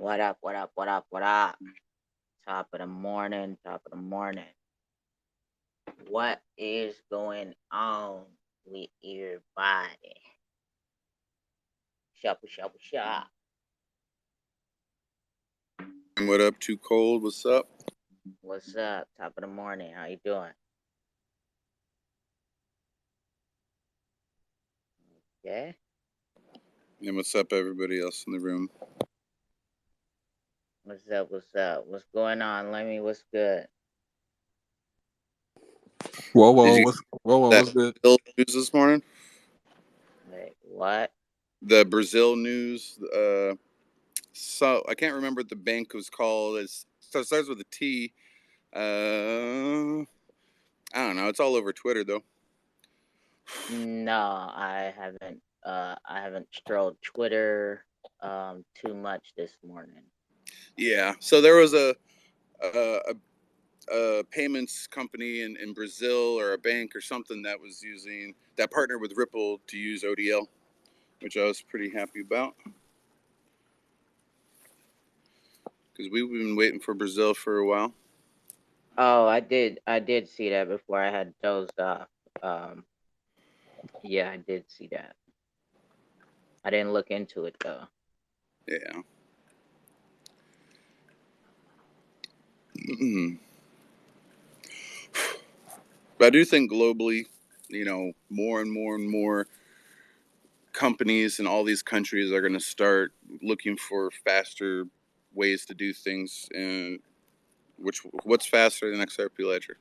What up? What up? What up? What up? Top of the morning. Top of the morning. What is going on with everybody? Shop, shop, shop. What up? Too cold? What's up? What's up? Top of the morning. How you doing? Yeah. And what's up, everybody else in the room? What's up? What's up? What's going on? Xlemi, what's good? Did you What's that good? Brazil news this morning? Wait, what? The Brazil news. So I can't remember what the bank was called. It starts with a T. I don't know. It's all over Twitter though. No, I haven't strolled Twitter too much this morning. Yeah. So there was a payments company in Brazil or a bank or something that partnered with Ripple to use ODL, which I was pretty happy about because we've been waiting for Brazil for a while. Oh, I did see that before I had dozed off. Um, yeah, I did see that. I didn't look into it though. Yeah. But I do think globally, more and more and more companies in all these countries are going to start looking for faster ways to do things. And what's faster than XRP Ledger?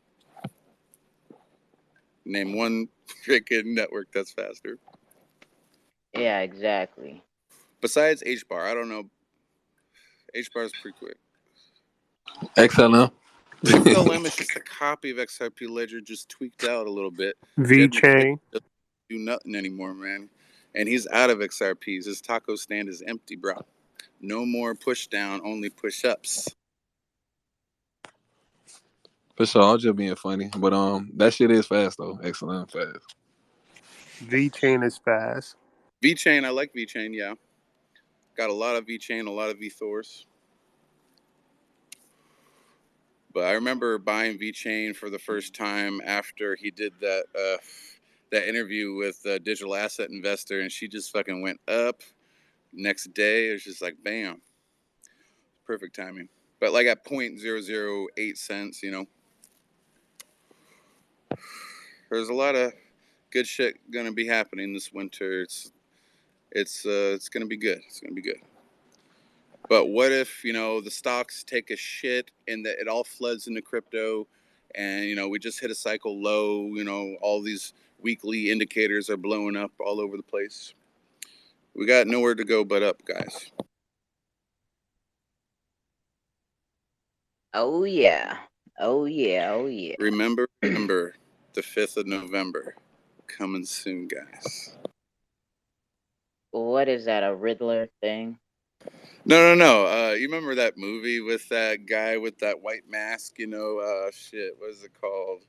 Name one freaking network that's faster. Yeah, exactly. Besides HBAR, I don't know. HBAR is pretty quick. XLM. XLM is just a copy of XRP Ledger, just tweaked out a little bit. Jed McKinney VeChain. doesn't do nothing anymore, man. And he's out of XRPs. His taco stand is empty, bro. No more push down, only push ups. For sure, I was just being funny, but that shit is fast though. XLM fast. VeChain is fast. VeChain, I like VeChain, yeah. Got a lot of VeChain, a lot of VThors. But I remember buying VeChain for the first time after he did that interview with a digital asset investor, and she just fucking went up. Next day, it was just like, bam. Perfect timing. But like at 0.008 cents, there's a lot of good shit gonna be happening this winter. It's gonna be good. It's gonna be good. But what if the stocks take a shit and that it all floods into crypto, and we just hit a cycle low? All these weekly indicators are blowing up all over the place. We got nowhere to go but up, guys. Oh yeah. Oh yeah. Oh yeah. Remember, the 5th of November coming soon, guys. What is that? A Riddler thing? No. You remember that movie with that guy with that white mask? Shit. What is it called?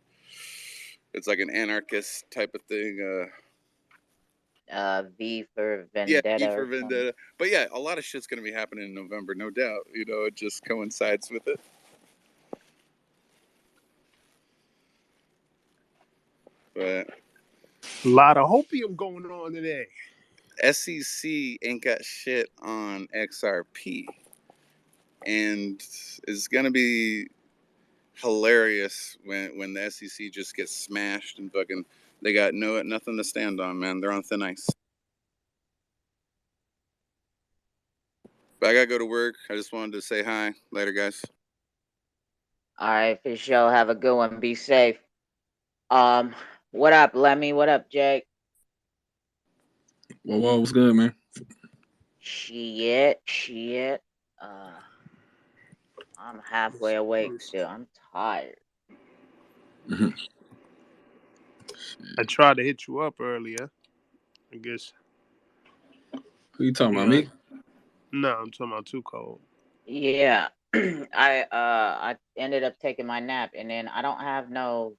It's like an anarchist type of thing. V for Yeah, E Vendetta for or something. Vendetta. But yeah, a lot of shit's gonna be happening in November, no doubt. It just coincides with it. But A lot of hopium going on today. SEC ain't got shit on XRP, and it's gonna be hilarious when the SEC just gets smashed and fucking they got nothing to stand on, man. They're on thin ice. But I gotta go to work. I just wanted to say hi. Later, guys. All right, for sure. Have a good one. Be safe. Um, what up, Lemmy? What up, Jake? What's good, man? Shit. Uh, I'm halfway awake still. I'm tired. I tried to hit you up earlier. I guess. Who you talking You about, know, me? no, I'm talking about too cold. Yeah. I ended up taking my nap, and then I don't have no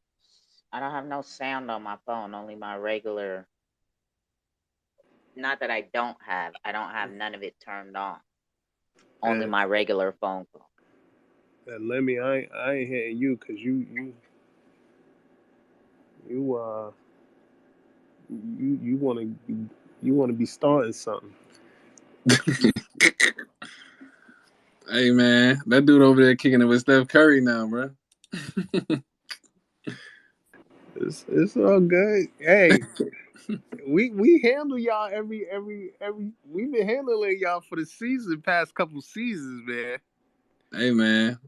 sound on my phone, only my regular. Not that I don't have none of it turned on. only my regular phone call. Lemmy, I ain't hitting you because you you want to be starting something. Hey man, that dude over there kicking it with Steph Curry now, bro. It's all good. Hey, we handle y'all every. We've been handling y'all for the season, past couple seasons, man. Hey man,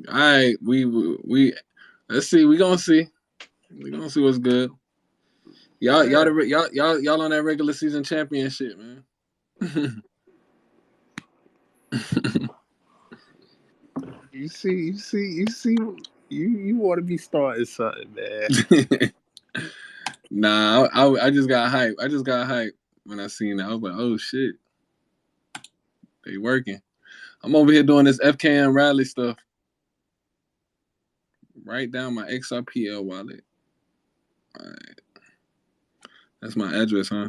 all right, we let's see. We gonna see. We gonna see what's good. Y'all Yeah. y'all on that regular season championship, man. You want to be starting something, man. Nah, I just got hype. I just got hype when I seen that. I was like, oh shit, they working. I'm over here doing this FKM rally stuff. Write down my Xrpl wallet. All right. That's my address, huh?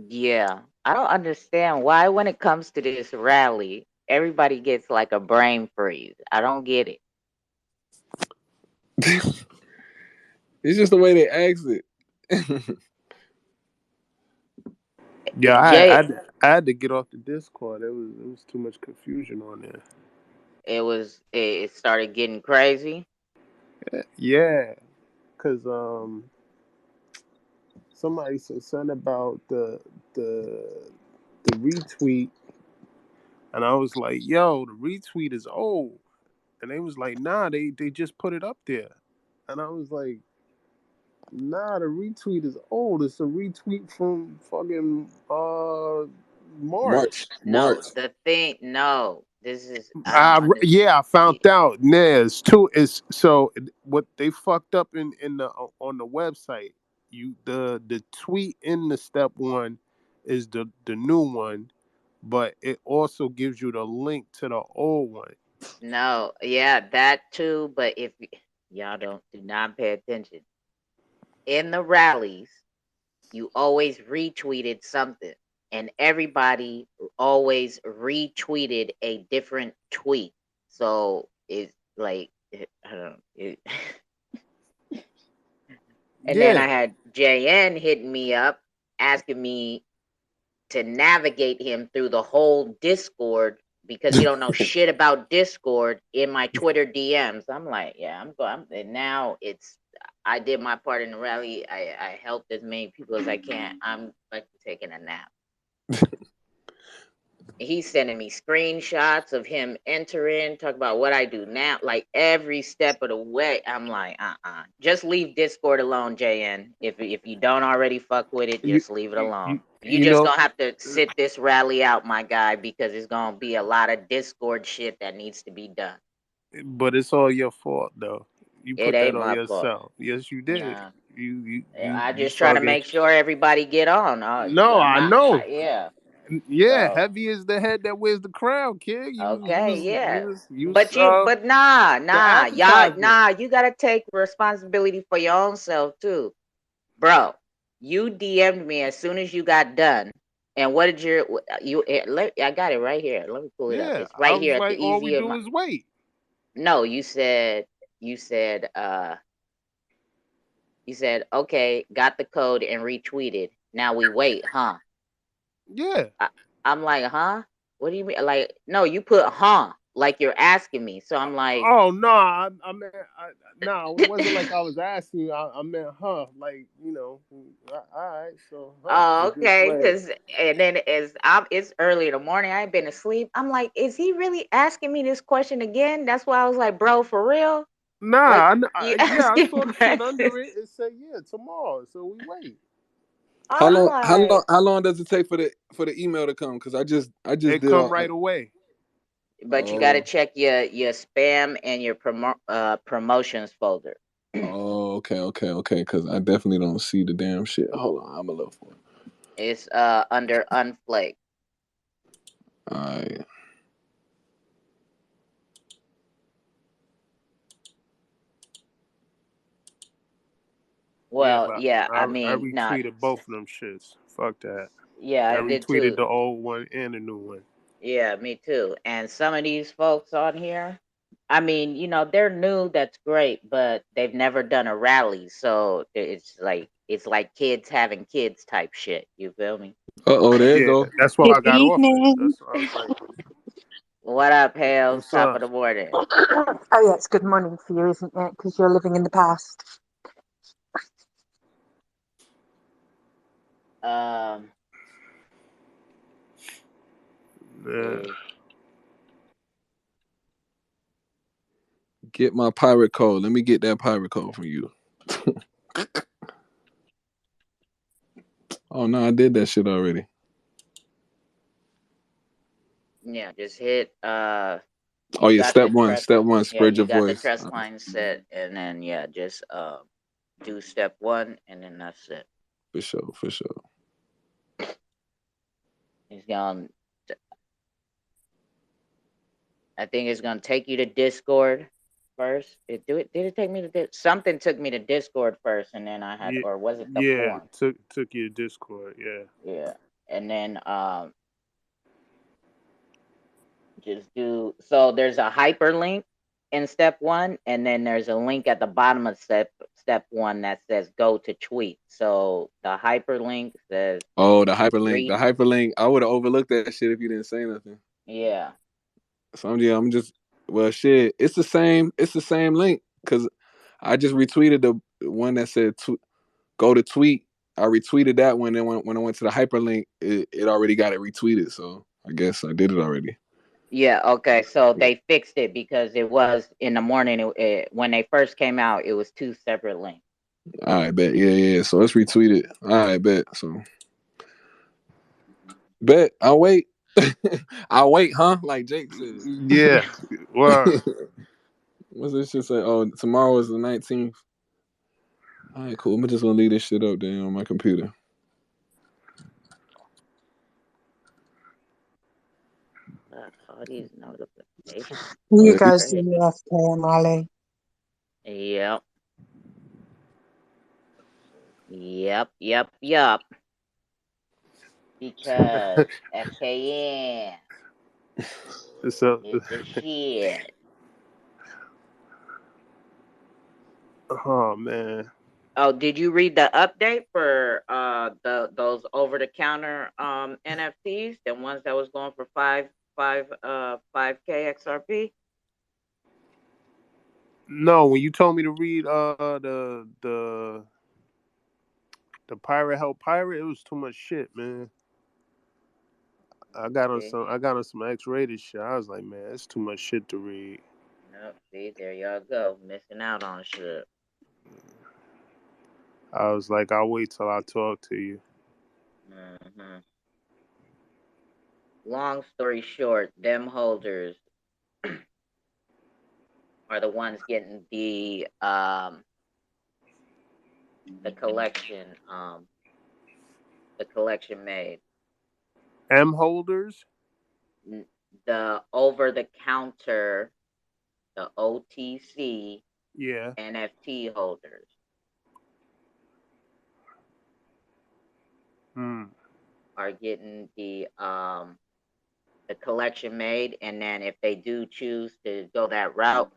Yeah, I don't understand why when it comes to this rally, everybody gets like a brain freeze. I don't get it. It's just the way they ask it. Yeah, Jay, I had to get off the Discord. It was too much confusion on there. it started getting crazy. Yeah, cause somebody said something about the the retweet, and I was like, "Yo, the retweet is old," and they was like, "Nah, they just put it up there," and I was like, "Nah, the retweet is old. It's a retweet from fucking March. March." No, the thing, no, this is I don't understand. Yeah, I found out. There's two. Is so what they fucked up in the on the website. The tweet in the step one is the new one, but it also gives you the link to the old one. No, yeah, that too. But if y'all do not pay attention in the rallies, you always retweeted something, and everybody always retweeted a different tweet. So it's like I don't know. And then Yeah, I had JN hitting me up asking me to navigate him through the whole Discord because he don't know shit about Discord in my Twitter DMs. I'm like, yeah, I'm going. And now it's I did my part in the rally. I helped as many people as I can. I'm like taking a nap. He's sending me screenshots of him entering, talk about what I do now, like every step of the way. I'm like, just leave Discord alone, JN. If you don't already fuck with it, you just leave it alone. You you just know, gonna have to sit this rally out, my guy, because it's gonna be a lot of Discord shit that needs to be done. but it's all your fault though. You It put that ain't on my fault. yourself. Yes, you did. Nah, I You just try to fucking. make sure everybody get on. No, I'm I not, know. yeah. Yeah, So heavy is the head that wears the crown, kid. okay, yeah. You was But nah, the y'all, advertisement. you gotta take responsibility for your own self too, bro. You DM'd me as soon as you got done, and what did I got it right here. Let me pull it up. Yeah, It's I right was here at the like, all we easy of do my. is wait. No, you said okay, got the code and retweeted. Now we wait, huh? Yeah. I, I'm like, huh? What do you mean? Like, no, you put huh, like you're asking me. So I'm like, Oh no, I meant no. It wasn't like I was asking you. I meant, huh? Like all right. So, huh? oh, It just okay. like Because and then it's early in the morning. I ain't been asleep. I'm like, is he really asking me this question again? That's why I was like, bro, for real? Like, nah. you Yeah, I asking saw the shit under questions? it. It said tomorrow. So we wait. How I'm long? How like, long? How long does it take for the email to come? Because I just It did come all. right away. but you got to Oh, check your spam and your promotions folder. oh, okay. Because I definitely don't see the damn shit. Hold on, I'm gonna look for it. It's under unflake. All right. Yeah, Well, but yeah. I I mean, not. retweeted both of them shits. Fuck that. Yeah, I I did retweeted too. the old one and the new one. Yeah, me too. And some of these folks on here, I mean, you know, they're new, that's great, but they've never done a rally. So it's like kids having kids type shit. You feel me? There you Yeah, go. that's why Good I got off it. evening. That's why I was like, What up, Hales? "What's Top up?" of the morning. Oh, yeah, it's good morning for you, isn't it? Because you're living in the past. Um, Yeah. Get my pirate code. Let me get that pirate code from you. Oh no, I did that shit already. yeah, just hit Oh yeah, got the step one. trust. Step one, Yeah, spread you your got the voice. trust line set, and then yeah, just do step one, and then that's it. For sure, for sure. It's gonna. I think it's gonna take you to Discord first. Did it take me to something took me to Discord first, and then I had, Yeah, or was it the yeah. form? Took you to Discord. Yeah. Yeah, and then just do, so there's a hyperlink in step one, and then there's a link at the bottom of step one that says go to tweet. So the hyperlink says Oh, the hyperlink. The read. hyperlink. I would have overlooked that shit if you didn't say nothing. Yeah. So I'm just well shit. It's the same. It's the same link because I just retweeted the one that said go to tweet. I retweeted that one, and when I went to the hyperlink, it already got it retweeted. So I guess I did it already. Yeah, okay. So they fixed it because it was in the morning. When they first came out, it was two separate links. All right, bet. Yeah. So let's retweet it. All right, bet. So bet. I'll wait. I'll wait, huh? Like Jake said. Yeah. Word. What's this shit say? Oh, tomorrow is the 19th. All right, cool. I'm just gonna leave this shit up there on my computer. All these notifications. You Yeah. guys do your FKM rally. Yep. Yep. Because FKN So, is the shit. oh man. Oh, did you read the update for those over the counter NFTs, the ones that was going for 5K XRP? No, when you told me to read the pirate help pirate, it was too much shit, man. I got on some X-rated shit. I was like, man, it's too much shit to read. Nope, see, there y'all go, missing out on shit. I was like, I'll wait till I talk to you. Mm-hmm. Long story short, them holders are the ones getting the collection made. M holders? The over the counter, the OTC Yeah. NFT holders. Are getting the collection made, and then if they do choose to go that route,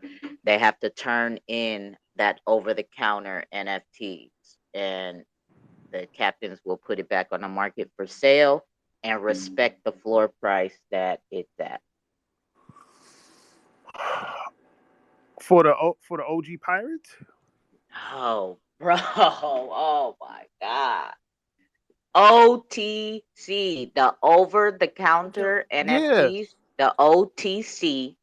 they have to turn in that over the counter NFTs, and the captains will put it back on the market for sale and respect the floor price that it's at. For the OG Pirates? Oh, bro. Oh my God. OTC, the over the counter Yeah. NFTs, the OTC, The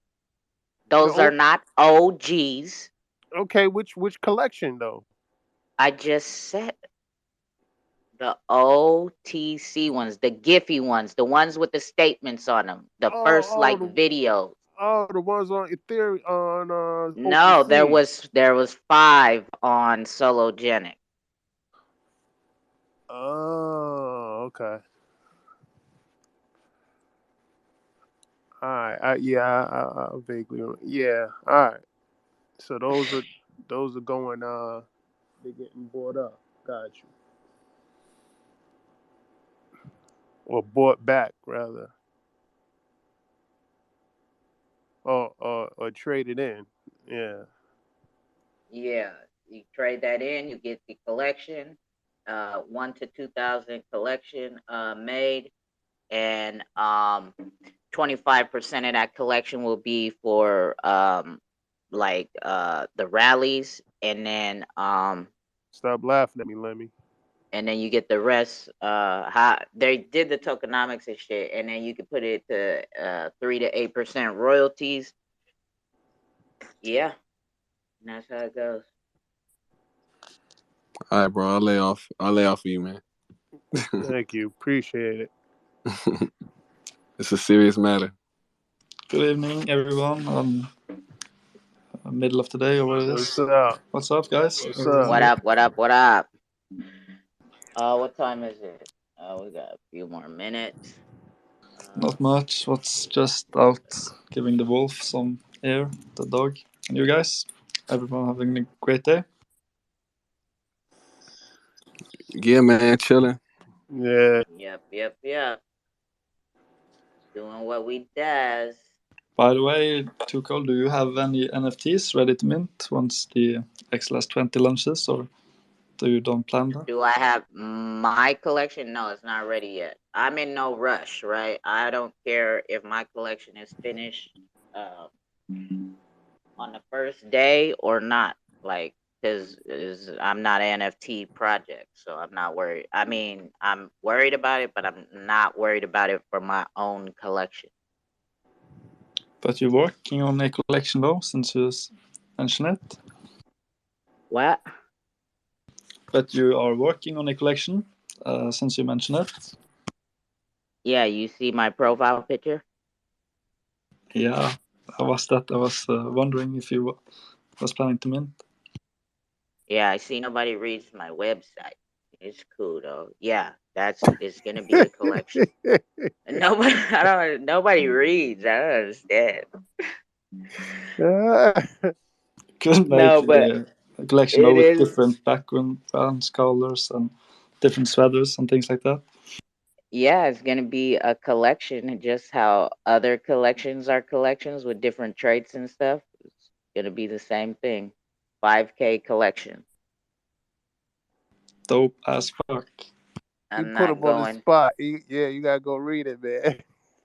those are not OGs. Okay, which collection though? I just said the OTC ones, the Giphy ones, the ones with the statements on them, the first like videos. The ones on Ethereum on No, OpenSea. there was 5 on Sologenic. Oh, okay. All right. I vaguely. Yeah. All right. So those are going. They're getting bought up. Got you. or bought back rather, or traded in. Yeah. Yeah, you trade that in, you get the collection, 1 to 2,000 collection made, and 25% of that collection will be for the rallies, Stop laughing at me, Lemmy. and then you get the rest. How they did the tokenomics and shit, and then you can put it to 3 to 8% royalties. Yeah, and that's how it goes. All right, bro. I'll lay off. I'll lay off for you, man. Thank you. Appreciate it. It's a serious matter. Good evening, everyone. Middle of the day or what it is. What's up? What's up, guys? What's up? What up? What up? What up? What time is it? We got a few more minutes. Not much. What's just out giving the wolf some air, the dog. And you guys? Everyone having a great day? Yeah, man. Chilling. Yeah. Yep. Doing what we does. By the way, Tukol, do you have any NFTs ready to mint once the XLS20 launches, or do you don't plan that? Do I have my collection? No, it's not ready yet. I'm in no rush, right? I don't care if my collection is finished on the first day or not. Like, because I'm not an NFT project, so I'm not worried. I mean, I'm worried about it, but I'm not worried about it for my own collection. But you're working on a collection though, since you mentioned it. What? But you are working on a collection, since you mentioned it. Yeah, you see my profile picture? Yeah, I was wondering if you was planning to mint. Yeah, I see nobody reads my website. It's cool though. Yeah, it's gonna be a collection. Nobody reads. I don't understand. Could No, make but a collection it though with is. different backgrounds, colors, and different sweaters and things like that. Yeah, it's gonna be a collection, just how other collections are collections with different traits and stuff. It's gonna be the same thing. 5K collection. Dope as fuck. You I'm put not him on the going. spot. You gotta go read it, man.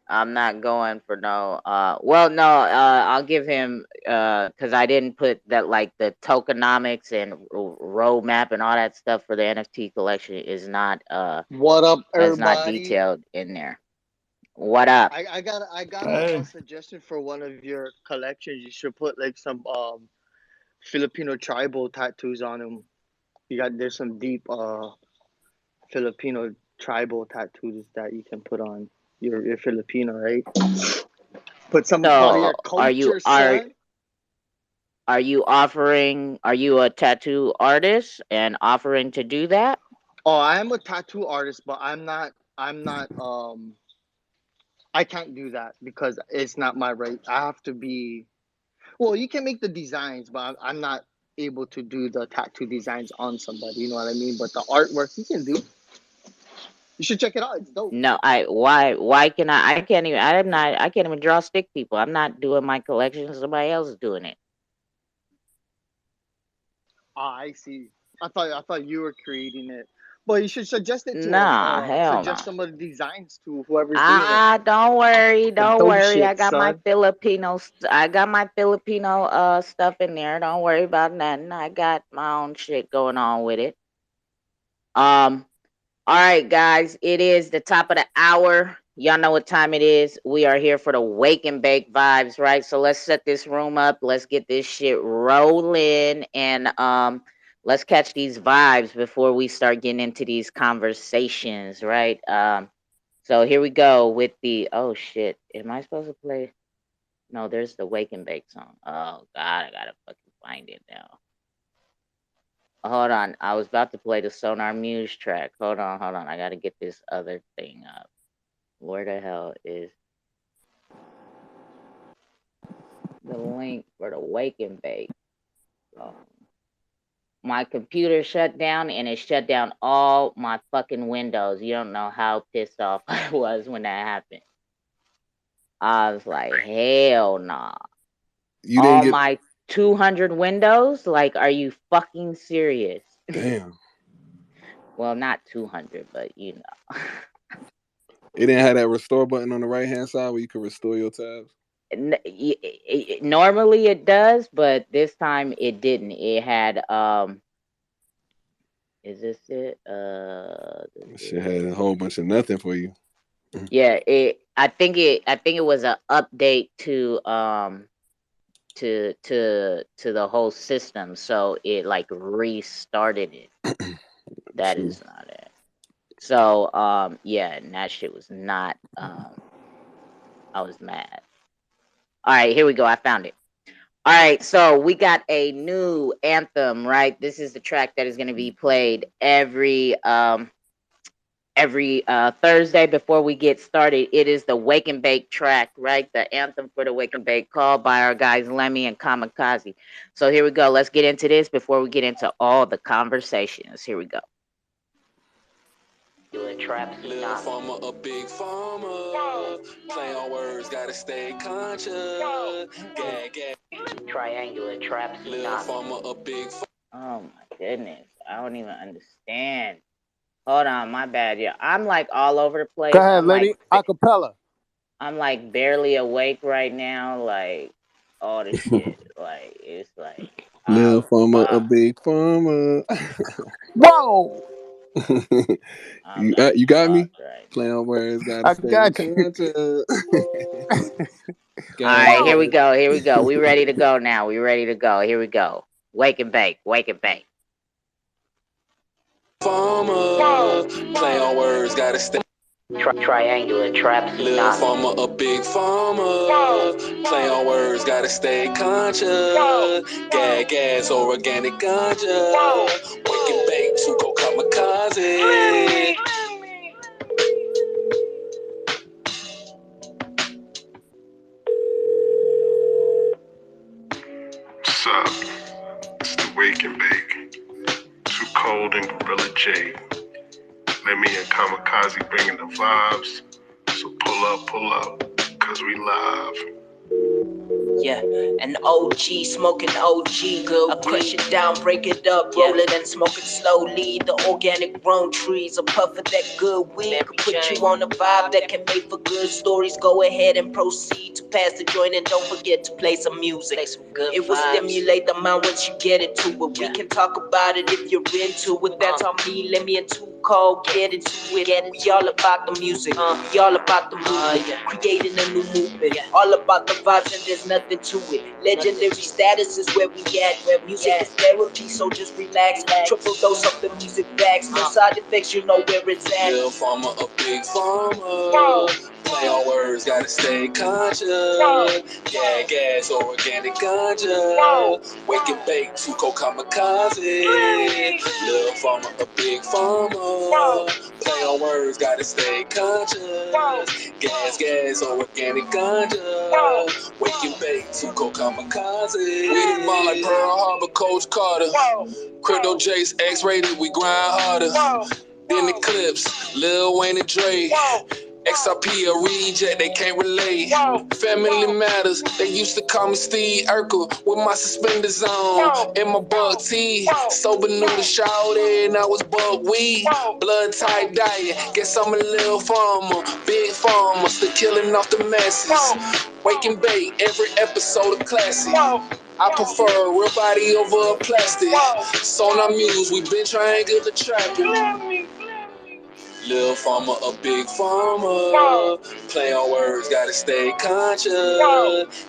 I'm not going for no. Well, no. I'll give him because I didn't put that like the tokenomics and roadmap and all that stuff for the NFT collection is not What up, that's not everybody? detailed in there. What up? I got Hey. a suggestion for one of your collections. You should put like some Filipino tribal tattoos on them. There's some deep Filipino tribal tattoos that you can put on. You're Filipino, right? Put some part of So your culture, are son. are you offering? Are you a tattoo artist and offering to do that? Oh, I am a tattoo artist, but I'm not I can't do that because it's not my right. I have to be. Well, you can make the designs, but I'm not able to do the tattoo designs on somebody. You know what I mean? But the artwork you can do. You should check it out. It's dope. No, why can I can't even I can't even draw stick people. I'm not doing my collection. Somebody else is doing it. Ah, I see. I thought you were creating it. But you should suggest it to them Nah, or hell no. suggest some of the designs to whoever's doing it. Don't worry, The don't dope worry. shit, son. I got my Filipino stuff in there. Don't worry about nothing. I got my own shit going on with it. All right, guys, it is the top of the hour. Y'all know what time it is. We are here for the wake and bake vibes, right? So let's set this room up. Let's get this shit rolling and let's catch these vibes before we start getting into these conversations, right? So here we go with the oh shit. Am I supposed to play? No, there's the wake and bake song. Oh god, I gotta fucking find it now. Hold on. I was about to play the Sonar Muse track. Hold on. I gotta get this other thing up. Where the hell is the link for the wake and bake? my computer shut down, and it shut down all my fucking windows. You don't know how pissed off I was when that happened. I was like, hell nah. You didn't All get my 200 windows? Like, are you fucking serious? damn. Well, not 200, but you know. It didn't have that restore button on the right hand side where you could restore your tabs. Normally it does, but this time it didn't. It had is this it? Shit had a whole bunch of nothing for you. Yeah, I think it was an update to the whole system, so it like restarted it. That True. is not it. So yeah, and that shit was not I was mad. All right, here we go. I found it. All right, so we got a new anthem, right? This is the track that is going to be played every Thursday before we get started. It is the Wake and Bake track, right? The anthem for the Wake and Bake, called by our guys Xlemi and Kamikaze. So here we go. Let's get into this before we get into all the conversations. Here we go. Little farmer, a big farmer. Play on words, gotta stay conscious. Gag. Triangular traps. Little farmer, a big Oh my goodness. I don't even understand. Hold on, my bad. Yeah, I'm like all over the place. Go ahead, lady. Acapella. I'm like barely awake right now. Like all the shit. Like it's like Little farmer, a big farmer. Whoa! You got me? Right. Play on words, gotta I stay got you. conscious. All right, here we go. Here we go. We ready to go now. We ready to go. Here we go. Wake and bake. Wake and bake. farmer. Play on words, gotta stay. Triangular traps. Little farmer, a big farmer. Play on words, gotta stay conscious. Gag gas or organic ganja. Wake and bake to go kamikaze. What's up? It's the Wake and Bake. Too Cold and Gorilla J. Xlemi and Kamikaze bringing the vibes. So pull up, cause we live. Yeah, an OG, smoking OG. I crush it down, break it up, roll it and smoke it slowly. The organic grown trees, a puff of that good weed could put you on a vibe that can make for good stories. Go ahead and proceed to pass the joint and don't forget to play some music. It will stimulate the mind once you get into it. We can talk about it if you're into it. That's on me, let me and Too Cold get into it. We all about the music, we all about the movement, creating a new movement. All about the vibes and there's nothing to it. Legendary status is where we at. Where music is therapy, so just relax. Triple dose of the music bags. No side effects, you know where it's at. Little farmer, a big farmer. Play on words, gotta stay conscious. Gag gas or organic ganja. Wake and bake to go kamikaze. Little farmer, a big farmer. Play on words, gotta stay conscious. Gas or organic ganja. Wake and bake to go kamikaze. We the ball like Pearl Harbor, Coach Carter. Crypto Jace, X-rated, we grind harder. Then the clips, Lil Wayne and Dre. Xrp a reject, they can't relate. Family matters, they used to call me Steve Urkel with my suspenders on and my bug tee. Sober knew the shawty and I was bug weed. Blood type diet, guess I'm a little farmer. Big farmer, still killing off the masses. Wake and bake, every episode of classic. I prefer a real body over a plastic. Sonar Muse, we been triangular trapping. Little farmer, a big farmer. Play on words, gotta stay conscious.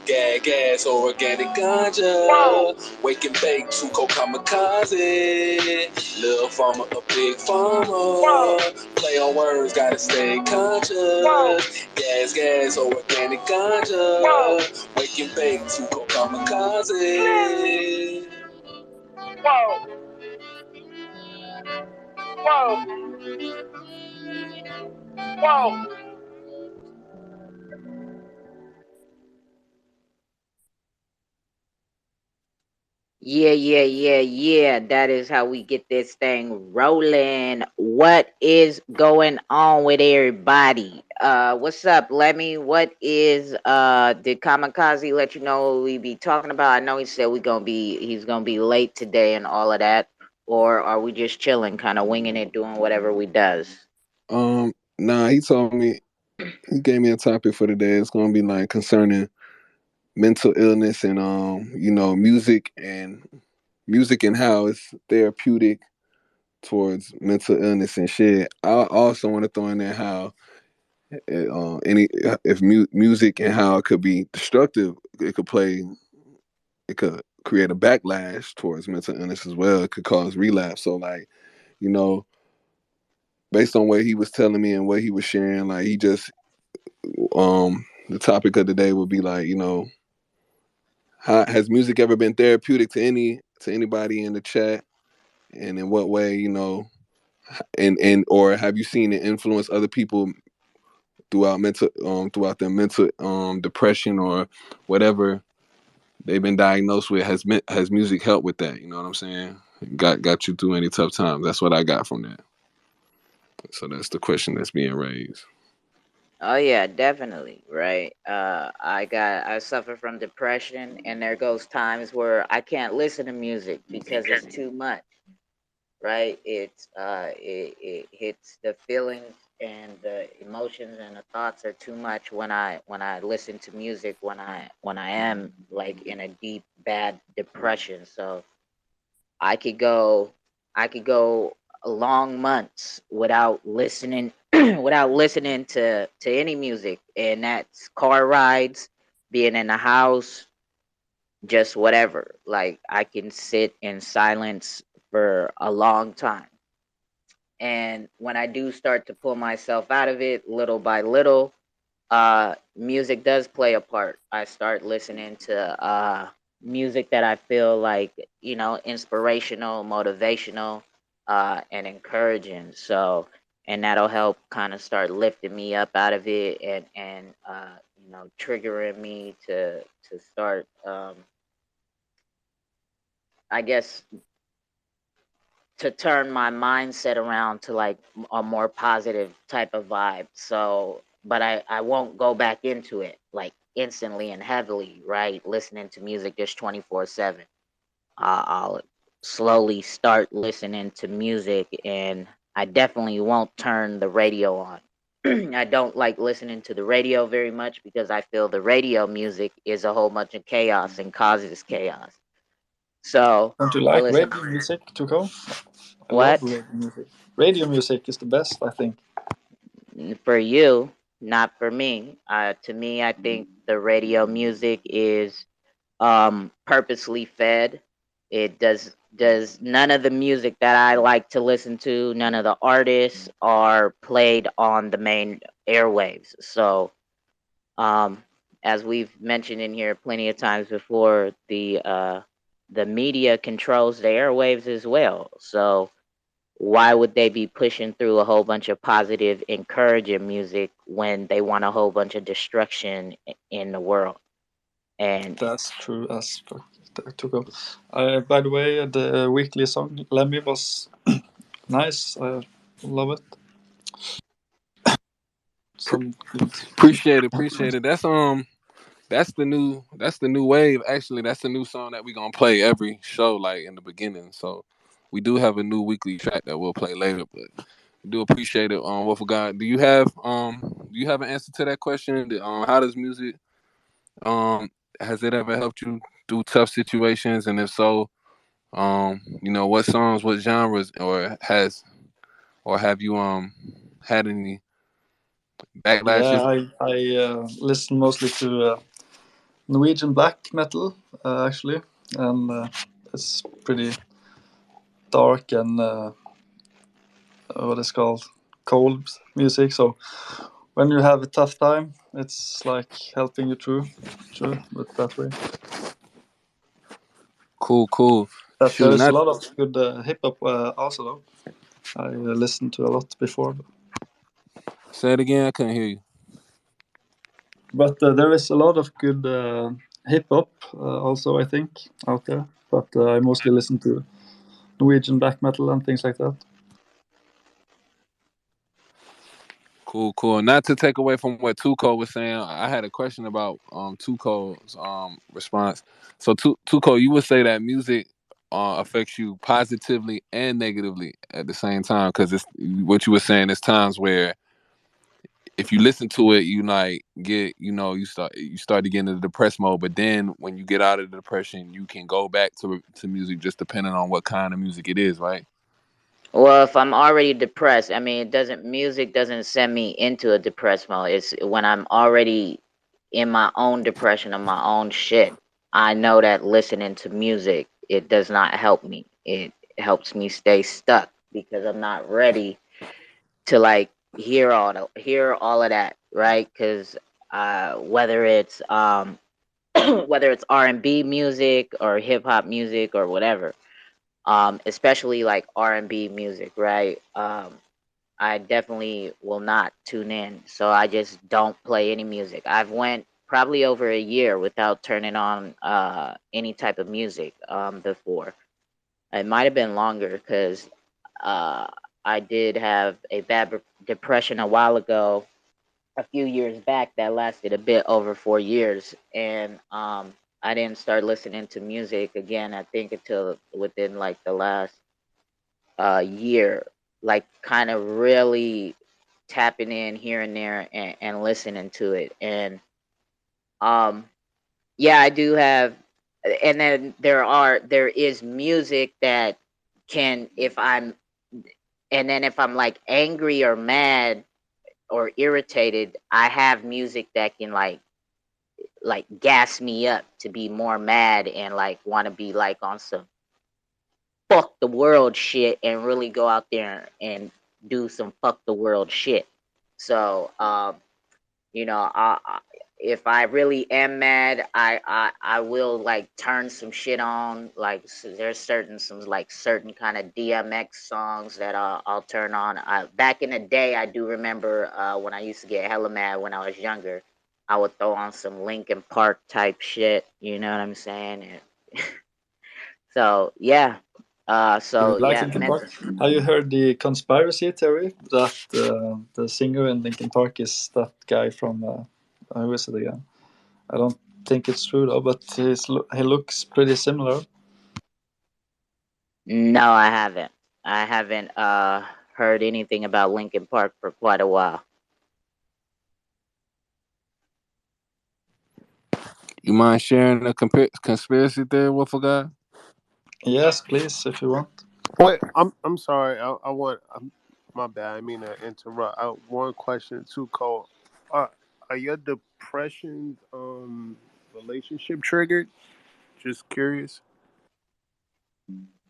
Gag gas or organic ganja. Wake and bake to go kamikaze. Little farmer, a big farmer. Play on words, gotta stay conscious. Gas or organic ganja. Wake and bake to go kamikaze. Yeah. That is how we get this thing rolling. What is going on with everybody? What's up, Lemmy? What is did Kamikaze let you know what we be talking about? I know he said he's gonna be late today and all of that. Or are we just chilling, kind of winging it, doing whatever we does? Nah, he told me, he gave me a topic for today. It's gonna be like concerning mental illness and music and how it's therapeutic towards mental illness and shit. I also want to throw in there how any if music and how it could be destructive. It could create a backlash towards mental illness as well. It could cause relapse. So like, you know, based on what he was telling me and what he was sharing, like he just the topic of the day would be like, how has music ever been therapeutic to anybody in the chat, and in what way, and or have you seen it influence other people throughout their mental depression or whatever they've been diagnosed with? Has music helped with that? You know what I'm saying? Got you through any tough times? That's what I got from that. So that's the question that's being raised. Oh yeah, definitely, right? I suffer from depression, and there goes times where I can't listen to music because it's too much, right? It hits the feelings and the emotions and the thoughts are too much when I listen to music when I am like in a deep bad depression. So I could go I could go long months without listening without listening to any music, and that's car rides, being in the house, just whatever. Like I can sit in silence for a long time. And when I do start to pull myself out of it little by little, music does play a part. I start listening to music that I feel like, inspirational, motivational, and encouraging. So, and that'll help kind of start lifting me up out of it, and triggering me to start, I guess, to turn my mindset around to like a more positive type of vibe. So, but I won't go back into it like instantly and heavily, right? Listening to music just 24/7. I'll slowly start listening to music, and I definitely won't turn the radio on. I don't like listening to the radio very much because I feel the radio music is a whole bunch of chaos and causes chaos. So Don't you I like listen. radio music, Tuko? I love What? radio music. Radio music is the best, I think. For you, not for me. To me, I think the radio music is purposely fed. It does none of the music that I like to listen to, none of the artists are played on the main airwaves. So, um, as we've mentioned in here plenty of times before, the media controls the airwaves as well. So why would they be pushing through a whole bunch of positive, encouraging music when they want a whole bunch of destruction in the world? And That's true as fuck, Tuko. By the way, the weekly song Lemmy was nice. I love it. Some good. Appreciate it. That's the new wave. Actually, that's the new song that we gonna play every show, like in the beginning. So we do have a new weekly track that we'll play later, but we do appreciate it. What for God? Do you have an answer to that question? How does music has it ever helped you through tough situations? And if so, what songs, what genres, or have you had any Yeah, backlashes? I listen mostly to Norwegian black metal, actually, and it's pretty dark and what is called cold music. So when you have a tough time, it's like helping you through, but that way. Cool. But there Shoot, is a not lot of good hip hop also. Though I listened to a lot before, say it again. I couldn't hear you. but there is a lot of good hip hop also, I think, out there. But I mostly listen to Norwegian black metal and things like that. Cool. Not to take away from what Tuco was saying, I had a question about Tuco's response. So Tuco, you would say that music affects you positively and negatively at the same time, because it's what you were saying. There's times where if you listen to it, you like get, you start to get into the depressed mode. But then when you get out of the depression, you can go back to music, just depending on what kind of music it is, right? Well, if I'm already depressed, I mean, music doesn't send me into a depressed mode. It's when I'm already in my own depression of my own shit. I know that listening to music, it does not help me. It helps me stay stuck because I'm not ready to like hear all of that, right? Because whether it's whether it's R&B music or hip hop music or whatever, especially like R&B music, right? I definitely will not tune in, so I just don't play any music. I've went probably over a year without turning on any type of music before. It might have been longer because uh, I did have a bad depression a while ago, a few years back, that lasted a bit over 4 years, and I didn't start listening to music again, I think, until within like the last year, like kind of really tapping in here and there and listening to it. And um yeah, I do have. And then there is music that can, if I'm, and then if I'm like angry or mad or irritated, I have music that can like gas me up to be more mad and like want to be like on some fuck the world shit and really go out there and do some fuck the world shit. So you know, if I really am mad, I will like turn some shit on. Like there's certain kind of DMX songs that I'll turn on. Back in the day, I do remember when I used to get hella mad when I was younger. I would throw on some Linkin Park type shit. You know what I'm saying? And so yeah, You so like yeah, Linkin Park? Have you heard the conspiracy theory that the singer in Linkin Park is that guy from who is it again? I don't think it's true though, but he looks pretty similar. No, I haven't. I haven't heard anything about Linkin Park for quite a while. You mind sharing a conspiracy theory with a guy? Yes, please, if you want. Wait, I'm sorry. I want. My bad. I mean to interrupt. One question too, Cole. Are your depressions relationship triggered? Just curious.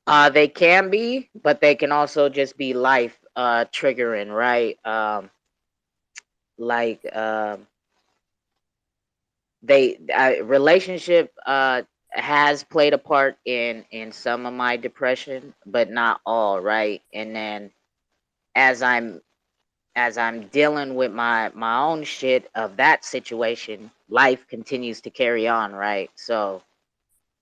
They can be, but they can also just be life triggering, right? Like they relationship has played a part in some of my depression, but not all, right? And then as I'm dealing with my own shit of that situation, life continues to carry on, right? So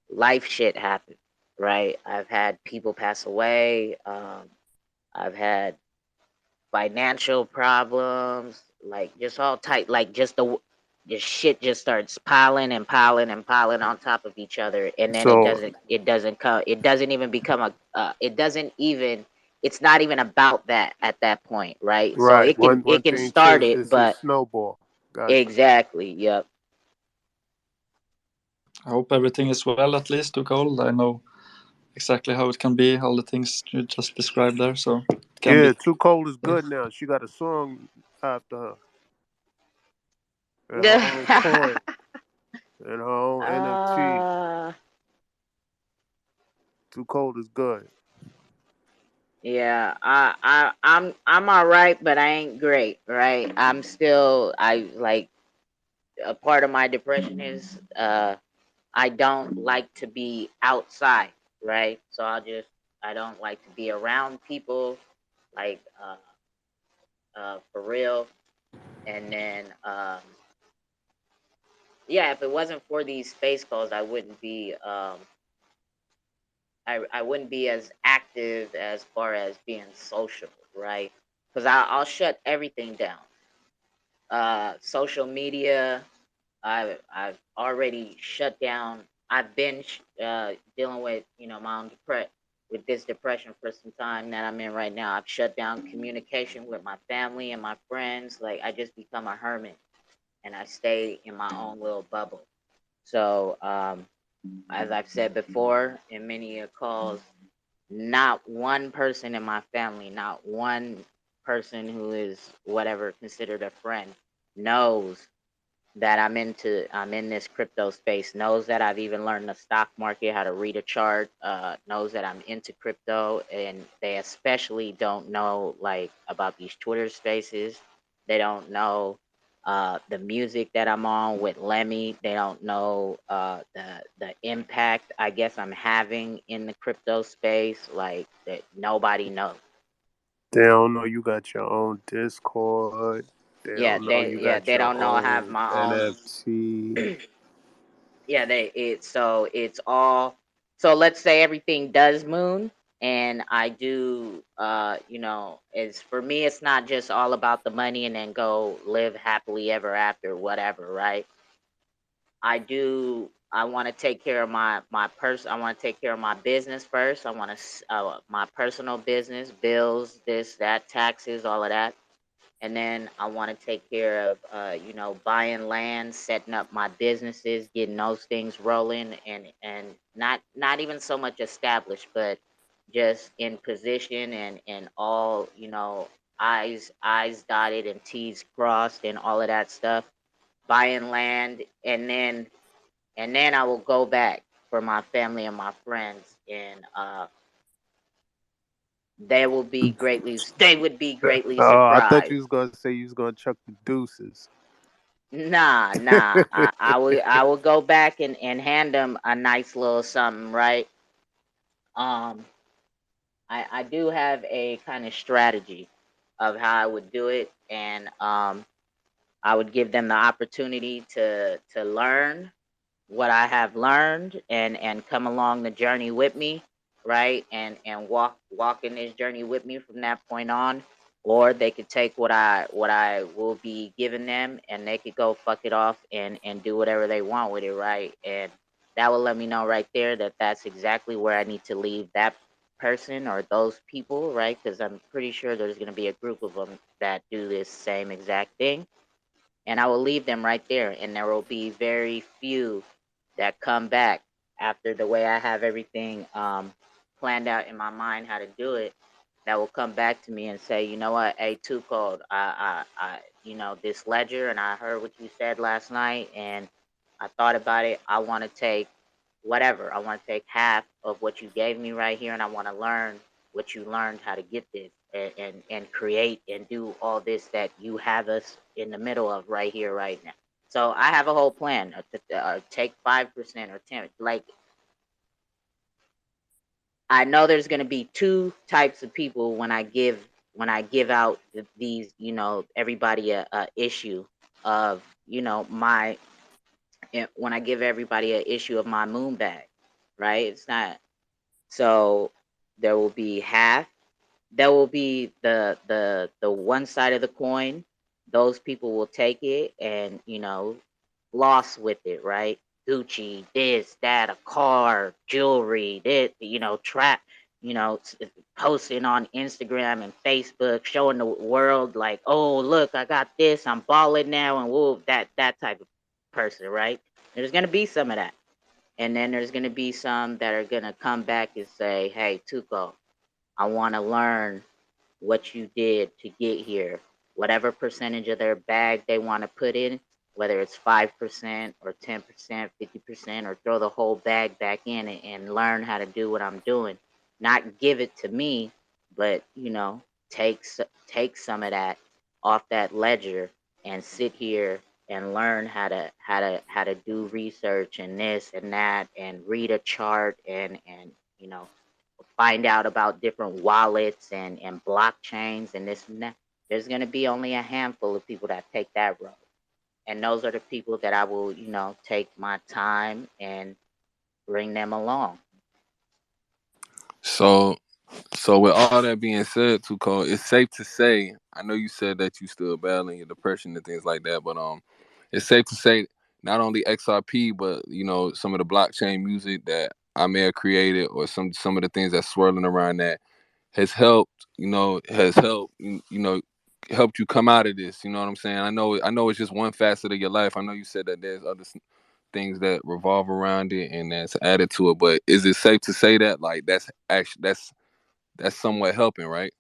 life shit happens, right? I've had people pass away. I've had financial problems, like just all type, like just shit just starts piling and piling and piling on top of each other, and then So it doesn't even become it doesn't even, it's not even about that at that point, right? So right, one it can thing start to it, it's a but snowball. Gotcha. exactly, yep. I hope everything is well at least, to Cole. I know exactly how it can be, all the things you just described there, so it can be. Yeah, Too Cold is good now. She got a song after her and her own coin and her own NFT. uh Too Cold is good. Yeah, I'm all right, but I ain't great, right? I'm still, I like, a part of my depression is I don't like to be outside, right? So I don't like to be around people, like for real. And then yeah, if it wasn't for these space calls, I wouldn't be I wouldn't be as active as far as being social, right? Because I'll shut everything down. Social media, I've already shut down. I've been dealing with my own with this depression for some time that I'm in right now. I've shut down communication with my family and my friends. Like I just become a hermit and I stay in my own little bubble. So as I've said before in many calls, not one person in my family, not one person who is whatever considered a friend knows that I'm in this crypto space, knows that I've even learned the stock market, how to read a chart, knows that I'm into crypto, and they especially don't know like about these Twitter spaces. They don't know the music that I'm on with Lemmy. They don't know the impact I guess I'm having in the crypto space. Like that nobody knows. They don't know you got your own Discord. They don't know you got They your don't know I have own my own. NFT. Yeah, so it's all, so let's say everything does moon and I do it's for me it's not just all about the money and then go live happily ever after whatever, right? I want to take care of I want to take care of my business first. I want to my personal business, bills, this, that, taxes, all of that. And then I want to take care of buying land, setting up my businesses, getting those things rolling, and not even so much established, but just in position and all i's dotted and t's crossed and all of that stuff, buying land. And then I will go back for my family and my friends, and they would be greatly Oh, I thought you surprised. was gonna say you was gonna chuck the deuces. Nah. I will go back and hand them a nice little something, right? Um, I do have a kind of strategy of how I would do it, and I would give them the opportunity to learn what I have learned and come along the journey with me, right? And walk in this journey with me from that point on. Or they could take what I will be giving them and they could go fuck it off and do whatever they want with it, right? And that will let me know right there that that's exactly where I need to leave that person or those people, right? Because I'm pretty sure there's going to be a group of them that do this same exact thing, and I will leave them right there. And there will be very few that come back after the way I have everything planned out in my mind how to do it. That will come back to me and say, you know what, hey, too cold. This ledger, and I heard what you said last night, and I thought about it. I want to take whatever. I want to take half of what you gave me right here, and I want to learn what you learned how to get this and create and do all this that you have us in the middle of right here, right now. So I have a whole plan. Take 5% or 10. Like I know there's gonna be two types of people when I give out these, everybody a issue of my when I give everybody a issue of my moon bag, right? It's not so there will be half. There will be the one side of the coin. Those people will take it and loss with it, right? Gucci, this, that, a car, jewelry, this, trap, posting on Instagram and Facebook, showing the world like, oh look, I got this, I'm balling now, and whoa, that type of person, right? There's gonna be some of that, and then there's gonna be some that are gonna come back and say, hey, Tuco, I want to learn what you did to get here. Whatever percentage of their bag they want to put in, whether it's 5% or 10%, 50%, or throw the whole bag back in and learn how to do what I'm doing. Not give it to me, but take take some of that off that ledger and sit here and learn how to do research and this and that and read a chart and find out about different wallets and blockchains and this and that. There's going to be only a handful of people that take that road. And those are the people that I will, take my time and bring them along. So so with all that being said, Tuco, it's safe to say, I know you said that you still battling your depression and things like that, but it's safe to say not only XRP, but some of the blockchain music that I may have created, or some of the things that's swirling around that has helped, helped you come out of this. You know what I'm saying? I know it's just one facet of your life. I know you said that there's other things that revolve around it and that's added to it, but is it safe to say that like that's somewhat helping, right?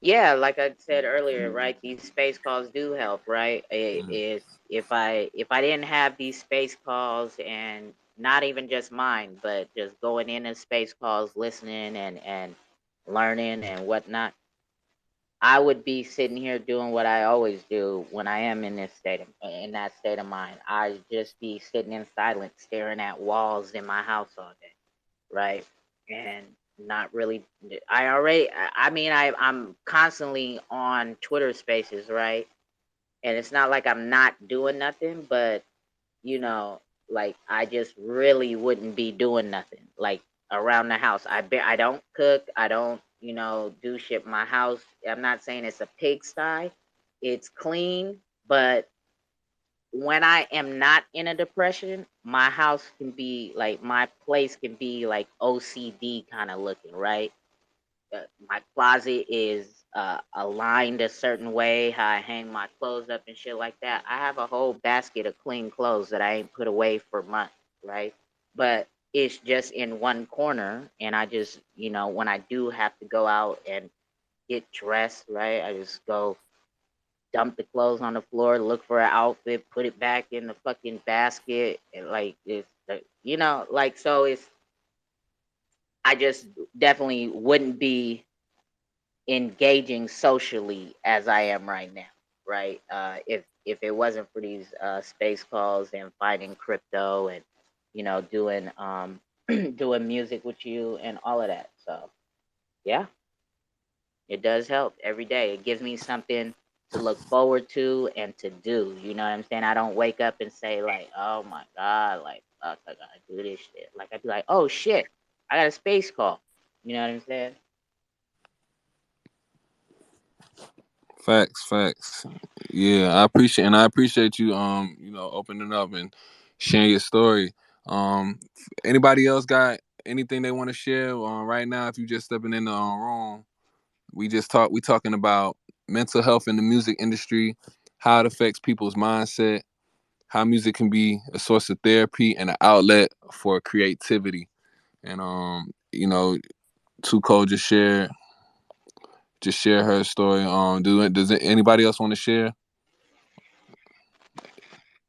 Yeah, like I said earlier, right? These space calls do help, right? Mm-hmm. If I didn't have these space calls, and not even just mine, but just going into space calls, listening and learning and whatnot, I would be sitting here doing what I always do when I am in that state of mind. I just be sitting in silence, staring at walls in my house all day, right? And not really. I'm constantly on Twitter Spaces, right? And it's not like I'm not doing nothing, but you know, like I just really wouldn't be doing nothing like around the house. I don't cook. I don't do shit. My house. I'm not saying it's a pigsty. It's clean, but when I am not in a depression, my house can be like my place can be like OCD kind of looking, right? My closet is aligned a certain way, how I hang my clothes up and shit like that. I have a whole basket of clean clothes that I ain't put away for months, right? But it's just in one corner, and I just, when I do have to go out and get dressed, right, I just go dump the clothes on the floor, look for an outfit, put it back in the fucking basket, and like it's, like so it's. I just definitely wouldn't be engaging socially as I am right now, right? If it wasn't for these space calls and finding crypto and doing doing music with you and all of that, so yeah, it does help every day. It gives me something to look forward to and to do. You know what I'm saying? I don't wake up and say like, "Oh my god, like fuck, I gotta do this shit." Like I'd be like, "Oh shit, I got a space call." You know what I'm saying? Facts. Yeah, I appreciate you opening up and sharing your story. Anybody else got anything they want to share right now? If you just stepping in the room, we talking about mental health in the music industry, how it affects people's mindset, how music can be a source of therapy and an outlet for creativity. And Tuco just share her story. Does anybody else want to share?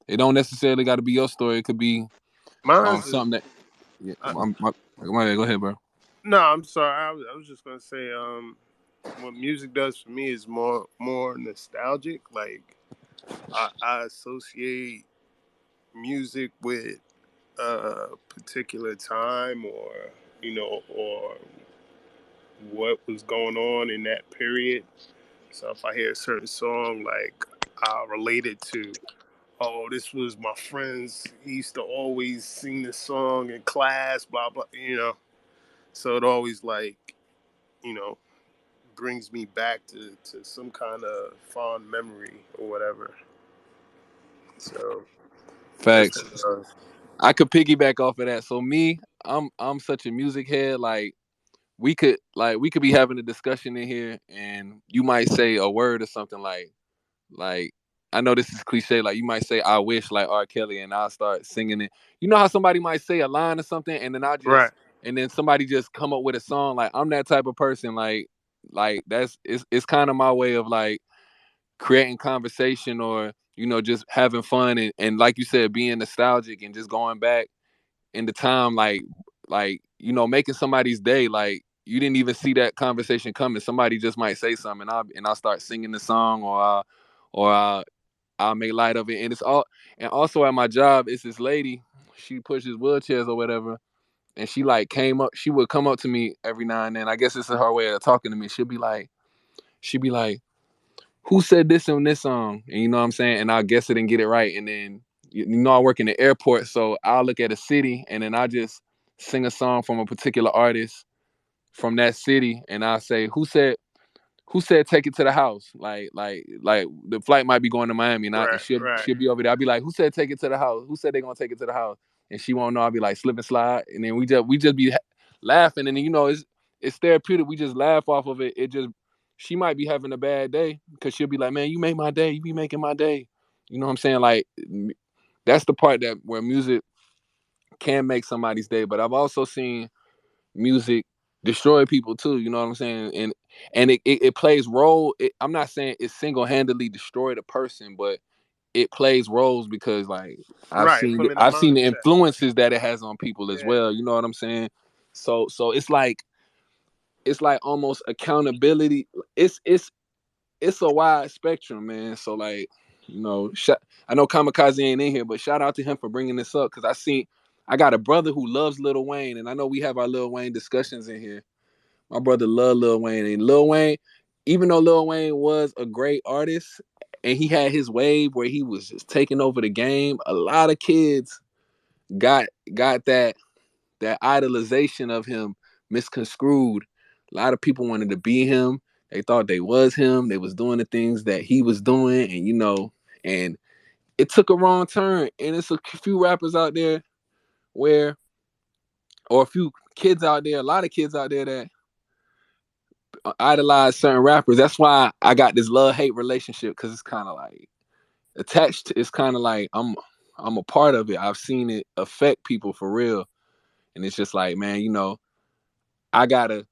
It don't necessarily got to be your story. It could be Mine's is, something that. Yeah, I, go ahead, bro. no, I'm sorry. I was just gonna say, what music does for me is more nostalgic. Like I associate music with a particular time, or what was going on in that period. So if I hear a certain song, like I'll relate it to, oh, this was my friends. He used to always sing this song in class, blah blah. So it always like, you know, brings me back to some kind of fond memory or whatever. So that's Facts. what it does. I could piggyback off of that. So me, I'm such a music head. Like we could be having a discussion in here, and you might say a word or something like I know this is cliche. Like you might say "I wish" like R. Kelly, and I'll start singing it. You know how somebody might say a line or something, and then Right. and then somebody just come up with a song. Like I'm that type of person. Like it's kind of my way of like creating conversation, or just having fun, and like you said, being nostalgic and just going back in the time, making somebody's day. Like you didn't even see that conversation coming. Somebody just might say something, and I'll start singing the song, or I'll make light of it. And it's all, and also at my job, it's this lady. She pushes wheelchairs or whatever, and she like came up. She would come up to me every now and then. I guess this is her way of talking to me. She'd be like, who said this in this song, and you know what I'm saying, and I'll guess it and get it right, and then you know I work in the airport, so I'll look at a city, and then I just sing a song from a particular artist from that city, and I'll say who said take it to the house? Like the flight might be going to Miami, and Right, right. she'll be over there. I'll be like, who said take it to the house? Who said they gonna take it to the house? And she won't know. I'll be like slip and slide, and then we just be laughing, and then you know it's therapeutic. We just laugh off of it. It just she might be having a bad day because she'll be like, man, you make my day. You be making my day. You know what I'm saying? Like that's the part that where music can make somebody's day. But I've also seen music destroy people too, you know what I'm saying, and it plays role. I'm not saying it single-handedly destroyed a person, but it plays roles because like Right. Put them in the I've seen the mindset. influences that it has on people as Yeah. well, you know what I'm saying. So it's like almost accountability. It's a wide spectrum, man. So like, you know, I know Kamikaze ain't in here, but shout out to him for bringing this up because I got a brother who loves Lil Wayne, and I know we have our Lil Wayne discussions in here. My brother loved Lil Wayne, and Lil Wayne, even though Lil Wayne was a great artist and he had his wave where he was just taking over the game, a lot of kids got that idolization of him misconstrued. A lot of people wanted to be him. They thought they was him. They was doing the things that he was doing, and you know, and it took a wrong turn. And it's a few rappers out there where, or a few kids out there, a lot of kids out there that idolize certain rappers. That's why I got this love-hate relationship because it's kind of like attached. It's kind of like I'm a part of it. I've seen it affect people for real, and it's just like, man, you know, I gotta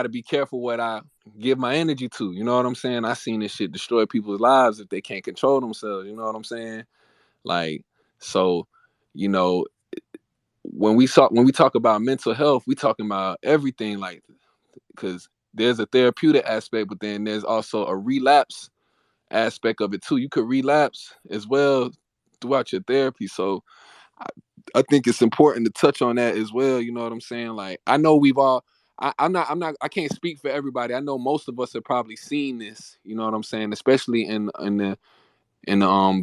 be careful what I give my energy to. You know what I'm saying? I seen this shit destroy people's lives if they can't control themselves. You know what I'm saying? Like, so, you know, when we talk about mental health, we talking about everything, like, because there's a therapeutic aspect, but then there's also a relapse aspect of it too. You could relapse as well throughout your therapy. So I, I think it's important to touch on that as well. You know what I'm saying? Like, I know we've all. I can't speak for everybody. I know most of us have probably seen this. You know what I'm saying? Especially in the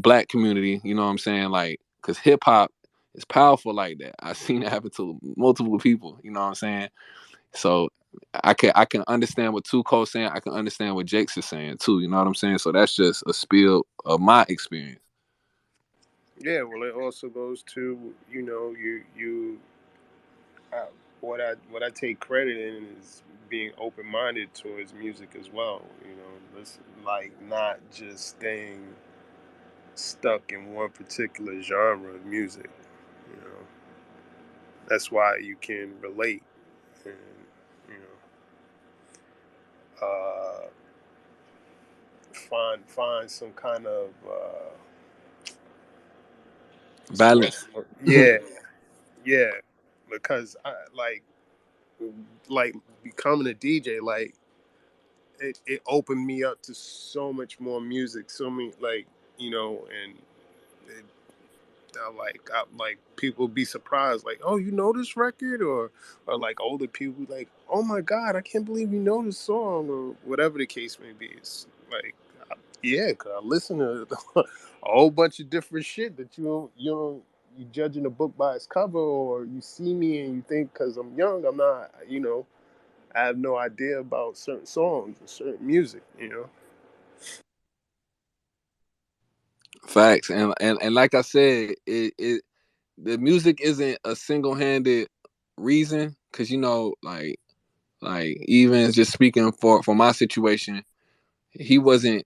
black community. You know what I'm saying? Like, because hip hop is powerful like that. I've seen it happen to multiple people. You know what I'm saying? So I can understand what Tuco's saying. I can understand what Jake's is saying too. You know what I'm saying? So that's just a spill of my experience. Yeah. Well, it also goes to you uh, what I take credit in is being open minded towards music as well. Listen, like not just staying stuck in one particular genre of music. You know, that's why you can relate and you know find some kind of what's the word? Balance. Yeah, yeah. Because I like becoming a DJ, like it opened me up to so much more music, so many and it, like people be surprised, like, oh, you know this record, or like older people like, oh my god, I can't believe you know this song, or whatever the case may be. It's like, yeah, because I listen to a whole bunch of different shit that you judging a book by its cover, or you see me and you think because I'm young, I'm not, I have no idea about certain songs or certain music. Facts. And like I said, it the music isn't a single handed reason, because you know, like even just speaking for my situation, he wasn't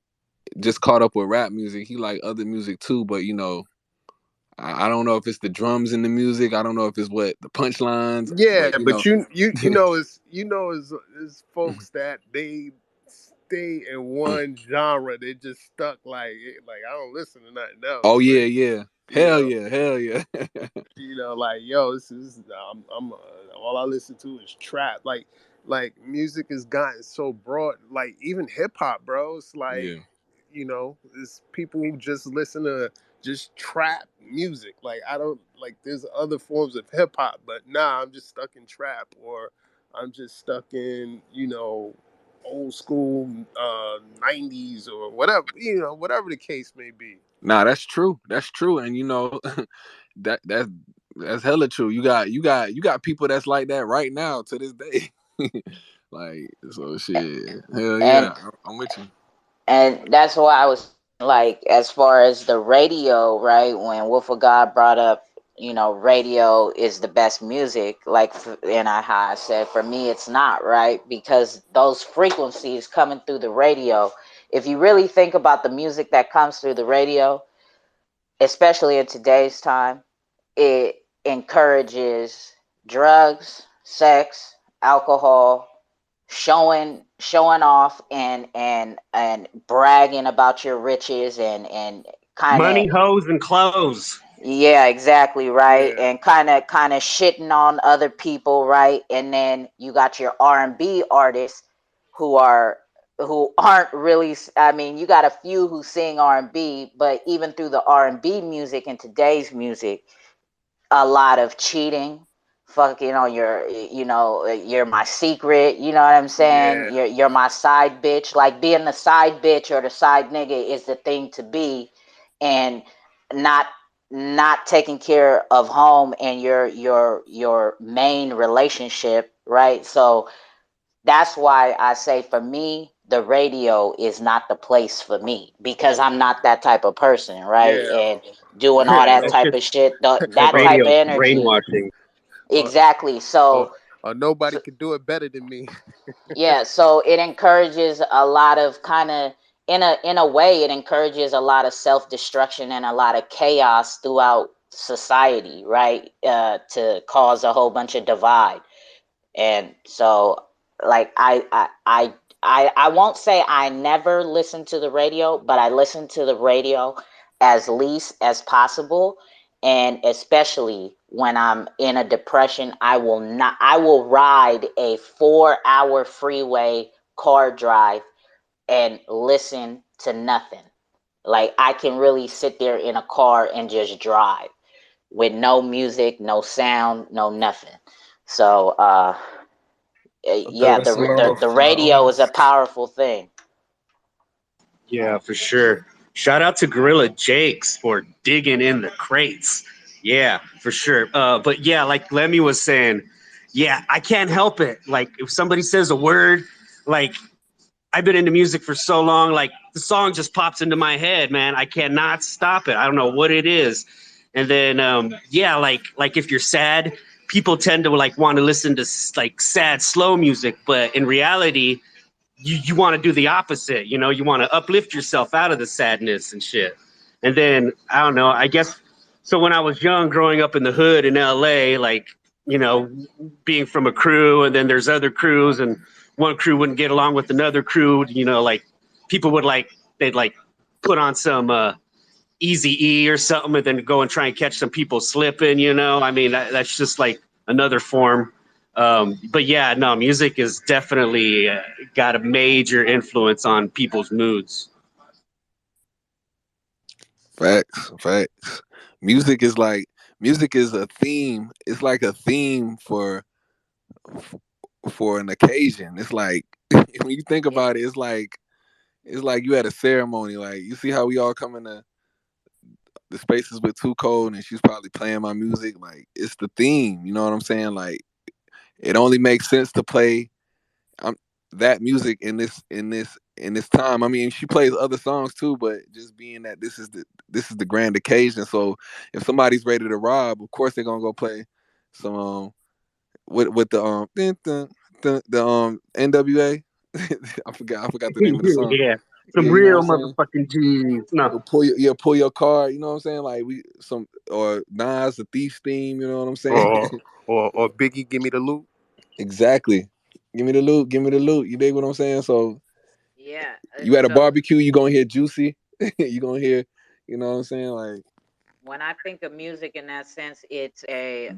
just caught up with rap music. He liked other music too, but you know, I don't know if it's the drums in the music. I don't know if it's what the punchlines, Yeah, but you but know, it's folks that they stay in one genre. They just stuck, like I don't listen to nothing oh else. yeah, Like, yeah, you hell know, yeah, hell yeah. like, yo, this is I'm all I listen to is trap. Like music has gotten so broad. Like even hip hop, bro. It's like, Yeah. it's people who just listen to just trap music. Like I don't like there's other forms of hip hop, but nah, I'm just stuck in trap, or I'm just stuck in old school 90s or whatever, whatever the case may be. Nah, that's true. That's true. And that that's hella true. You got people that's like that right now to this day. Like, so shit. Hell And yeah. I'm with you. and that's why I was like, as far as the radio, right? When Wolf of God brought up, radio is the best music. Like, and how I said, for me, it's not, right, because those frequencies coming through the radio. If you really think about the music that comes through the radio, especially in today's time, it encourages drugs, sex, alcohol, showing off and bragging about your riches and kind of, Money, hoes, and clothes. yeah, exactly, right, Yeah, and kind of shitting on other people, right, and then you got your R&B artists who aren't really, I mean, you got a few who sing R&B, but even through the R&B music and today's music, a lot of cheating, fucking on you're my secret, you know what I'm saying, yeah, you're my side bitch. Like, being the side bitch or the side nigga is the thing to be, and not taking care of home and your main relationship, right? So that's why I say, for me, the radio is not the place for me, because I'm not that type of person, right? yeah. And doing all that That type shit's of shit, that that type of radio's energy. brainwashing. or, Exactly. or, So, or nobody so could do it better than me. yeah, so it encourages a lot of, kind of, in a way, it encourages a lot of self-destruction and a lot of chaos throughout society, right? To cause a whole bunch of divide. And so, like, I won't say I never listen to the radio, but I listen to the radio as least as possible. And especially when I'm in a depression, I will ride a 4-hour freeway car drive and listen to nothing. Like, I can really sit there in a car and just drive with no music, no sound, no nothing. So, yeah, There's a lot the of radio is a powerful thing. Yeah, for sure. Shout out to Gorilla Jakes for digging in the crates. Yeah, for sure. But yeah, like Lemmy was saying, yeah, I can't help it. Like, if somebody says a word, like, I've been into music for so long, like, the song just pops into my head, man. I cannot stop it. I don't know what it is. And then yeah, like if you're sad, people tend to like want to listen to like sad slow music, but in reality, you want to do the opposite. You want to uplift yourself out of the sadness and shit. And then I don't know, I guess, so when I was young, growing up in the hood in LA, like, you know being from a crew, and then there's other crews, and one crew wouldn't get along with another crew, like, people would like, they'd like put on some Easy E or something, and then go and try and catch some people slipping. I mean, that's just like another form. But yeah, no, music is definitely got a major influence on people's moods. Facts, facts. Music is a theme. It's like a theme for an occasion. It's like when you think Yeah, about it, it's like you had a ceremony. Like, you see how we all come into the spaces with Too Cold, and she's probably playing my music. Like, it's the theme. You know what I'm saying? Like, it only makes sense to play um, that music in this time. I mean, she plays other songs too, but just being that this is the grand occasion. So if somebody's ready to rob, of course they're gonna go play some with the NWA. I forgot the name of the song. Yeah, some Yeah, you know what real I'm saying. motherfucking G's. No. Pull your car. You know what I'm saying. Like, we some or Nas, the Thief theme. You know what I'm saying. or or Biggie, give me the loot. Exactly. Give me the loot. Give me the loot. You dig what I'm saying? So yeah. you at a So barbecue, you gonna hear Juicy. You gonna hear, you know what I'm saying? Like, when I think of music in that sense, it's a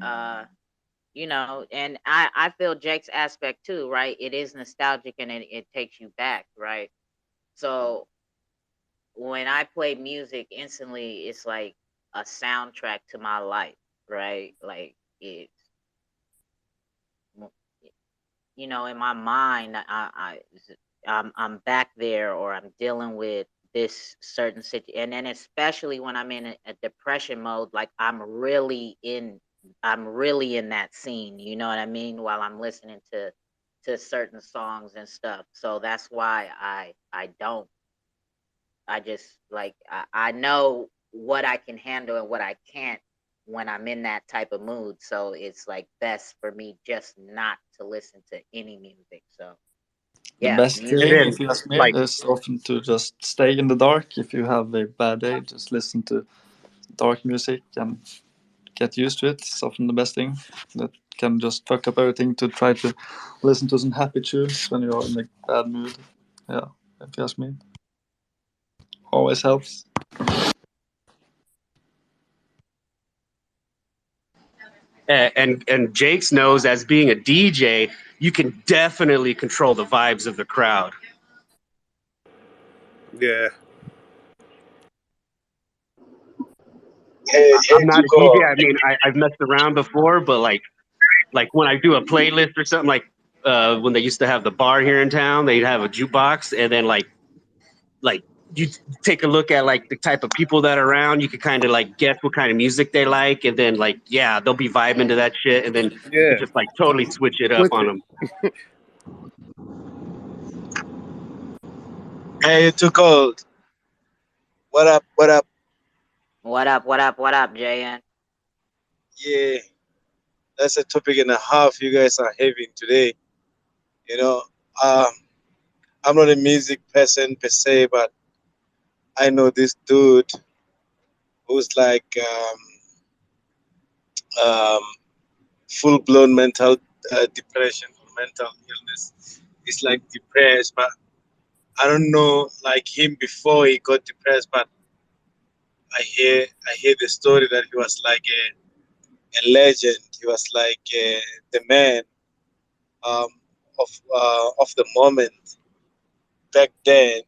and I feel Jake's aspect too, right? It is nostalgic, and it takes you back, right? So when I play music, instantly it's like a soundtrack to my life, right? Like, it's, in my mind, I I'm back there, or I'm dealing with this certain situation, and then especially when I'm in a depression mode, like I'm really in that scene, you know what I mean, while I'm listening to certain songs and stuff. So that's why I just like I know what I can handle and what I can't when I'm in that type of mood. So it's like best for me just not to listen to any music. So The yeah, best And music. thing, then, if you ask me, like, is often to just stay in the dark. If you have a bad day, just listen to dark music and get used to it. It's often the best thing. That can just fuck up everything to try to listen to some happy tunes when you're in a bad mood. Yeah, if you ask me, always helps. and Jake's knows as being a DJ, you can definitely control the vibes of the crowd. Yeah. I'm not a DJ. I mean, I've messed around before, but like when I do a playlist or something, like when they used to have the bar here in town, they'd have a jukebox, and then like you take a look at like the type of people that are around, you could kind of like guess what kind of music they like, and then like yeah, they'll be vibing to that shit, and then you could Yeah. just like totally switch it up Switch on it. them. Hey, too cold. What up? What up? What up? What up? What up, JN? Yeah, that's a topic and a half you guys are having today. You know, um, I'm not a music person per se, but I know this dude who's like um, full blown mental depression or mental illness. He's like depressed, but I don't know like him before he got depressed. But I hear the story that he was like a legend. He was like the man um, of the moment back then.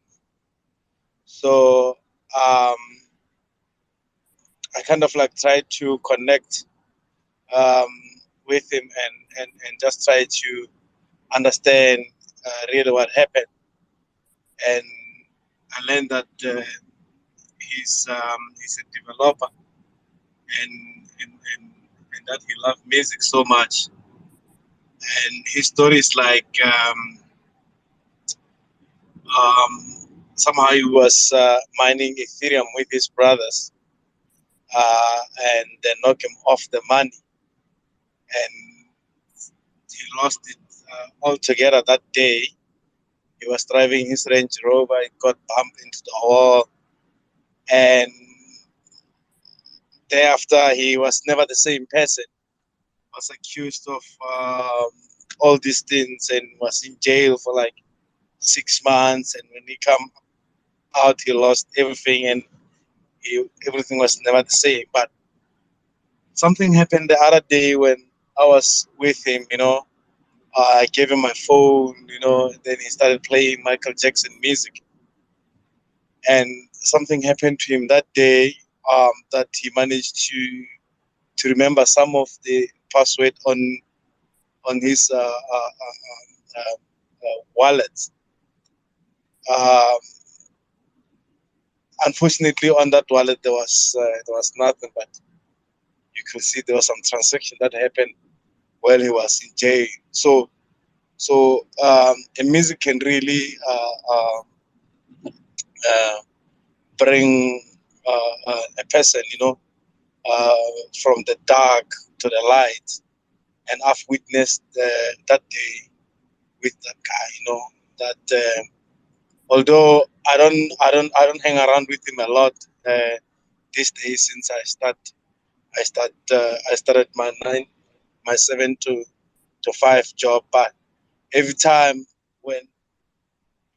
So I kind of like tried to connect um, with him and just try to understand really what happened. And I learned that he's a developer and that he loved music so much. And his story is like somehow he was mining Ethereum with his brothers, and they knock him off the money, and he lost it altogether that day. He was driving his Range Rover, it got bumped into the wall, and thereafter he was never the same person. Was accused of all these things and was in jail for like 6 months. And when he come out, he lost everything, and everything was never the same. But something happened the other day when I was with him. I gave him my phone. Then he started playing Michael Jackson music, and something happened to him that day that he managed to remember some of the password on his wallet. Um, Unfortunately, on that wallet there was nothing, but you could see there was some transaction that happened while he was in jail. So a music can really uh, bring a person, uh, from the dark to the light. And I've witnessed that day with that guy, that although I don't hang around with him a lot these days since I started my 7 to 5 job. But every time when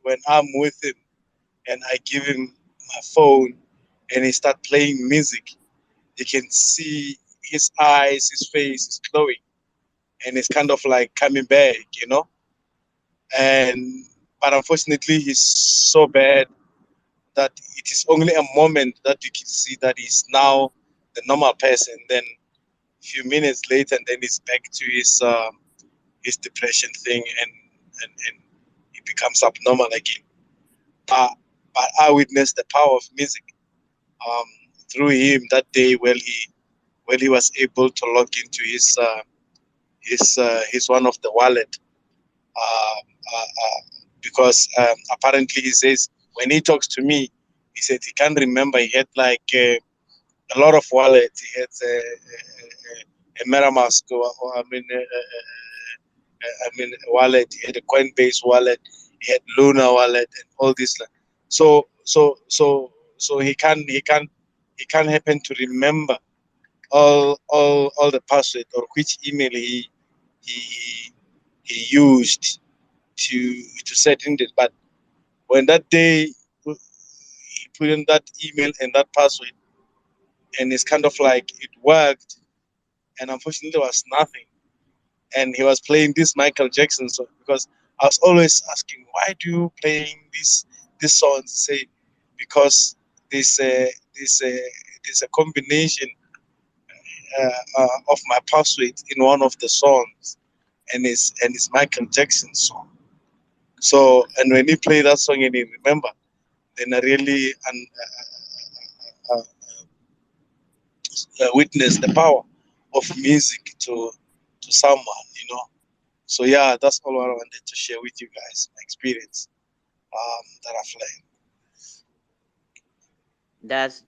when I'm with him and I give him my phone and he start playing music, you can see his eyes, his face is glowing, and it's kind of like coming back, And but unfortunately, he's so bad that it is only a moment that you can see that he's now the normal person. Then a few minutes later, and then he's back to his depression thing, and he becomes abnormal again. But I witnessed the power of music through him that day when he was able to log into his one of the wallet because apparently he says when he talks to me, he said he can't remember. He had like a lot of wallets. He had a MetaMask, wallet. He had a Coinbase wallet. He had Luna wallet and all this. So he can't happen to remember all the password or which email he used to set in it. But when that day he put in that email and that password, and it's kind of like it worked, and unfortunately there was nothing. And he was playing this Michael Jackson song because I was always asking, why do you playing this songs? Say because there's a combination of my password in one of the songs, and it's Michael Jackson song. So, and when he played that song and he remember, then I really witnessed the power of music to someone, So yeah, that's all I wanted to share with you guys, my experience that I've learned.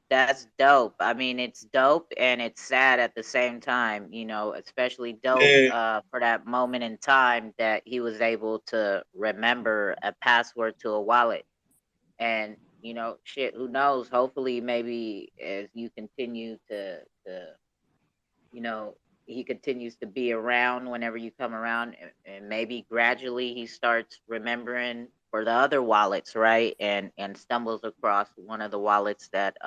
That's dope. I mean, it's dope and it's sad at the same time, especially dope for that moment in time that he was able to remember a password to a wallet. And, shit, who knows? Hopefully maybe as you continue to he continues to be around whenever you come around, and maybe gradually he starts remembering for the other wallets, right? And stumbles across one of the wallets that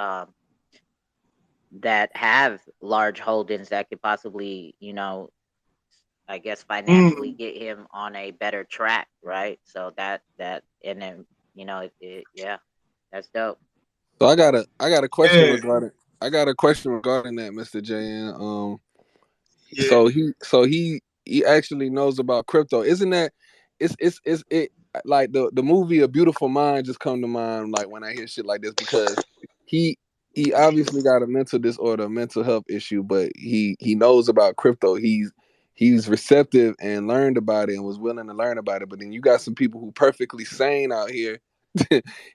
that have large holdings that could possibly, I guess financially get him on a better track, right? So that and then yeah, that's dope. So I got a question regarding that, Mr. JN. So he actually knows about crypto. Isn't that it like the movie A Beautiful Mind just come to mind like when I hear shit like this, because he obviously got a mental disorder, a mental health issue, but he knows about crypto. He's receptive and learned about it and was willing to learn about it. But then you got some people who perfectly sane out here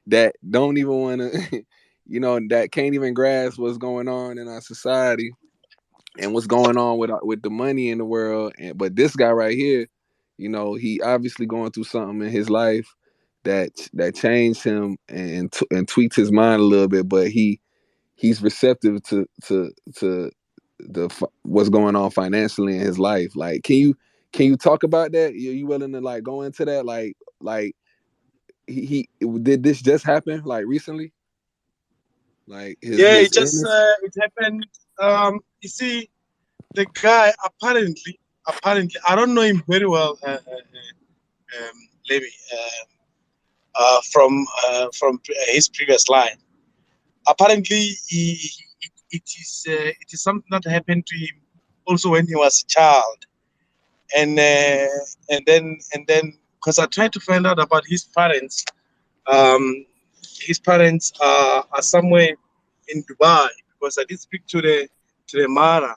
that don't even want to that can't even grasp what's going on in our society and what's going on with the money in the world. But this guy right here, he obviously going through something in his life that changed him and tweaked his mind a little bit. But he's receptive to what's going on financially in his life. Like, can you talk about that? Are you willing to like go into that? Like he did this just happen like recently? Like his it happened. You see, the guy apparently I don't know him very well, Levi, from his previous life. Apparently, it is something that happened to him also when he was a child, and then because I tried to find out about his parents. His parents are somewhere in Dubai, because I did speak to the mother,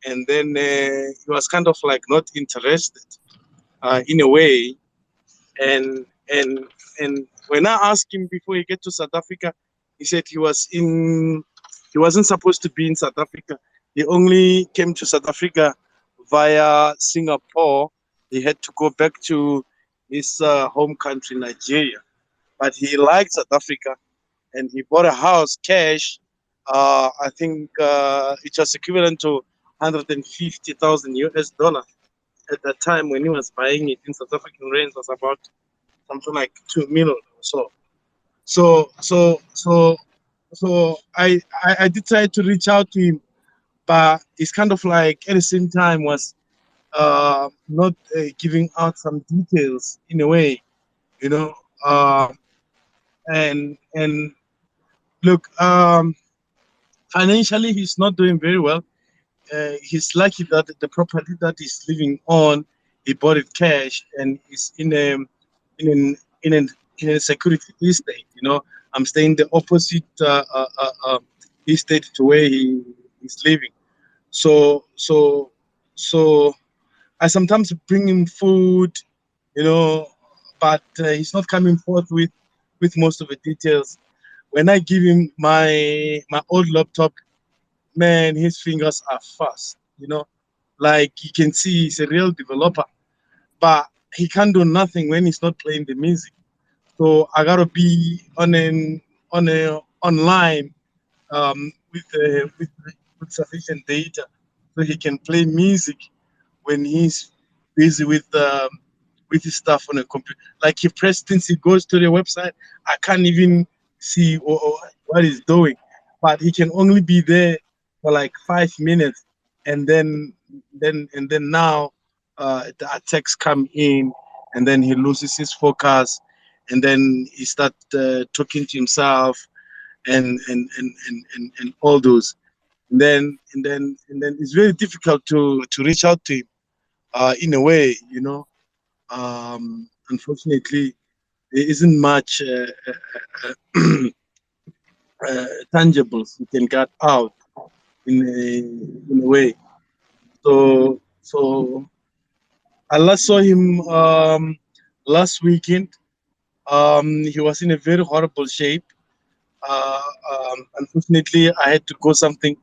and then he was kind of like not interested in a way, and when I asked him before he get to South Africa, he said he wasn't supposed to be in South Africa. He only came to South Africa via Singapore. He had to go back to his home country, Nigeria, but he liked South Africa, and he bought a house cash. I think it was equivalent to 150,000 US dollars at that time when he was buying it. In South African rands was about something like 2 million or so. So I did try to reach out to him, but it's kind of like at the same time was not giving out some details in a way, and look, financially he's not doing very well. He's lucky that the property that he's living on, he bought it cash, and he's in in an in a security estate. You know, I'm staying the opposite estate to where he is living. So so so I sometimes bring him food, you know, but he's not coming forth with most of the details. When I give him my old laptop, man, his fingers are fast. You know, like you can see, he's a real developer, but he can't do nothing when he's not playing the music. So I gotta be on a online with sufficient data so he can play music when he's busy with his stuff on a computer. Like he press things, he goes to the website. I can't even see what he's doing, but he can only be there for like 5 minutes, and then now the attacks come in, and then he loses his focus, and then he start talking to himself and all those. And then it's very difficult to reach out to him in a way, you know. Unfortunately, there isn't much tangibles you can get out in a way. So I last saw him last weekend. He was in a very horrible shape. Uh, Unfortunately, I had to go something.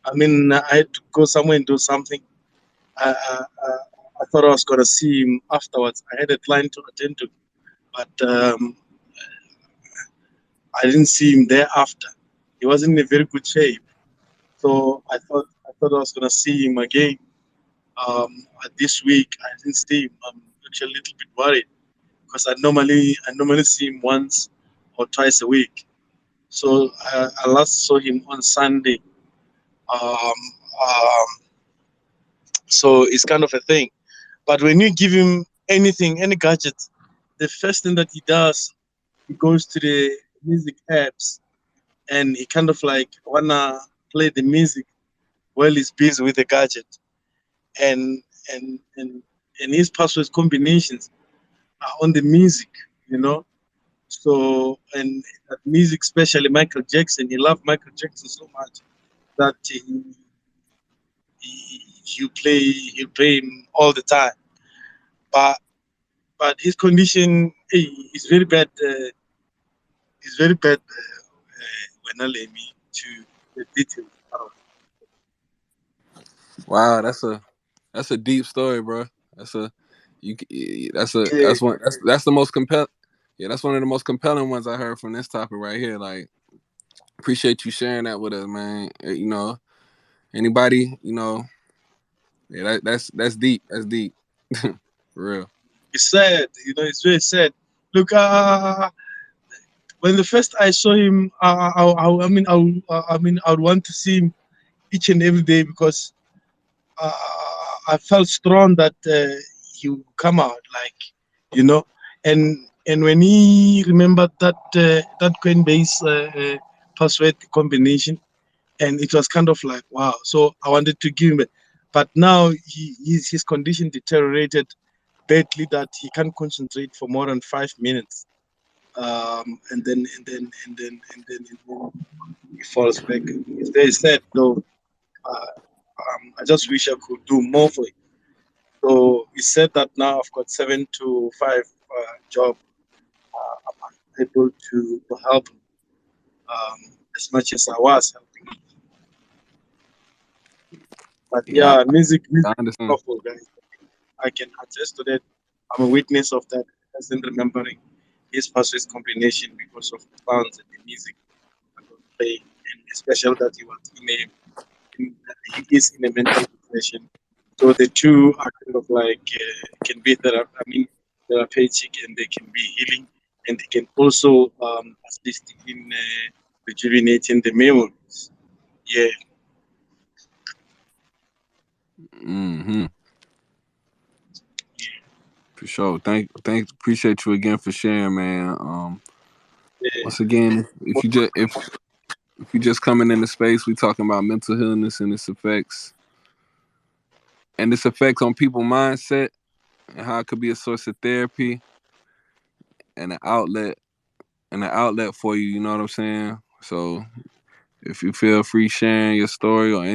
I mean, I had to go somewhere and do something. I, I, I I thought I was gonna see him afterwards. I had a client to attend to, but I didn't see him there after. He wasn't in a very good shape, so I thought I was gonna see him again. This week I didn't see him. I'm actually a little bit worried because I normally see him once or twice a week. So I last saw him on Sunday. Um, um, so it's kind of a thing. But when you give him anything, any gadget, the first thing that he does, he goes to the music apps and he kind of like wanna play the music while he's busy with the gadget. And and and and his password combinations are on the music, you know. So and that music, especially Michael Jackson, he loved Michael Jackson so much that he'll play him all the time. But but his condition is very bad. Is very bad when I let me to the details. Wow, that's a deep story, bro. That's a that's a Yeah, that's the most compelling. Yeah, that's one of the most compelling ones I heard from this topic right here. Like, appreciate you sharing that with us, man. You know, anybody, you know, yeah, that's deep. That's deep. For real. it's sad. You know, it's very sad. Look, when the first I saw him, I would want to see him each and every day because uh, I felt strong that he would come out, like, you know, and when he remembered that Coinbase password combination, and it was kind of like wow. So I wanted to give him it, but now his condition deteriorated badly that he can't concentrate for more than 5 minutes. And then he falls back. It's very sad though. I just wish I could do more for it. So he said that now I've got 7 to 5 job. I'm able to help him as much as I was helping him. But Yeah, yeah, music I is understand. powerful, guys. I can attest to that. I'm a witness of that. Doesn't remembering his password combination because of the sounds and the music I was playing, and especially that he is in a mental depression. So the two are kind of like can be therapeutic, and they can be healing, and they can also assist in rejuvenating the memories. Yeah, Mm-hmm. For sure. Appreciate you again for sharing, man. yeah. Once again, if you just coming into space, we talking about mental illness and its effects on people's mindset and how it could be a source of therapy. and an outlet for you. You know what I'm saying? So if you feel free sharing your story or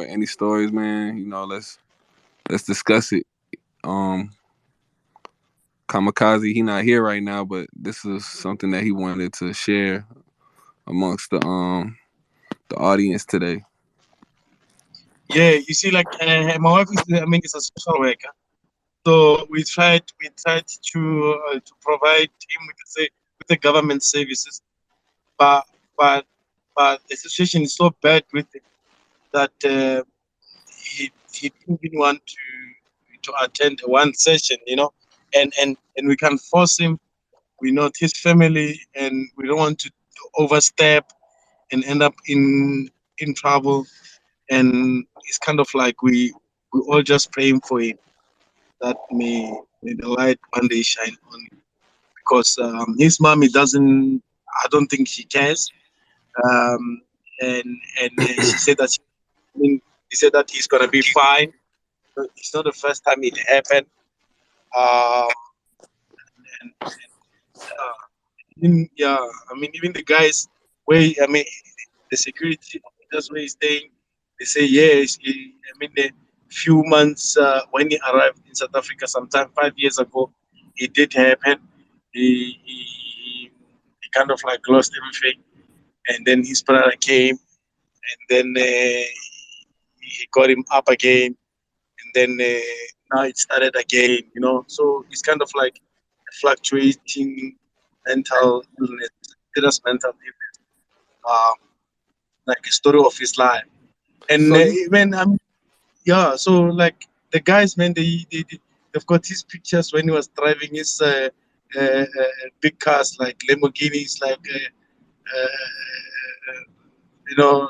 any stories, man, let's discuss it. Um, Kamikaze, he not here right now, but this is something that he wanted to share amongst the audience today. Yeah, you see, like my wife is a social worker. So we tried to provide him with the government services, but but but the situation is so bad with it that he didn't even want to attend one session, and we can force him. We're not his family, and we don't want to overstep and end up in trouble. And it's kind of like we all just praying for him that may the light one day shine on him, because his mommy doesn't. I don't think she cares. Um, and she said that he said that he's gonna be fine. But it's not the first time it happened. Um, and yeah, even the guys where the security officers where he's staying, they say yes. A few months when he arrived in South Africa, sometime 5 years ago, it did happen. He kind of like lost everything, and then his brother came, and then he got him up again, and then now it started again. So it's kind of like fluctuating mental illness, serious mental illness, um, like a story of his life. And So you when yeah, so like the guys, man, they've got his pictures when he was driving his big cars like Lamborghinis, like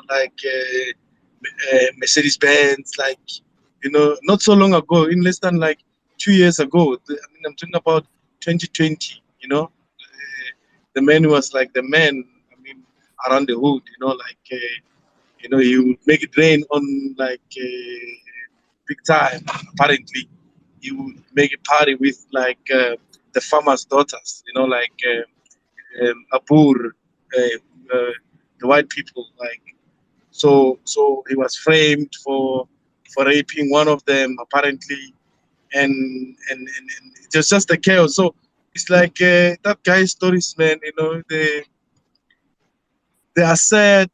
like Mercedes Benz, like not so long ago, in less than like 2 years ago. I'm talking about 2020. The man was like the man. Around the hood, like he would make it rain on like big time. Apparently, he would make a party with like the farmers' daughters. Like Abur, the white people, like. So he was framed for raping one of them apparently, and it was just a chaos. So it's like that guy's stories, man. They are sad,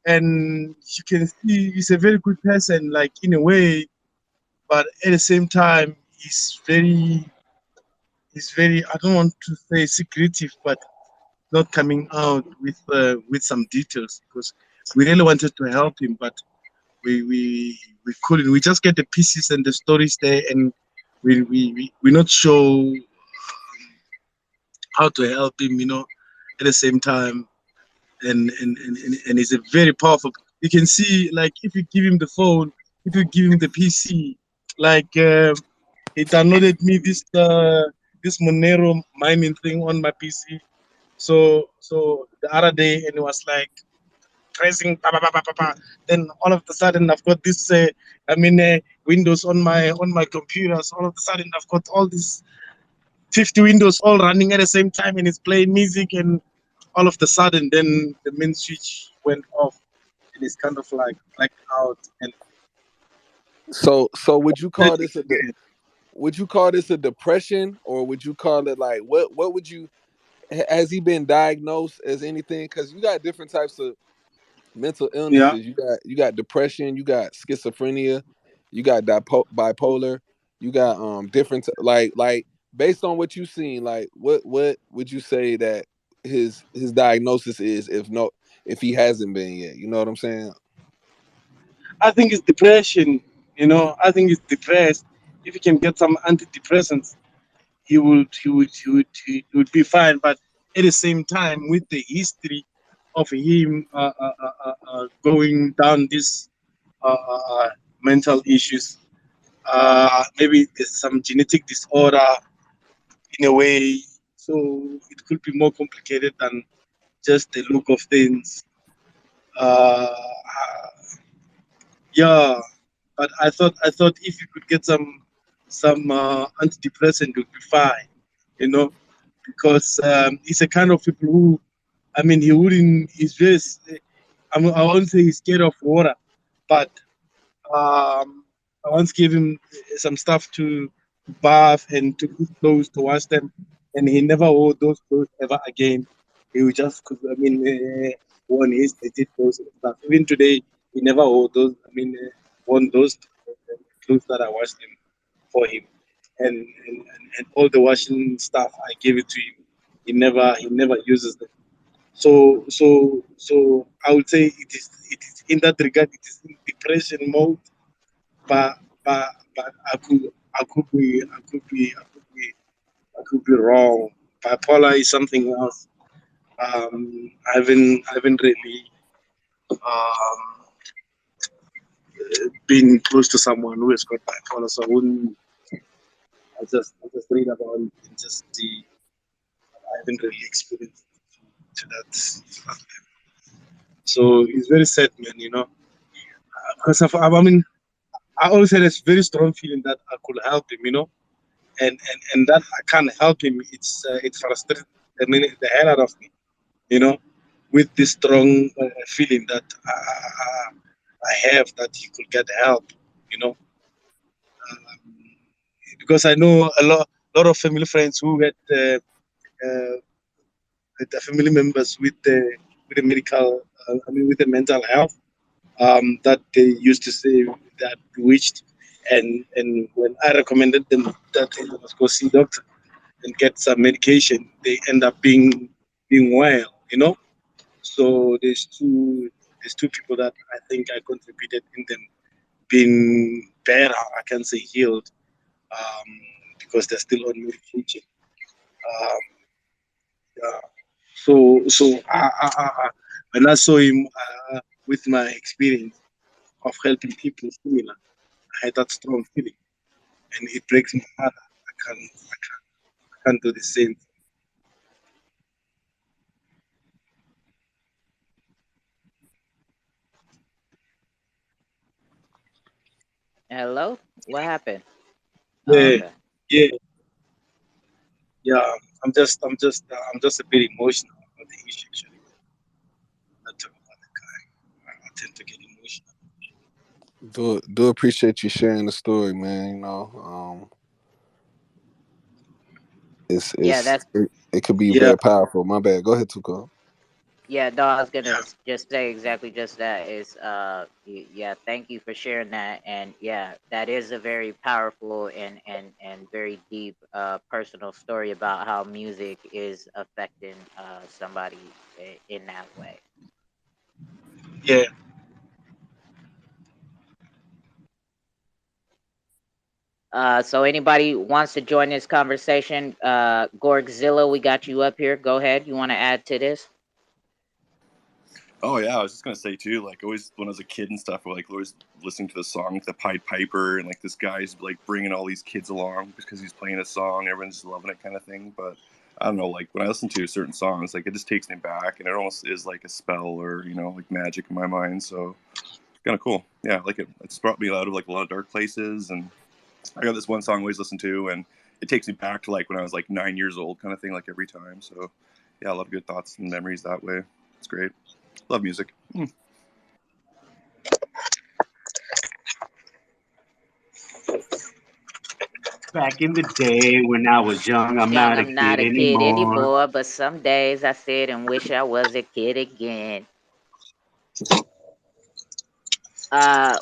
and you can see he's a very good person, like in a way, but at the same time, he's very. I don't want to say secretive, but not coming out with some details because we really wanted to help him, but we couldn't. We just get the pieces and the stories there, and we're not sure how to help him. At the same time, and he's a very powerful. You can see, like, if you give him the phone, if you give him the PC, like he downloaded me this Monero mining thing on my PC. So the other day, and it was like pressing, pa, pa, pa, pa, pa, pa. Then all of a sudden I've got this Windows on my computer. So all of a sudden I've got all these 50 windows all running at the same time, and it's playing music, and all of a sudden then the main switch went off, and it's kind of like blacked out. And so would you call this a depression, or would you call it like what would you, has he been diagnosed as anything? Because you got different types of mental yeah, illnesses. You got depression, you got schizophrenia, you got bipolar, you got different like based on what you've seen, like what would you say that his diagnosis is, if he hasn't been yet? You know what I'm saying? I think it's depression. I think it's depressed. If he can get some antidepressants, he would be fine. But at the same time, with the history of him going down this mental issues, maybe there's some genetic disorder in a way. So it could be more complicated than just the look of things. Uh, yeah, but I thought if you could get some antidepressant, you'd be fine. You know, because he's a kind of people who, I mean, he wouldn't. He's just. I won't say he's scared of water, but I once gave him some stuff to bath and to put clothes to wash them, and he never wore those clothes ever again. He would just, worn his dirty clothes and stuff. Even today, he never wore those. Worn those clothes that I washed him for him, and all the washing stuff I gave it to him. He never uses them. So I would say it is in that regard it is in depression mode, but I could be wrong. Bipolar is something else. I haven't really been close to someone who has got bipolar, so I wouldn't. I just read about it and just see. I haven't really experienced to that. So it's very sad, man. Because I always had this very strong feeling that I could help him. And that I can't help him. It frustrates the hell out of me. You know, with this strong feeling that I have that he could get help. You know, because I know a lot of family friends who had uh, the family members with the medical, with the mental health, that they used to say that bewitched, and when I recommended them that they must go see doctor and get some medication, they end up being well. So there's two people that I think I contributed in them being better. I can say healed, um, because they're still on medication. Um, yeah. So when I saw him, with my experience of helping people similar, I had that strong feeling, and it breaks my heart. I can't do the same. Hello? What happened? Oh, Yeah, okay. yeah, yeah. I'm just a bit emotional about the issue. Actually, not talking about the guy. I tend to get emotional. Do appreciate you sharing the story, man. It's Yeah, it's that's it could be Yeah, very powerful. My bad. Go ahead, Tuko. yeah. No, I was gonna yeah, just say exactly just that. Is yeah. Thank you for sharing that, and yeah, that is a very powerful and very deep personal story about how music is affecting somebody in that way. yeah. So anybody wants to join this conversation, Gorgzilla, we got you up here. Go ahead. You want to add to this? Oh yeah, I was just gonna say too. Like always, when I was a kid and stuff, like always listening to the song, the Pied Piper, and like this guy's like bringing all these kids along because he's playing a song, everyone's loving it, kind of thing. But I don't know, like when I listen to certain songs, like it just takes me back, and it almost is like a spell or like magic in my mind. So it's kind of cool. Yeah, like it's brought me out of like a lot of dark places, and I got this one song I always listen to, and it takes me back to like when I was like 9 years old, kind of thing, like every time. So yeah, a lot of good thoughts and memories that way. It's great. Love music. Back in the day when I was young, I'm Young, not a I'm not kid a kid anymore. anymore, but some days I sit and wish I was a kid again.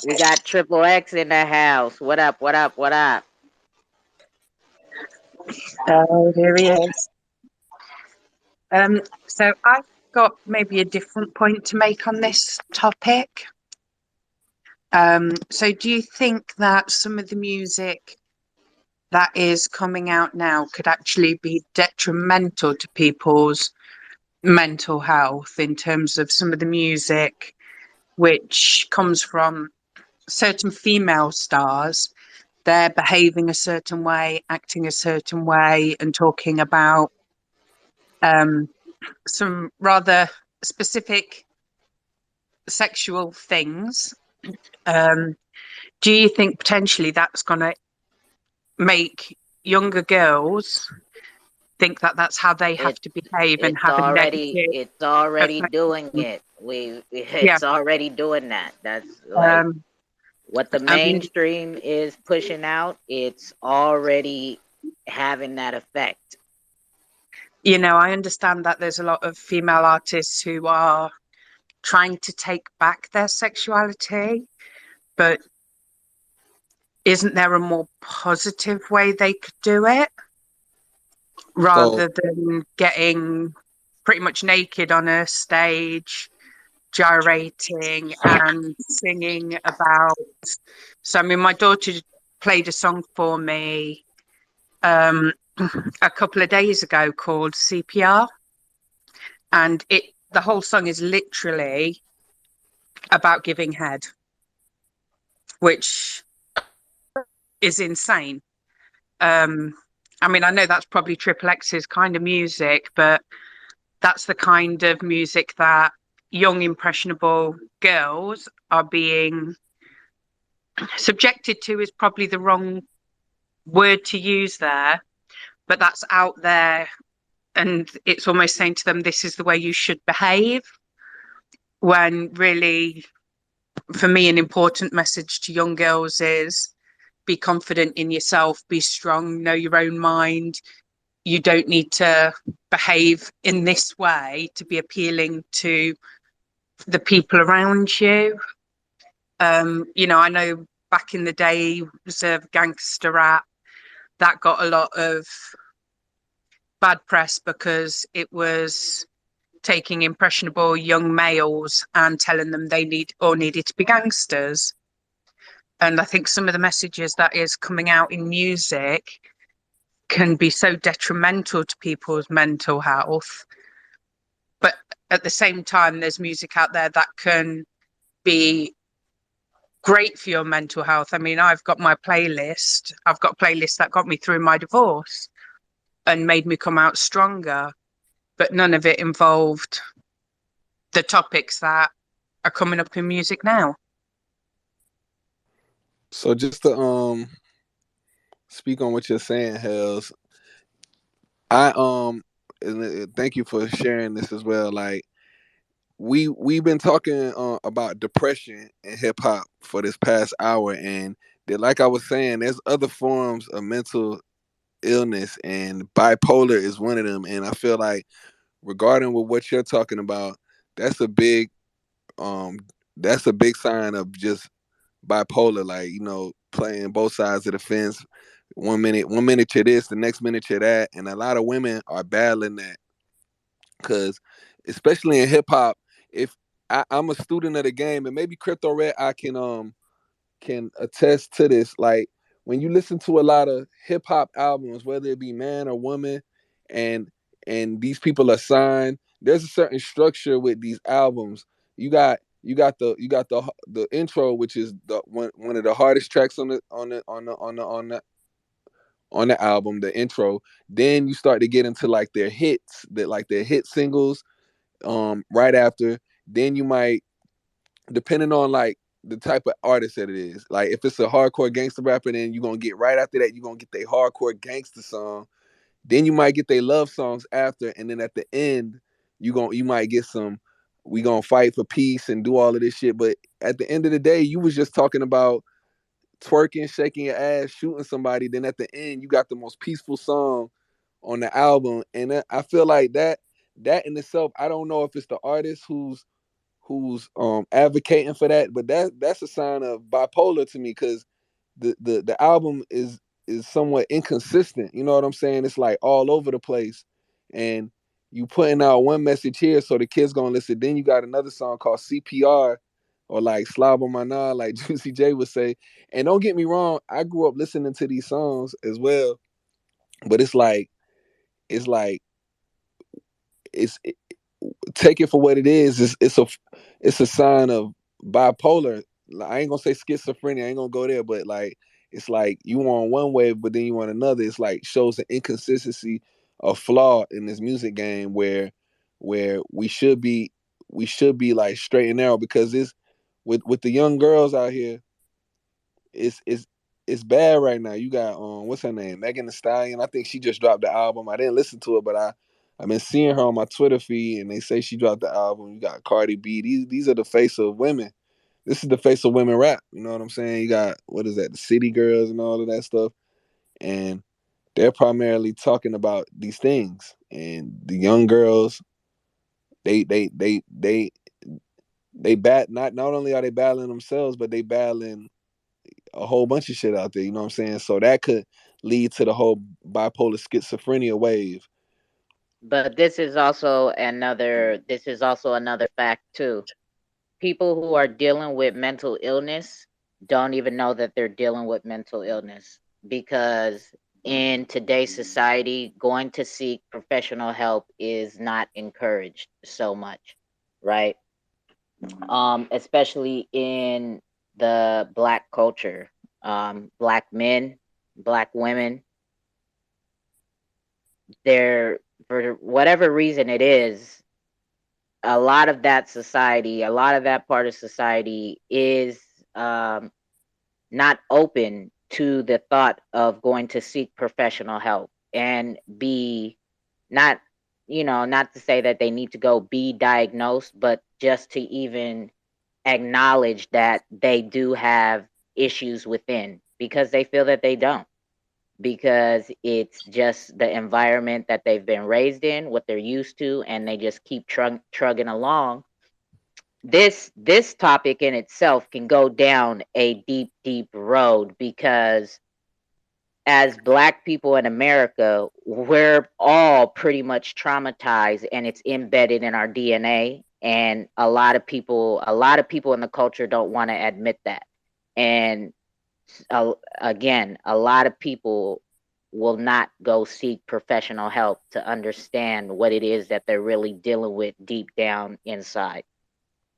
We got Triple X in the house. What up? What up? What up? Oh, here he is. So I've got maybe a different point to make on this topic. So do you think that some of the music that is coming out now could actually be detrimental to people's mental health in terms of some of the music which comes from certain female stars? They're behaving a certain way, acting a certain way, and talking about some rather specific sexual things. Do you think potentially that's going to make younger girls think that that's how they have It to behave and it's have a already negative it's already effect. doing it. Yeah. It's already doing that. That's like what the I mean, mainstream is pushing out. It's already having that effect. you know, I understand that there's a lot of female artists who are trying to take back their sexuality, but isn't there a more positive way they could do it So rather than getting pretty much naked on a stage, gyrating and singing about? So, I mean, my daughter played a song for me a couple of days ago called CPR, and the whole song is literally about giving head, which is insane. I mean, I know that's probably Triple X's kind of music, but that's the kind of music that young, impressionable girls are being subjected to, is probably the wrong word to use there, but that's out there. And it's almost saying to them, this is the way you should behave. When really, for me, an important message to young girls is be confident in yourself, be strong, know your own mind. You don't need to behave in this way to be appealing to the people around you. You know, I know back in the day, reserve gangster rap, that got a lot of bad press because it was taking impressionable young males and telling them they needed to be gangsters. And I think some of the messages that is coming out in music can be so detrimental to people's mental health. But at the same time, there's music out there that can be great for your mental health. I mean, I've got my playlist. I've got playlists that got me through my divorce and made me come out stronger, but none of it involved the topics that are coming up in music now. So just to speak on what you're saying, Hells, I thank you for sharing this as well. Like we've been talking about depression in hip hop for this past hour, and like I was saying, there's other forms of mental illness, and bipolar is one of them. And I feel like regarding with what you're talking about, that's a big um that's a big sign of just bipolar, like, you know, playing both sides of the fence. 1 minute you're this, the next minute you're that, and a lot of women are battling that because, especially in hip hop, if I'm a student of the game, and maybe Crypto Red I can attest to this. Like when you listen to a lot of hip hop albums, whether it be man or woman, and these people are signed, there's a certain structure with these albums. You got the intro, which is the one of the hardest tracks on the album, the intro. Then you start to get into like their hits, their hit singles. Right after, then you might, depending on like the type of artist that it is. Like if it's a hardcore gangster rapper, then you're gonna get right after that, you're gonna get their hardcore gangster song. Then you might get their love songs after, and then at the end, you might get some we gonna fight for peace and do all of this shit. But at the end of the day, you was just talking about twerking, shaking your ass, shooting somebody. Then at the end, you got the most peaceful song on the album. And I feel like that in itself, I don't know if it's the artist who's advocating for that, but that's a sign of bipolar to me, because the album is somewhat inconsistent. You know what I'm saying? It's like all over the place, and you putting out one message here, so the kids gonna listen. Then you got another song called CPR, or like Slob on My Nah, like Juicy J would say. And don't get me wrong, I grew up listening to these songs as well, but it's like it's take it for what it is. It's a sign of bipolar. I ain't gonna say schizophrenia. I ain't gonna go there, but like it's like you on one wave, but then you on another. It's like shows an inconsistency, a flaw in this music game where we should be like straight and narrow, because it's with the young girls out here. It's it's bad right now. You got what's her name? Megan Thee Stallion. I think she just dropped the album. I didn't listen to it, but I've been seeing her on my Twitter feed, and they say she dropped the album. You got Cardi B. These are the face of women. This is the face of women rap. You know what I'm saying? You got, what is that? The City Girls and all of that stuff, and they're primarily talking about these things. And the young girls, they not only are they battling themselves, but they battling a whole bunch of shit out there. You know what I'm saying? So that could lead to the whole bipolar schizophrenia wave. But this is also another fact too. People who are dealing with mental illness don't even know that they're dealing with mental illness, because in today's society, going to seek professional help is not encouraged so much, right? Especially in the Black culture. Black men, Black women, they're, for whatever reason it is, a lot of that part of society is not open to the thought of going to seek professional help and be not, not to say that they need to go be diagnosed, but just to even acknowledge that they do have issues within, because they feel that they don't, because it's just the environment that they've been raised in, what they're used to, and they just keep trugging along. This topic in itself can go down a deep road, because as Black people in America, we're all pretty much traumatized, and it's embedded in our DNA. And a lot of people in the culture don't want to admit that. And again, a lot of people will not go seek professional help to understand what it is that they're really dealing with deep down inside.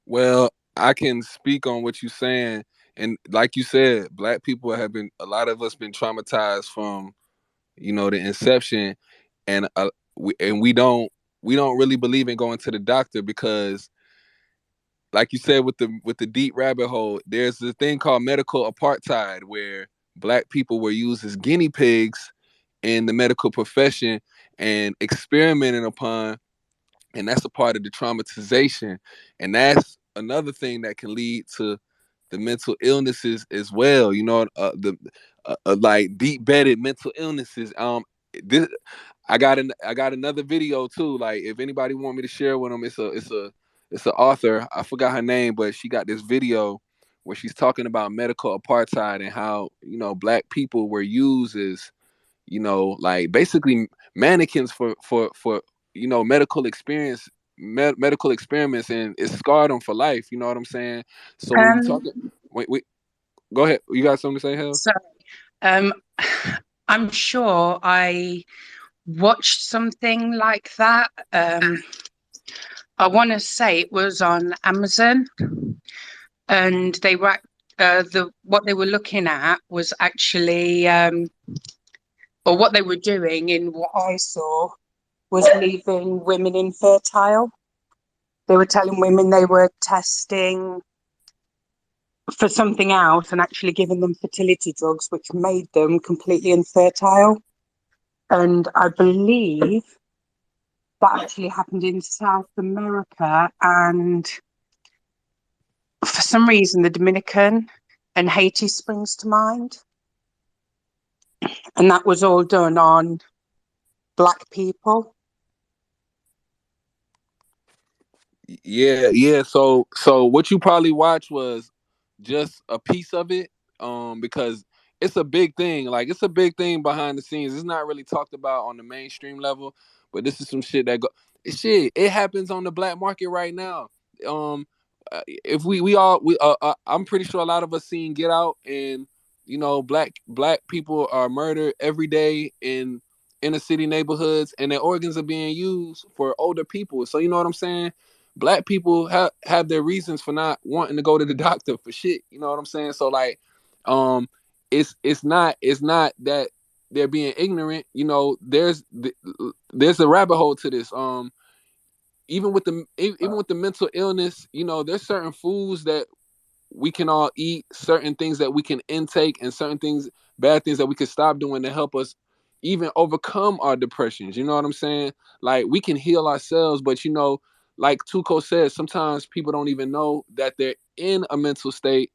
Well, I can speak on what you're saying, and like you said, Black people a lot of us been traumatized from, the inception, and we don't really believe in going to the doctor because, like you said, with the deep rabbit hole, there's a thing called medical apartheid, where Black people were used as guinea pigs in the medical profession and experimented upon, and that's a part of the traumatization, and that's another thing that can lead to the mental illnesses as well. The like deep bedded mental illnesses. This I got another video too. Like, if anybody want me to share with them, it's a author. I forgot her name, but she got this video where she's talking about medical apartheid and how Black people were used as like basically mannequins for medical experiments, and it scarred them for life. You know what I'm saying? So when you talk, wait, go ahead. You got something to say, Hel? So, I'm sure I watched something like that. I want to say it was on Amazon, and they were what they were looking at was actually, or what they were doing, in what I saw, was leaving women infertile. They were telling women they were testing for something else and actually giving them fertility drugs, which made them completely infertile. And I believe that actually happened in South America, and for some reason the Dominican and Haiti springs to mind. And that was all done on Black people. Yeah. So what you probably watched was just a piece of it, because it's a big thing. Like, it's a big thing behind the scenes. It's not really talked about on the mainstream level, but this is some shit that it happens on the black market right now. If I'm pretty sure a lot of us seen Get Out, and black people are murdered every day in inner city neighborhoods, and their organs are being used for older people. So you know what I'm saying? Black people have their reasons for not wanting to go to the doctor for shit. You know what I'm saying? So like, it's not that they're being ignorant. There's a rabbit hole to this. Even with the mental illness, there's certain foods that we can all eat certain things that we can intake and certain things, bad things that we can stop doing to help us even overcome our depressions. You know what I'm saying? Like we can heal ourselves, but like Tuco said, sometimes people don't even know that they're in a mental state,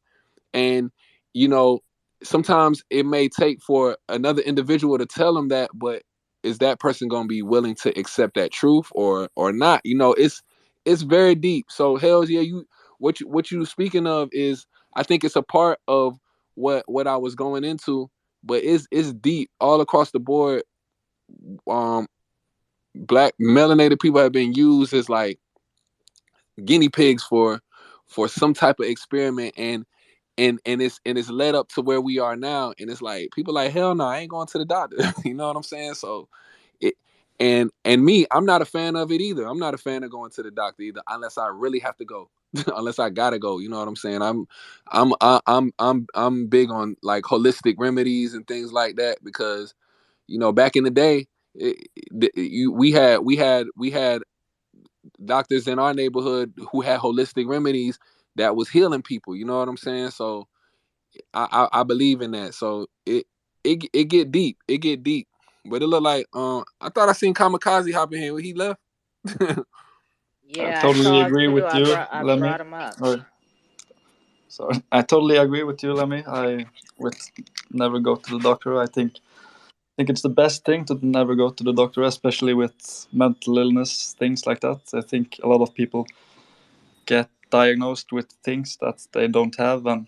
and you know, sometimes it may take for another individual to tell them that, but is that person going to be willing to accept that truth or not? It's very deep. So hells yeah, what you speaking of is, I think it's a part of what I was going into, but it's deep all across the board. um Black melanated people have been used as like guinea pigs for some type of experiment, and it's led up to where we are now, and it's like people like, hell no, I ain't going to the doctor. You know what I'm saying? So it and me, I'm not a fan of it either. I'm not a fan of going to the doctor either, unless I really have to go. Unless I gotta go. You know what I'm saying? I'm big on like holistic remedies and things like that, because back in the day, we had doctors in our neighborhood who had holistic remedies that was healing people. You know what I'm saying? So I believe in that. So it get deep. It get deep. But it look like I thought I seen Kamikaze hop in here when he left. I Yeah, I totally saw it agree too. with I you, brought I Lemmy. brought him up. Or, sorry, I totally agree with you, Lemmy. I would never go to the doctor. I think it's the best thing to never go to the doctor, especially with mental illness, things like that. I think a lot of people get diagnosed with things that they don't have, and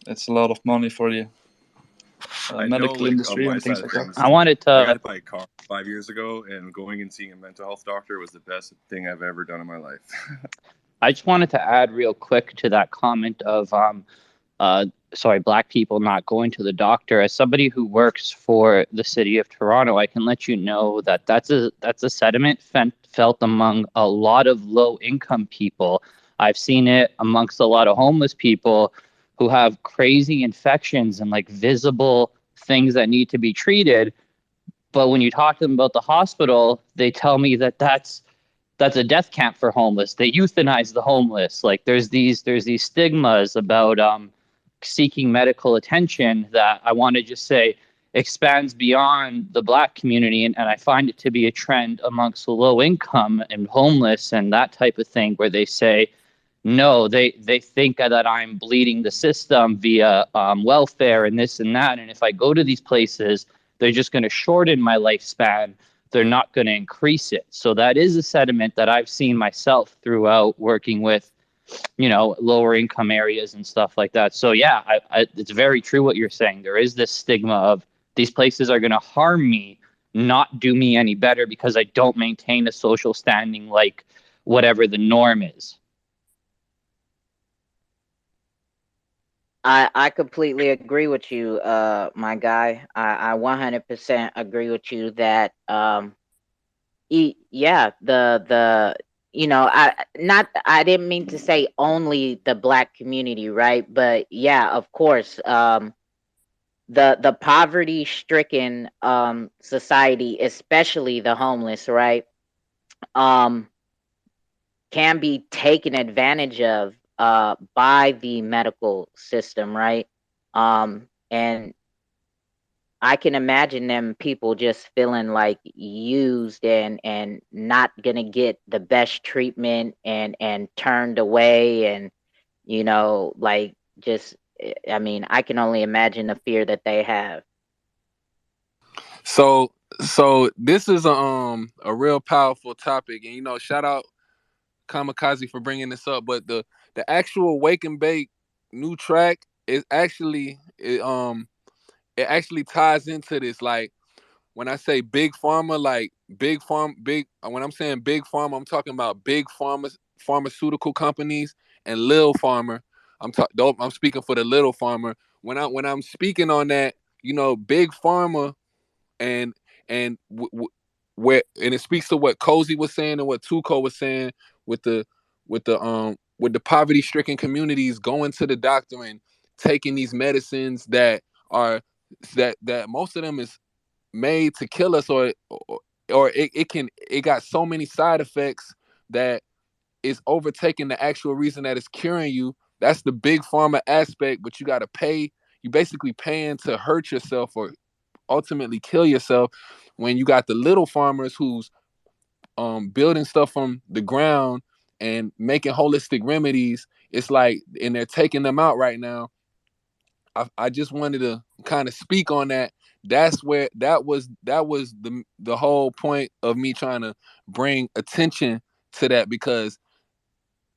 it's a lot of money for the I know, medical like on industry my and side things of like that. things, I wanted I got to hit by a car 5 years ago, and going and seeing a mental health doctor was the best thing I've ever done in my life. I just wanted to add real quick to that comment of black people not going to the doctor. As somebody who works for the city of Toronto, I can let you know that that's a sentiment felt among a lot of low income people. I've seen it amongst a lot of homeless people who have crazy infections and like visible things that need to be treated. But when you talk to them about the hospital, they tell me that that's a death camp for homeless. They euthanize the homeless. Like there's these stigmas about seeking medical attention that I want to just say expands beyond the black community, and I find it to be a trend amongst low income and homeless and that type of thing, where they say no, they think that I'm bleeding the system via welfare and this and that, and if I go to these places, they're just going to shorten my lifespan. They're not going to increase it. So that is a sentiment that I've seen myself throughout working with, lower income areas and stuff like that. So yeah, it's very true what you're saying. There is this stigma of these places are going to harm me, not do me any better because I don't maintain a social standing like whatever the norm is. I completely agree with you, my guy. I 100% agree with you that yeah, the I didn't mean to say only the black community, right? But yeah, of course, the poverty stricken society, especially the homeless, right? Um can be taken advantage of by the medical system, right? And I can imagine them people just feeling like used and not gonna get the best treatment and turned away, and like just I mean, I can only imagine the fear that they have. So this is a real powerful topic, and shout out Kamikaze for bringing this up. But the actual Wake and Bake new track is actually it actually ties into this. Like when I say big pharma, like big. When I'm saying big pharma, I'm talking about big pharmaceutical companies and little farmer. I'm speaking for the little farmer. When I'm speaking on that, big pharma and and where and it speaks to what Cozy was saying and what Tuco was saying with the poverty stricken communities going to the doctor and taking these medicines that are that most of them is made to kill us, or it got so many side effects that it's overtaking the actual reason that it's curing you, that's the big pharma aspect, but you got to pay. You basically paying to hurt yourself or ultimately kill yourself when you got the little farmers who's building stuff from the ground and making holistic remedies. It's like, and they're taking them out right now. I just wanted to kind of speak on that. That's where that was the whole point of me trying to bring attention to that, because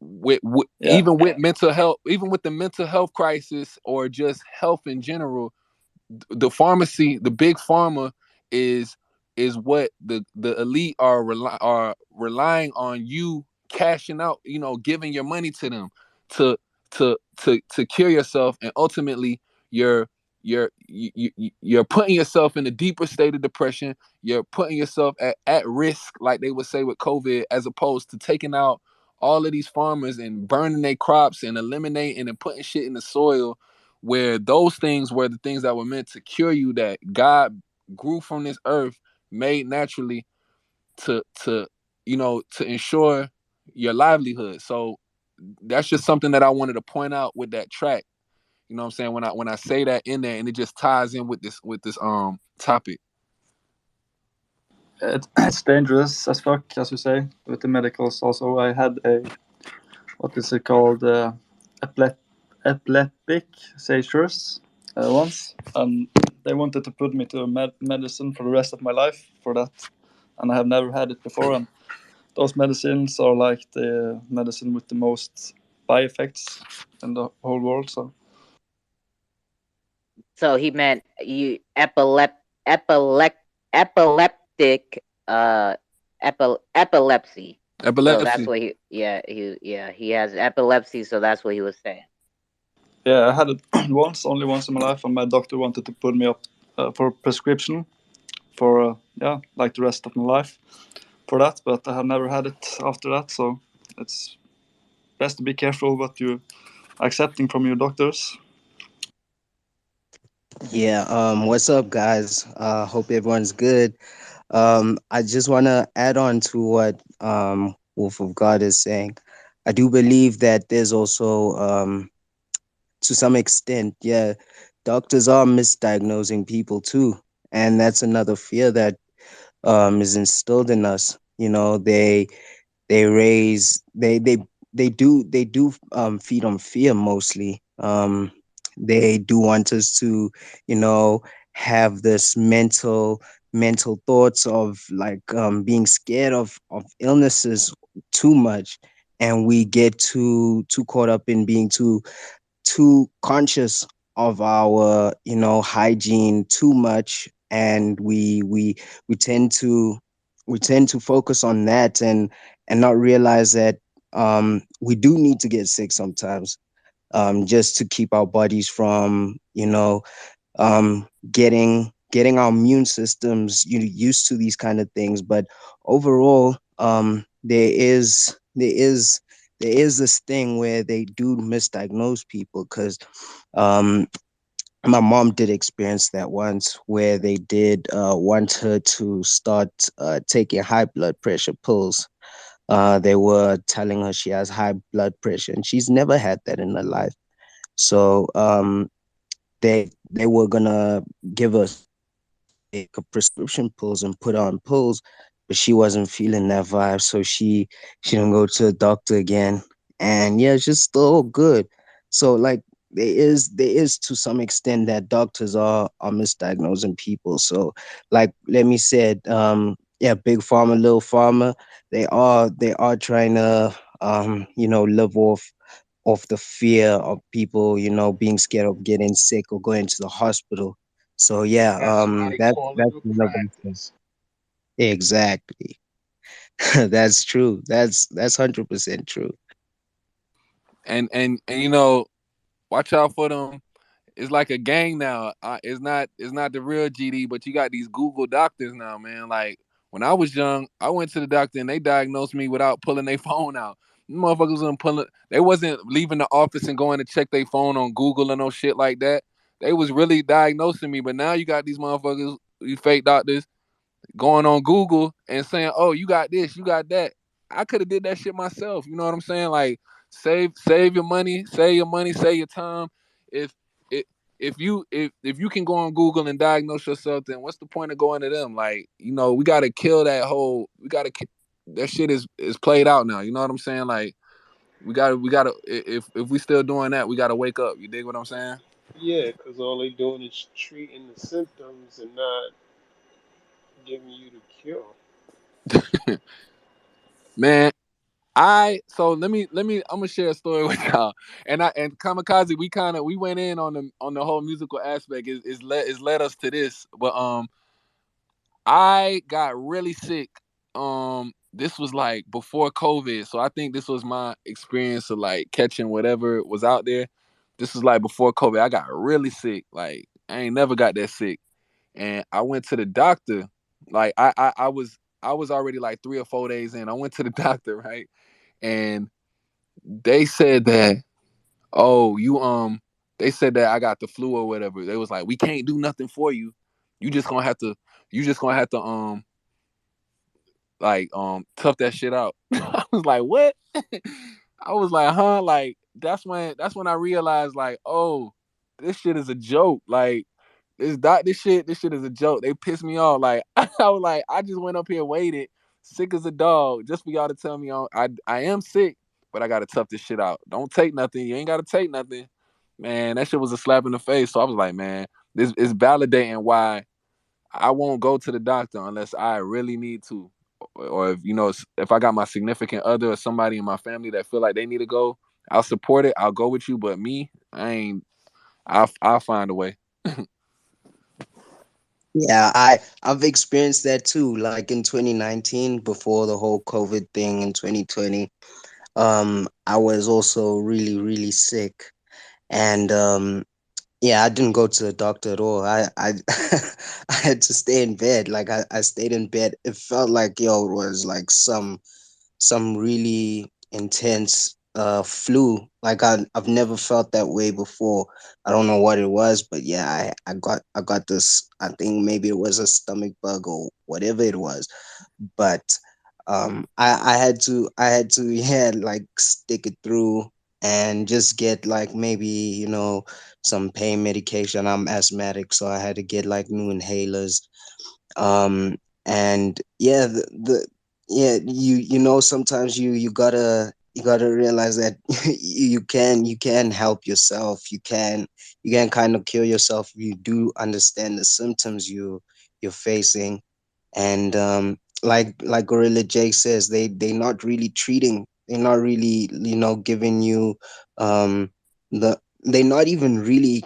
Yeah. even with mental health, even with the mental health crisis or just health in general, the pharmacy, the big pharma is what the elite are relying on you cashing out, giving your money to them to to cure yourself, and ultimately you're you're putting yourself in a deeper state of depression. You're putting yourself at risk, like they would say with COVID, as opposed to taking out all of these farmers and burning their crops and eliminating and putting shit in the soil, where those things were the things that were meant to cure you, that God grew from this earth, made naturally to to ensure your livelihood. So that's just something that I wanted to point out with that track. You know what I'm saying? When I say that in there, and it just ties in with this topic. It's dangerous as fuck, as you say, with the medicals. Also, I had what is it called, epileptic seizures once, and they wanted to put me to medicine for the rest of my life for that, and I have never had it before. And those medicines are like the medicine with the most side effects in the whole world. So he meant you epileptic epilepsy. So that's Epilepsy. what he has epilepsy. So that's what he was saying. Yeah, I had it only once in my life, and my doctor wanted to put me up for prescription for like the rest of my life for that, but I have never had it after that. So it's best to be careful what you're accepting from your doctors. Yeah, what's up, guys? Hope everyone's good. I just want to add on to what Wolf of God is saying. I do believe that there's also, to some extent, yeah, doctors are misdiagnosing people too, and that's another fear that is instilled in us. They raise they do feed on fear mostly. They do want us to, you know have this mental thoughts of like being scared of illnesses too much, and we get too caught up in being too conscious of our hygiene too much, and we tend to focus on that, and not realize that we do need to get sick sometimes, just to keep our bodies from getting our immune systems used to these kind of things. But overall, there is this thing where they do misdiagnose people, because um, my mom did experience that once, where they did want her to start taking high blood pressure pills. They were telling her she has high blood pressure, and she's never had that in her life. So they were gonna give us take a prescription pills and put on pills, but she wasn't feeling that vibe, so she didn't go to the doctor again. And yeah, it's just still good. So like there is to some extent that doctors are misdiagnosing people. So like let me said, yeah, big pharma, little pharma, they are trying to live off the fear of people, being scared of getting sick or going to the hospital. So yeah, That's why I call it that's a one of them things. practice. Exactly. That's true. That's 100% true. And watch out for them. It's like a gang now. It's not the real GD, but you got these Google doctors now, man. Like when I was young, I went to the doctor and they diagnosed me without pulling their phone out. Them motherfuckers wasn't pulling. They wasn't leaving the office and going to check their phone on Google and no shit like that. They was really diagnosing me. But now you got these motherfuckers, these fake doctors, going on Google and saying, "Oh, you got this, you got that." I could have did that shit myself. You know what I'm saying? Like, save your money, save your money, save your time. If if if you can go on Google and diagnose yourself, then what's the point of going to them? Like, we gotta kill that whole. That shit is played out now. You know what I'm saying? Like, we gotta if we still doing that, we gotta wake up. You dig what I'm saying? Yeah, because all they doing is treating the symptoms and not giving you the cure. Man, so let me I'm gonna share a story with y'all. And Kamikaze, we went in on the whole musical aspect. Is led us to this. But I got really sick. This was like before COVID, so I think this was my experience of like catching whatever was out there. This was like before COVID. I got really sick. Like, I ain't never got that sick, and I went to the doctor. Like, I was already like 3 or 4 days in. I went to the doctor, right, and they said that, oh, they said that I got the flu or whatever. They was like, we can't do nothing for you. You just gonna have to you just gonna have to like tough that shit out. I was like, what? I was like, huh? Like, that's when I realized, like, oh, this shit is a joke. Like, this shit is a joke. They pissed me off. Like, I was like, I just went up here, waited, sick as a dog, just for y'all to tell me I am sick, but I gotta tough this shit out. Don't take nothing. You ain't gotta take nothing. Man, that shit was a slap in the face. So I was like, man, this is validating why I won't go to the doctor unless I really need to, or if I got my significant other or somebody in my family that feel like they need to go, I'll support it. I'll go with you. But me, I ain't. I'll find a way. Yeah, I've experienced that too. Like in 2019, before the whole COVID thing in 2020, I was also really, really sick. And yeah, I didn't go to the doctor at all. I I had to stay in bed. Like, I stayed in bed. It felt like, it was like some really intense flu. Like, I've never felt that way before. I don't know what it was, but yeah, I got this. I think maybe it was a stomach bug or whatever it was. But I had to yeah, like, stick it through and just get like maybe some pain medication. I'm asthmatic, so I had to get like new inhalers. um and yeah, the yeah, sometimes you gotta realize that you can help yourself. You can kind of cure yourself if you do understand the symptoms you're facing. And like Gorilla Jake says, they're not really giving you they're not even really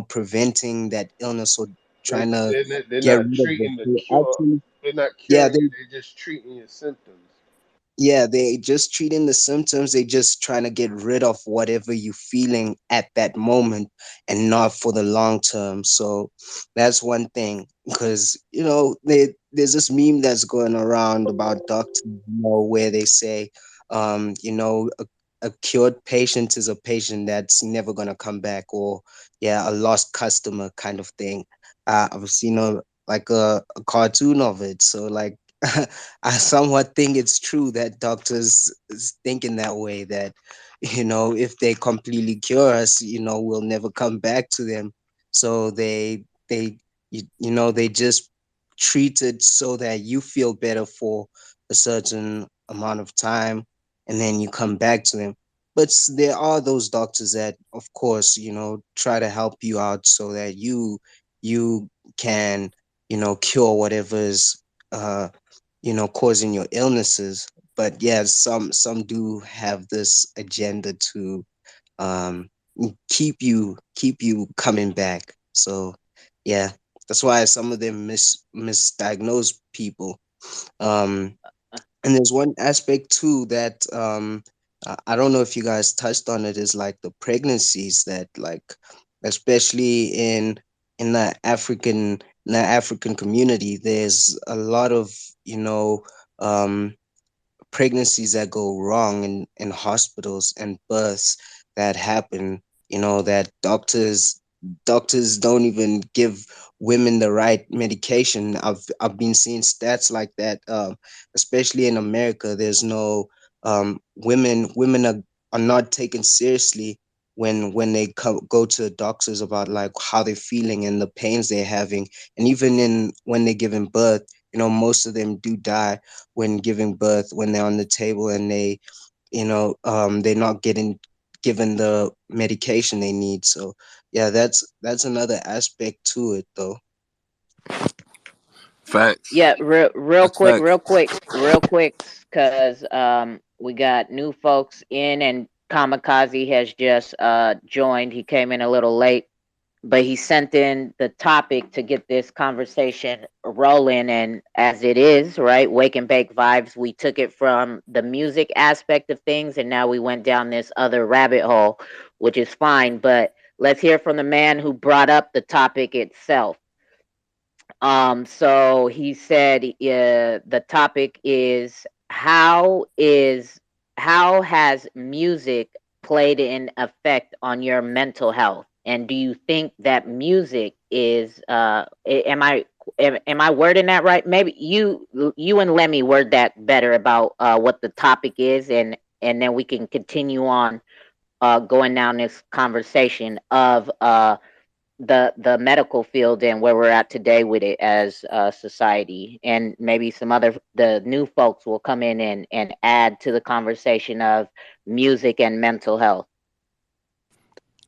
preventing that illness or They trying to they're get not rid of it. treating the They cure. actually, They're not yeah, curing you. They're just treating your symptoms. they just treating the symptoms. They just trying to get rid of whatever you feeling at that moment, and not for the long term. So that's one thing. Because there's this meme that's going around about doctors, where they say, a cured patient is a patient that's never gonna come back, or yeah, a lost customer kind of thing. I've seen a cartoon of it. So, like, I somewhat think it's true that doctors is thinking that way, that if they completely cure us, we'll never come back to them. So they just treat it so that you feel better for a certain amount of time, and then you come back to them. But there are those doctors that, of course, try to help you out so that you can cure whatever's uh causing your illnesses. But yeah, some do have this agenda to um keep you coming back. So yeah, that's why some of them misdiagnose people. um and there's one aspect too that I don't know if you guys touched on it, is like the pregnancies that, like, especially in the African community, there's a lot of you know um pregnancies that go wrong in hospitals, and births that happen, that doctors don't even give women the right medication. I've been seeing stats like that, especially in America. There's no women are are not taken seriously when they go to doctors about like how they're feeling and the pains they're having. And even in when they're giving birth, most of them do die when giving birth, when they're on the table and they're not getting given the medication they need. So yeah, that's another aspect to it though. Facts. Yeah, real That's quick, facts. real quick, real quick, because we got new folks in, and Kamikaze has just joined. He came in a little late, but he sent in the topic to get this conversation rolling. And as it is, right, Wake and Bake Vibes, we took it from the music aspect of things, and now we went down this other rabbit hole, which is fine. But let's hear from the man who brought up the topic itself. So he said the topic is how has music played an effect on your mental health? And do you think that music is am I wording that right? Maybe you and Lemmy word that better about what the topic is, and then we can continue on going down this conversation of the medical field and where we're at today with it as a society. And maybe some other the new folks will come in and add to the conversation of music and mental health.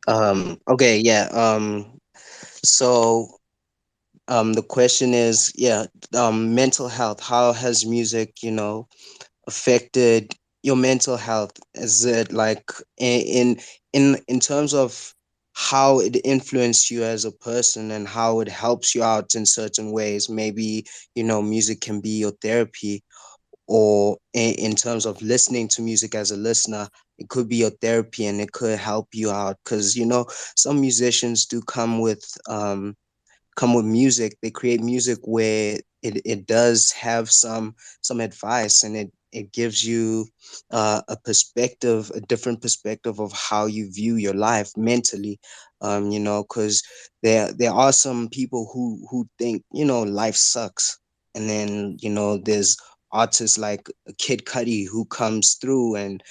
Okay, yeah. So the question is, yeah, mental health. How has music, affected your mental health? Is it like in terms of how it influenced you as a person and how it helps you out in certain ways? Maybe, music can be your therapy, or in terms of listening to music as a listener, it could be your therapy and it could help you out because some musicians do come with music. They create music where it does have some advice, and it gives you a perspective, a different perspective of how you view your life mentally. Because there are some people who think life sucks, and then there's artists like Kid Cudi who comes through and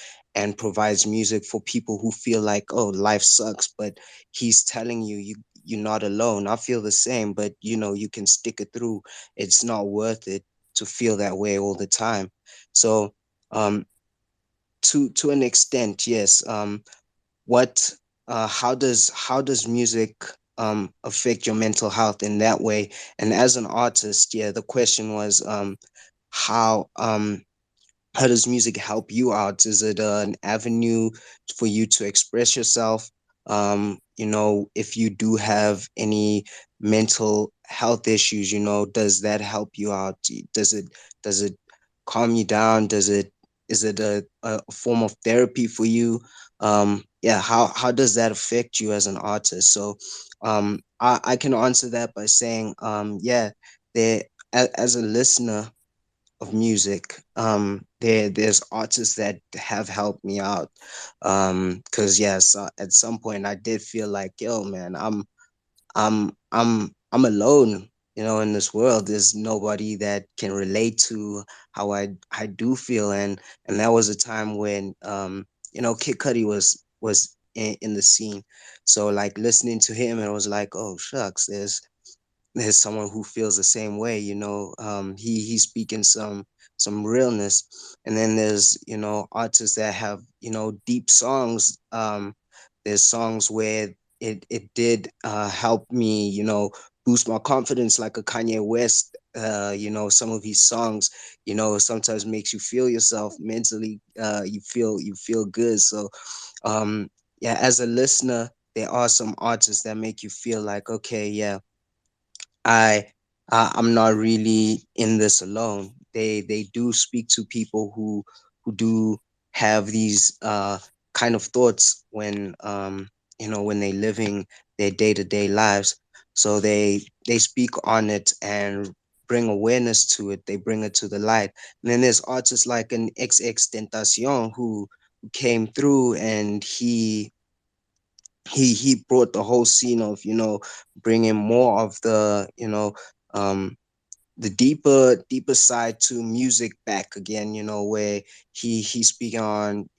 provides music for people who feel like, oh, life sucks, but he's telling you're not alone. I feel the same, but you can stick it through. It's not worth it to feel that way all the time. So um to an extent, yes. What how does music affect your mental health in that way? And as an artist, yeah, the question was how how does music help you out? Is it an avenue for you to express yourself? If you do have any mental health issues, does that help you out? Does it calm you down? Is it a form of therapy for you? Yeah, how does that affect you as an artist? So I can answer that by saying, yeah, there as a listener of music, there's artists that have helped me out, because yes, at some point I did feel like, yo man, I'm alone, in this world. There's nobody that can relate to how I do feel. And that was a time when Kid Cudi was in the scene. So like listening to him, it was like, oh shucks, there's someone who feels the same way. He's speaking some realness. And then there's artists that have deep songs. There's songs where it did help me boost my confidence, like a Kanye West. Some of his songs sometimes makes you feel yourself mentally. You feel good. So yeah, as a listener, there are some artists that make you feel like, okay, yeah, I I'm not really in this alone. They do speak to people who do have these kind of thoughts when they living their day-to-day lives. So they speak on it and bring awareness to it. They bring it to the light. And then there's artists like an Tentacion who came through, and he brought the whole scene of bringing more of um the deeper side to music back again, where he's speaking on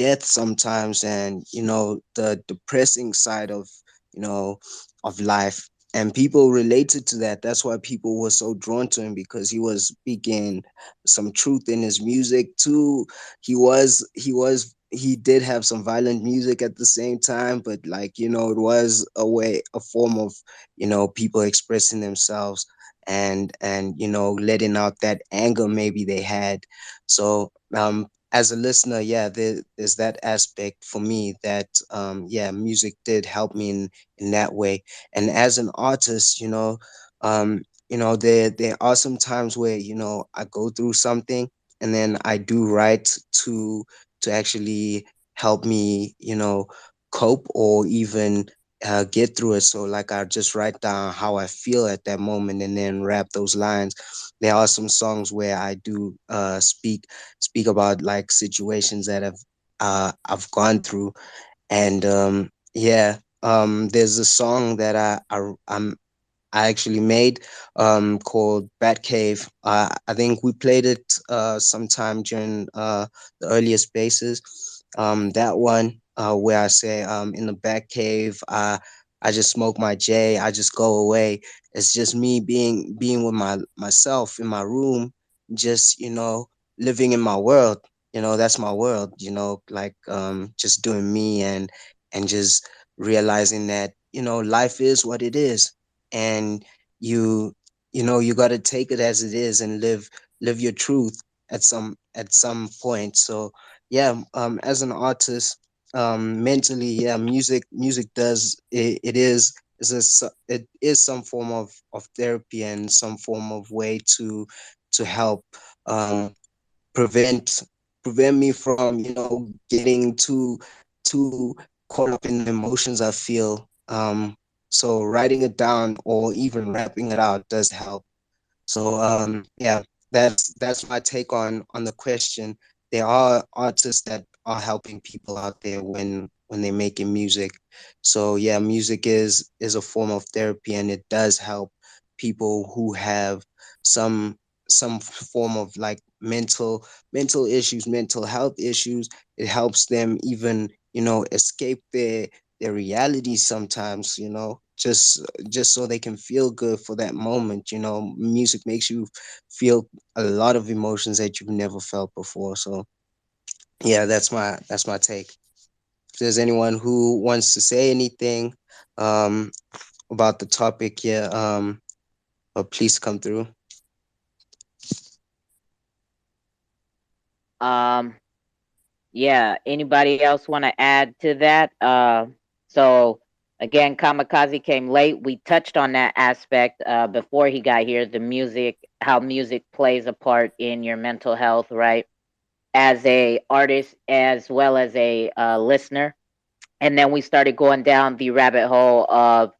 death sometimes, and the depressing side of you know of life, and people related to that. That's why people were so drawn to him, because he was speaking some truth in his music too. He did have some violent music at the same time, but like it was a form of people expressing themselves, and letting out that anger maybe they had. So as a listener, yeah, there's that aspect for me that yeah, music did help me in that way. And as an artist, there are some times where I go through something, and then I do write to actually help me cope, or even get through it. So like, I just write down how I feel at that moment, and then rap those lines. There are some songs where I do speak about like situations that I've gone through. And yeah, there's a song that I actually made called Batcave. I think we played it sometime during the earlier spaces. That one where I say in the Batcave, I just smoke my J, I just go away. It's just me being with myself in my room, just living in my world. That's my world. Like just doing me, and just realizing that life is what it is, and you you got to take it as it is, and live your truth at some point. So yeah, as an artist, mentally, yeah, music does it is some form of therapy, and some form of way to help um prevent prevent me from getting too caught up in the emotions I feel. So writing it down, or even rapping it out, does help. So yeah, that's my take on the question. There are artists that are helping people out there when they're making music. So yeah, music is a form of therapy, and it does help people who have some form of like mental issues, mental health issues. It helps them even escape their reality sometimes, just so they can feel good for that moment. Music makes you feel a lot of emotions that you've never felt before. So yeah, that's my take. If there's anyone who wants to say anything um about the topic, yeah, please come through. Um, yeah. Anybody else want to add to that? So again, Kamikaze came late. We touched on that aspect before he got here. The music, how music plays a part in your mental health, right? As a artist as well as a listener. And then we started going down the rabbit hole of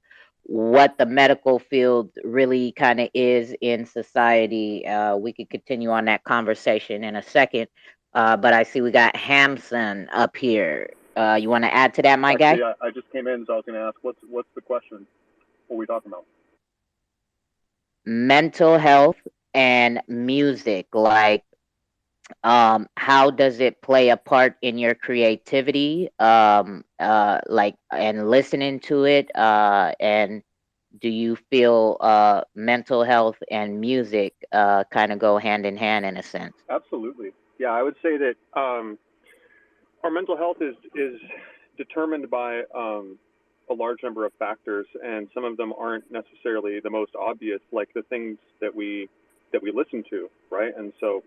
what the medical field really kind of is in society. We could continue on that conversation in a second, but I see we got Hamson up here. You want to add to that, my guy? Actually, I just came in, so I was going to ask, what's the question? What are we talking about? Mental health and music, like how does it play a part in your creativity, like, and listening to it, and do you feel mental health and music kind of go hand in hand in a sense? Absolutely. Yeah, I would say that our mental health is determined by a large number of factors, and some of them aren't necessarily the most obvious, like the things that we listen to, right? And so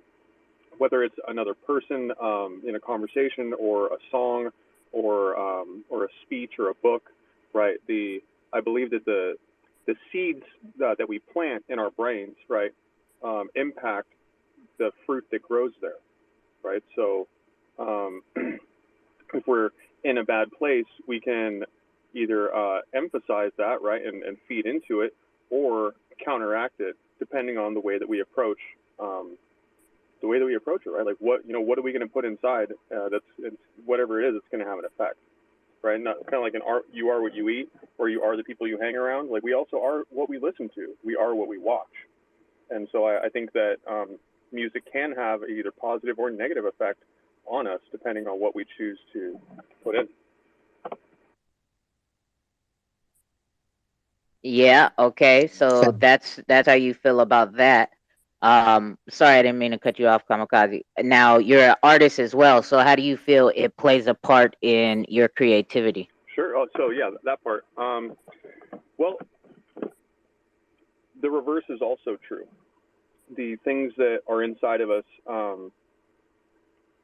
whether it's another person in a conversation, or a song, or a speech, or a book, right? I believe that the seeds that we plant in our brains, right, impact the fruit that grows there, right? So if we're in a bad place, we can either emphasize that, right, and feed into it, or counteract it, depending on the way that we approach it, right? Like what are we going to put inside? It's whatever it is, it's going to have an effect, right? Not kind of like an art. You are what you eat, or you are the people you hang around. Like, we also are what we listen to. We are what we watch, and so I think that music can have either positive or negative effect on us depending on what we choose to put in. Yeah, okay. So that's how you feel about that. Sorry, I didn't mean to cut you off, Kamikaze. Now you're an artist as well, so how do you feel it plays a part in your creativity? Sure. Oh, so yeah, that part. Well, the reverse is also true. The things that are inside of us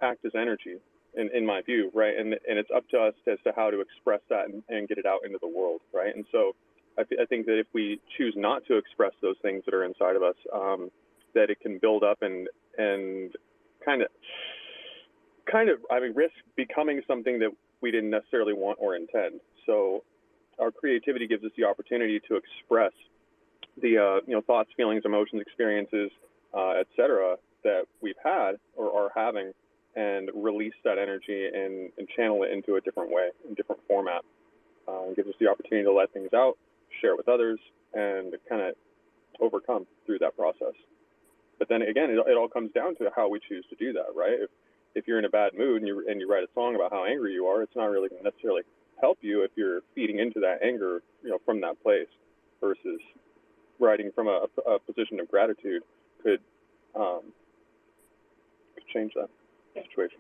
act as energy, in my view, right? And it's up to us as to how to express that and get it out into the world, right? And so I think that if we choose not to express those things that are inside of us, that it can build up and kind of risk becoming something that we didn't necessarily want or intend. So our creativity gives us the opportunity to express the thoughts, feelings, emotions, experiences, etc. that we've had or are having, and release that energy and channel it into a different way, in different format. It gives us the opportunity to let things out, share it with others, and kind of overcome through that process. But then again, it all comes down to how we choose to do that, right? If you're in a bad mood and you write a song about how angry you are, it's not really going to necessarily help you if you're feeding into that anger, from that place, versus writing from a position of gratitude could change that situation.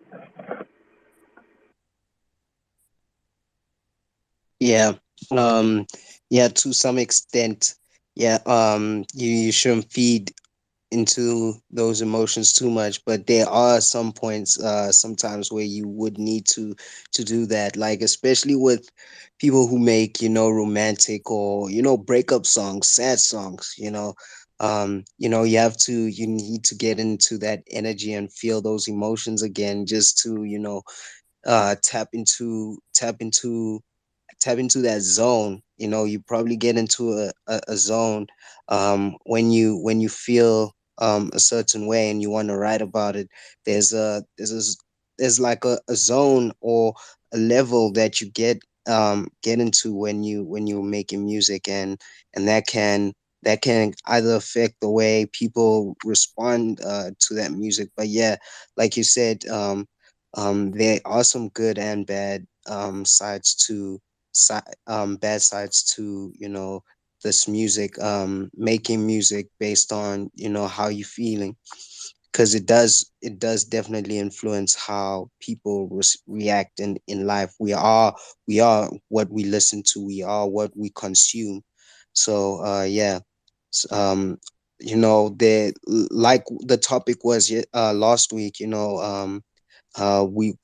Yeah. Yeah, to some extent. Yeah, you shouldn't feed into those emotions too much, but there are some points sometimes where you would need to do that, like especially with people who make romantic or breakup songs, sad songs. You need to get into that energy and feel those emotions again, just to tap into that zone. You probably get into a zone when you feel a certain way and you want to write about it. There's like a zone or a level that you get into when you're making music, and that can either affect the way people respond to that music. But yeah, like you said, there are some good and bad sides to bad sides to this music, making music based on how you feeling, because it does definitely influence how people react in life. We are what we listen to, we are what we consume. So yeah. The like the topic was last week. We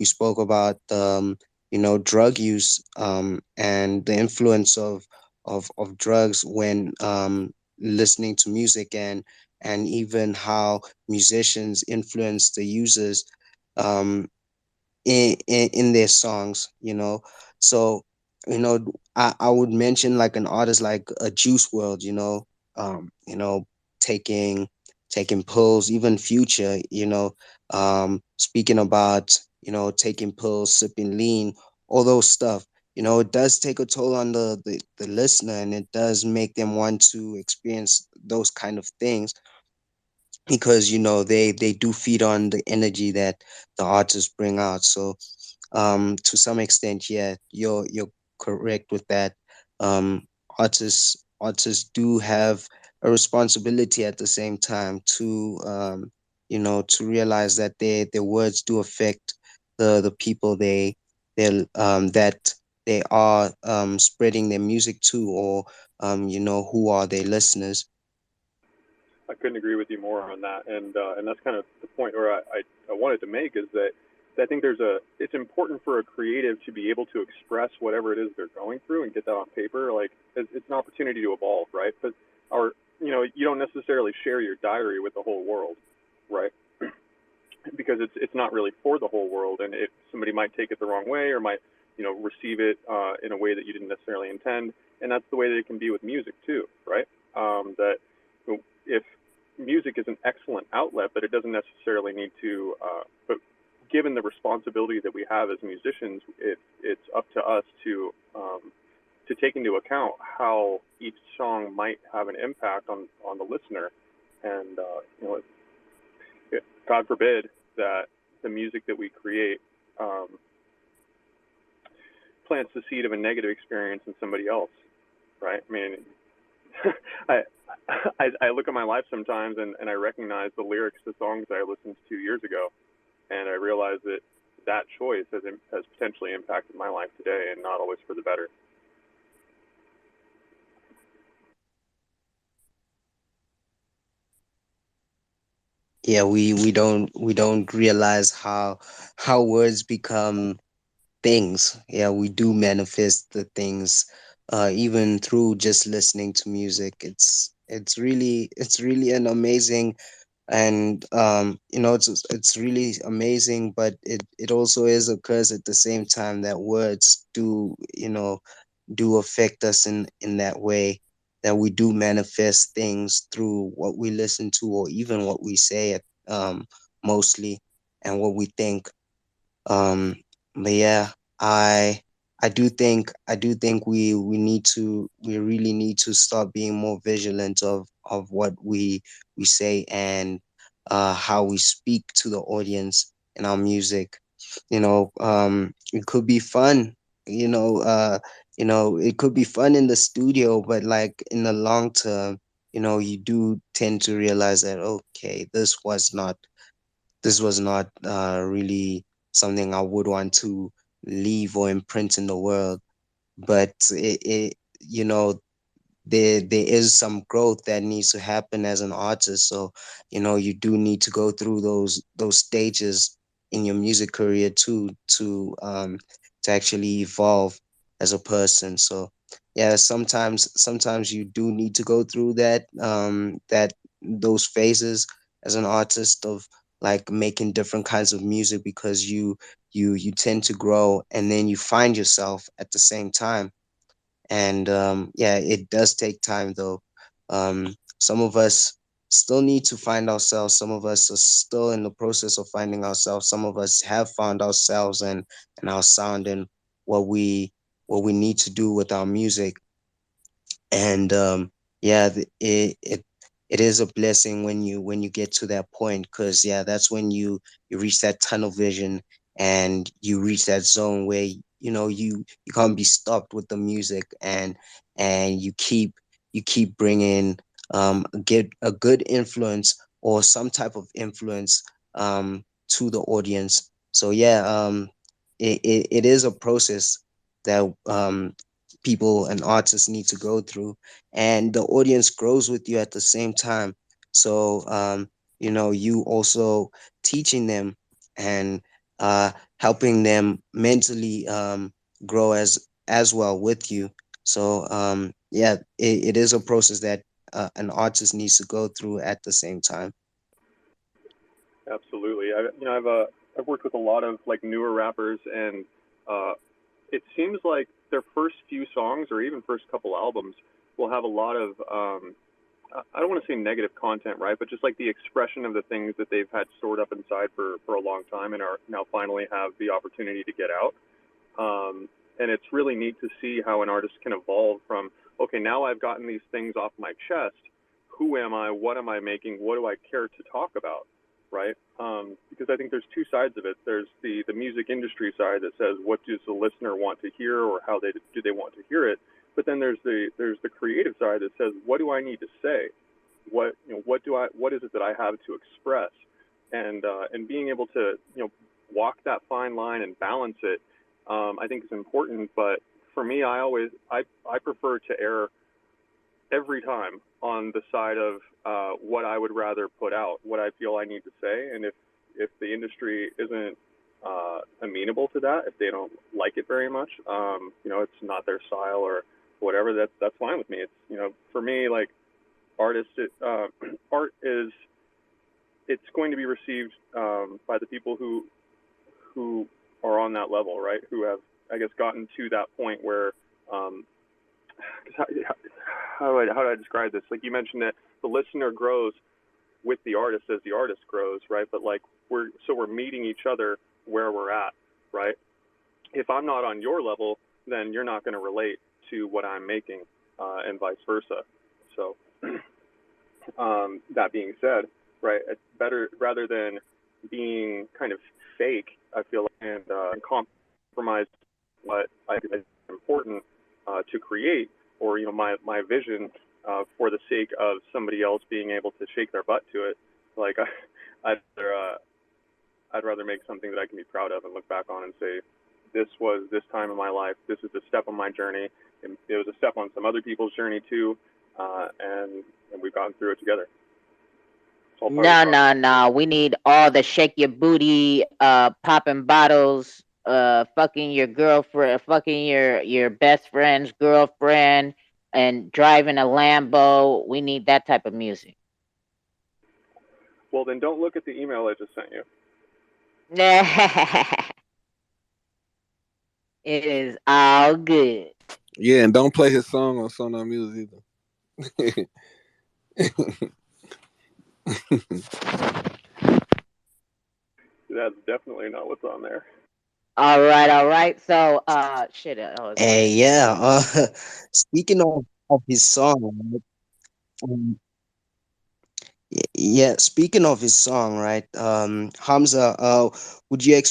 spoke about drug use, and the influence of drugs when listening to music, and even how musicians influence the users um, in their songs. So I would mention like an artist like a Juice World, um you know taking pills, even Future, speaking about taking pills, sipping lean, all those stuff. It does take a toll on the listener, and it does make them want to experience those kind of things, because they do feed on the energy that the artists bring out. So to some extent, yeah, you're correct with that. um artists do have a responsibility at the same time to to realize that their words do affect the people that they are spreading their music to, or who are their listeners. I couldn't agree with you more on that, and that's kind of the point where I wanted to make, is that I think it's important for a creative to be able to express whatever it is they're going through and get that on paper. Like it's an opportunity to evolve, right? But you don't necessarily share your diary with the whole world, right? Because it's not really for the whole world, and somebody might take it the wrong way, or might receive it in a way that you didn't necessarily intend, and that's the way that it can be with music too, right? That if music is an excellent outlet, but it doesn't necessarily need to. But given the responsibility that we have as musicians, it's up to us to take into account how each song might have an impact on the listener, and God forbid that the music that we create plants the seed of a negative experience in somebody else, right? I mean, I look at my life sometimes and I recognize the lyrics to songs that I listened to 2 years ago, and I realize that that choice has potentially impacted my life today, and not always for the better. Yeah, we don't realize how words become things. Yeah, we do manifest the things, even through just listening to music. It's really an amazing, and it's really amazing, but it also is a curse at the same time, that words do affect us in that way, that we do manifest things through what we listen to, or even what we say mostly, and what we think. But yeah, I I do think we really need to start being more vigilant of what we say, and how we speak to the audience in our music. It could be fun, you know, uh it could be fun in the studio, but like in the long term, you do tend to realize that, okay, this was not really something I would want to leave or imprint in the world. But you know, there is some growth that needs to happen as an artist. So, you do need to go through those stages in your music career too, to actually evolve as a person. So yeah, sometimes you do need to go through that those phases as an artist, of like making different kinds of music, because you tend to grow, and then you find yourself at the same time. And yeah, it does take time though. Some of us still need to find ourselves. Some of us are still in the process of finding ourselves. Some of us have found ourselves, and our sound, and what we need to do with our music. And yeah, it is a blessing when you get to that point, because yeah, that's when you reach that tunnel vision, and you reach that zone where you can't be stopped with the music, and you keep bringing get a good influence, or some type of influence, to the audience. So yeah, it is a process that people and artists need to go through, and the audience grows with you at the same time. So you also teaching them, and helping them mentally grow as well with you. So yeah, it is a process that an artist needs to go through at the same time. Absolutely. I've worked with a lot of like newer rappers, and uh, it seems like their first few songs, or even first couple albums, will have a lot of I don't want to say negative content, right? But just like the expression of the things that they've had stored up inside for a long time, and are now finally have the opportunity to get out. And it's really neat to see how an artist can evolve from, okay, now I've gotten these things off my chest. Who am I? What am I making? What do I care to talk about? Right? Because I think there's two sides of it. There's the music industry side that says, what does the listener want to hear, or how do they want to hear it? But then there's the creative side that says, what do I need to say? What is it that I have to express? And being able to walk that fine line and balance it, I think is important. But for me, I prefer to err every time on the side of what I would rather put out, what I feel I need to say. And if the industry isn't amenable to that, if they don't like it very much, it's not their style or whatever, that's fine with me. It's for me, like, art is, it's going to be received by the people who are on that level, right? Who have, I guess, gotten to that point where, how do I describe this? Like, you mentioned that the listener grows with the artist as the artist grows, right? But like, we're meeting each other where we're at, right? If I'm not on your level, then you're not going to relate to what I'm making, and vice versa. So that being said, right, it's better, rather than being kind of fake, I feel like, and compromise what I think is important to create, or my vision for the sake of somebody else being able to shake their butt to it. Like I'd rather make something that I can be proud of and look back on and say, this was this time in my life. This is a step on my journey. And it was a step on some other people's journey too, and we've gone through it together. No. We need all the shake your booty, popping bottles, fucking your girlfriend, fucking your best friend's girlfriend, and driving a Lambo. We need that type of music. Well, then don't look at the email I just sent you. It is all good. Yeah, and don't play his song on Sonar Music either. That's definitely not what's on there. All right. So, shit. Hey, yeah. Speaking of his song, right? Yeah. Speaking of his song, right? Hamza, would you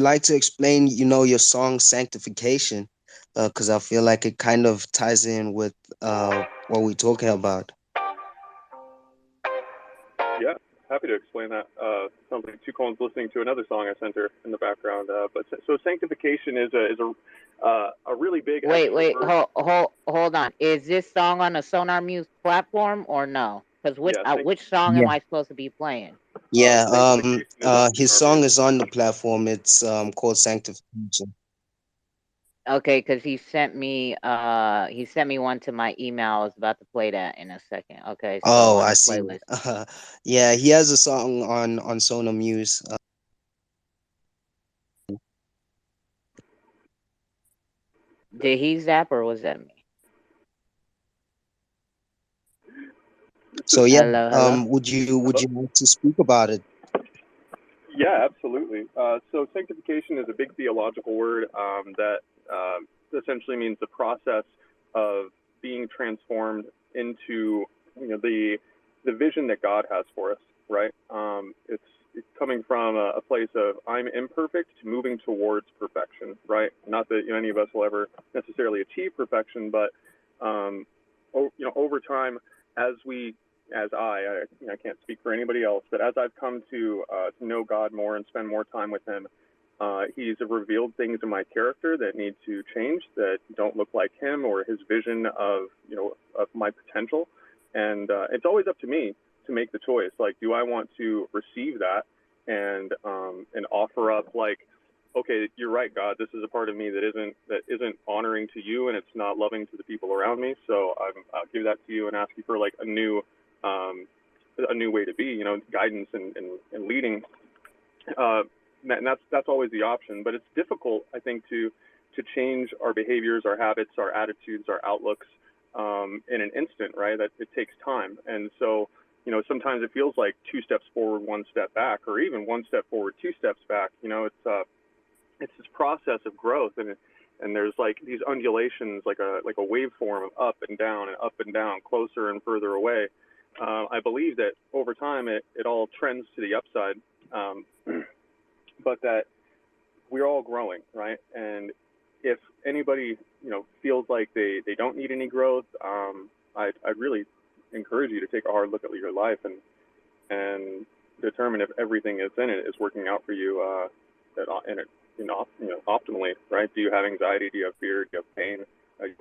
like to explain, your song "Sanctification"? Because I feel like it kind of ties in with what we're talking about. Yeah, happy to explain that. Sounds like Tucon's listening to another song I sent her in the background. But so sanctification is a really big. Wait, hold on. Is this song on the Sonar Muse platform or no? Because which song am I supposed to be playing? Yeah. His song is on the platform. It's called "Sanctification." Okay, because he sent me one to my email. I was about to play that in a second. Okay, so Oh, on I the see. playlist. Yeah, he has a song on Sonar Muse. Did he zap or was that me? So yeah, Hello. would you like to speak about it? Yeah, absolutely. So sanctification is a big theological word that essentially means the process of being transformed into the vision that God has for us, right? It's coming from a place of I'm imperfect to moving towards perfection, right? Not that any of us will ever necessarily achieve perfection, but over time, as I can't speak for anybody else, but as I've come to know God more and spend more time with Him, He's revealed things in my character that need to change, that don't look like Him or His vision of of my potential, and it's always up to me to make the choice. Like, do I want to receive that and offer up like, okay, you're right, God, this is a part of me that isn't honoring to you, and it's not loving to the people around me. So I'll give that to you and ask you for like a new way to be, guidance and leading. And that's always the option, but it's difficult, I think, to change our behaviors, our habits, our attitudes, our outlooks in an instant, right? That it takes time, and so sometimes it feels like 2 steps forward, 1 step back, or even 1 step forward, 2 steps back. It's this process of growth, and there's like these undulations, like a waveform of up and down, closer and further away. I believe that over time it all trends to the upside, but that we're all growing, right? And if anybody feels like they don't need any growth, I'd really encourage you to take a hard look at your life and determine if everything that's in it is working out for you optimally, right? Do you have anxiety? Do you have fear? Do you have pain?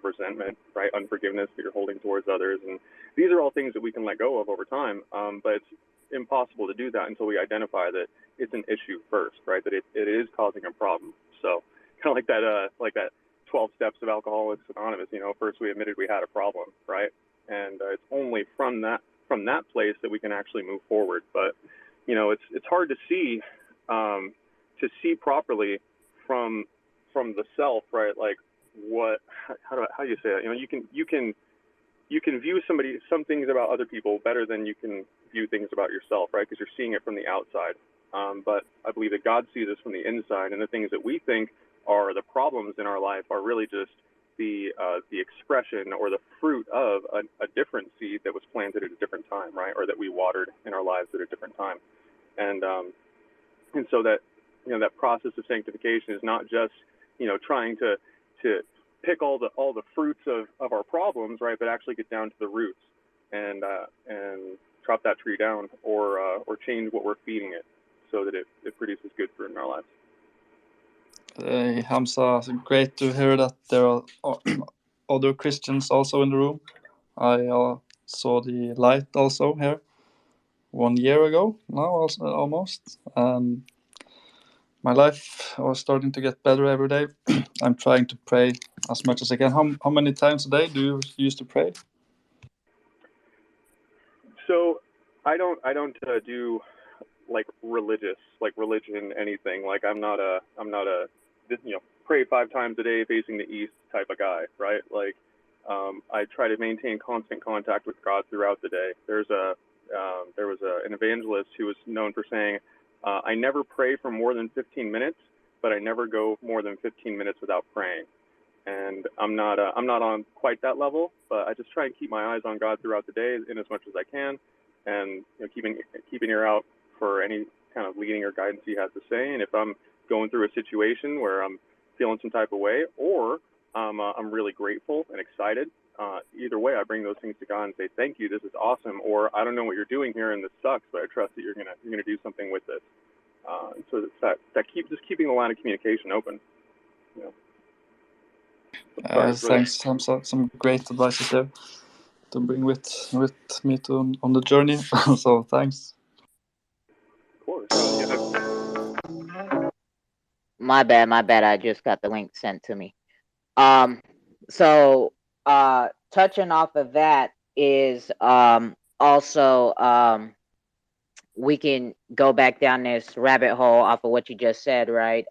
Resentment, right? Unforgiveness that you're holding towards others, and these are all things that we can let go of over time. But it's impossible to do that until we identify that it's an issue first, right? That it is causing a problem. So kind of like that 12 steps of Alcoholics Anonymous. First we admitted we had a problem, right? And it's only from that place that we can actually move forward. But it's hard to see properly from the self, right? Like how do you say that? You can view some things about other people better than you can view things about yourself, right? Because you're seeing it from the outside. But I believe that God sees us from the inside, and the things that we think are the problems in our life are really just the expression or the fruit of a different seed that was planted at a different time, right? Or that we watered in our lives at a different time, and so that that process of sanctification is not just, trying to pick all the fruits of our problems, right? But actually get down to the roots and chop that tree down, or change what we're feeding it so that it produces good fruit in our lives. Hamza, great to hear that there are other Christians also in the room. I saw the light also here 1 year ago now, also, almost. My life was starting to get better every day. I'm trying to pray as much as I can. How many times a day do you used to pray? So I don't do like religion anything. Like I'm not a pray 5 times a day facing the east type of guy, right? Like I try to maintain constant contact with God throughout the day. There was an evangelist who was known for saying, I never pray for more than 15 minutes, but I never go more than 15 minutes without praying. And I'm not on quite that level, but I just try and keep my eyes on God throughout the day in as much as I can, and keeping ear out for any kind of leading or guidance He has to say. And if I'm going through a situation where I'm feeling some type of way, or I'm really grateful and excited, either way, I bring those things to God and say, "Thank you, this is awesome," or "I don't know what you're doing here, and this sucks, but I trust that you're gonna do something with this." So it's that keeping the line of communication open. Thanks, Hamza. Some great advice there to bring with me on the journey. So thanks. Of course. My bad. I just got the link sent to me. So touching off of that is also we can go back down this rabbit hole off of what you just said, right?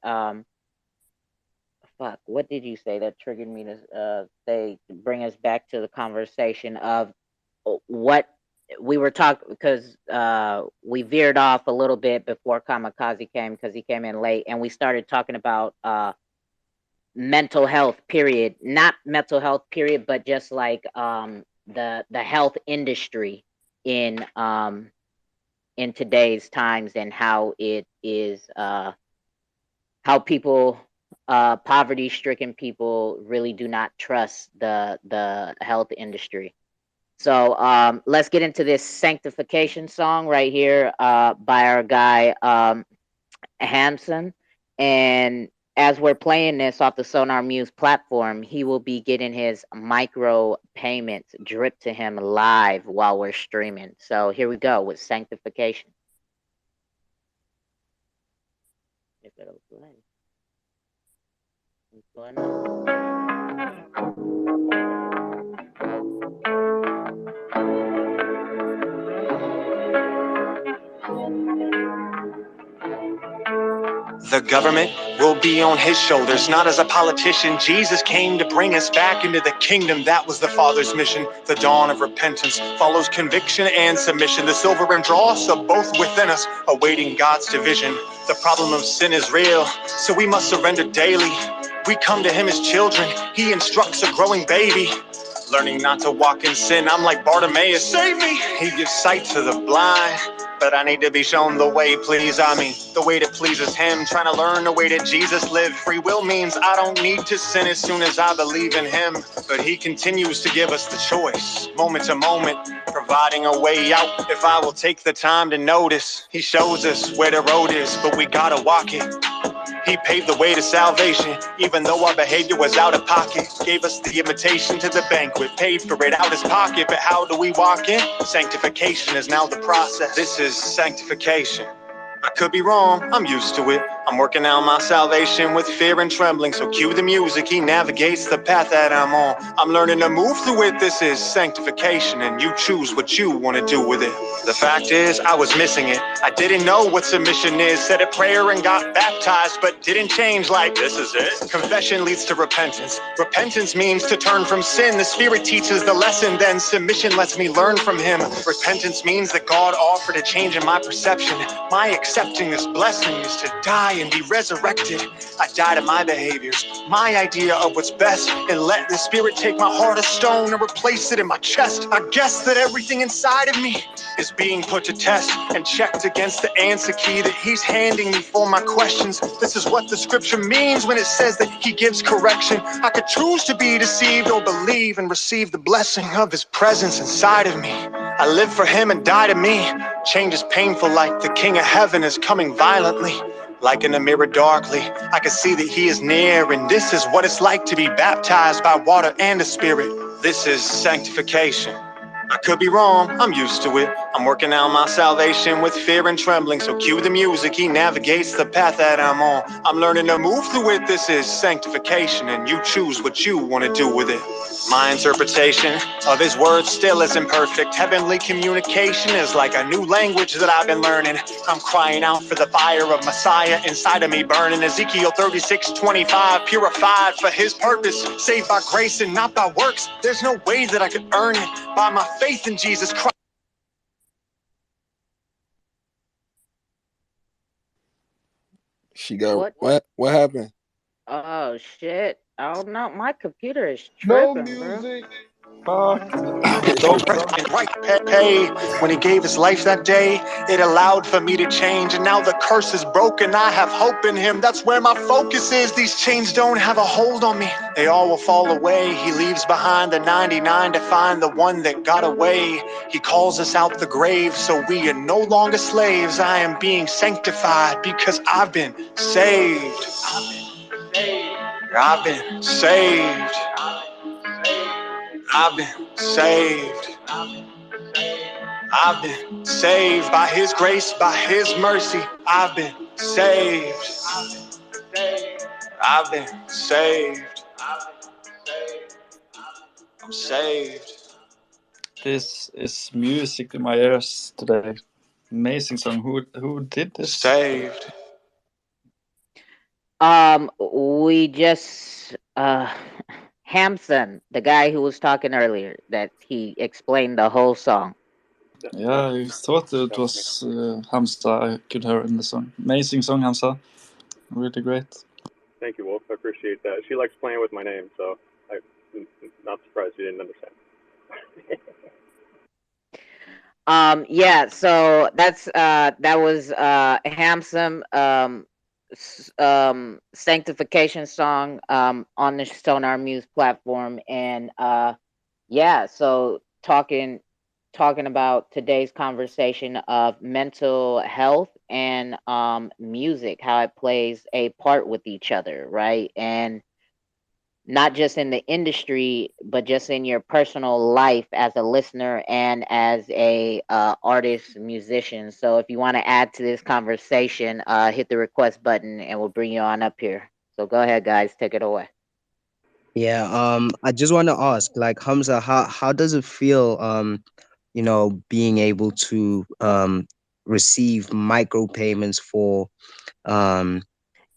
Fuck, what did you say that triggered me to bring us back to the conversation of what we were talking, because we veered off a little bit before Kamikaze came, because he came in late, and we started talking about mental health, period. Not mental health, period, but just like the health industry in today's times, and how it is how people, poverty-stricken people, really do not trust the health industry. So let's get into this sanctification song right here by our guy Hanson. And as we're playing this off the Sonar Muse platform, he will be getting his micro payments dripped to him live while we're streaming. So here we go with Sanctification. If it'll play. What's going on? The government will be on His shoulders, not as a politician. Jesus came to bring us back into the kingdom. That was the Father's mission. The dawn of repentance follows conviction and submission. The silver and dross are both within us, awaiting God's division. The problem of sin is real, so we must surrender daily. We come to Him as children. He instructs a growing baby, learning not to walk in sin. I'm like Bartimaeus, save me. He gives sight to the blind, but I need to be shown the way, please. I mean, the way that pleases Him. Trying to learn the way that Jesus lived. Free will means I don't need to sin as soon as I believe in Him. But He continues to give us the choice, moment to moment, providing a way out if I will take the time to notice. He shows us where the road is, but we gotta walk it. He paved the way to salvation, even though our behavior was out of pocket. Gave us the invitation to the banquet, paid for it out his pocket. But how do we walk in? Sanctification is now the process. This is sanctification. I could be wrong, I'm used to it. I'm working out my salvation with fear and trembling. So cue the music, He navigates the path that I'm on. I'm learning to move through it. This is sanctification, and you choose what you want to do with it. The fact is, I was missing it. I didn't know what submission is. Said a prayer and got baptized, but didn't change like this is it. Confession leads to repentance. Repentance means to turn from sin. The Spirit teaches the lesson, then submission lets me learn from Him. Repentance means that God offered a change in my perception. My accepting this blessing is to die and be resurrected. I die to my behaviors, my idea of what's best, and let the Spirit take my heart of stone and replace it in my chest. I guess that everything inside of me is being put to test and checked against the answer key that he's handing me for my questions. This is what the scripture means when it says that he gives correction. I could choose to be deceived or believe and receive the blessing of his presence inside of me. I live for him and die to me. Change is painful, like the King of Heaven is coming violently. Like in a mirror darkly, I can see that he is near, and this is what it's like to be baptized by water and the Spirit. This is sanctification. I could be wrong, I'm used to it. I'm working out my salvation with fear and trembling, so cue the music, he navigates the path that I'm on. I'm learning to move through it, this is sanctification, and you choose what you want to do with it. My interpretation of his words still isn't perfect. Heavenly communication is like a new language that I've been learning. I'm crying out for the fire of Messiah inside of me burning. Ezekiel 36:25, purified for his purpose, saved by grace and not by works. There's no way that I could earn it by my faith in Jesus Christ. She got what happened? Oh shit! I don't know. My computer is No tripping, bro. music. Fuck. Pay. When he gave his life that day, it allowed for me to change, and now the curse is broken. I have hope in him. That's where my focus is. These chains don't have a hold on me. They all will fall away. He leaves behind the 99 to find the one that got away. He calls us out the grave, so we are no longer slaves. I am being sanctified because I've been saved. I've been saved. I've been saved. I've been saved by his grace, by his mercy. I've been saved. I've been saved. I'm saved. This is music in my ears today. Amazing song. Who did this? Saved. We just Hamson, the guy who was talking earlier, that he explained the whole song. Yeah, I thought it was Hamza I could hear in the song. Amazing song, Hamza. Really great. Thank you, Wolf. I appreciate that. She likes playing with my name, so I'm not surprised you didn't understand. Yeah, so that's that was Hamson sanctification song on the Sonar Muse platform, and yeah, so talking about today's conversation of mental health and music, how it plays a part with each other, right? And not just in the industry, but just in your personal life as a listener and as a artist, musician. So if you want to add to this conversation, hit the request button and we'll bring you on up here. So go ahead, guys, take it away. Yeah, I just want to ask, like, Hamza, how does it feel, you know, being able to receive micropayments for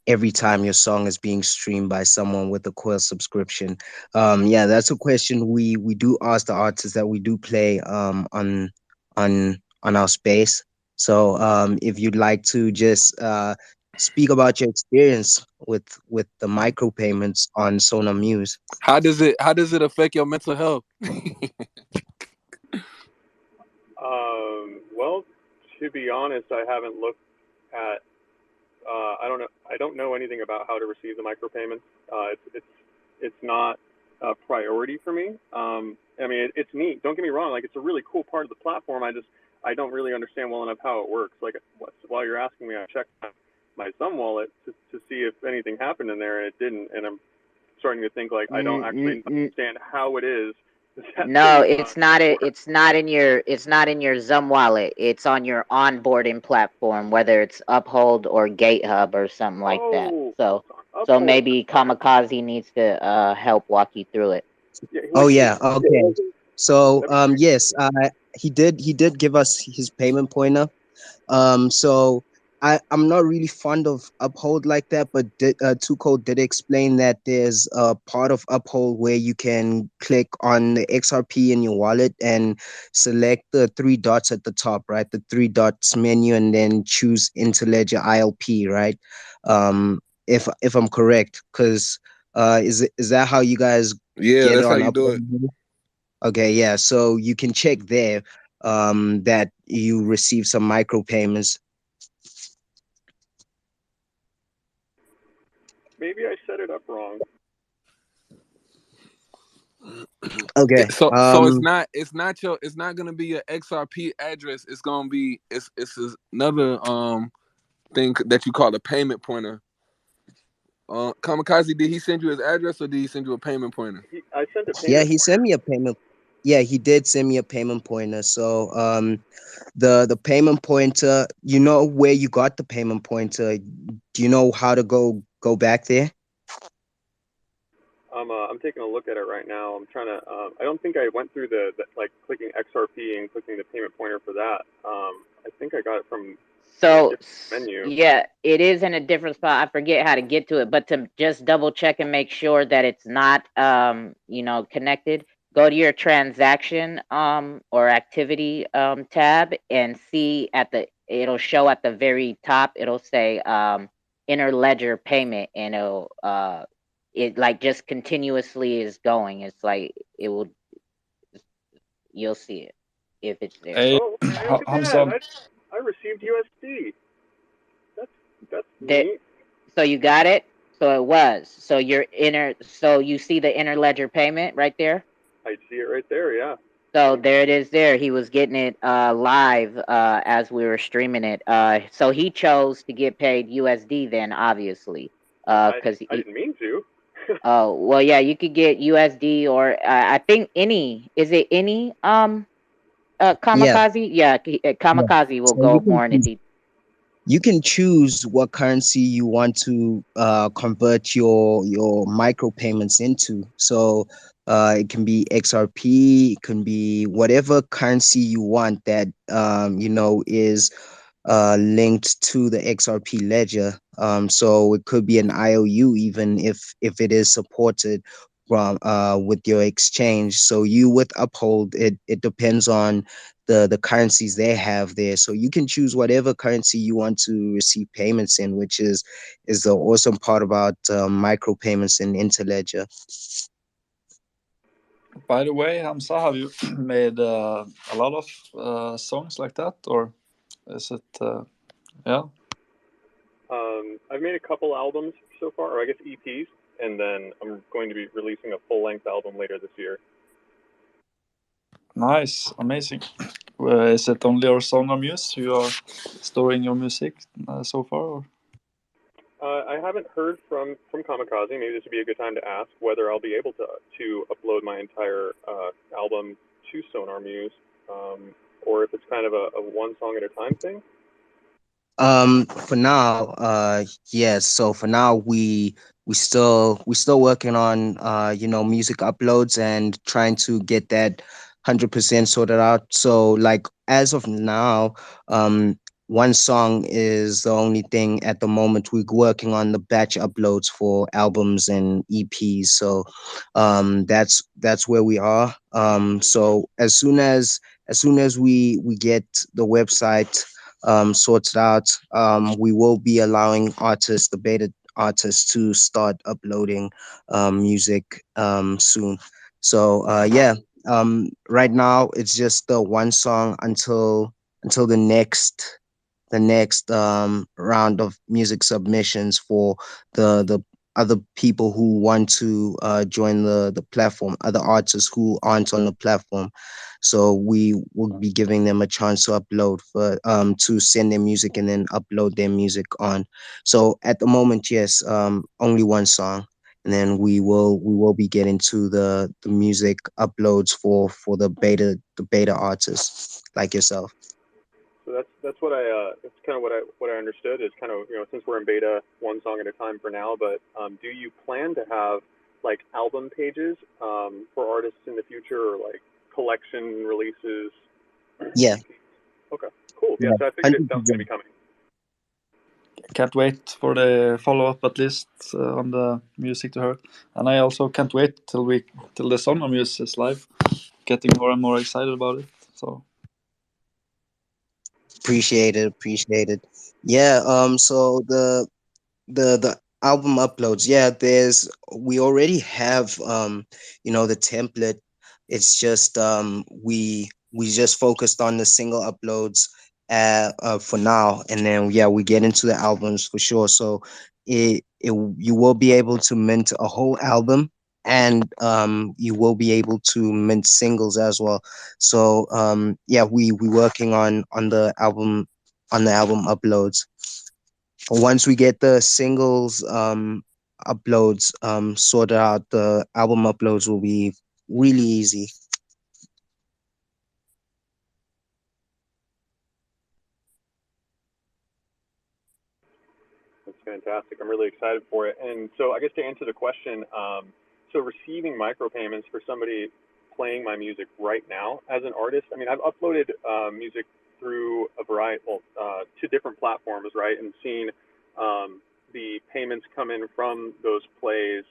every time your song is being streamed by someone with a Coil subscription? Yeah, that's a question we do ask the artists that we do play on our space. So if you'd like to just speak about your experience with the micropayments on Sonar Muse. How does it affect your mental health? Well, to be honest, I haven't looked at. I don't know anything about how to receive the micropayments. It's not a priority for me. I mean, it's neat. Don't get me wrong. Like, it's a really cool part of the platform. I don't really understand well enough how it works. Like, while you're asking me, I checked my Sun wallet to see if anything happened in there, and it didn't. And I'm starting to think, like, I don't actually understand how it is. No, it's not in your Zum wallet. It's on your onboarding platform, whether it's Uphold or GateHub or something like that. So maybe Kamikaze needs to help walk you through it. Oh yeah, okay. So yes, he did give us his payment pointer. So I'm not really fond of Uphold like that, but Tuco did explain that there's a part of Uphold where you can click on the XRP in your wallet and select the three dots at the top, right? The three dots menu, and then choose Interledger ILP, right? If I'm correct, because is that how you guys Yeah, get it that's how on you do Uphold? it. Okay, yeah. So you can check there that you receive some micropayments. Maybe I set it up wrong. Okay. So it's not gonna be your XRP address. It's gonna be it's another thing that you call a payment pointer. Kamikaze, did he send you his address or did he send you a payment pointer? I sent a Yeah, payment he sent pointer. me a payment. Yeah, he did send me a payment pointer. So the payment pointer, you know where you got the payment pointer. Do you know how to go back there? I'm taking a look at it right now. I'm trying to. I don't think I went through the like clicking XRP and clicking the payment pointer for that. I think I got it from a So different menu. yeah, it is in a different spot. I forget how to get to it, but to just double check and make sure that it's not connected, go to your transaction or activity tab and see it'll show at the very top, it'll say interledger payment, and it like just continuously is going. It's like you'll see it if it's there. Hey, Oh, okay, look at Hamza. that! I received USD. That's That, neat. so you got it. So it was. So So you see the interledger payment right there. I see it right there. Yeah. So there it is. There he was getting it live as we were streaming it. So he chose to get paid USD then, obviously, because I didn't mean to. oh well, yeah, you could get USD or I think any. Is it any Yeah. Kamikaze? Yeah, Kamikaze will So you go can more into detail. you can choose what currency you want to convert your micropayments into. So it can be XRP, it can be whatever currency you want that is linked to the XRP ledger. So it could be an IOU even if it is supported from with your exchange. So you with Uphold, it depends on the currencies they have there. So you can choose whatever currency you want to receive payments in, which is the awesome part about micropayments in Interledger. By the way, Hamza, have you made a lot of songs like that, or is it? Yeah. I've made a couple albums so far, or I guess EPs, and then I'm going to be releasing a full-length album later this year. Nice, amazing. Is it only your song or muse you are storing your music so far? Or? I haven't heard from Kamikaze. Maybe this would be a good time to ask whether I'll be able to upload my entire album to Sonar Muse, or if it's kind of a one song at a time thing. For now, yes. So for now, we still working on music uploads and trying to get that 100% sorted out. So like as of now, one song is the only thing at the moment. We're working on the batch uploads for albums and EPs. So that's where we are. So as soon as we get the website sorted out, we will be allowing artists, the beta artists, to start uploading music soon. So right now it's just the one song until the next round of music submissions for the other people who want to join the platform, other artists who aren't on the platform. So we will be giving them a chance to upload to send their music and then upload their music on. So at the moment, yes, only one song, and then we will be getting to the music uploads for the beta artists like yourself. So that's what it's kind of what I understood is kind of, since we're in beta, one song at a time for now. But do you plan to have like album pages for artists in the future, or like collection releases? Yeah. Okay, cool. Yeah, Yeah, so I figured that was 100%. going to be coming. can't wait for the follow-up at least on the Music to Hurt. And I also can't wait till the Summer Muse is live. Getting more and more excited about it. So Appreciate it. Yeah. So the album uploads, yeah, we already have the template. It's just we just focused on the single uploads for now, and then yeah, we get into the albums for sure. So you will be able to mint a whole album, and you will be able to mint singles as well. So yeah, we working on the album uploads. Once we get the singles uploads sorted out, the album uploads will be really easy. That's fantastic. I'm really excited for it. And so I guess to answer the question, so receiving micropayments for somebody playing my music right now as an artist, I mean, I've uploaded music through a variety, to different platforms, right, and seen the payments come in from those plays.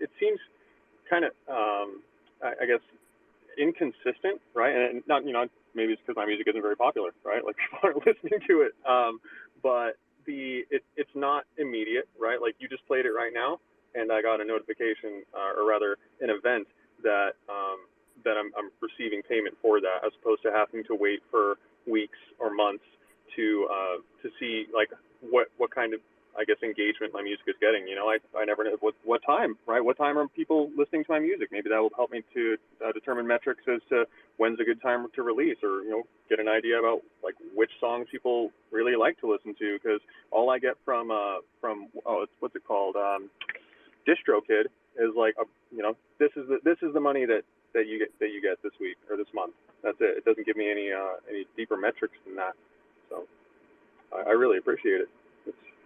It seems kind of, I guess, inconsistent, right? And not, maybe it's because my music isn't very popular, right? Like people aren't listening to it. But it's not immediate, right? Like you just played it right now, and I got a notification, or rather, an event that that I'm receiving payment for that, as opposed to having to wait for weeks or months to see like what kind of, I guess, engagement my music is getting. I never know what time, right? What time are people listening to my music? Maybe that will help me to determine metrics as to when's a good time to release, or get an idea about like which songs people really like to listen to. Because all I get from what's it called, DistroKid, is like this is the money that you get this week or this month. That's it. It doesn't give me any deeper metrics than that. So I really appreciate it.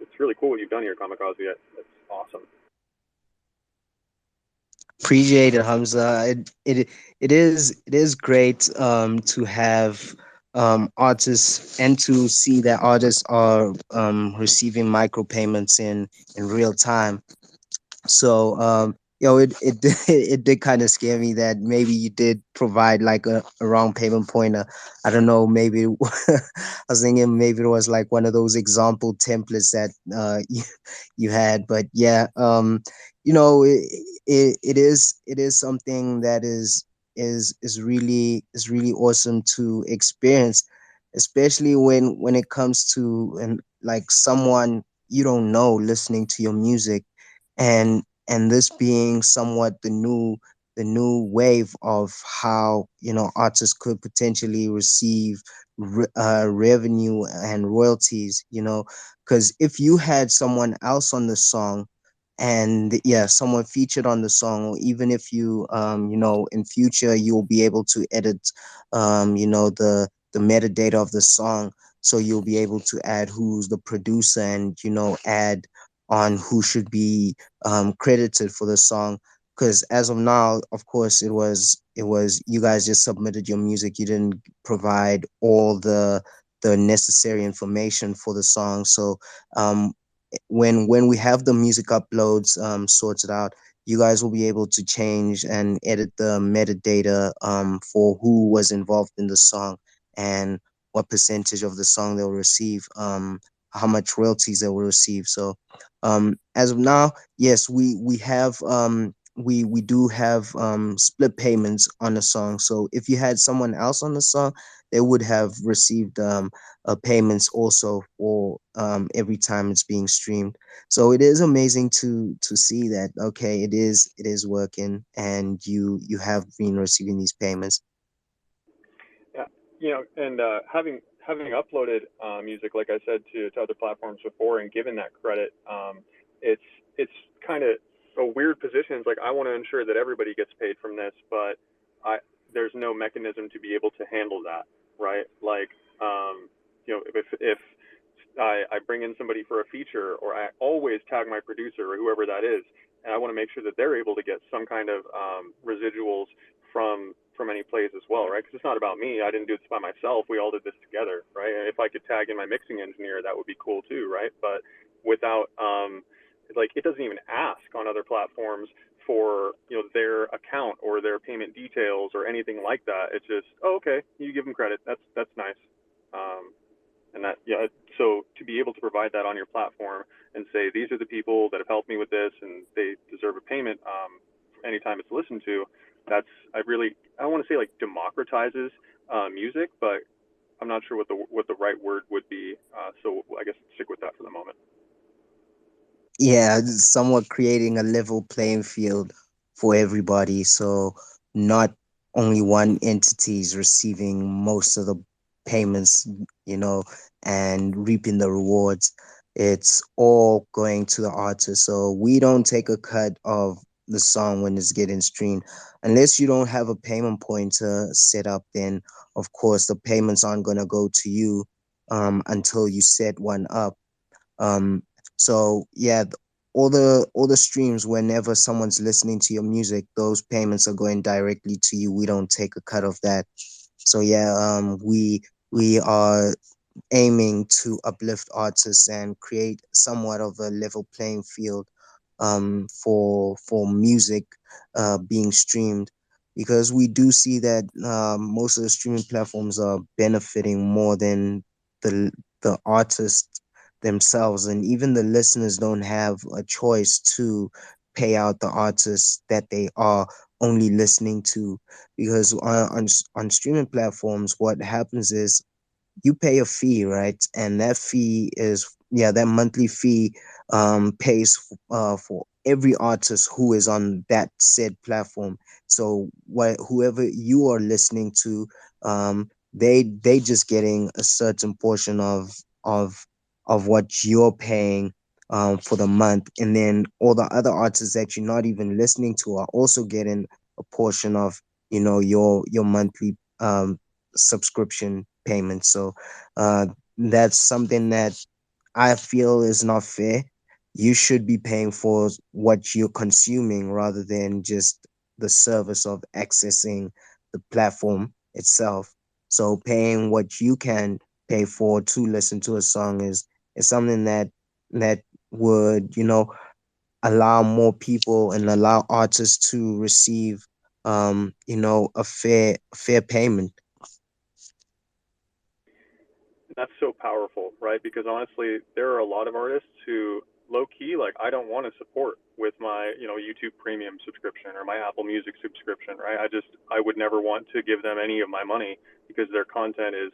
It's really cool what you've done here, Kamikaze. It's awesome. Appreciate it, Hamza. It is great to have artists, and to see that artists are receiving micropayments in real time. So it did kind of scare me that maybe you did provide like a wrong payment pointer. I don't know, maybe I was thinking maybe it was like one of those example templates that you had. But yeah, it is something that is really awesome to experience, especially when it comes to like someone you don't know listening to your music, and this being somewhat the new wave of how artists could potentially receive revenue and royalties, because if you had someone else on the song, and yeah, someone featured on the song, or even if you in future you'll be able to edit the metadata of the song, so you'll be able to add who's the producer, and add on who should be credited for the song. Because as of now, of course, it was you guys just submitted your music, you didn't provide all the necessary information for the song. So when we have the music uploads sorted out, you guys will be able to change and edit the metadata for who was involved in the song, and what percentage of the song they'll receive, how much royalties they will receive. So as of now, yes, we have we do have split payments on the song. So if you had someone else on the song, they would have received payments also for every time it's being streamed. So it is amazing to see that, okay, it is working, and you have been receiving these payments. Yeah, and having uploaded music, like I said, to other platforms before, and given that credit, it's kind of a weird position. It's like I want to ensure that everybody gets paid from this, but there's no mechanism to be able to handle that, right? Like, if I bring in somebody for a feature, or I always tag my producer or whoever that is, and I want to make sure that they're able to get some kind of residuals from from any plays as well, right? Because it's not about me. I didn't do this by myself. We all did this together, right? And if I could tag in my mixing engineer, that would be cool too, right? But without like, it doesn't even ask on other platforms for, you know, their account or their payment details or anything like that. It's just, oh, okay, you give them credit. That's nice. And that, yeah, so to be able to provide that on your platform and say, these are the people that have helped me with this and they deserve a payment anytime it's listened to, that's, I don't want to say like democratizes music, but I'm not sure what the right word would be. So I guess stick with that for the moment. Yeah, somewhat creating a level playing field for everybody. So not only one entity is receiving most of the payments, you know, and reaping the rewards. It's all going to the artist. So we don't take a cut of the song when it's getting streamed. Unless you don't have a payment point to set up, then of course the payments aren't gonna go to you until you set one up. Um, so yeah, all the streams, whenever someone's listening to your music, those payments are going directly to you. We don't take a cut of that. So yeah, we are aiming to uplift artists and create somewhat of a level playing field for music being streamed, because we do see that most of the streaming platforms are benefiting more than the the artists themselves, and even the listeners don't have a choice to pay out the artists that they are only listening to, because on streaming platforms what happens is you pay a fee, right? And that fee is, yeah, that monthly fee pays for every artist who is on that said platform. So whoever you are listening to, they just getting a certain portion of of what you're paying for the month, and then all the other artists that you're not even listening to are also getting a portion of, you know, your monthly subscription payment. So that's something that I feel is not fair. You should be paying for what you're consuming rather than just the service of accessing the platform itself. So paying what you can pay for to listen to a song is something that would, you know, allow more people and allow artists to receive you know, a fair payment. That's so powerful, right? Because honestly, there are a lot of artists who low key, like, I don't want to support with my, you know, YouTube premium subscription or my Apple Music subscription, right? I would never want to give them any of my money because their content is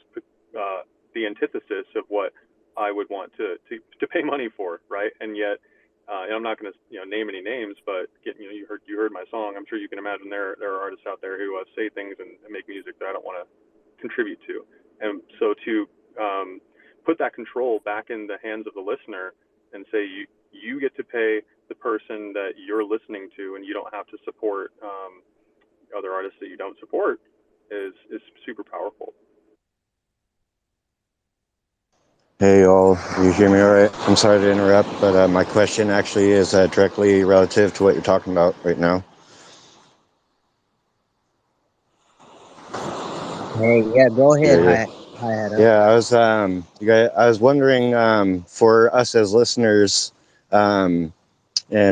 the antithesis of what I would want to pay money for, right? And yet, and I'm not going to, you know, name any names, but you know, you heard my song. I'm sure you can imagine there are artists out there who say things and make music that I don't want to contribute to. And so to put that control back in the hands of the listener and say you get to pay the person that you're listening to, and you don't have to support other artists that you don't support is super powerful. Hey all, you hear me all right? I'm sorry to interrupt, but my question actually is directly relative to what you're talking about right now. Hey, yeah, go ahead. Yeah, Hi, Adam. yeah. I was wondering, for us as listeners, and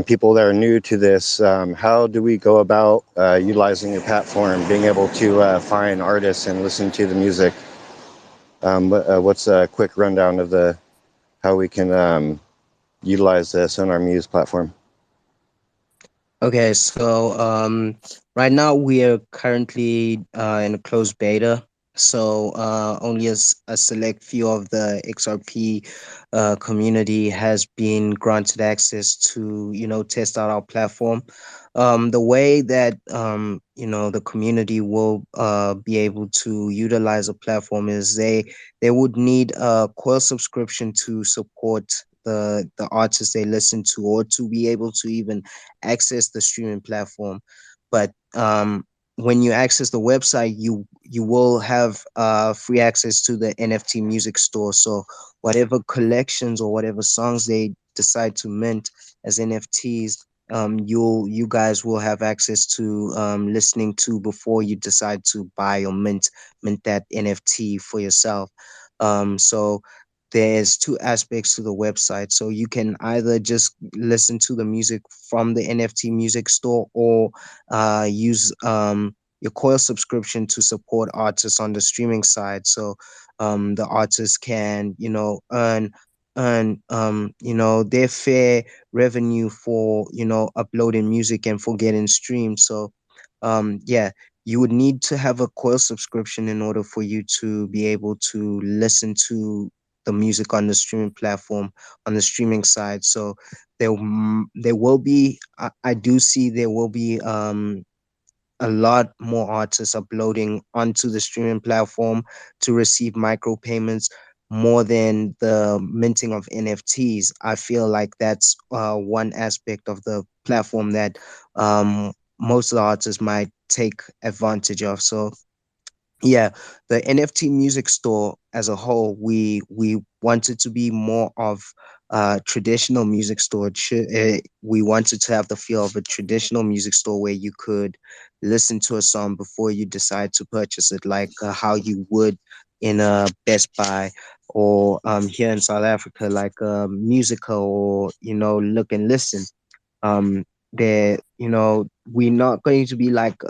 people that are new to this, how do we go about utilizing your platform, being able to find artists and listen to the music? What's a quick rundown of how we can utilize this on our Muse platform? Okay, so right now we are currently in a closed beta. So only a select few of the XRP community has been granted access to, you know, test out our platform. The way that you know, the community will be able to utilize a platform is they would need a core subscription to support the artists they listen to, or to be able to even access the streaming platform. But when you access the website, you will have free access to the NFT music store. So whatever collections or whatever songs they decide to mint as NFTs, you guys will have access to listening to before you decide to buy or mint that NFT for yourself. So there's two aspects to the website. So you can either just listen to the music from the NFT music store, or use your Coil subscription to support artists on the streaming side. So the artists can, earn their fair revenue for, uploading music and for getting streamed. So yeah, you would need to have a Coil subscription in order for you to be able to listen to the music on the streaming platform, on the streaming side. So there will be, I do see there will be a lot more artists uploading onto the streaming platform to receive micropayments more than the minting of NFTs. I feel like that's one aspect of the platform that most of the artists might take advantage of. So yeah, the NFT music store as a whole, we wanted to be more of traditional music store. We wanted to have the feel of a traditional music store where you could listen to a song before you decide to purchase it, like how you would in a Best Buy, or here in South Africa, like Musical, or Look and Listen. um there we're not going to be like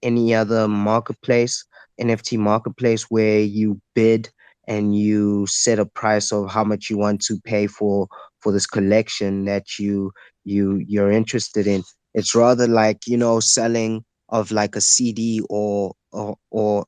any other marketplace, NFT marketplace, where you bid and you set a price of how much you want to pay for this collection that you're interested in. It's rather like, selling of like a CD, or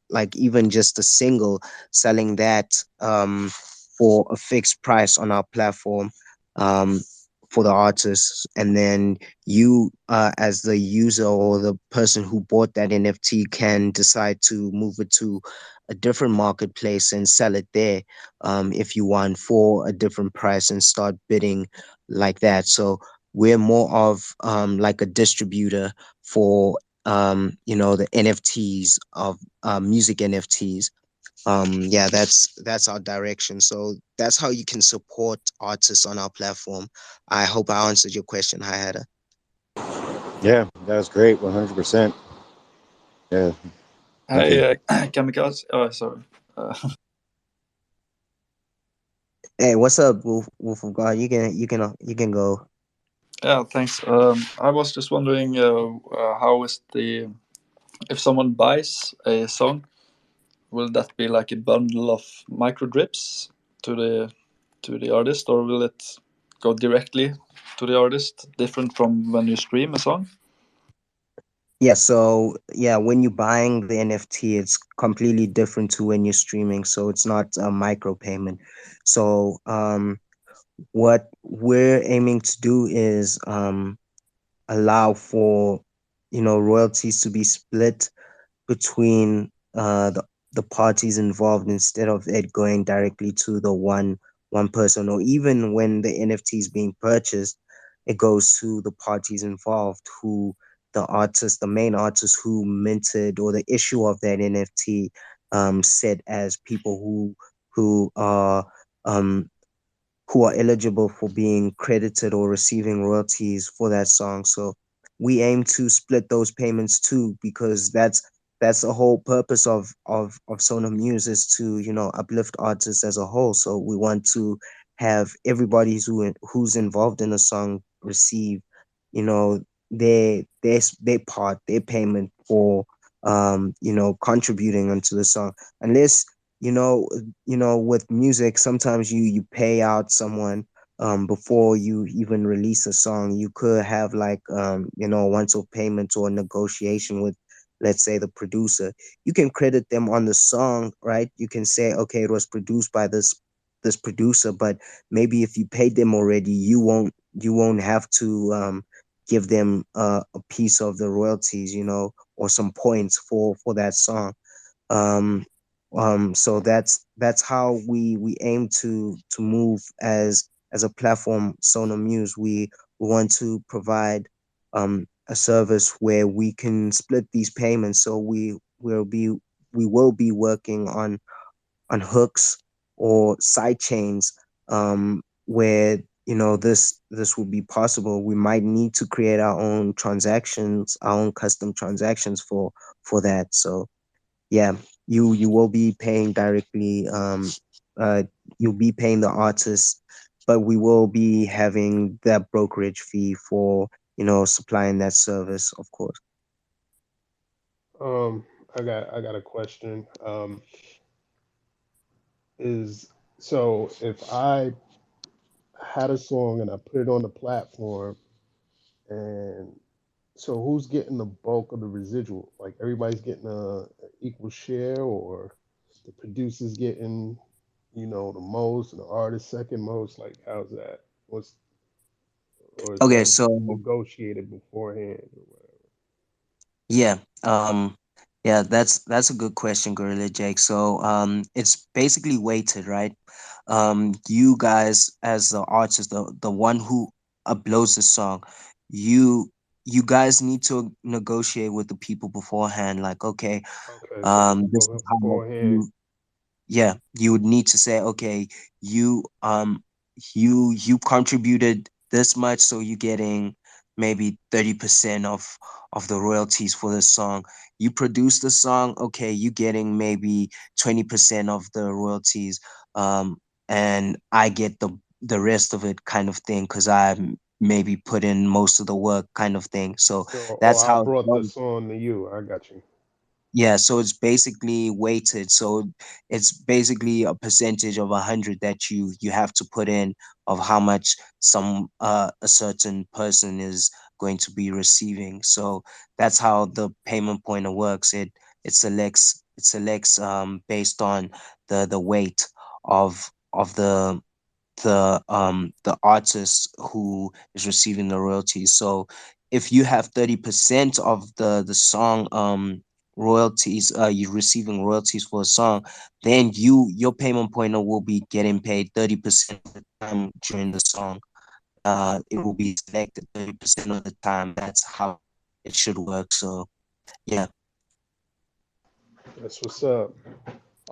like even just a single, selling that for a fixed price on our platform, um for the artists. And then you, as the user or the person who bought that NFT, can decide to move it to a different marketplace and sell it there, if you want, for a different price, and start bidding like that. So we're more of like a distributor for the NFTs of music NFTs. Yeah, that's our direction. So that's how you can support artists on our platform. I hope I answered your question. Hi, Hada. Yeah, that was great. 100%. Yeah. Thank you. Hey, Kamikaze. Oh, sorry. Hey, what's up, Wolf of God? You can go. Yeah, thanks. I was just wondering, how is the if someone buys a song, will that be like a bundle of micro drips to the artist, or will it go directly to the artist, different from when you stream a song? Yeah, so yeah, when you're buying the NFT, it's completely different to when you're streaming. So it's not a micro payment. So what we're aiming to do is allow for royalties to be split between the parties involved, instead of it going directly to the one person. Or even when the NFT is being purchased, it goes to the parties involved, who the main artist who minted, or the issue of that NFT, said as people who are um who are eligible for being credited or receiving royalties for that song. So we aim to split those payments too, because that's the whole purpose of Sona Muse, is to uplift artists as a whole. So we want to have everybody who's involved in a song receive you know their part, their payment for contributing onto the song. Unless with music, sometimes you pay out someone before you even release a song. You could have like once off payment, or a negotiation with, let's say, the producer. You can credit them on the song, right? You can say, okay, it was produced by this producer, but maybe if you paid them already, you won't have to give them a piece of the royalties, or some points for that song. um so that's how we aim to move as a platform. Sonar Muse, we want to provide a service where we can split these payments. So we will be working on hooks or side chains, where this will be possible, we might need to create our own transactions, our own custom transactions for that. So yeah, you will be paying directly. Uh, you'll be paying the artist, but we will be having that brokerage fee for supplying that service, of course. Um, I got a question. Is so if I had a song and I put it on the platform, and so who's getting the bulk of the residual? Like everybody's getting a equal share, or the producer's getting, the most, and the artist second most? Like how's that? What's or is Okay, that so negotiated beforehand? yeah, yeah, that's a good question, Gorilla Jake. So it's basically weighted, right? You guys as the artist, the one who uploads the song, you you guys need to negotiate with the people beforehand, like, okay, Okay, so this is how beforehand. yeah, you would need to say, okay, you you contributed this much, so you're getting maybe 30% of the royalties for this song. You produced the song, okay, you getting maybe 20% of the royalties, um and I get the rest of it, kind of thing, because maybe put in most of the work, kind of thing. So So, that's I how it brought the goes. song to you. I got you. Yeah, so it's basically weighted. So it's basically a percentage of 100 that you have to put in of how much a certain person is going to be receiving. So that's how the payment pointer works. It selects based on the weight of the artist who is receiving the royalties. So if you have 30% of the song royalties, you're receiving royalties for a song, then your payment pointer will be getting paid 30% of the time during the song. It will be selected 30% of the time. That's how it should work. So yeah. That's what's up.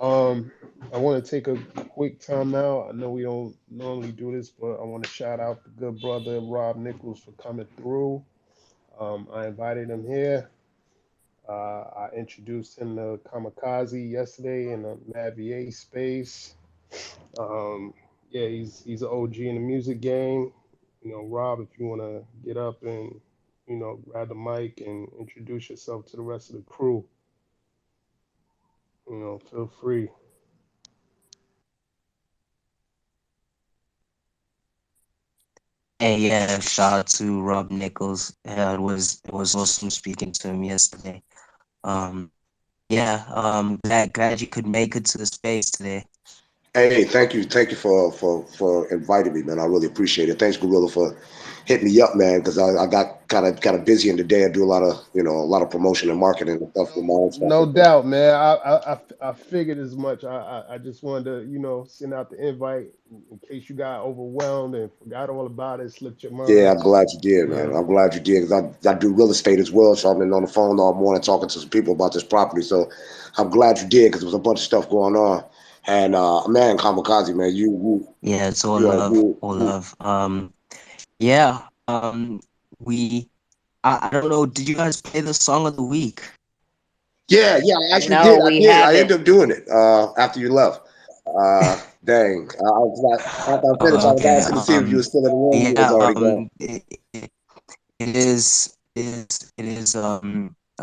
Um, I want to take a quick time out. I know we don't normally do this, but I want to shout out the good brother Rob Nichols for coming through. I invited him here. I introduced him to Kamikaze yesterday in the Mad VA space. Um, yeah, he's an OG in the music game. Rob, if you want to get up and grab the mic and introduce yourself to the rest of the crew, feel free. And yeah, shout out to Rob Nichols. It was awesome speaking to him yesterday. Um, yeah, glad you could make it to the space today. Hey, thank you for inviting me, man. I really appreciate it. Thanks, Gorilla, for hitting me up, man, because I got kind of busy in the day. I do a lot of promotion and marketing and stuff with my own stuff. No doubt, man. I figured as much. I just wanted to, send out the invite in case you got overwhelmed and forgot all about it, slipped your Yeah, mind. I'm glad you did, man. Yeah. I'm glad you did because I do real estate as well. So I've been on the phone all morning talking to some people about this property. So I'm glad you did because there was a bunch of stuff going on. And man, Kamikaze, man, Yeah, it's all yeah, love, all love. Yeah, we, I don't know, did you guys play the song of the week? yeah, I actually No, did. I we did. I haven't. ended up doing it after you left. Dang, I was like, after I finished, I was Okay, asking to see if you were still in the room. You was yeah, already gone. it is,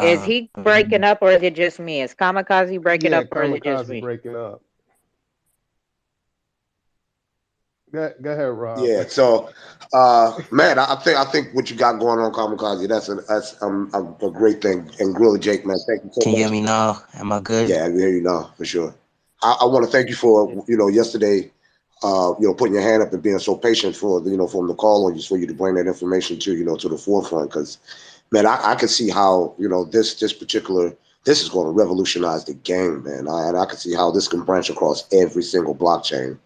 Is he breaking up or is it just me? Is Kamikaze breaking Yeah, up or is it just Kamikaze me? breaking up. Go ahead, Rob. Yeah, so man, I think what you got going on, Kamikaze, that's a great thing. And Gorilla Jake, man, thank you so can you hear much. me now? Am I good? Yeah, I can hear you now for sure. I want to thank you for yesterday, putting your hand up and being so patient for him to call on you, for you to bring that information to the forefront. Because man, I can see how this is going to revolutionize the game, man. And I can see how this can branch across every single blockchain.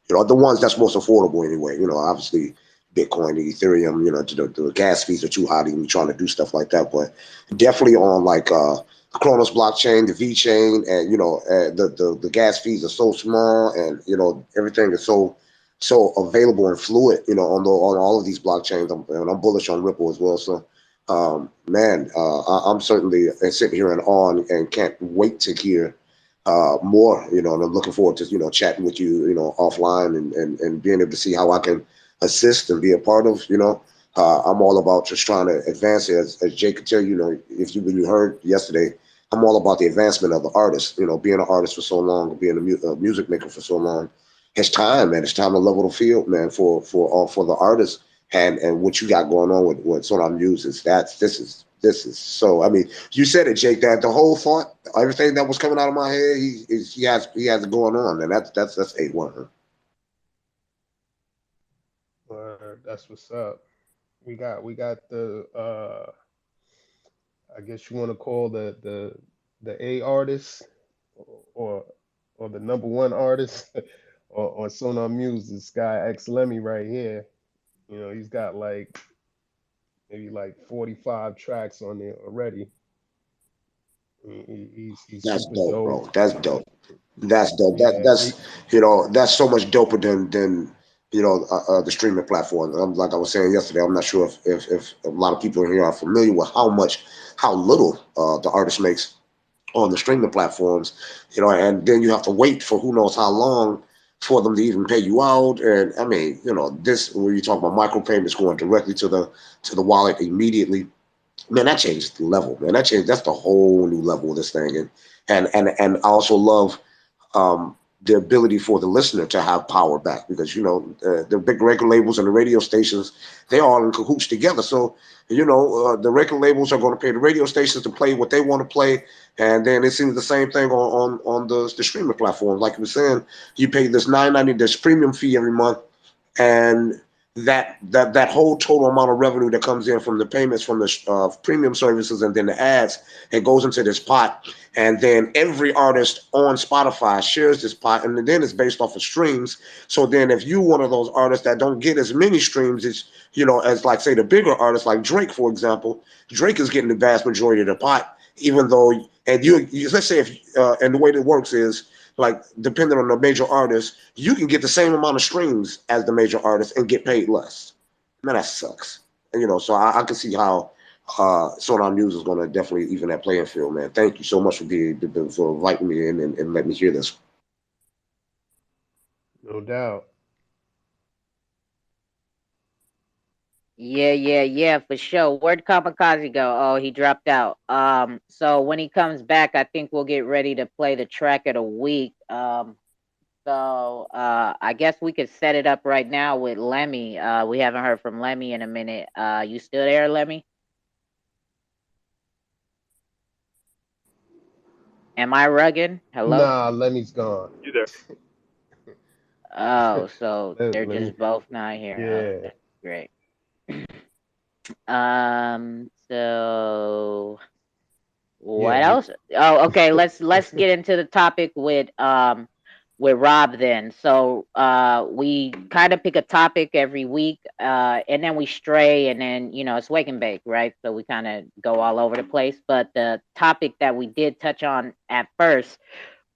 The ones that's most affordable anyway. Obviously Bitcoin, Ethereum. The gas fees are too high to even be trying to do stuff like that. But definitely on like the Kronos blockchain, the V chain, and the gas fees are so small, and everything is so so available and fluid, on all of these blockchains. I'm bullish on Ripple as well. So, man, I'm certainly sitting here in awe and can't wait to hear more. And I'm looking forward to chatting with you, offline and being able to see how I can assist and be a part of. I'm all about just trying to advance it. As Jake could tell you, if you heard yesterday, I'm all about the advancement of the artist. Being an artist for so long, being a music maker for so long, it's time, man. It's time to level the field, man, for the artists and what you got going on with Sonar Music. This is so. I mean, you said it, Jake. That the whole thought, everything that was coming out of my head, he has it going on, and that's A1. That's what's up. We got the I guess you want to call the A artist or the number one artist or Sonar Muse, this guy Xlemi right here. He's got maybe 45 tracks on there already. He's That's super dope, dope. bro. That's dope. That's dope. Yeah, That's so much doper than the streaming platform. Like I was saying yesterday, I'm not sure if a lot of people in here are familiar with how little the artist makes on the streaming platforms, and then you have to wait for who knows how long for them to even pay you out. And I mean, this when you talk about micropayments going directly to the wallet immediately, man, that changed the level, man. That's the whole new level of this thing. And I also love the ability for the listener to have power back because the big record labels and the radio stations, they're all in cahoots together. So the record labels are going to pay the radio stations to play what they want to play, and then it seems the same thing on the streaming platform. Like you were saying, you pay this $9.90 this premium fee every month, and that whole total amount of revenue that comes in from the payments from the premium services and then the ads, it goes into this pot, and then every artist on Spotify shares this pot, and then it's based off of streams. So then if you one of those artists that don't get as many streams as as like say the bigger artists like Drake, for example, Drake is getting the vast majority of the pot, even though and you let's say if and the way that works is like depending on the major artist, you can get the same amount of streams as the major artist and get paid less. Man, that sucks. And, so I can see how Sonar News is going to definitely even that playing field, man. Thank you so much for inviting me in and letting me hear this. No doubt. Yeah, for sure. Where'd Kamikaze go? Oh, he dropped out. So when he comes back, I think we'll get ready to play the track of the week. So I guess we could set it up right now with Lemmy. We haven't heard from Lemmy in a minute. You still there, Lemmy? Am I rugged? Hello? Nah, Lemmy's gone. You there? Oh, so they're Lemmy. just both not here. Yeah. Okay, great. So what else? Oh, okay. Let's get into the topic with Rob then. So we kind of pick a topic every week, and then we stray, and then it's wake and bake, right? So we kind of go all over the place. But the topic that we did touch on at first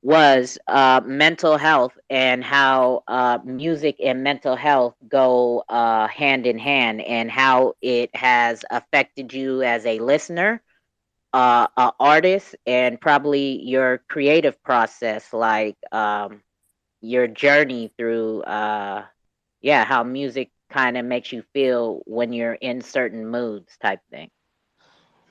was mental health and how music and mental health go hand in hand, and how it has affected you as a listener, a artist, and probably your creative process, like your journey through how music kind of makes you feel when you're in certain moods type thing.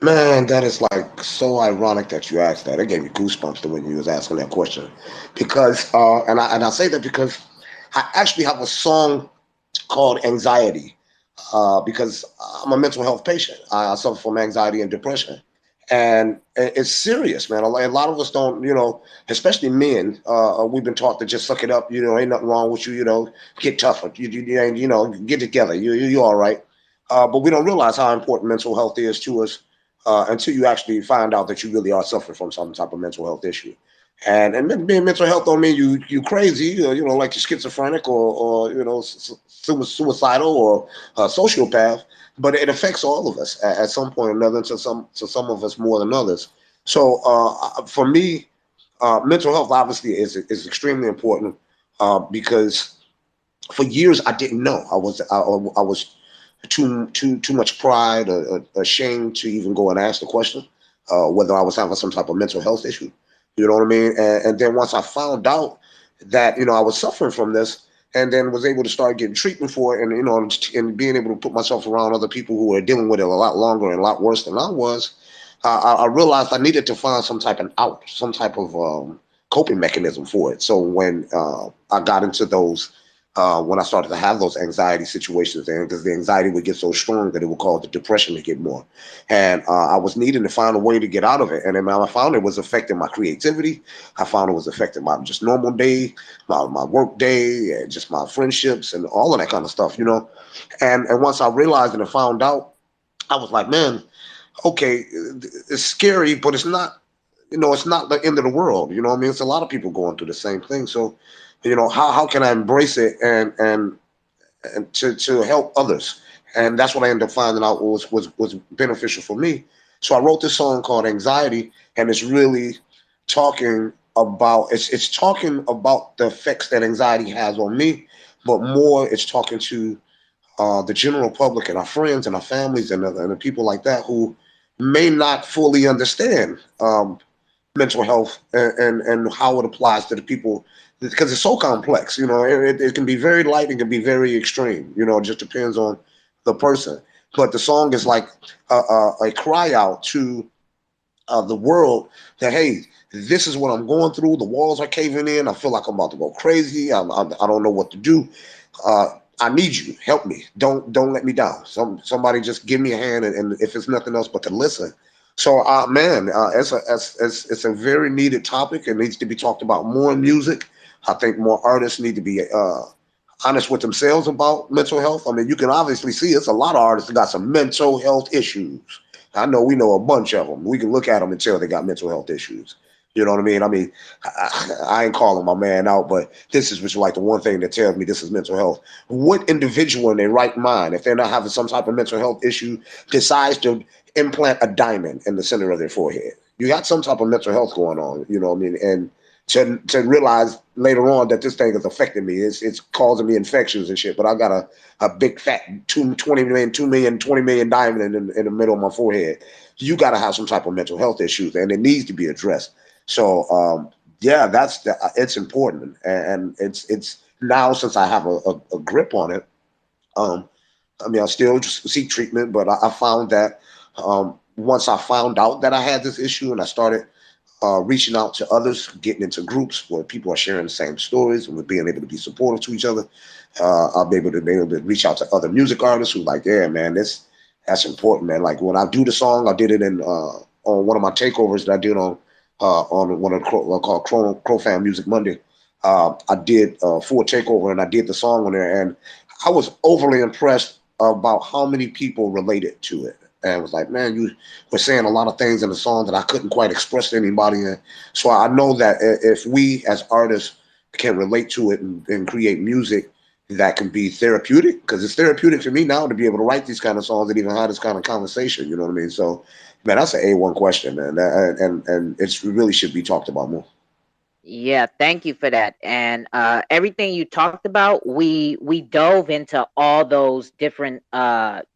Man, that is like so ironic that you asked that. It gave me goosebumps when you was asking that question, because and I say that because I actually have a song called Anxiety, because I'm a mental health patient. I suffer from anxiety and depression, and it's serious, man. A lot of us don't, especially men. We've been taught to just suck it up. Ain't nothing wrong with you. Get tougher. Get together. You all right. But we don't realize how important mental health is to us until you actually find out that you really are suffering from some type of mental health issue. And being mental health don't mean you crazy, like you're schizophrenic or suicidal or sociopath, but it affects all of us at some point or another. To some of us more than others. So for me, mental health obviously is extremely important because for years I didn't know. I was too much pride or ashamed to even go and ask the question whether I was having some type of mental health issue. You know what I mean? And then once I found out that I was suffering from this, and then was able to start getting treatment for it, and and being able to put myself around other people who were dealing with it a lot longer and a lot worse than I was, I realized I needed to find some type of out, some type of coping mechanism for it. So when I got into those, when I started to have those anxiety situations, and because the anxiety would get so strong that it would cause the depression to get more, and I was needing to find a way to get out of it, and then I found it was affecting my creativity. I found it was affecting my just normal day, my work day, and just my friendships and all of that kind of stuff, And once I realized and I found out, I was like, man, okay, it's scary, but it's not, it's not the end of the world. You know what I mean? It's a lot of people going through the same thing. So, how can I embrace it and to help others? And that's what I ended up finding out was beneficial for me. So I wrote this song called Anxiety, and it's really talking about it's talking about the effects that anxiety has on me, but more it's talking to the general public and our friends and our families and the people like that who may not fully understand mental health and how it applies to the people, because it's so complex. It can be very light, it can be very extreme. It just depends on the person. But the song is like a cry out to the world that, hey, this is what I'm going through. The walls are caving in. I feel like I'm about to go crazy. I don't know what to do. I need you. Help me. Don't let me down. Somebody just give me a hand, and if it's nothing else but to listen. So, man, it's a very needed topic. It needs to be talked about more in music. I think more artists need to be honest with themselves about mental health. I mean, you can obviously see it's a lot of artists that got some mental health issues. We know a bunch of them. We can look at them and tell they got mental health issues. You know what I mean? I ain't calling my man out, but this is just like the one thing that tells me this is mental health. What individual in their right mind, if they're not having some type of mental health issue, decides to implant a diamond in the center of their forehead? You got some type of mental health going on, you know what I mean? And to realize later on that this thing is affecting me, it's causing me infections and shit, but I got a big fat 20 million diamond in the middle of my forehead. You got to have some type of mental health issues, and it needs to be addressed. So yeah, it's important, and it's now, since I have a grip on it. I mean, I still just seek treatment, but I found that once I found out that I had this issue, and I started reaching out to others, getting into groups where people are sharing the same stories, and we're being able to be supportive to each other. I'll be able to reach out to other music artists who like, yeah, man, that's important, man. Like when I do the song, I did it on one of my takeovers that I did on one of the called Crow Fan Music Monday. I did a full takeover, and I did the song on there, and I was overly impressed about how many people related to it. And was like, man, you were saying a lot of things in the song that I couldn't quite express to anybody. And so I know that if we as artists can relate to it and create music that can be therapeutic, because it's therapeutic for me now to be able to write these kind of songs and even have this kind of conversation. You know what I mean? So, man, that's an A1 question, man, and it really should be talked about more. Yeah, thank you for that. And everything you talked about, we dove into all those different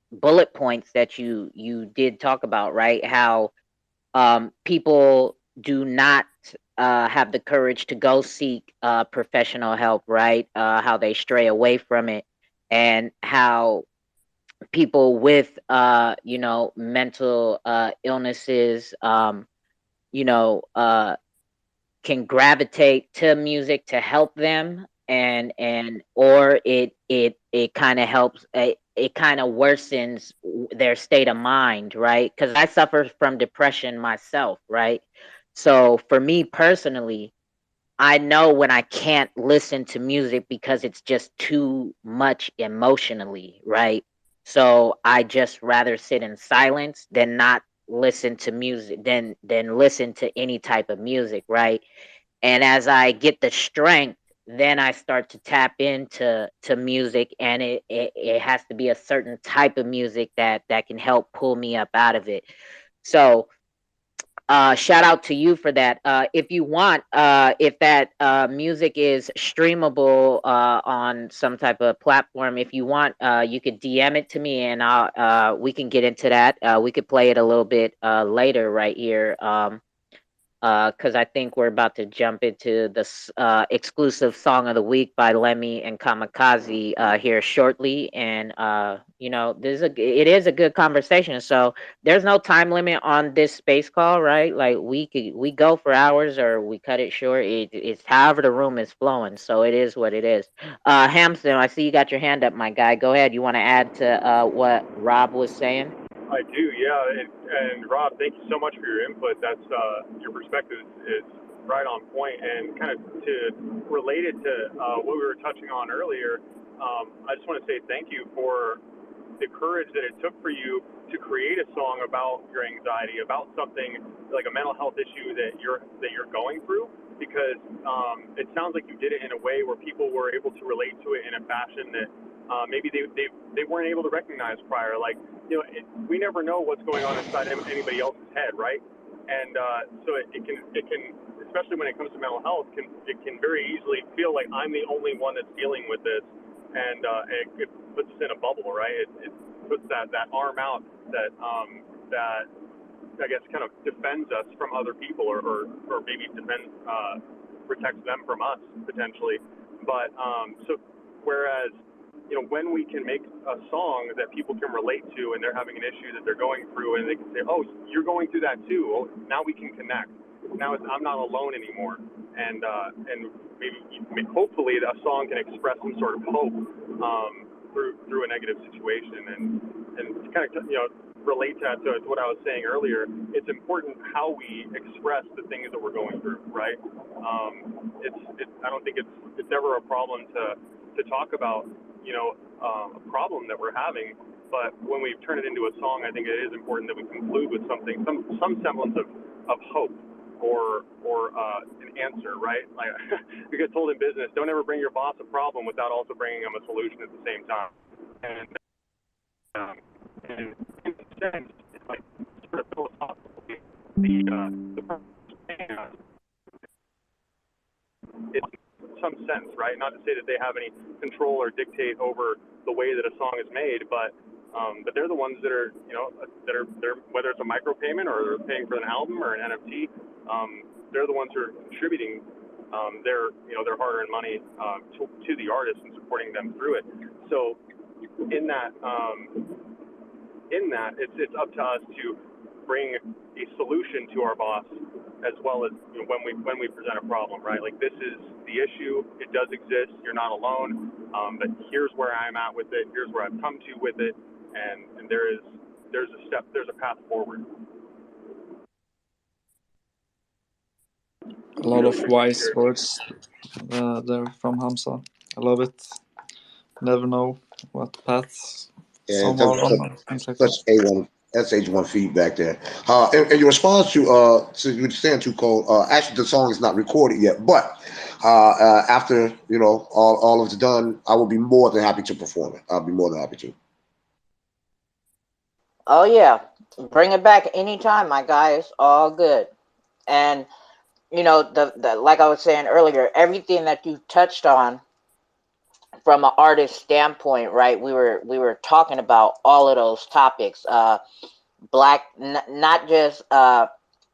bullet points that you did talk about, right? How people do not have the courage to go seek professional help, right? How they stray away from it, and how people with mental illnesses you know can gravitate to music to help them, and or it kind of helps, it kind of worsens their state of mind, right? Because I suffer from depression myself, right? So for me personally, I know when I can't listen to music because it's just too much emotionally, right? So I just rather sit in silence than not listen to music, than listen to any type of music, right? And as I get the strength, then I start to tap into music, and it has to be a certain type of music that can help pull me up out of it. So shout out to you for that. If you want, if that music is streamable on some type of platform, if you want, you could DM it to me, and I'll we can get into that. We could play it a little bit later right here. Because I think we're about to jump into the exclusive song of the week by Lemmy and Kamikaze here shortly, and you know, it is a good conversation. So there's no time limit on this space call, right? Like we go for hours or we cut it short. It's however the room is flowing. So it is what it is. Hamson, I see you got your hand up, my guy. Go ahead. You want to add to what Rob was saying? I do, yeah. And Rob, thank you so much for your input. That's your perspective is right on point. And kind of to relate it to what we were touching on earlier, I just want to say thank you for the courage that it took for you to create a song about your anxiety, about something like a mental health issue that you're going through. Because it sounds like you did it in a way where people were able to relate to it in a fashion that maybe they weren't able to recognize prior. Like, you know, we never know what's going on inside anybody else's head, right? And so it can, especially when it comes to mental health, it can very easily feel like I'm the only one that's dealing with this, and it puts us in a bubble, right? It puts that arm out that that I guess kind of defends us from other people, or maybe protects them from us potentially. But so whereas, you know, when we can make a song that people can relate to and they're having an issue that they're going through, and they can say, oh, you're going through that too. Oh, now we can connect. Now I'm not alone anymore. And maybe hopefully that song can express some sort of hope through a negative situation, and to kind of, you know, relate to what I was saying earlier. It's important how we express the things that we're going through, right? I don't think it's ever a problem to talk about, you know, a problem that we're having, but when we turn it into a song, I think it is important that we conclude with something, some semblance of hope or an answer, right? Like we get told in business, don't ever bring your boss a problem without also bringing them a solution at the same time. And in a sense, it's like sort of philosophically, it's some sense, right? Not to say that they have any control or dictate over the way that a song is made, but they're the ones that are, you know, they're whether it's a micropayment or they're paying for an album or an NFT, they're the ones who are contributing their hard-earned money to the artist and supporting them through it. So in that it's up to us to bring a solution to our boss, as well as, you know, when we present a problem, right? Like, this is the issue. It does exist. You're not alone. But here's where I'm at with it. Here's where I've come to with it, and there's a path forward. A lot of wise words there from Hamza. I love it. Never know what paths some are on. Things like that. That's H1 feedback there. In your response to you saying to Cole, actually the song is not recorded yet, but after, you know, all of it's done, I will be more than happy to perform it. I'll be more than happy to. Oh yeah, bring it back anytime, my guy. It's all good. And you know, the like I was saying earlier, everything that you touched on from an artist standpoint, right? We were talking about all of those topics. Black, not just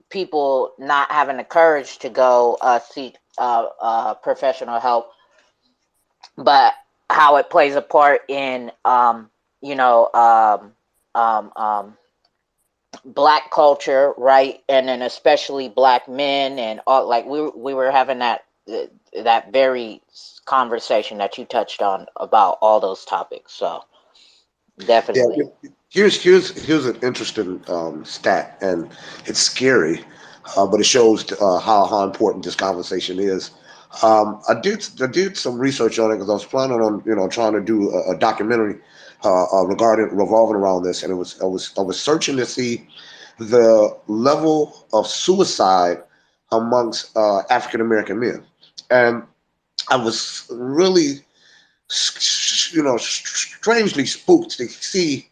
people not having the courage to go seek professional help, but how it plays a part in you know, Black culture, right? And then especially Black men, and all, like we were having that very conversation that you touched on about all those topics. So definitely. Yeah, here's an interesting stat, and it's scary, but it shows how important this conversation is. I did some research on it because I was planning on, you know, trying to do a documentary revolving around this, and I was searching to see the level of suicide amongst African American men, and I was really, you know, strangely spooked to see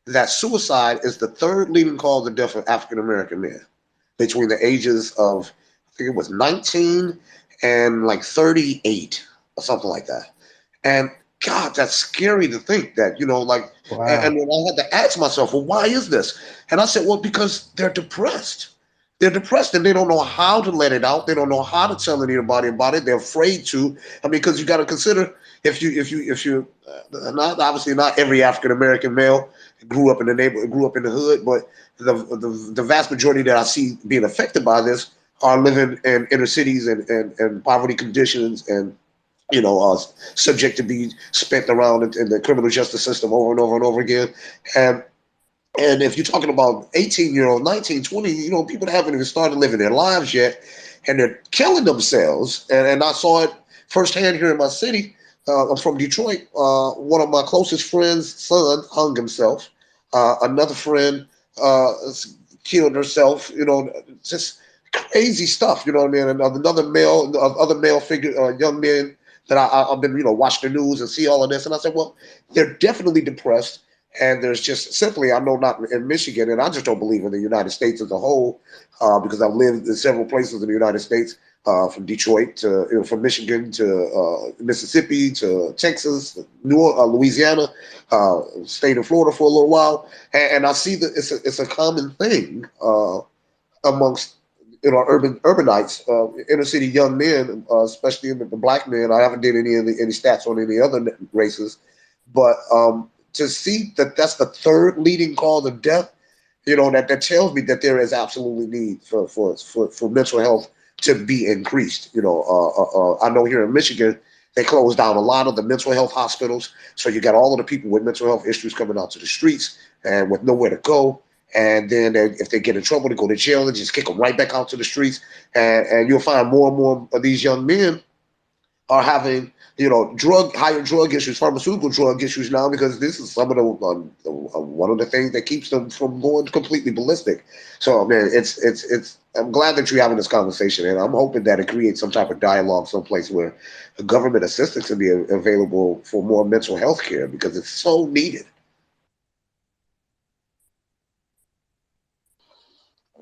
that suicide is the third leading cause of death of African American men. between the ages of, I think it was 19 and like 38 or something like that. And God, that's scary to think that, like, and Wow. then I had to ask myself, well, why is this? And I said, well, because they're depressed. They're depressed and they don't know how to let it out. They don't know how to tell anybody about it. They're afraid to. I mean, because you got to consider if you not obviously not every African American male grew up in the neighborhood, grew up in the hood, but the vast majority that I see being affected by this are living in inner cities and poverty conditions and subject to be spent around in the criminal justice system over and over and over again. And and if you're talking about 18-year-old, 19, 20, people that haven't even started living their lives yet, and they're killing themselves. And I saw it firsthand here in my city. I'm from Detroit. One of my closest friends' son hung himself. Another friend killed herself. Just crazy stuff. You know what I mean? And other male figure, young men that I've been, watch the news and see all of this. And I said, well, they're definitely depressed. And there's just simply, I know not in Michigan, and I just don't believe in the United States as a whole, because I've lived in several places in the United States, from Detroit to, from Michigan to Mississippi to Texas, Louisiana, stayed in Florida for a little while, and I see that it's a common thing amongst urbanites, inner city young men, especially the black men. I haven't did any stats on any other races, but to see that that's the third leading cause of death, that tells me that there is absolutely need for mental health to be increased. I know here in Michigan they closed down a lot of the mental health hospitals, so you got all of the people with mental health issues coming out to the streets and with nowhere to go. And then if they get in trouble, they go to jail and just kick them right back out to the streets. And you'll find more and more of these young men are having, higher drug issues, pharmaceutical drug issues now, because this is some of the one of the things that keeps them from going completely ballistic. So, man, it's. I'm glad that you're having this conversation, and I'm hoping that it creates some type of dialogue, someplace where government assistance can be available for more mental health care, because it's so needed.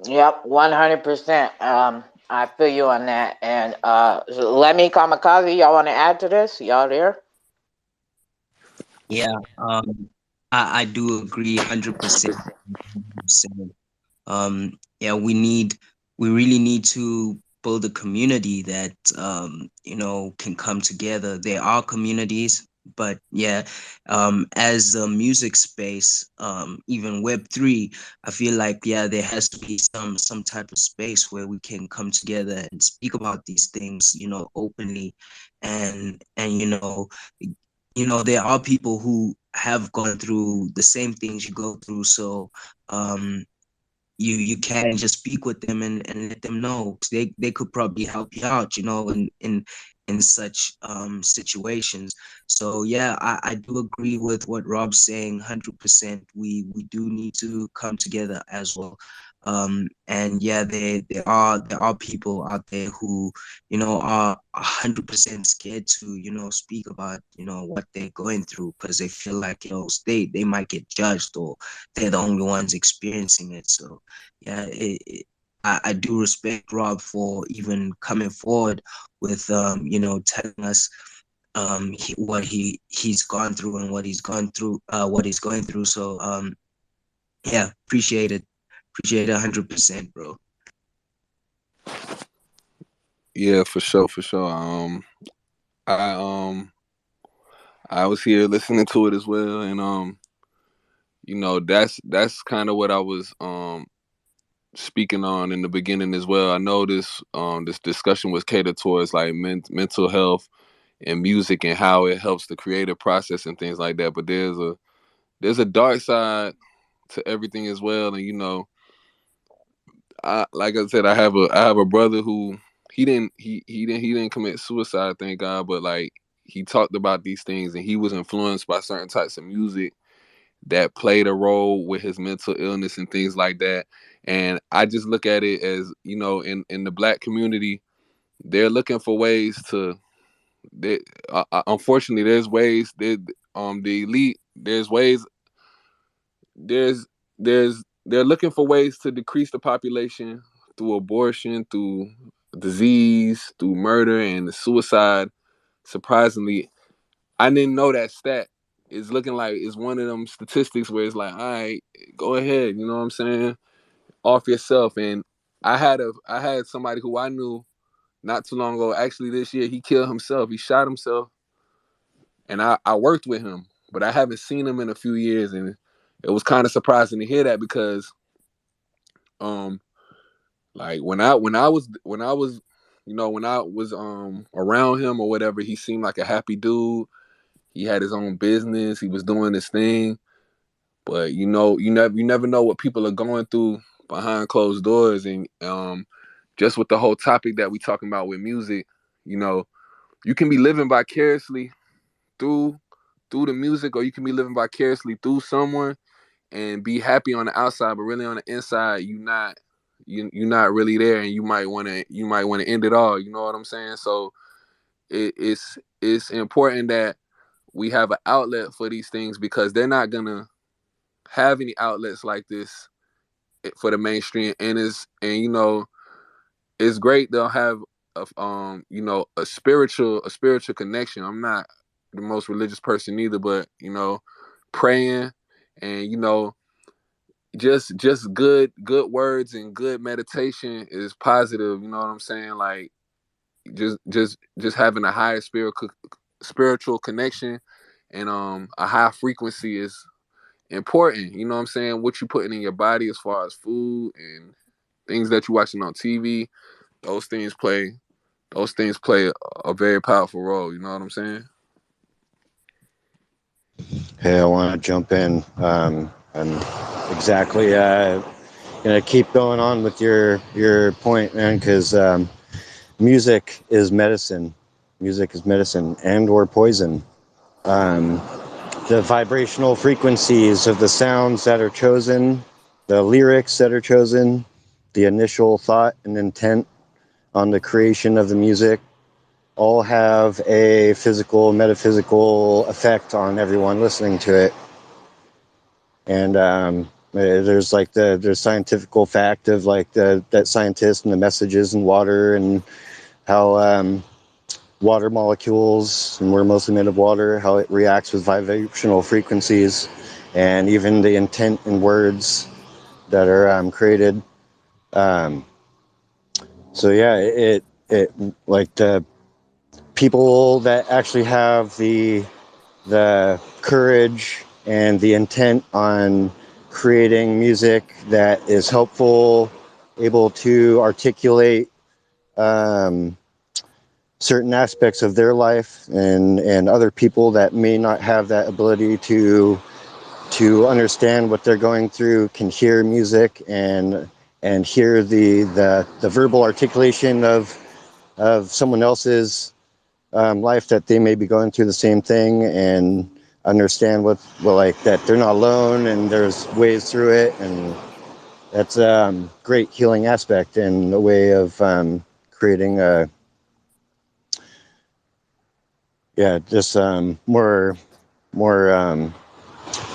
Yep, 100%. I feel you on that. And Lemmy Kamikaze, y'all want to add to this? Y'all there? Yeah, I do agree 100%. Yeah, we really need to build a community that can come together. There are communities, but yeah, as a music space, even Web3, I feel like yeah, there has to be some type of space where we can come together and speak about these things, openly, and there are people who have gone through the same things you go through, so um you can just speak with them and let them know. They could probably help you out, in such situations. So yeah, I do agree with what Rob's saying 100%. We do need to come together as well. And yeah, there are people out there who are 100% scared to speak about what they're going through, because they feel like they might get judged, or they're the only ones experiencing it. So yeah, I do respect Rob for even coming forward with telling us what he's gone through and what he's going through. So yeah, appreciate it 100%, bro. Yeah, for sure, for sure. I I was here listening to it as well, and that's kind of what I was speaking on in the beginning as well. I know this discussion was catered towards like mental health and music and how it helps the creative process and things like that. But there's a dark side to everything as well, and like I said, I have a brother who he didn't commit suicide, thank God, but like he talked about these things and he was influenced by certain types of music that played a role with his mental illness and things like that. And I just look at it as, in the black community, they're looking for ways to. They, unfortunately, there's ways. The elite. There's ways. They're looking for ways to decrease the population through abortion, through disease, through murder, and suicide. Surprisingly, I didn't know that stat. It's looking like it's one of them statistics where it's like, all right, go ahead, you know what I'm saying? Off yourself. And I had somebody who I knew not too long ago, actually this year, he killed himself. He shot himself. And I worked with him, but I haven't seen him in a few years. And it was kind of surprising to hear that because like when I was around him or whatever, he seemed like a happy dude. He had his own business. He was doing his thing. But you never know what people are going through behind closed doors. And just with the whole topic that we talking about with music, you can be living vicariously through the music, or you can be living vicariously through someone and be happy on the outside, but really on the inside, you're not really there, and you might want to end it all. You know what I'm saying? So it's important that we have an outlet for these things, because they're not gonna have any outlets like this for the mainstream. And it's great they'll have a spiritual connection. I'm not the most religious person either, but praying and just good words and good meditation is positive. You know what I'm saying? Like just having a higher spiritual connection and a high frequency is important. You know what I'm saying? What you putting in your body as far as food and things that you're watching on TV, those things play a very powerful role. You know what I'm saying? Hey, I want to jump in. I'm exactly gonna keep going on with your point, man, because music is medicine. Music is medicine and or poison. The vibrational frequencies of the sounds that are chosen, the lyrics that are chosen, the initial thought and intent on the creation of the music all have a physical, metaphysical effect on everyone listening to it. And there's like there's scientific fact of like that scientists and the messages in water and how water molecules, and we're mostly made of water, how it reacts with vibrational frequencies, and even the intent in words that are created. So yeah, it like the people that actually have the courage and the intent on creating music that is helpful, able to articulate certain aspects of their life, and other people that may not have that ability to understand what they're going through can hear music and hear the verbal articulation of someone else's life, that they may be going through the same thing, and understand like that they're not alone and there's ways through it. And that's a great healing aspect and a way of creating just more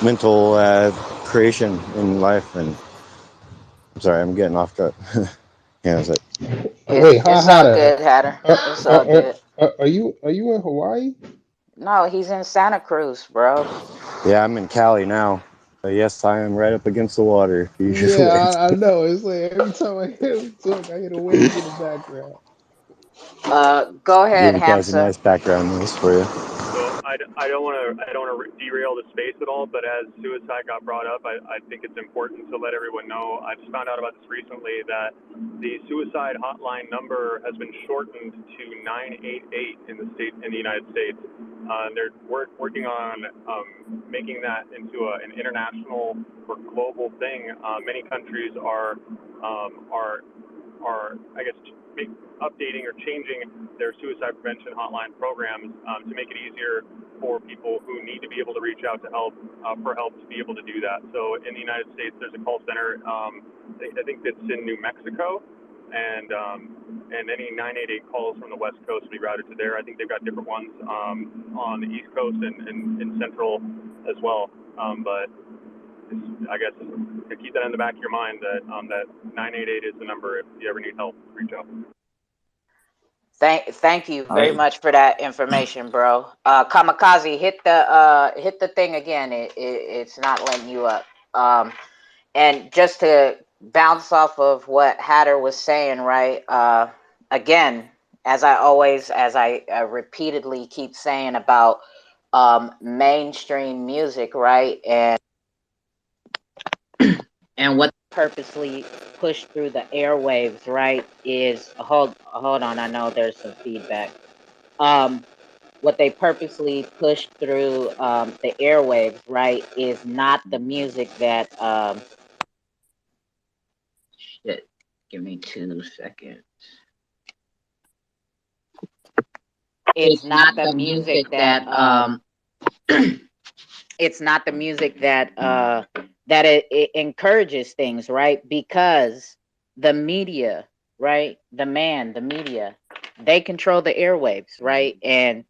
mental creation in life. And I'm sorry, I'm getting off track. Yeah, it's like, It's Wait, it's all Hatter, good, Hatter. It's all good. are you in Hawaii? No, he's in Santa Cruz, bro. yeah, I'm in Cali now. Yes, I am right up against the water. You just Yeah, wait. I know. It's like every time I hear him talk, I hear the waves in the background. Go ahead, Give you guys a Hamza. nice background noise for you. So I don't want to derail the space at all, but as suicide got brought up, I think it's important to let everyone know. I just found out about this recently, that the suicide hotline number has been shortened to 988 in the United States. They're working on making that into an international or global thing. Many countries are I guess updating or changing their suicide prevention hotline programs to make it easier for people who need to be able to reach out to for help to be able to do that. So in the United States, there's a call center. I think that's in New Mexico, and any 988 calls from the West Coast will be routed to there. I think they've got different ones on the East Coast and Central as well. But I guess to keep that in the back of your mind that that 988 is the number if you ever need help, reach out. Thank you very much for that information, bro. Kamikaze, hit the thing again. It's not letting you up. And just to bounce off of what Hatter was saying, right? Again, as I repeatedly keep saying about mainstream music, right? And what purposely pushed through the airwaves, right, is hold on, I know there's some feedback. What they purposely pushed through the airwaves, right, is not the music that shit. Give me 2 seconds. It's not the music that it's not the music that that it encourages things, right? Because the media, right? The media, they control the airwaves, right? And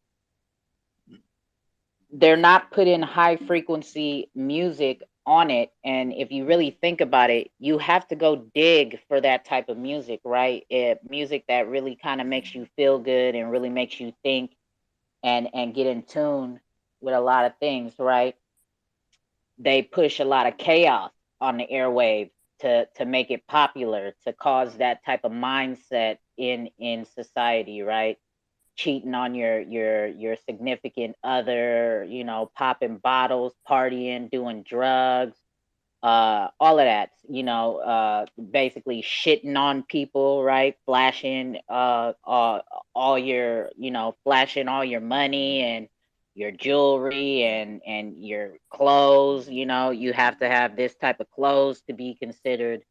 they're not putting high frequency music on it. And if you really think about it, you have to go dig for that type of music, right? Music that really kind of makes you feel good and really makes you think and get in tune with a lot of things, right? They push a lot of chaos on the airwaves to make it popular, to cause that type of mindset in society, right? Cheating on your significant other, you know, popping bottles, partying, doing drugs, all of that, you know, basically shitting on people, right? Flashing all your, you know, flashing all your money and your jewelry and your clothes. You know, you have to have this type of clothes to be considered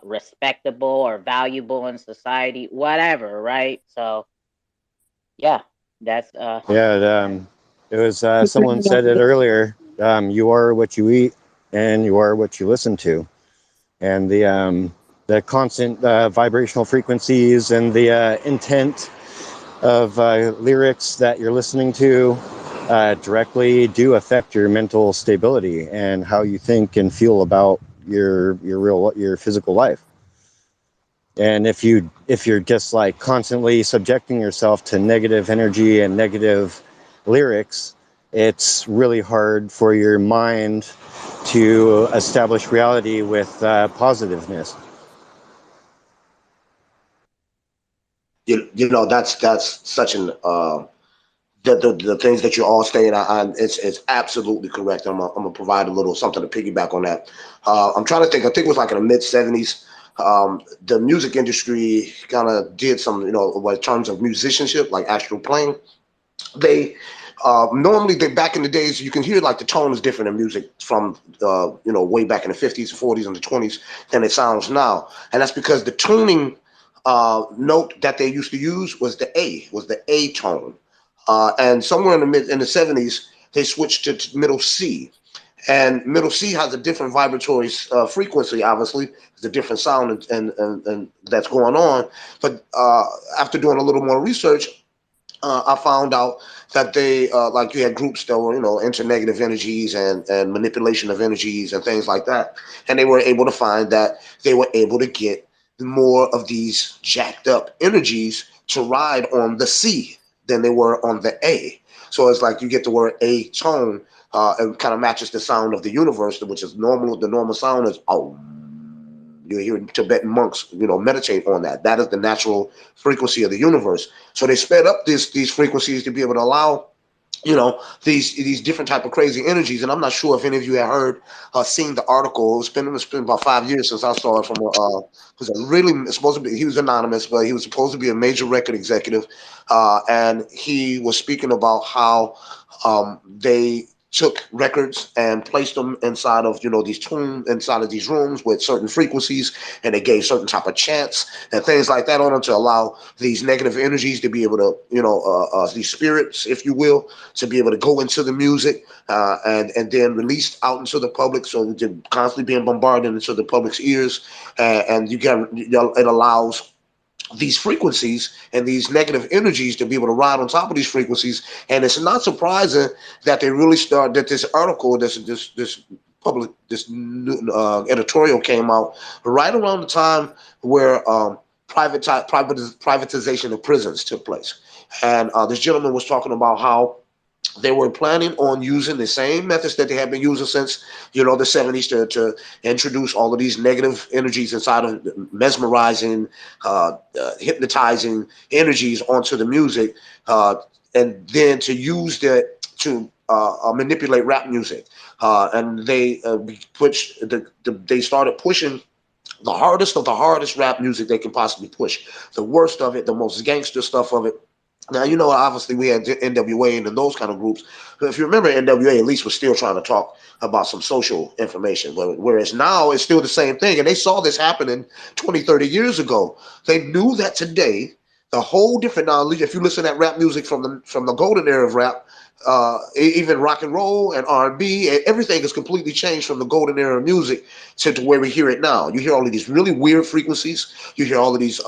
respectable or valuable in society, whatever, right? So yeah, that's Yeah, it was someone said it earlier. You are what you eat, and you are what you listen to. And the constant vibrational frequencies and the intent of lyrics that you're listening to directly do affect your mental stability and how you think and feel about your physical life. And if you're just like constantly subjecting yourself to negative energy and negative lyrics, it's really hard for your mind to establish reality with positiveness. You know, that's such an the things that you're all saying. It's absolutely correct. I'm gonna provide a little something to piggyback on that. I'm trying to think. I think it was like in the mid '70s. The music industry kind of did some, you know, in terms of musicianship, like actual playing. They normally they back in the days you can hear like the tone is different in music from you know, way back in the '50s, '40s, and the '20s than it sounds now, and that's because the tuning note that they used to use was the A tone, and somewhere in the '70s they switched to middle C. And middle C has a different vibratory frequency. Obviously, it's a different sound and that's going on. But after doing a little more research, I found out that they like you had groups that were, you know, into negative energies and manipulation of energies and things like that, and they were able to find that they were able to get more of these jacked up energies to ride on the C than they were on the A. So it's like you get the word A tone, and kind of matches the sound of the universe, which is normal. The normal sound is oh. You hear Tibetan monks, you know, meditate on that. That is the natural frequency of the universe. So they sped up these frequencies to be able to allow, you know, these different type of crazy energies. And I'm not sure if any of you have heard, seen the article. It's been about 5 years since I saw it from was a really supposed to be. He was anonymous, but he was supposed to be a major record executive, and he was speaking about how they took records and placed them inside of, you know, inside of these rooms with certain frequencies, and they gave certain type of chants and things like that on them to allow these negative energies to be able to, you know, these spirits, if you will, to be able to go into the music and then released out into the public, so they're constantly being bombarded into the public's ears, and it allows these frequencies and these negative energies to be able to ride on top of these frequencies. And it's not surprising that they really start that this article, this editorial came out right around the time where privatization of prisons took place, and this gentleman was talking about how they were planning on using the same methods that they have been using since, the 70s to introduce all of these negative energies inside of mesmerizing, hypnotizing energies onto the music, and then to use that to manipulate rap music. And they they started pushing the hardest of the hardest rap music they can possibly push, the worst of it, the most gangster stuff of it. Now, obviously we had NWA and those kind of groups. But if you remember, NWA at least was still trying to talk about some social information. Whereas now it's still the same thing. And they saw this happening 20, 30 years ago. They knew that today, the whole different knowledge, if you listen to that rap music from the golden era of rap, even rock and roll and R&B, everything has completely changed from the golden era of music to where we hear it now. You hear all of these really weird frequencies. You hear all of these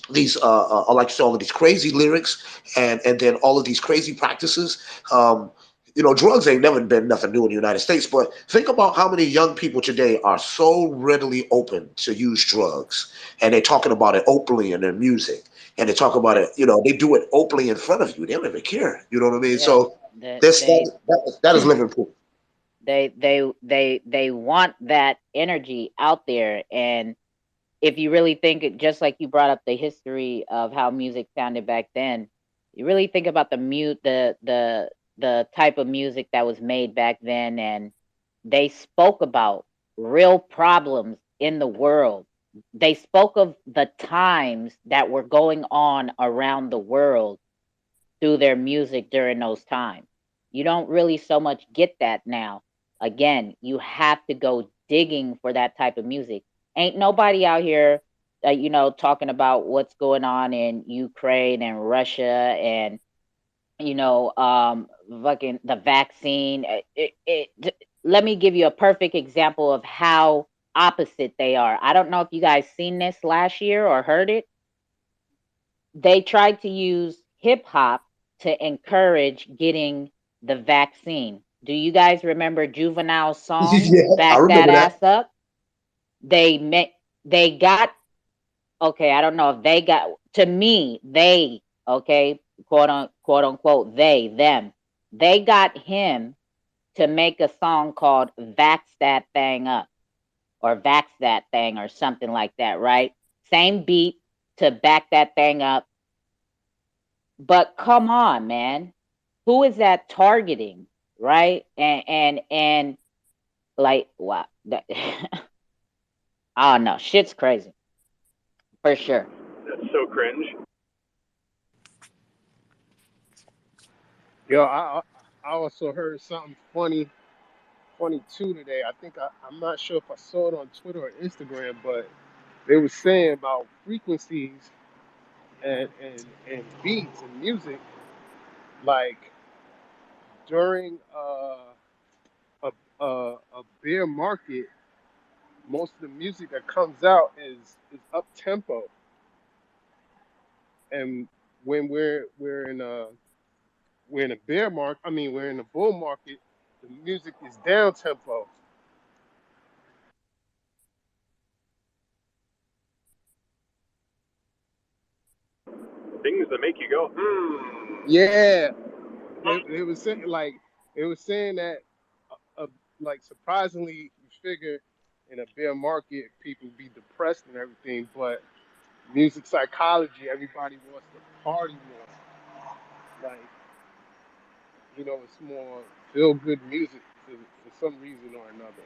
like I said, all of these crazy lyrics, and then all of these crazy practices. Drugs ain't never been nothing new in the United States, but think about how many young people today are so readily open to use drugs, and they're talking about it openly in their music, and they talk about it. They do it openly in front of you. They don't even care. You know what I mean? Yeah, So that is living proof. They want that energy out there. And if you really think, just like you brought up the history of how music sounded back then, you really think about the type of music that was made back then, and they spoke about real problems in the world. They spoke of the times that were going on around the world through their music during those times. You don't really so much get that now. Again, you have to go digging for that type of music. Ain't nobody out here, talking about what's going on in Ukraine and Russia and, fucking the vaccine. Let me give you a perfect example of how opposite they are. I don't know if you guys seen this last year or heard it. They tried to use hip hop to encourage getting the vaccine. Do you guys remember Juvenile's song Yeah, I "Back That remember that. Ass Up"? They got, okay, I don't know if they got, to me, they, okay, quote unquote, they got him to make a song called "Vax That Thing Up" or "Vax That Thing" or something like that, right? Same beat to "Back That Thing Up." But come on, man. Who is that targeting? Right? And like, wow. I don't know. Shit's crazy. For sure. That's so cringe. Yo, I also heard something funny too today. I'm not sure if I saw it on Twitter or Instagram, but they were saying about frequencies and beats and music, like during a bear market, most of the music that comes out is up tempo, and when we're in a bear market, I mean we're in a bull market, the music is down tempo. Things that make you go, Yeah, they were saying that uh, like surprisingly you figure in a bear market people be depressed and everything, but music psychology, everybody wants to party more. Like, it's more feel good music for some reason or another.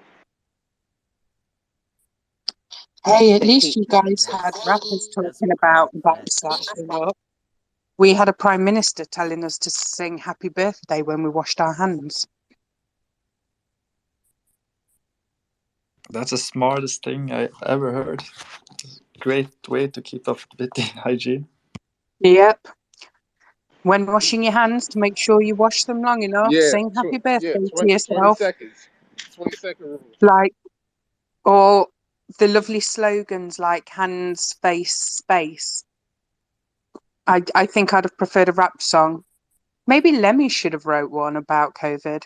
Hey, at To least keep, you guys had rappers talking about vibes that thing up. We had a prime minister telling us to sing happy birthday when we washed our hands. That's the smartest thing I ever heard. Great way to keep up with the hygiene. Yep. When washing your hands, to make sure you wash them long enough, Yeah, sing happy birthday to 20 yourself. seconds. 20-second rule. Like, or the lovely slogans like hands, face, space. I think I'd have preferred a rap song. Maybe Lemmy should have wrote one about COVID.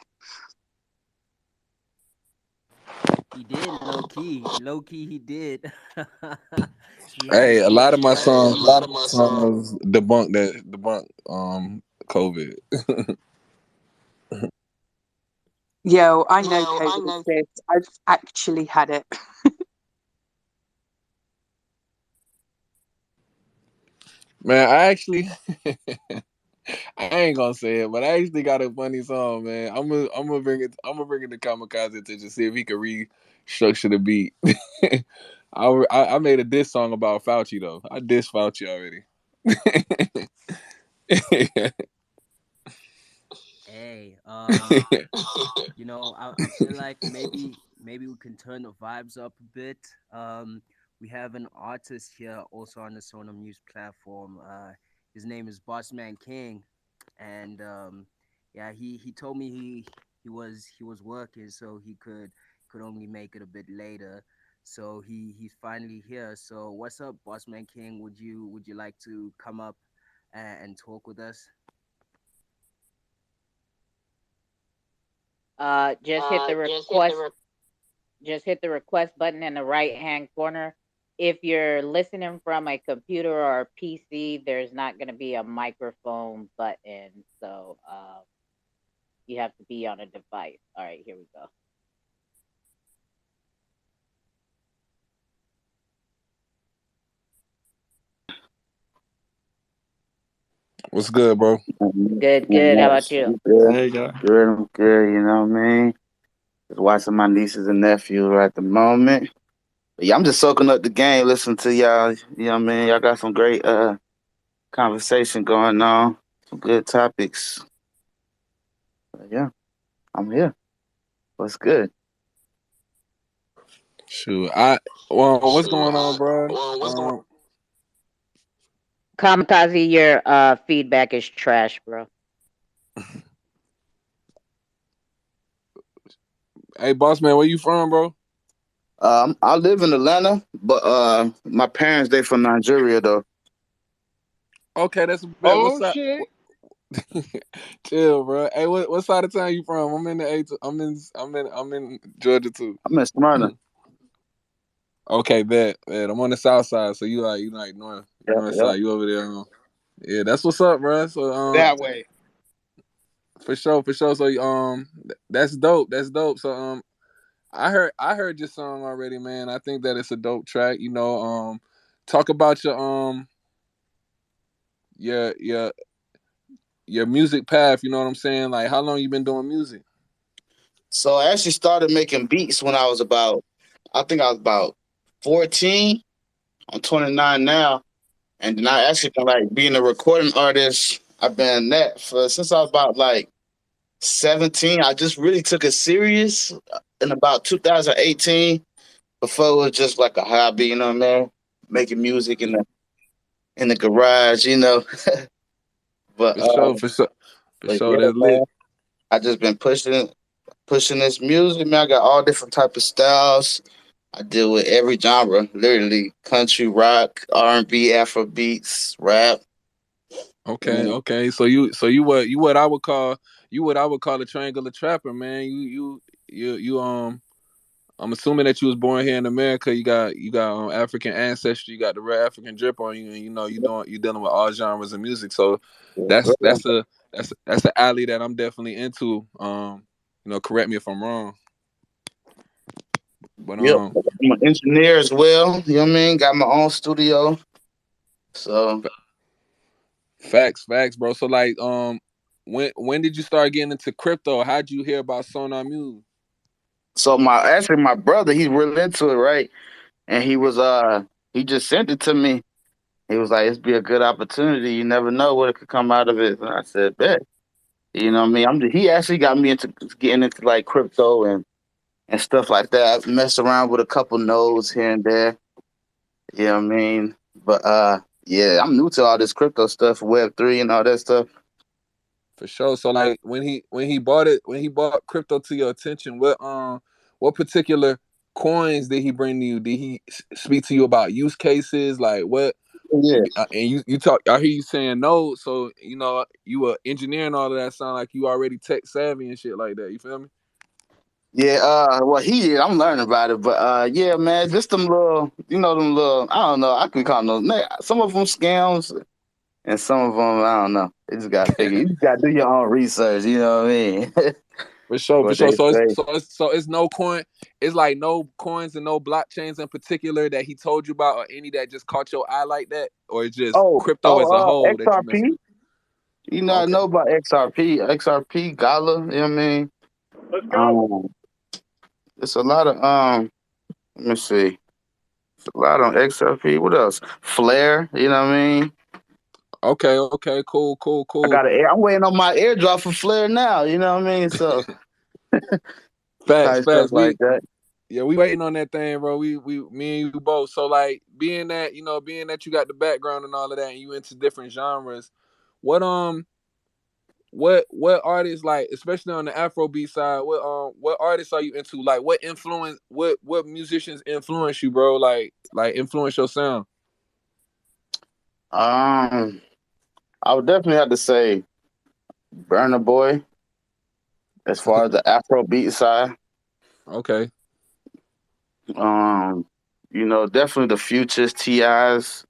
He did low key. He did. He had Hey, to a get lot of it. my songs debunk COVID. Yo, I know COVID exists. I've actually had it. Man, I actually I ain't gonna say it, but I actually got a funny song, man. I'm gonna bring it to Kamikaze attention, see if he can restructure the beat. I made a diss song about Fauci though. I dissed Fauci already. Hey, I feel like maybe we can turn the vibes up a bit. We have an artist here also on the Sona Muse platform. His name is Bossman King, and yeah, he told me he was working, so he could only make it a bit later. So he's finally here. So what's up, Bossman King? Would you like to come up and talk with us? Just hit the request. Just hit the request button in the right hand corner. If you're listening from a computer or a PC, there's not going to be a microphone button, so you have to be on a device. All right, here we go. What's good, bro? Good. How about you? Good. Good. I'm good. You know what I mean? Just watching my nieces and nephews right at the moment. But yeah, I'm just soaking up the game, listening to y'all. You know what I mean? Y'all got some great conversation going on, some good topics. But yeah, I'm here. What's good? Shoot, what's going on, bro? Kamikaze, your feedback is trash, bro. Hey, boss man, where you from, bro? I live in Atlanta, but my parents they from Nigeria though. Okay, that's a bet. Oh What's up? shit! Chill, bro. Hey, what side of town you from? I'm in the A. I'm in Georgia too. I'm in Smyrna. Okay, bet. I'm on the south side, so you like north side. You over there? Yeah, that's what's up, bro. So That way. for sure. So that's dope. So I heard your song already, man. I think that it's a dope track. Talk about your your music path. You know what I'm saying? Like, how long you been doing music? So I actually started making beats when I was about 14. I'm 29 now. And then I actually been like being a recording artist. I've been that since I was about like 17. I just really took it serious in about 2018. Before it was just like a hobby, you know what I mean? Making music in the garage, you know. But For sure. yeah, That's lit. man, I just been pushing this music, man. I got all different type of styles. I deal with every genre, literally country, rock, R&B, Afro beats, rap. Okay. So you what I would call a triangular trapper, man. You I'm assuming that you was born here in America. You got African ancestry. You got the red African drip on you, and you dealing with all genres of music. So that's an alley that I'm definitely into. Correct me if I'm wrong. But Yep, I'm an engineer as well. You know what I mean? Got my own studio. So facts, bro. So like, when did you start getting into crypto? How'd you hear about Sonar Muse? So my brother, he's really into it, right? And he just sent it to me. He was like, "It's be a good opportunity. You never know what could come out of it." And I said, "Bet." You know what I mean? He actually got me into getting into like crypto and stuff like that. I messed around with a couple nodes here and there. You know what I mean? But yeah, I'm new to all this crypto stuff, Web3 and all that stuff. For sure. So like when he bought crypto to your attention, what particular coins did he bring to you? Did he speak to you about use cases? Like what? Yeah. And you talk. I hear you saying no. So you were engineering all of that. Sound like you already tech savvy and shit like that. You feel me? Yeah, well, he is. I'm learning about it, but yeah, man, just them little, them little. I don't know. I can call them. Some of them scams, and some of them, I don't know. You just gotta figure. You just gotta do your own research. You know what I mean? For sure, for What sure. they So say. it's no coin. It's like no coins and no blockchains in particular that he told you about, or any that just caught your eye like that, or it's just crypto as a whole that you messing XRP. with. I know about XRP Gala. You know what I mean? Let's go. It's a lot of Let me see. It's a lot on XRP. What else? Flare. You know what I mean? Okay, cool. I'm waiting on my airdrop for Flare now. You know what I mean? So Facts. stuff like that. Yeah, we waiting on that thing, bro. Me and you both. So like, being that you got the background and all of that, and you into different genres, what artists, like, especially on the Afrobeat side, what artists are you into? Like, what musicians influence you, bro? Like influence your sound? I would definitely have to say Burna Boy as far as the Afrobeat side. Okay. Definitely the Futures, TIs,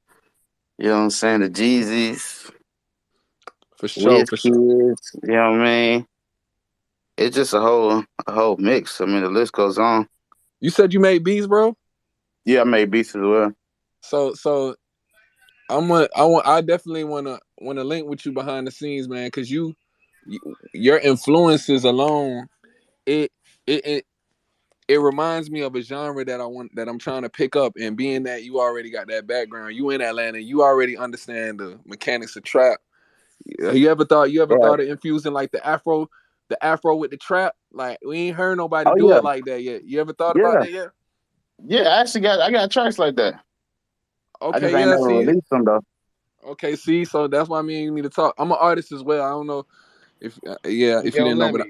you know what I'm saying, the Jeezys. For sure. You know what I mean? It's just a whole mix. I mean, the list goes on. You said you made beats, bro? Yeah, I made beats as well. So I definitely wanna link with you behind the scenes, man, because your influences alone, it reminds me of a genre that I'm trying to pick up. And being that you already got that background, you in Atlanta, you already understand the mechanics of trap. You ever thought of infusing like the afro with the trap? Like, we ain't heard nobody do it like that yet. You ever thought about that yet? Yeah, I got tracks like that. I just Okay, ain't never released them though. Okay, see, so that's why me and you need to talk. I'm an artist as well. I don't know if if you didn't know, but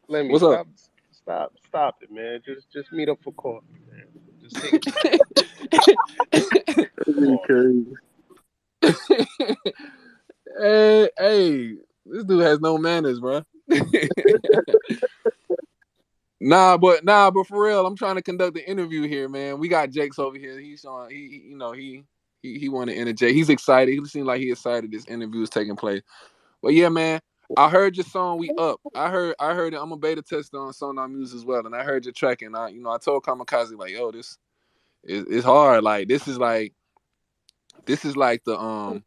Lemmy, what's up? Stop it, man. Just meet up for coffee, man. Just take it. Hey, this dude has no manners, bro. Nah, but for real, I'm trying to conduct the interview here, man. We got Jakes over here. He's showing he want to interject. He's excited. He seems like he's excited this interview is taking place. But yeah, man, I heard your song "We Up." I heard it. I'm a beta tester on Sonar Music as well, and I heard your track. And I told Kamikaze, like, yo, this is hard. Like, this is like the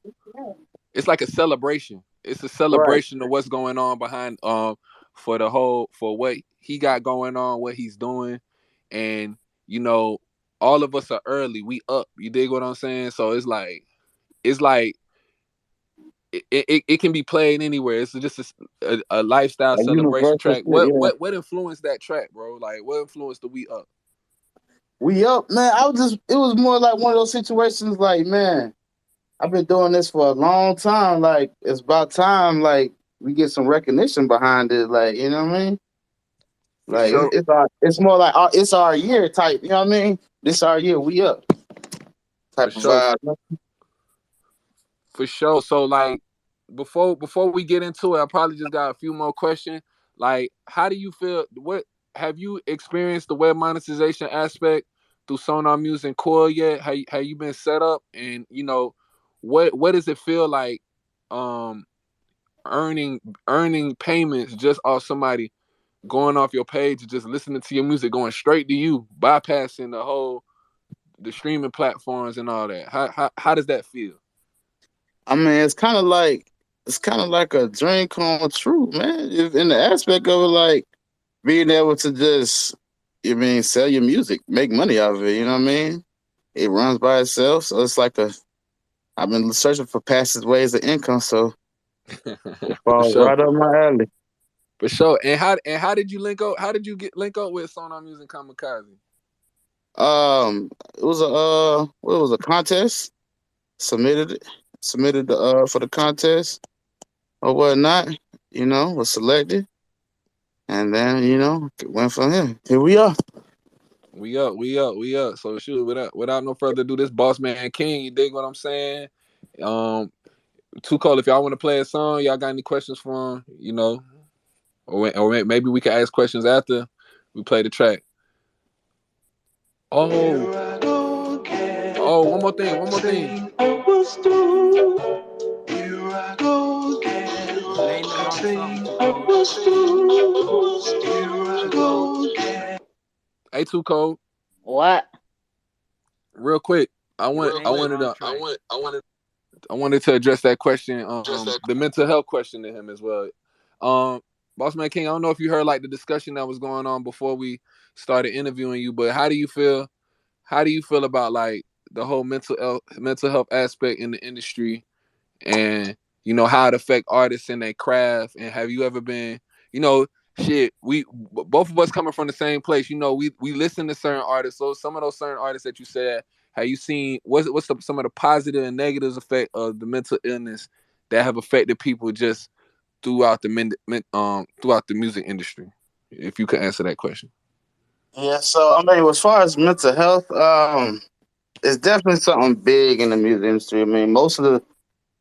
it's like a celebration. It's a celebration of what's going on behind for what he got going on, what he's doing, and all of us are early. We up. You dig what I'm saying? So it's like it can be played anywhere. It's just a lifestyle celebration track. What influenced that track, bro? Like, what influenced the We Up? We Up, man. It was more like one of those situations, like, man, I've been doing this for a long time. Like, it's about time, like, we get some recognition behind it. Like, you know what I mean? Like, sure. it's more like it's our year type. You know what I mean? This our year. We up type of vibe. For sure. So, like, before we get into it, I probably just got a few more questions. Like, how do you feel? What have you experienced the web monetization aspect through Sonar Music and Core yet? How you been set up? And what does it feel like earning payments just off somebody going off your page and just listening to your music going straight to you, bypassing the streaming platforms and all that? How does that feel? I mean, it's kind of like a dream come true, man. In the aspect of it, like being able to just, sell your music, make money out of it. You know what I mean? It runs by itself, so it's like I've been searching for passive ways of income, so it falls right up my alley. For sure. And how did you link up? How did you link up with Sonar Music Kamikaze? It was a contest. Submitted for the contest or whatnot. Was selected, and then went from here. Here we are. We up. So shoot, without no further ado, this Boss Man King, you dig what I'm saying? Too cold. If y'all want to play a song, y'all got any questions for him? Or maybe we can ask questions after. We play the track. Oh, one more thing. Hey, Too Cold. What? Real quick, I wanted to address that question, the mental health question to him as well. Boss Man King, I don't know if you heard like the discussion that was going on before we started interviewing you, but how do you feel about like the whole mental health aspect in the industry, and you know how it affect artists and their craft? And have you ever been, you know, we both of us coming from the same place, you know, we listen to certain artists. So some of those certain artists that you said, have you seen what's some of the positive and negatives effect of the mental illness that have affected people just throughout the music industry? If you could answer that question. Yeah, so I mean, as far as mental health, it's definitely something big in the music industry. I mean, most of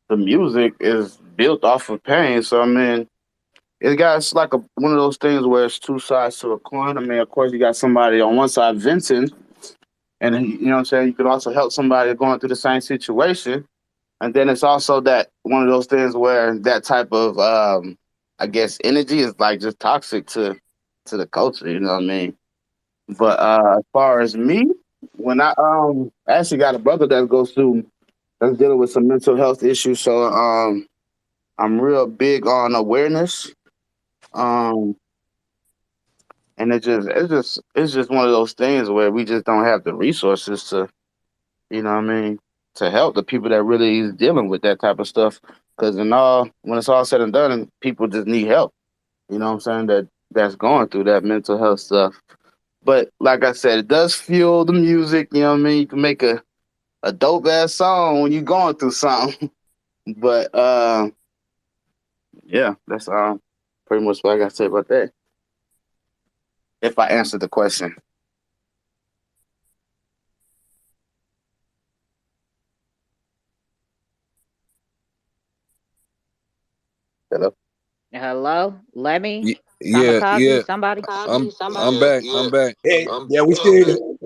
the music is built off of pain. So I mean, it's like one of those things where it's two sides to a coin. I mean, of course, you got somebody on one side venting, and then, you know what I'm saying, you could also help somebody going through the same situation. And then it's also that one of those things where that type of, I guess, energy is like just toxic to the culture. You know what I mean? But as far as me, when I actually got a brother that's dealing with some mental health issues, so I'm real big on awareness. And it's just one of those things where we just don't have the resources to, you know what I mean, to help the people that really is dealing with that type of stuff. Because when it's all said and done, people just need help. You know what I'm saying? That's going through that mental health stuff. But like I said, it does fuel the music. You know what I mean? You can make a dope ass song when you're going through something. But yeah, that's pretty much what I got to say about that. If I answered the question. Hello, Lemmy, Yeah, Kamikaze, somebody. I'm back. Yeah, we see you.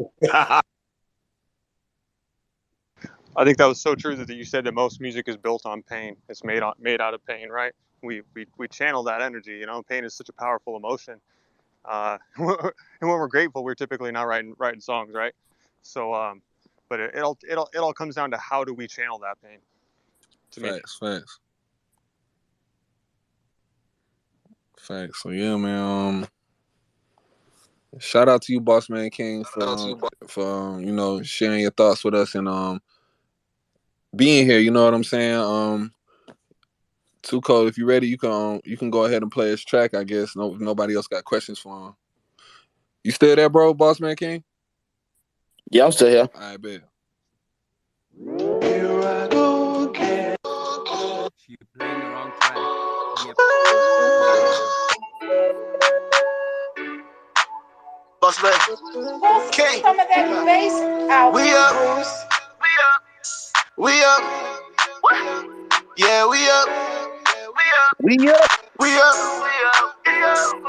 I think that was so true that you said that most music is built on pain. It's made out of pain, right? We channel that energy. You know, pain is such a powerful emotion. And when we're grateful, we're typically not writing songs, right? So, but it all comes down to how do we channel that pain. Facts. So yeah, man. Shout out to you, Boss Man King, for you know, sharing your thoughts with us and being here. You know what I'm saying? Too Cold, if you're ready, you can go ahead and play his track. I guess nobody else got questions for him. You still there, bro, Boss Man King? Yeah, I'm still here. I bet. You're playing the wrong track. Boss man. King. Some of that bass out. We up. Yeah, we up.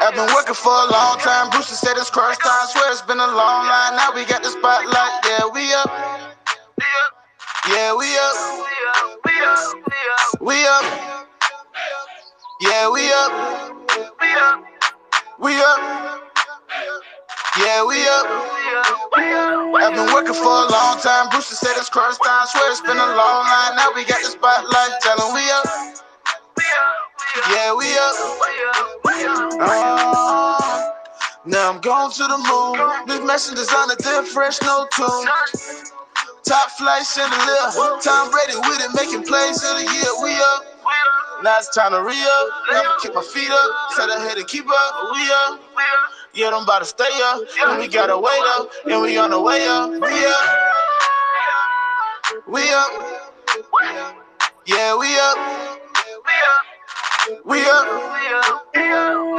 I've been working for a long time. Bruce said it's crunch time. Swear it's been a long line. Now we got the spotlight. Yeah, we up. Yeah, we up. We up. Yeah, we up. We up. Yeah, we up. I've been working for a long time. Bruce said it's crunch time. Swear it's been a long line. Now we got the spotlight. Tell him we up. Yeah, we up. Now I'm going to the moon. New messengers on a different no tune. Top flight chandelier. Tom Brady with it, making plays of the year. We up. Now it's time to re-up. I'ma kick my feet up. Set ahead and keep up. We up. Yeah, I'm about to stay up. And we gotta wait up. And we on the way up. We up. We up. Yeah, we up. We up.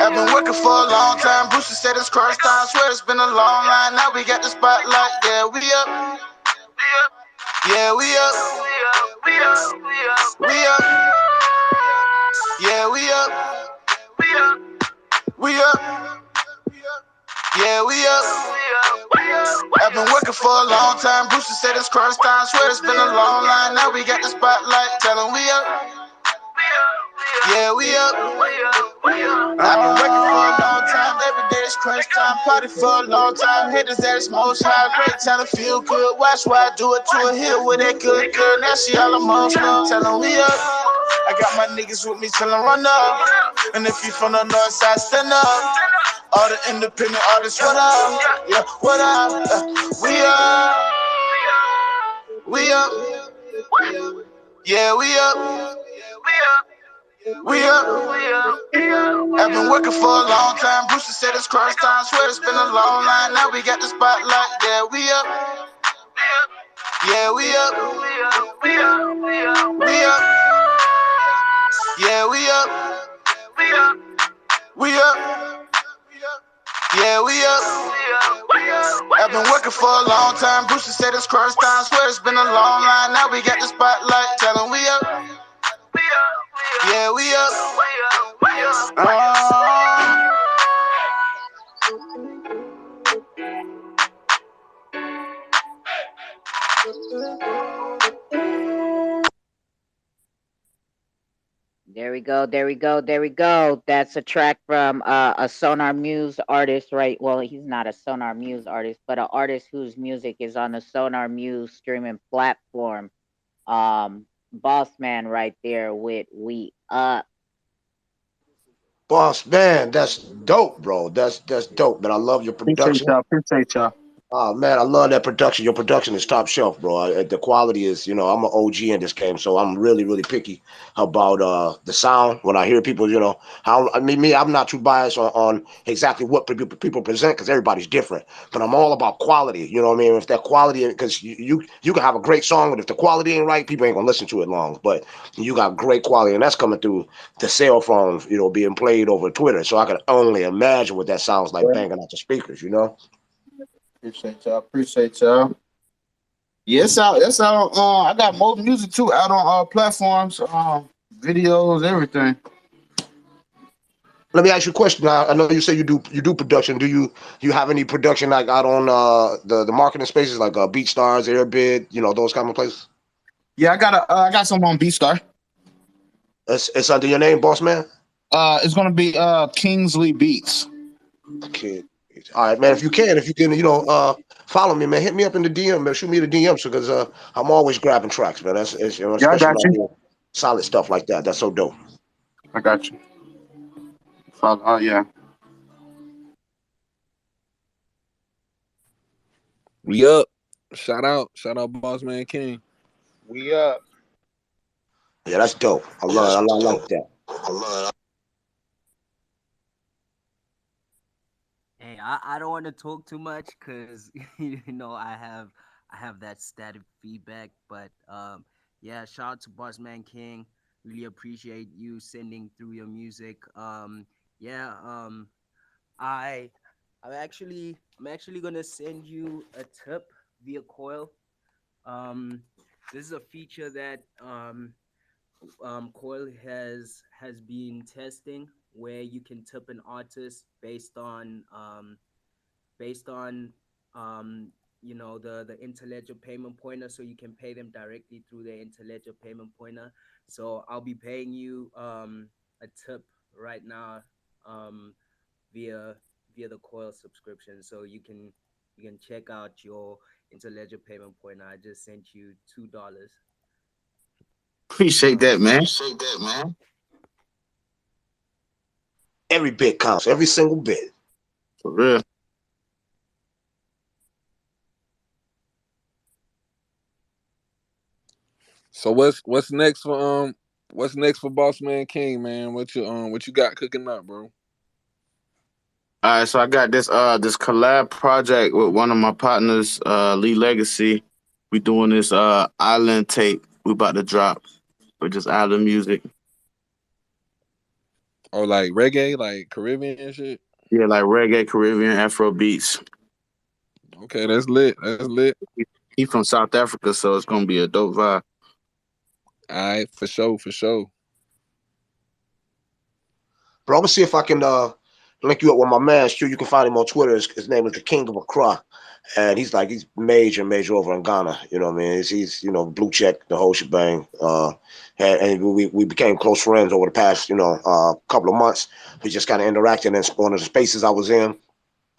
I've been working for a long time. Bruce said it's crunch time. Swear it's been a long line. Now we got the spotlight. Yeah, we up. Yeah, we up. We up. Yeah, we up. We up. Yeah, we up. I've been working for a long time. Brewster said it's crunch time. Swear it's been a long line. Now we got the spotlight. Tell 'em we up. Yeah, we up. I've been working for a long time. Every day is crunch time. Party for a long time. Haters at its most high. Great time to feel good. Watch why I do it to a hill with that good girl. Now she all emotional. Tell 'em we up. I got my niggas with me till I run up. And if you from the north side, stand up. All the independent artists, what up? Yeah, what up? We up. We up. Yeah, we up. We up. I've been working for a long time. Brewster said it's crunch time. Swear it's been a long line. Now we got the spotlight. Yeah, we up. Yeah, we up. We up. Yeah, we up. We up. Yeah, we up. I've been working for a long time. Brewster said it's crunch time. Swear it's been a long line. Now we got the spotlight. Tell 'em we up. Yeah, we up. There we go, there we go, there we go. That's a track from a Sonar Muse artist, right? Well, he's not a Sonar Muse artist, but an artist whose music is on the Sonar Muse streaming platform. Boss Man right there with We Up. Boss man, that's dope, bro. That's dope, man. I love your Appreciate production. y'all. Appreciate y'all. Oh man, I love that production. Your production is top shelf, bro. The quality is, I'm an OG in this game, so I'm really, really picky about the sound. When I hear people, I'm not too biased on exactly what people present because everybody's different. But I'm all about quality. You know what I mean? If that quality, because you can have a great song, but if the quality ain't right, people ain't gonna listen to it long. But you got great quality, and that's coming through the cell phone, being played over Twitter. So I can only imagine what that sounds like banging out the speakers. Appreciate y'all. Appreciate y'all. Yeah, it's out. It's out. I got more music too out on all platforms, videos, everything. Let me ask you a question. I know you say you do production. Do you have any production like out on the marketing spaces like BeatStars, Airbid, those kind of places? Yeah, I got some on BeatStar. It's under your name, boss man. It's gonna be Kingsley Beats. Okay. All right, man. If you can, follow me, man. Hit me up in the DM, man. Shoot me the DMs because I'm always grabbing tracks, man. Yeah, I Especially got when I you. hear solid stuff like that. That's so dope. I got you. Oh yeah. We up. Shout out, Boss Man King. We up. Yeah, that's dope. I like that. Hey, I don't want to talk too much because I have that static feedback, but yeah, shout out to Bossman King. Really appreciate you sending through your music. Yeah, I I'm actually gonna send you a tip via Coil. This is a feature that Coil has been testing where you can tip an artist based on the interledger payment pointer, so you can pay them directly through their interledger payment pointer. So I'll be paying you a tip right now via the Coil subscription, so you can check out your interledger payment pointer. I just sent you $2. Appreciate that, man. Every bit counts. Every single bit. For real. So what's next for Boss Man King, man? What you got cooking up, bro? All right, so I got this collab project with one of my partners, Lee Legacy. We doing this island tape we about to drop with just island music. Or like reggae, like Caribbean and shit? Yeah, like reggae, Caribbean, Afro beats. Okay, that's lit. That's lit. He from South Africa, so it's gonna be a dope vibe. All right, for sure. Bro, I'm gonna see if I can link you up with my man. Stu, you can find him on Twitter. His name is the King of Accra. And he's major over in Ghana. You know what I mean? He's blue check, the whole shebang. And we became close friends over the past, couple of months. We just kind of interacted in one of the spaces I was in.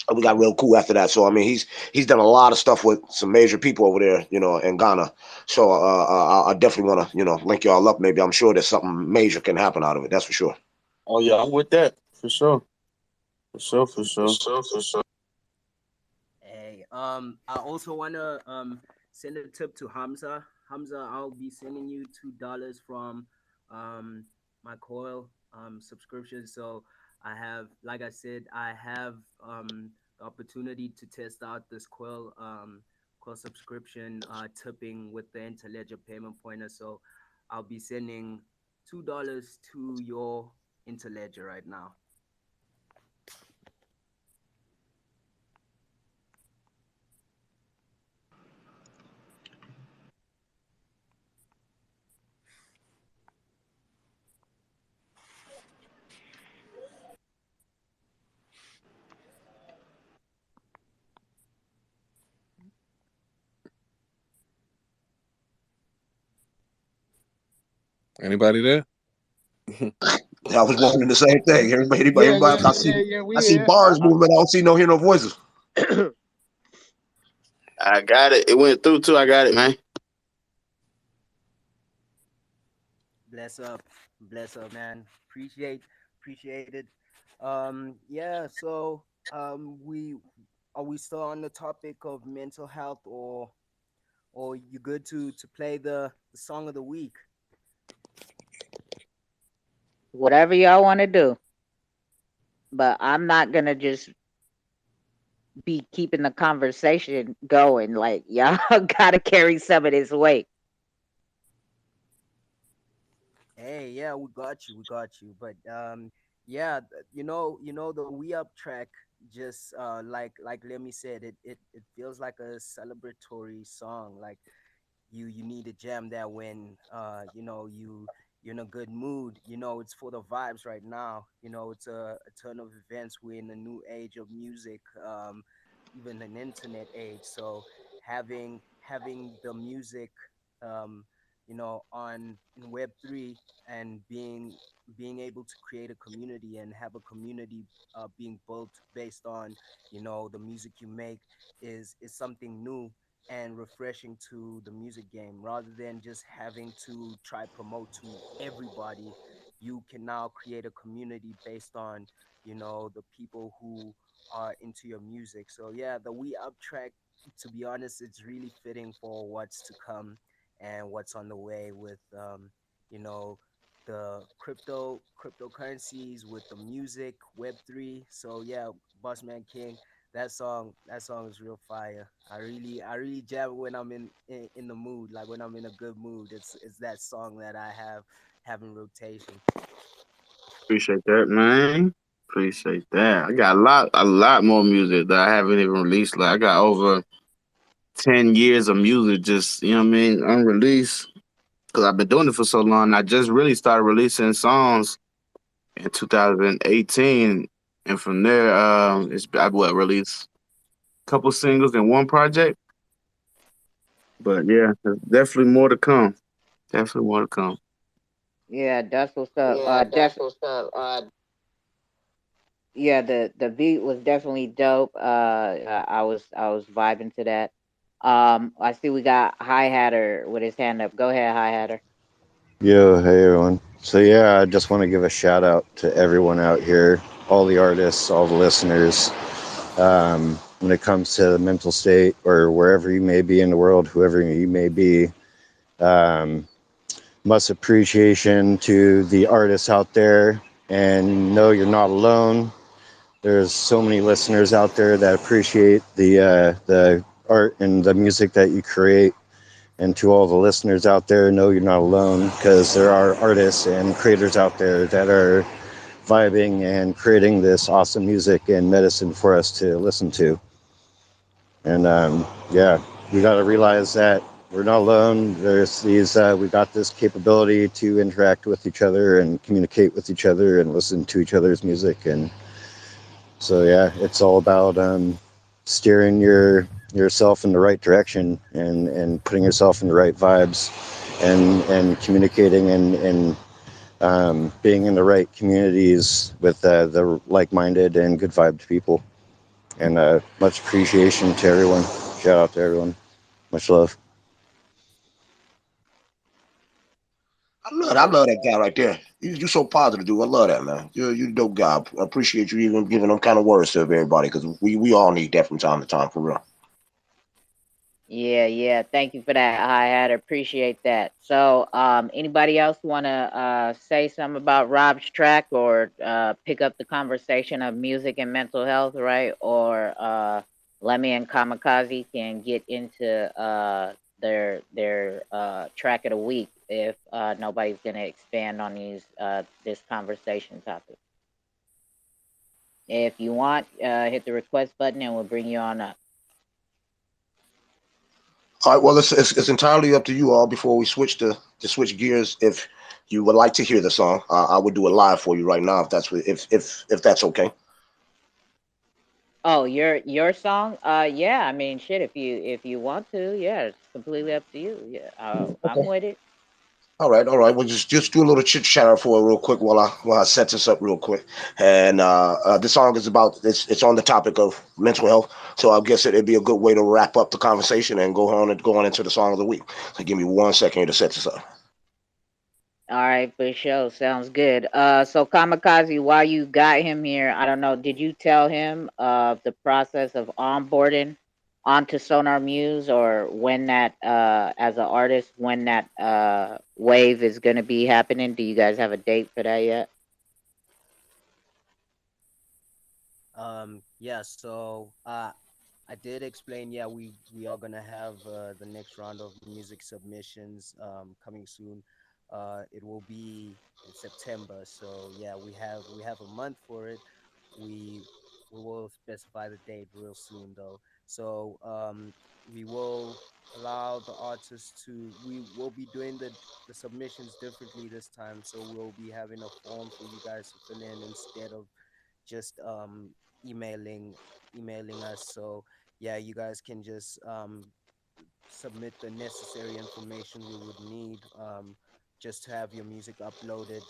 And we got real cool after that. So I mean, he's done a lot of stuff with some major people over there, in Ghana. So I definitely want to, link y'all up. Maybe I'm sure that something major can happen out of it. That's for sure. Oh yeah, I'm with that for sure. For sure. Hey, I also wanna send a tip to Hamza. Hamza, I'll be sending you $2 from my coil subscription. So I have, like I said, I have the opportunity to test out this coil subscription tipping with the Interledger payment pointer. So I'll be sending $2 to your Interledger right now. Anybody there? I was wondering the same thing. Everybody, I see here. bars moving. I don't see hear no voices. I got it. It went through too. I got it, man. Bless up, man. Appreciate it. Yeah. So, we are we still on the topic of mental health, or you good to play the song of the week? Whatever y'all want to do, but I'm not gonna just be keeping the conversation going. Like y'all gotta carry some of this weight. Hey, yeah, we got you. But yeah, the We Up track just like Lemmy said, it feels like a celebratory song. Like you need to jam that when you're in a good mood. It's for the vibes right now. It's a turn of events. We're in a new age of music, even an internet age. So having the music um on in Web3, and being able to create a community and have a community being built based on the music you make is something new and refreshing to the music game, rather than just having to try promote to everybody. You can now create a community based on the people who are into your music. So yeah, the We Up track, to be honest, it's really fitting for what's to come and what's on the way with you know the cryptocurrencies, with the music, Web3. So yeah, Bossman King, that song is real fire. I really jam when I'm in the mood, like when I'm in a good mood. It's that song that I have in rotation. Appreciate that, man. Appreciate that. I got a lot more music that I haven't even released. Like I got over 10 years of music, just you know what I mean, unreleased. Because I've been doing it for so long. I just really started releasing songs in 2018, and from there, I've released a couple singles and one project. But yeah, there's definitely more to come. Definitely more to come. Yeah, that's what's up. Yeah, the beat was definitely dope. I was vibing to that. I see we got Hi Hatter with his hand up. Go ahead, Hi Hatter. Yo, hey everyone. So yeah, I just want to give a shout out to everyone out here, all the artists, all the listeners. When it comes to the mental state or wherever you may be in the world, whoever you may be, um, much appreciation to the artists out there, and know you're not alone. There's so many listeners out there that appreciate the art and the music that you create. And to all the listeners out there, know you're not alone, because there are artists and creators out there that are vibing and creating this awesome music and medicine for us to listen to. And yeah, we got to realize that we're not alone. There's we got this capability to interact with each other and communicate with each other and listen to each other's music. And So yeah, it's all about steering yourself in the right direction and putting yourself in the right vibes and communicating and being in the right communities with the like-minded and good vibed people. And much appreciation to everyone. Shout out to everyone. Much love. I love that guy right there. You so positive, dude. I love that, man. You a dope guy. I appreciate you even giving them kind of words to everybody because we all need that from time to time, for real. Yeah, yeah. Thank you for that. I had appreciate that. So, anybody else want to say something about Rob's track or pick up the conversation of music and mental health, right? Or Lemmy and Kamikaze can get into their track of the week if nobody's gonna expand on this conversation topic. If you want, hit the request button and we'll bring you on up. All right. Well, it's entirely up to you all. Before we switch to switch gears, if you would like to hear the song, I would do it live for you right now if that's okay. Oh, your song? Yeah. I mean, shit. If you want to, yeah, it's completely up to you. Yeah, I'm Okay. with it. All right, all right. We'll just do a little chit chatter for it real quick while I set this up real quick. And this song is about it's on the topic of mental health. So I guess it'd be a good way to wrap up the conversation and go on into the song of the week. So give me 1 second to set this up. All right, for sure. Sounds good. So Kamikaze, while you got him here, I don't know. Did you tell him of the process of onboarding onto Sonar Muse, or when that as an artist, when that wave is gonna be happening? Do you guys have a date for that yet? Yeah, so I did explain, yeah, we are gonna have the next round of music submissions coming soon. It will be in September. So yeah, we have a month for it. We we will specify the date real soon though. So we will allow the artists to we will be doing the submissions differently this time. So we'll be having a form for you guys to fill in instead of just emailing emailing us. So yeah, you guys can just submit the necessary information we would need just to have your music uploaded,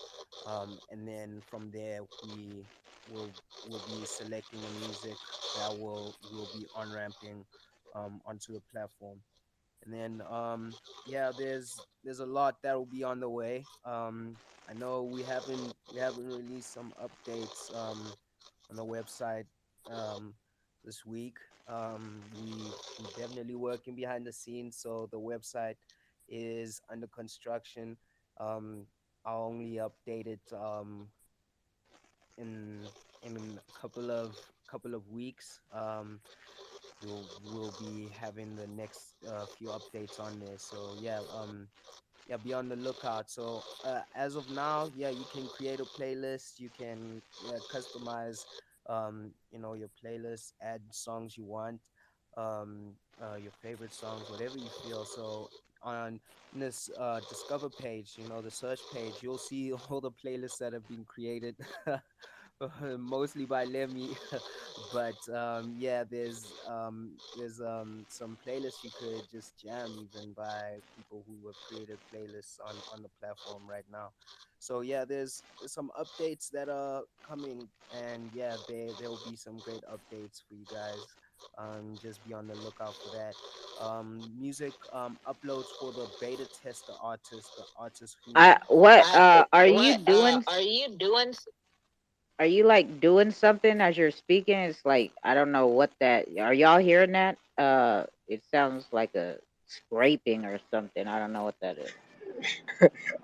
and then from there we will be selecting the music that will be on ramping onto the platform. And then yeah, there's a lot that will be on the way. I know we haven't released some updates on the website um this week. We definitely working behind the scenes, so the website is under construction. um I'll only update it in a couple of weeks. We'll be having the next few updates on there. So yeah, yeah, be on the lookout. So as of now, yeah, you can create a playlist. You can, yeah, customize your playlist, add songs you want, your favorite songs, whatever you feel. So on this discover page, the search page, you'll see all the playlists that have been created mostly by Lemmy. But yeah, there's some playlists you could just jam even by people who have created playlists on the platform right now. So yeah, there's some updates that are coming, and yeah, there will be some great updates for you guys. Just be on the lookout for that. Music uploads for the beta tester artists, the artists who I what are you what doing? are you doing? Are you like doing something as you're speaking? It's like I don't know what that. Are y'all hearing that? It sounds like a scraping or something. I don't know what that is.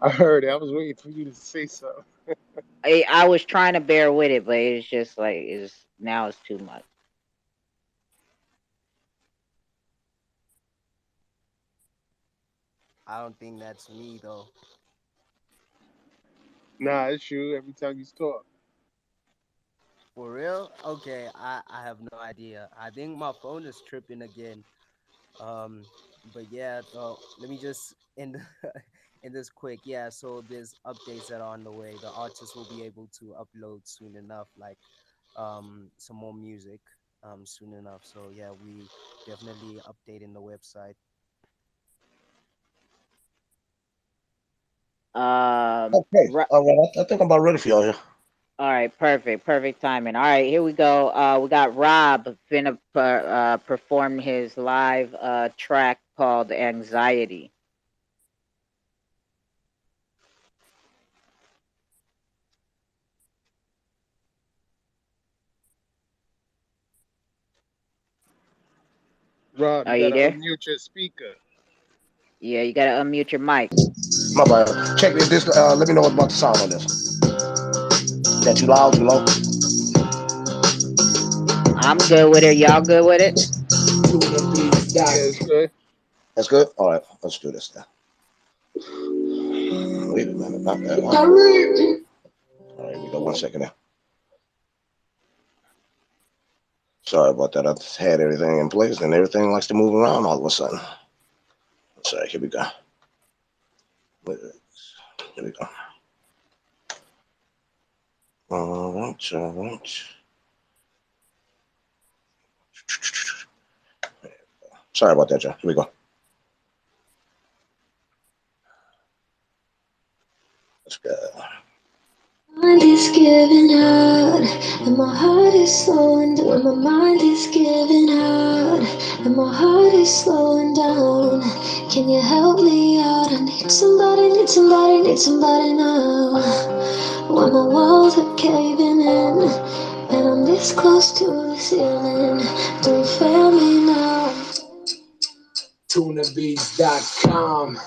I heard it. I was waiting for you to say something. I was trying to bear with it, but it's just like it's now it's too much. I don't think that's me though. Nah, it's you. Every time you talk. For real? Okay, I have no idea. I think my phone is tripping again. But yeah, let me just end end this quick. Yeah, so there's updates that are on the way. The artists will be able to upload soon enough, like some more music soon enough. So yeah, we definitely updating the website. Okay. All right. I think I'm about ready for y'all here. All right, perfect timing. All right, here we go. We got Rob finna perform his live track called Anxiety. Rob, Are you you gotta there? unmute your speaker. Yeah, you gotta unmute your mic. My bad. Check this. Let me know what's about to sound on this. That too loud, too low? I'm good with it. Y'all good with it? Yeah, it's good. That's good? All right. Let's do this now. Wait a minute. Not that one. All right, we go 1 second now. Sorry about that. I just had everything in place and everything likes to move around all of a sudden. Sorry, here we go. Here we go. All right, all right. Sorry about that, John. Here we go. Let's go. Mind is giving out, and my heart is slowing down. My mind is giving out, and my heart is slowing down. Can you help me out? I need somebody, need somebody, need somebody now. When my walls are caving in, and I'm this close to the ceiling. Don't fail me now. TunaBeats.com.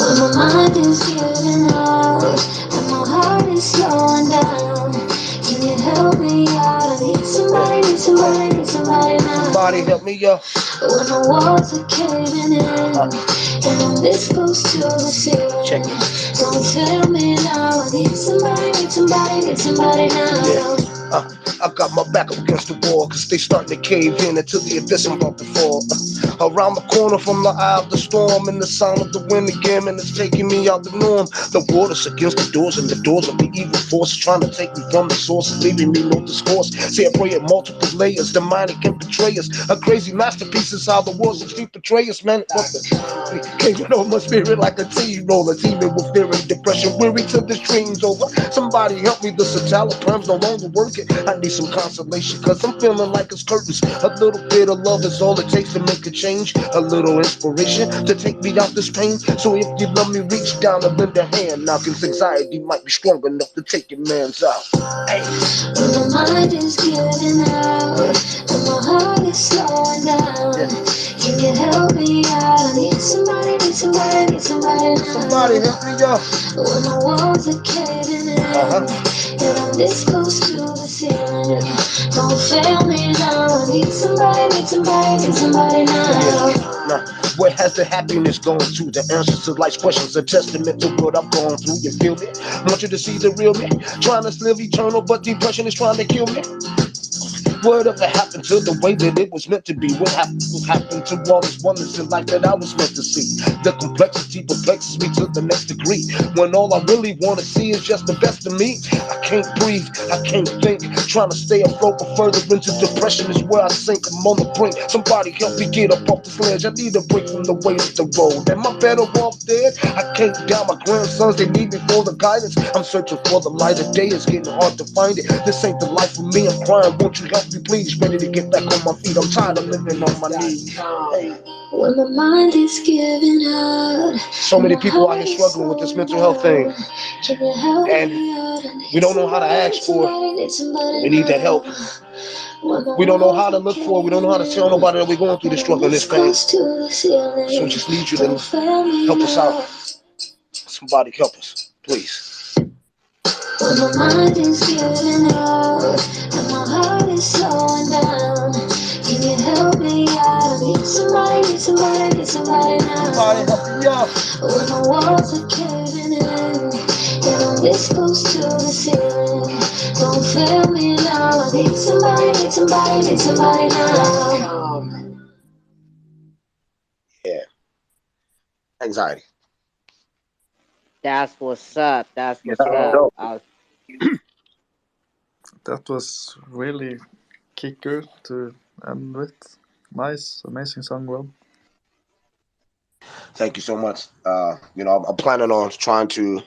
When my mind is giving out, and my heart is slowing down. Can you help me out? I need somebody, need somebody, need somebody now. Somebody help me up. When the walls are caving in, and I'm this close to the ceiling. Check it. Don't fail me now. I need somebody, need somebody, need somebody now. Yeah. I got my back up against the wall, cause they starting to cave in into the abyss I'm about to fall. Around the corner from the eye of the storm, and the sound of the wind again, and it's taking me out the norm. The water's against the doors, and the doors of the evil force trying to take me from the source, leaving me no discourse. See, I pray at multiple layers, demonic can betray us. A crazy masterpiece is how the world's street betray us, man. Caving on my spirit like a T-roller, teeming with fear and depression, weary till this dream's over. Somebody help me, the citalopram's no longer working. I need some consolation, cause I'm feeling like it's curtains. A little bit of love is all it takes to make a change. A little inspiration to take me out this pain. So if you love me, reach down and lend a hand. Now, cause anxiety might be strong enough to take your man's out. Hey. When my mind is giving out, and my heart is slowing down. Can you help me out? I need somebody, need somebody, need somebody now. Somebody help me up. When my walls are caving in, and I'm this close to the ceiling. Don't fail me now. I need somebody, need somebody, need somebody now. Now, where has the happiness gone to? The answers to life's questions, a testament to what I've gone through. You feel me? Want you to see the real me. Trying to live eternal, but depression is trying to kill me. Whatever happened to the way that it was meant to be? What happened to all this oneness in life that I was meant to see? The complexity perplexes me to the next degree. When all I really want to see is just the best of me. I can't breathe, I can't think. Trying to stay afloat, but further into depression is where I sink. I'm on the brink. Somebody help me get up off this ledge. I need a break from the weight of the road. Am I better off dead? I can't down my grandsons, they need me for the guidance. I'm searching for the light of day, it's getting hard to find it. This ain't the life for me, I'm crying. Won't you help me, please? Ready to get back on my feet. I'm tired of living on my knees. Hey. When my mind is giving out, so many people out here struggling with this mental health thing, and we don't know how to ask for it. We need that help. We don't know how to look for it. We don't know how to tell nobody that we're going through this struggle and this pain. So we just need you to help us out. Somebody help us, please. When my mind is giving out, and my heart is slowing down. Can you help me out? I need somebody, need somebody, need somebody now. Somebody help me out. When the walls are caving in, and I'm this close to the ceiling. Don't fail me now. I need somebody, need somebody, need somebody now. Yeah. Anxiety. That's what's up. That's Yeah, what's up. that was really kicker to end with. Nice, amazing song, Rob. Thank you so much. I'm planning on trying to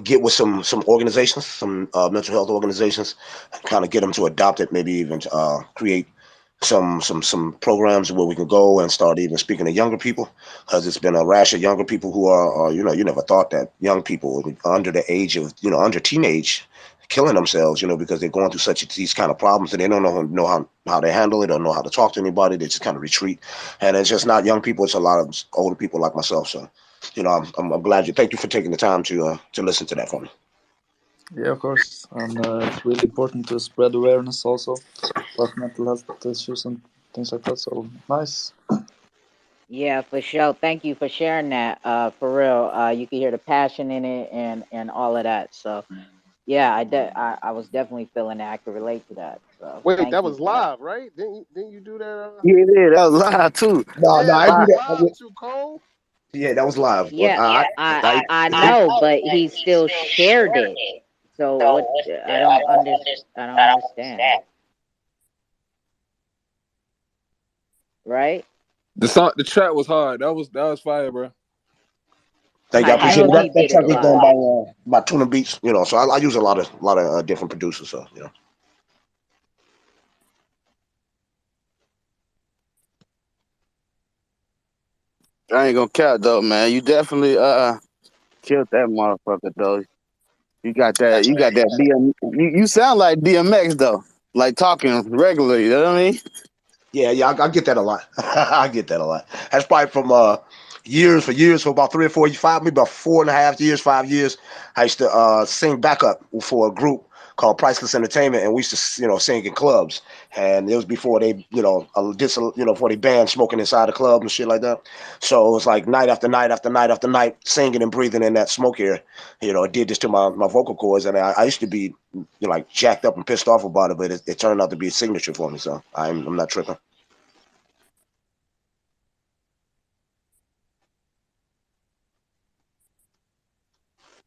get with some organizations, some mental health organizations, and kind of get them to adopt it. Maybe even create some programs where we can go and start even speaking to younger people, because it's been a rash of younger people who are you never thought that young people under the age of under teenage killing themselves, because they're going through these kind of problems and they don't know how they handle it, or know how to talk to anybody. They just kind of retreat, and it's just not young people. It's a lot of older people like myself. So, I'm glad you. Thank you for taking the time to listen to that for me. Yeah, of course, and it's really important to spread awareness also about mental health issues and things like that. So nice. Yeah, for sure. Thank you for sharing that. For real. You can hear the passion in it and all of that. So yeah, I was definitely feeling that. I could relate to that. So Wait, thank that you was for that. live, right? Didn't you do that? Yeah, that was live too. No, Yeah, I that do was that. live too, Cole. Yeah, that was live. But Yeah, I know, but he still shared it. So what? I don't understand. Right? The track was hard. That was fire, bro. thank you. I I appreciate know it. he That did track it was done live. by Tuna Beats. So I use a lot of different producers. So I ain't gonna count though, man. You definitely killed that motherfucker though. You got that. You got that DM. You sound like DMX though, like talking regularly. You know what I mean? yeah, I get that a lot. I get that a lot. That's probably from years, for about 3 or 4, maybe about 4.5 years, 5 years. I used to sing backup for a group called Priceless Entertainment, and we used to sing in clubs. And it was before they before they banned smoking inside the club and shit like that. So it was like night after night after night after night, singing and breathing in that smoke air. It did this to my vocal cords, and I used to be like jacked up and pissed off about it, but it turned out to be a signature for me. So I'm not tripping.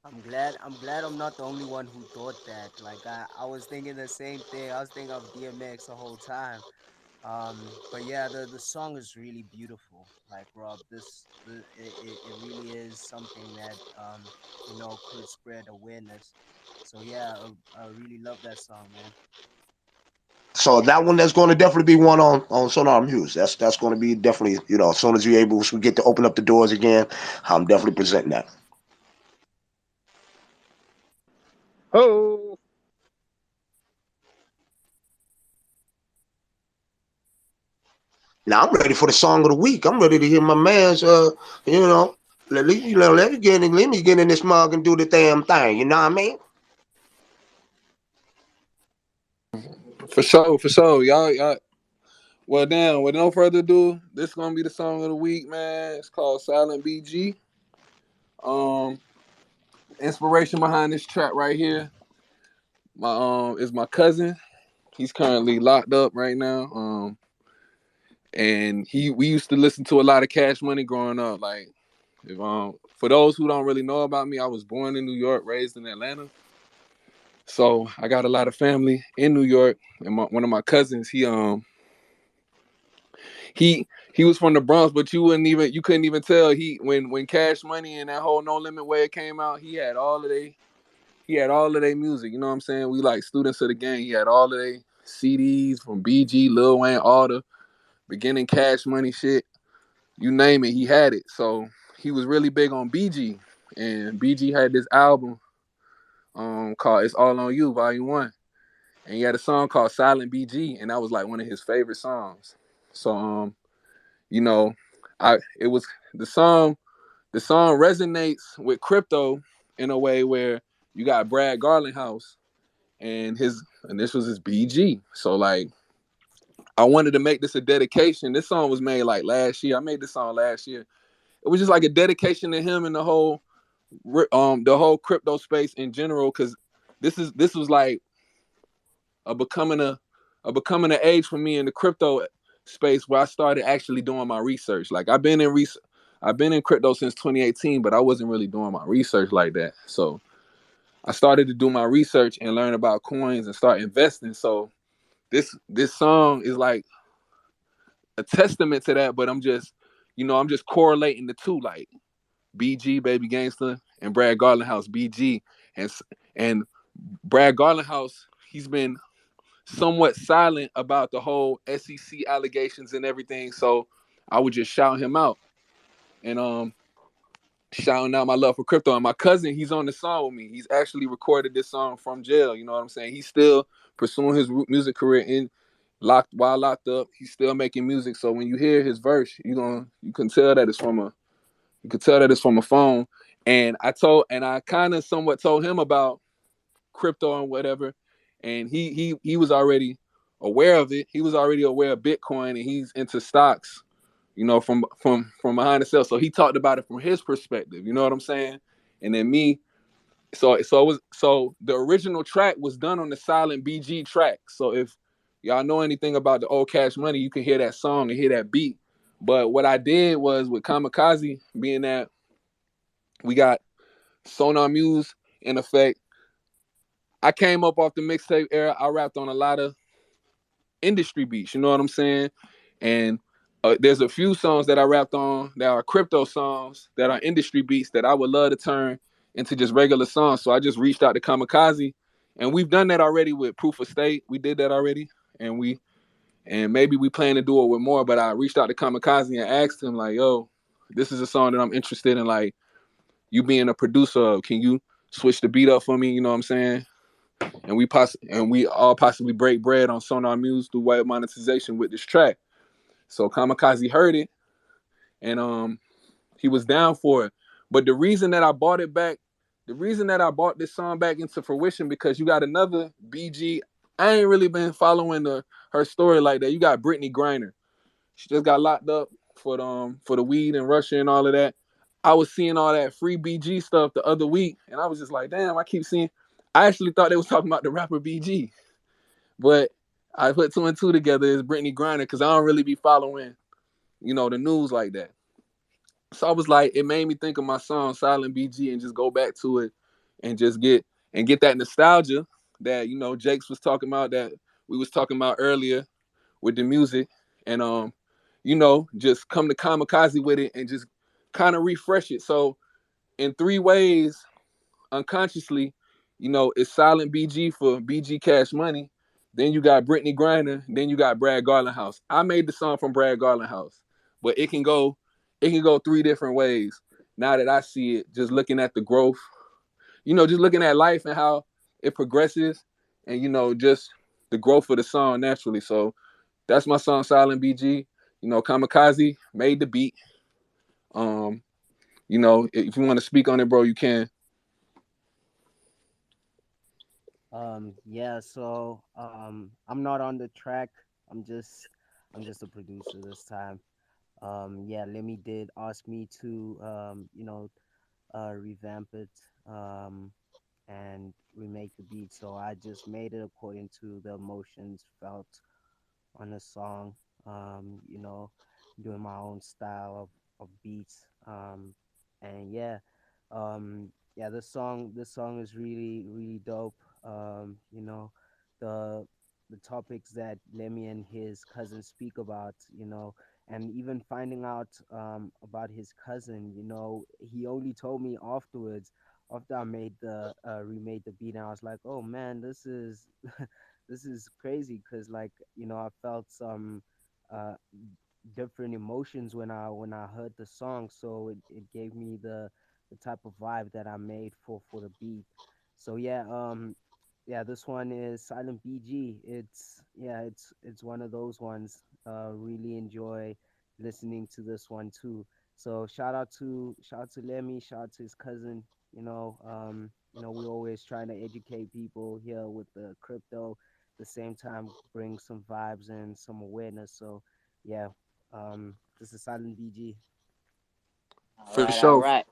I'm glad I'm not the only one who thought that. Like I was thinking the same thing. I was thinking of DMX the whole time. But yeah, the song is really beautiful. Like Rob, it really is something that could spread awareness. So yeah, I really love that song, man. So that one, that's going to definitely be one on Sonar Muse. That's going to be definitely, as soon as we get to open up the doors again, I'm definitely presenting that. Oh, Now I'm ready for the song of the week. I'm ready to hear my man's you know let me get in this mug and do the damn thing. You know what I mean? For sure, for sure. Y'all. Well, damn. With no further ado, this is gonna be the song of the week, man. It's called Silent BG. Um, Inspiration behind this track right here. Is my cousin. He's currently locked up right now. And we used to listen to a lot of Cash Money growing up. Like, if for those who don't really know about me, I was born in New York, raised in Atlanta. So I got a lot of family in New York, and one of my cousins, he was from the Bronx, but you couldn't even tell when Cash Money and that whole No Limit Way came out, he had all of their music. You know what I'm saying? We like students of the game. He had all of their CDs from BG, Lil Wayne, all the beginning Cash Money shit. You name it, he had it. So he was really big on BG, and BG had this album called "It's All on You" Volume 1, and he had a song called "Silent BG," and that was like one of his favorite songs. So you know, it was the song. The song resonates with crypto in a way where you got Brad Garlinghouse and this was his BG. So like I wanted to make this a dedication. This song was made like last year. I made this song last year. It was just like a dedication to him and the whole crypto space in general, because this was like a becoming an age for me in the crypto space where I started actually doing my research. Like I've been in crypto since 2018, but I wasn't really doing my research like that. So I started to do my research and learn about coins and start investing. So this song is like a testament to that, but I'm just correlating the two, like BG Baby Gangsta and Brad Garland House BG, and Brad Garland House, he's been somewhat silent about the whole SEC allegations and everything. So I would just shout him out and shouting out my love for crypto. And my cousin, he's on the song with me. He's actually recorded this song from jail. You know what I'm saying? He's still pursuing his music career while locked up. He's still making music. So when you hear his verse, you can tell that it's from a phone. And I kind of somewhat told him about crypto and whatever, and he was already aware of it. He was already aware of Bitcoin, and he's into stocks, from behind the cell. So he talked about it from his perspective. You know what I'm saying? And then me, so the original track was done on the silent BG track. So if y'all know anything about the old Cash Money, you can hear that song and hear that beat. But what I did was with Kamikaze, being that we got Sonar Muse in effect, I came up off the mixtape era. I rapped on a lot of industry beats, you know what I'm saying? And there's a few songs that I rapped on that are crypto songs that are industry beats that I would love to turn into just regular songs. So I just reached out to Kamikaze, and we've done that already with Proof of State. We did that already, and maybe we plan to do it with more. But I reached out to Kamikaze and asked him like, "Yo, this is a song that I'm interested in. Like, you being a producer of, can you switch the beat up for me? You know what I'm saying?" And we all possibly break bread on Sonar Muse through white monetization with this track. So Kamikaze heard it, and he was down for it. But the reason that I bought this song back into fruition, because you got another BG. I ain't really been following her story like that. You got Brittany Griner. She just got locked up for the weed in Russia and all of that. I was seeing all that free BG stuff the other week, and I was just like, damn, I actually thought they was talking about the rapper BG. But I put two and two together as Brittany Griner because I don't really be following, the news like that. So I was like, it made me think of my song Silent BG and just go back to it and just get that nostalgia that, Jakes was talking about, that we was talking about earlier with the music. And just come to Kamikaze with it and just kind of refresh it. So in three ways, unconsciously, it's Silent BG for BG Cash Money. Then you got Brittany Griner. Then you got Brad Garland House. I made the song from Brad Garland House, but it can go three different ways. Now that I see it, just looking at the growth, just looking at life and how it progresses, and just the growth of the song naturally. So that's my song, Silent BG. Kamikaze made the beat. If you want to speak on it, bro, you can. Yeah, so I'm not on the track. I'm just a producer this time. Yeah, Lemmy did ask me to revamp it and remake the beat. So I just made it according to the emotions felt on the song. You know, doing my own style of beats. And yeah, this song is really dope. You know, the topics that Lemmy and his cousin speak about, and even finding out about his cousin, he only told me afterwards, after I made the remade the beat, and I was like, oh man, this is this is crazy, because like, I felt some uh different emotions when I heard the song, so it gave me the type of vibe that I made for the beat. So yeah, this one is Silent BG. It's one of those ones. Really enjoy listening to this one too. So shout out to Lemmy, shout out to his cousin. We always trying to educate people here with the crypto, the same time bring some vibes and some awareness. So yeah, this is Silent BG. For All sure. right.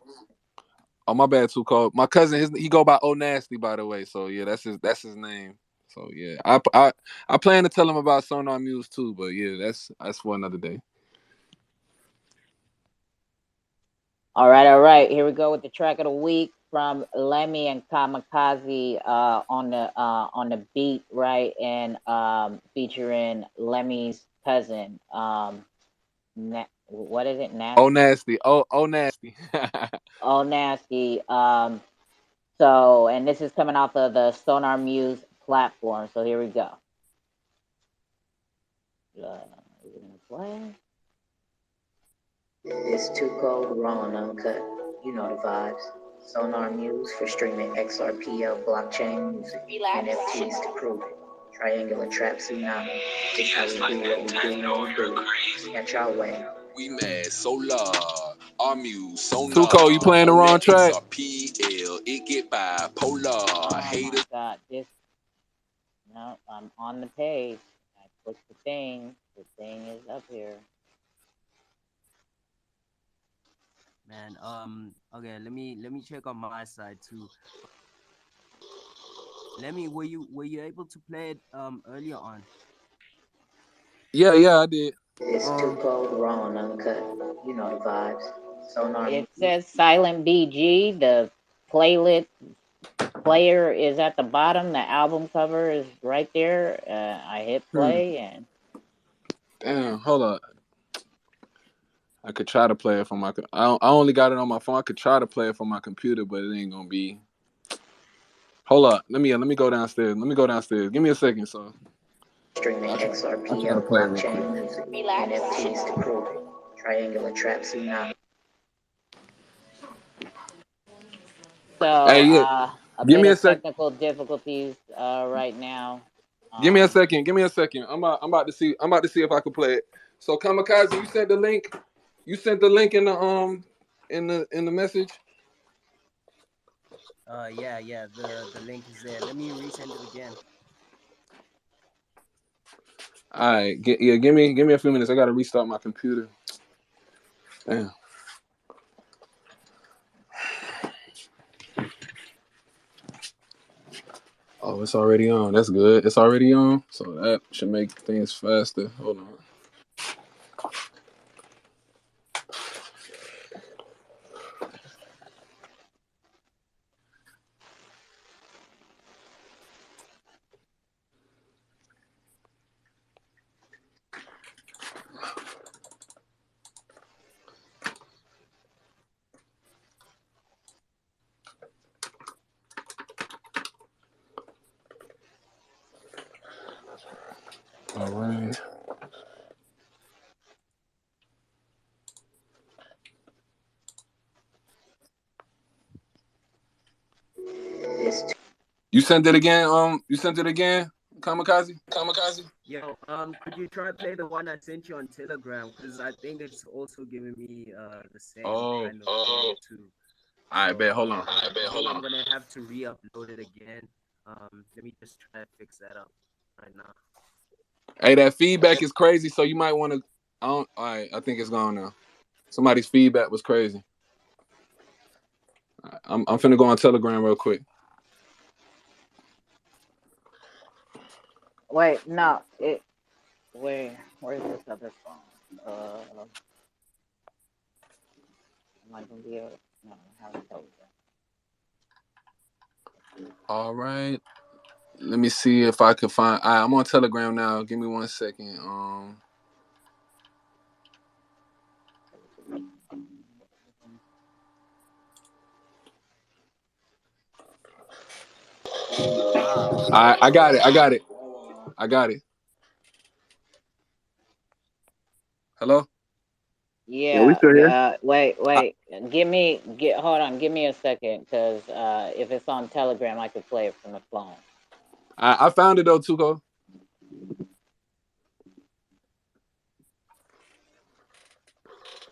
Oh, my bad, too, Cole. My cousin, he go by Oh Nasty, by the way. So yeah, that's his name. So yeah, I plan to tell him about Sonar Muse too, but yeah, that's for another day. All right. Here we go with the track of the week. from Lemmy and Kamikaze on the beat, right? And featuring Lemmy's cousin. What is it? Oh, Nasty. nasty. Oh, nasty. Oh, nasty. So, and this is coming off of the Sonar Muse platform. So here we go. Is it gonna play? It's too cold, raw and uncut. You know the vibes. Sonar Muse for streaming Xrpl blockchain music. NFTs to prove it. Triangular trap tsunami. This how we do what we do when we do it. Catch our way. We mad so loud. Our muse so Tuco, you playing the on wrong that track? Xrpl, it get bipolar. Oh Haters. my god, this. No, I'm on the page. I clicked the thing. The thing is up here. Man, okay, let me check on my side too. Were you able to play it earlier on? Yeah, I did. It's too cold, raw and uncut. You know the vibes. Sonar. It says Silent BG. The playlist player is at the bottom. The album cover is right there. I hit play and. Damn, hold up. I could try to play it from my. I only got it on my phone. I could try to play it from my computer, but it ain't gonna be. Hold up. Let me go downstairs. Give me a second, so. Streaming Xrpl blockchain music. NFTs to prove it. Triangular trap tsunami. So, Hey, yeah. a Give bit me a of sec. technical difficulties right now. Give me a second. I'm about to see if I can play it. So Kamikaze, you sent the link. You sent the link in the message. Yeah. The link is there. Let me resend it again. All right. Give me a few minutes. I gotta restart my computer. Damn. Oh, it's already on. That's good. It's already on. So that should make things faster. Hold on. All right. You sent it again? You sent it again, Kamikaze? Yo, could you try to play the one I sent you on Telegram? Because I think it's also giving me the same kind of thing too. I bet. Hold on. I'm gonna have to re-upload it again. Let me just try to fix that up right now. Hey, that feedback is crazy. So you might want to. All right, I think it's gone now. Somebody's feedback was crazy. I'm finna go on Telegram real quick. Wait, no, where's this other phone? Am I gonna be able? No, I haven't told you. All right. Let me see if I can find. All right, I'm on Telegram now. Give me 1 second. I got it. Hello? Yeah, we still here. wait. Hold on. Give me a second, because if it's on Telegram, I could play it from the phone. I found it though, Tuco.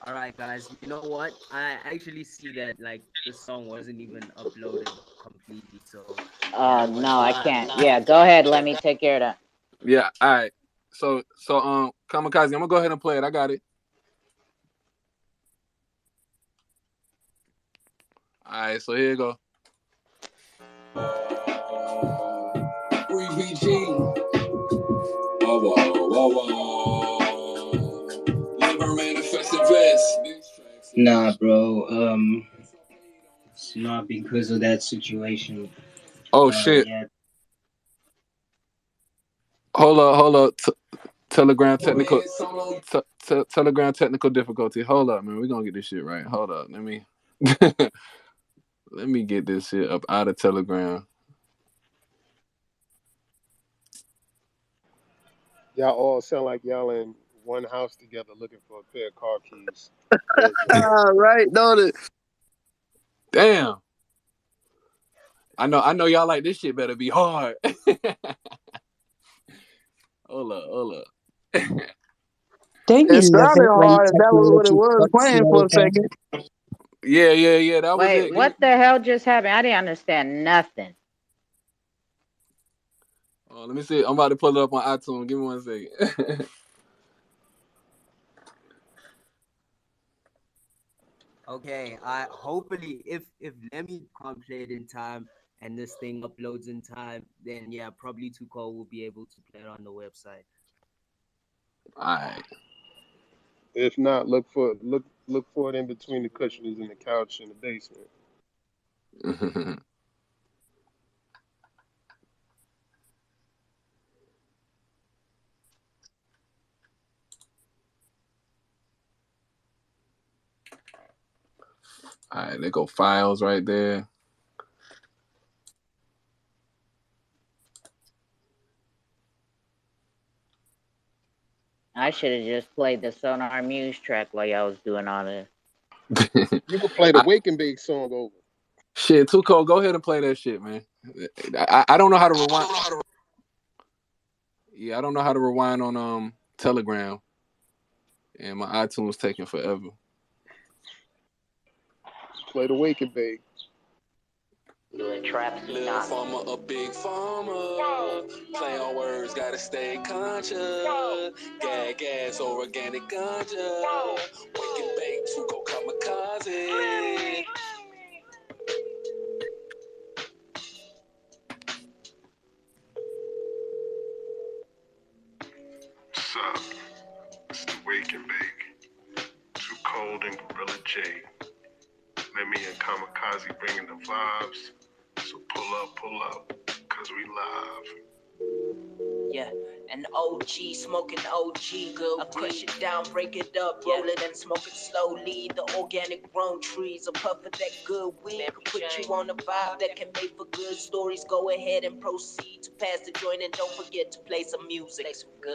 All right, guys. You know what? I actually see that like the song wasn't even uploaded completely. So. No, I can't. Yeah, go ahead. Let me take care of that. Yeah. All right. So Kamikaze, I'm gonna go ahead and play it. I got it. All right. So here you go. 3VG. Whoa. Liver manifest invest. Nah, bro. not because of that situation. Oh shit! Yeah. Hold up. Telegram technical. Telegram technical difficulty. Hold up, man. We're gonna get this shit right. Hold up. Let me let me get this shit up out of Telegram. Y'all all sound like y'all in one house together looking for a pair of car keys. Right, don't it? Damn. I know y'all like this shit better be hard. Hold up. Don't It you love sounded it when hard. That was what it technology was fucks playing you for a over? second. Yeah. That was Wait, it. what the hell just happened? I didn't understand nothing. Oh, let me see. I'm about to pull it up on iTunes. Give me 1 second. Okay, I hopefully if Lemmy can't play it in time and this thing uploads in time, then yeah, probably Tuco will be able to play it on the website. Alright. If not, look for it in between the cushions and the couch in the basement. Alright, there go files right there. I should have just played the Sonar Muse track while y'all was doing all this. You can play the Wake and Bake song over. Shit, Tuco, go ahead and play that shit, man. I don't know how to rewind. Yeah, I don't know how to rewind on Telegram, and my iTunes taking forever. Play the Wake and Bake. Little farmer, a big farmer. Play on words, gotta stay conscious. Gas, organic ganja. Wake and bake, to go kamikaze. What's up? It's the Wake and Bake. Too Cold and Gorilla J. Xlemi and Kamikaze bringing the vibes. So pull up, cause we live. Yeah, an OG, smoking OG. I crush it down, break it up, roll it and smoke it slowly. The organic grown trees, a puff of that good weed. Could put you on a vibe that can make for good stories. Go ahead and proceed to pass the joint and don't forget to play some music.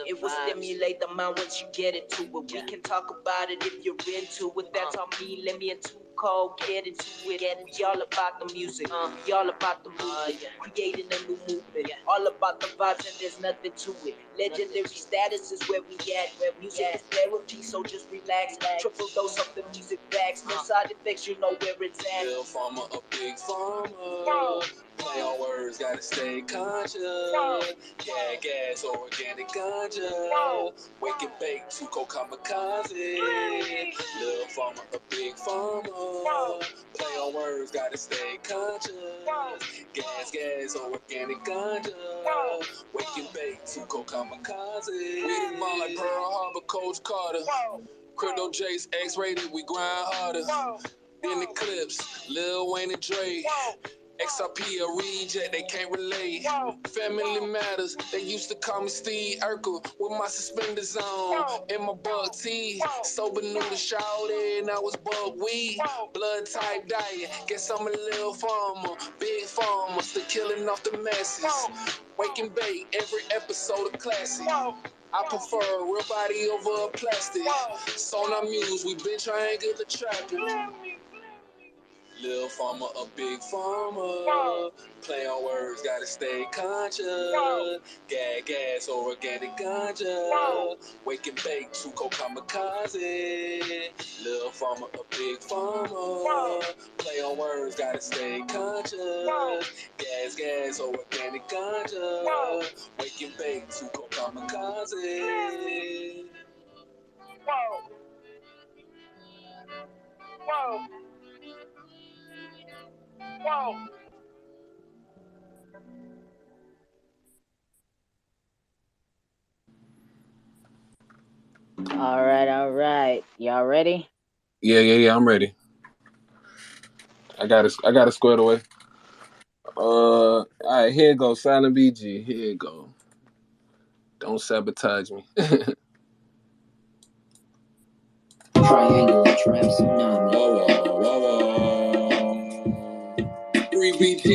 It will stimulate the mind once you get into it. We can talk about it if you're into it. That's on me, let me into cold, get into it. We all about the music, we all about the movement, creating a new movement. All about the vibes and there's nothing to it. Legendary status is where we at. Where music is therapy, so just relax. Triple dose of the music facts. No side effects, you know where it's at. Little farmer, a big farmer. Play on words, gotta stay conscious. Gas, organic ganja. Wake and bake, Tuco kamikaze. Little farmer, a big farmer. Play on words, gotta stay conscious. Gas, organic ganja. Wake and bake, Tuco kamikaze. We the ball like Pearl Harbor, Coach Carter. Crypto Jace, X-rated, we grind harder. In the clips, Lil Wayne and Dre. Xrp a reject, they can't relate. Family matters, they used to call me Steve Urkel with my suspenders on and my bug tee. Sober knew the shawty and I was bug weed. Blood type diet, guess I'm a little farmer. Big farmer, still killing off the masses. Wake and bake, every episode a classic. I prefer a real body over a plastic. Sonar Muse, we been triangle the trapping. Little farmer, a big farmer. Play on words, gotta stay conscious. Gas, organic ganja. Wake and bake, Tuco kamikaze. Little farmer, a big farmer. Play on words, gotta stay conscious. Gas, organic ganja. Wake and bake, Tuco kamikaze. All right. Y'all ready? Yeah, I'm ready. I got it squared away. All right, here it goes. Silent BG. Here it go. Don't sabotage me. Triangle trap tsunami. Free BG.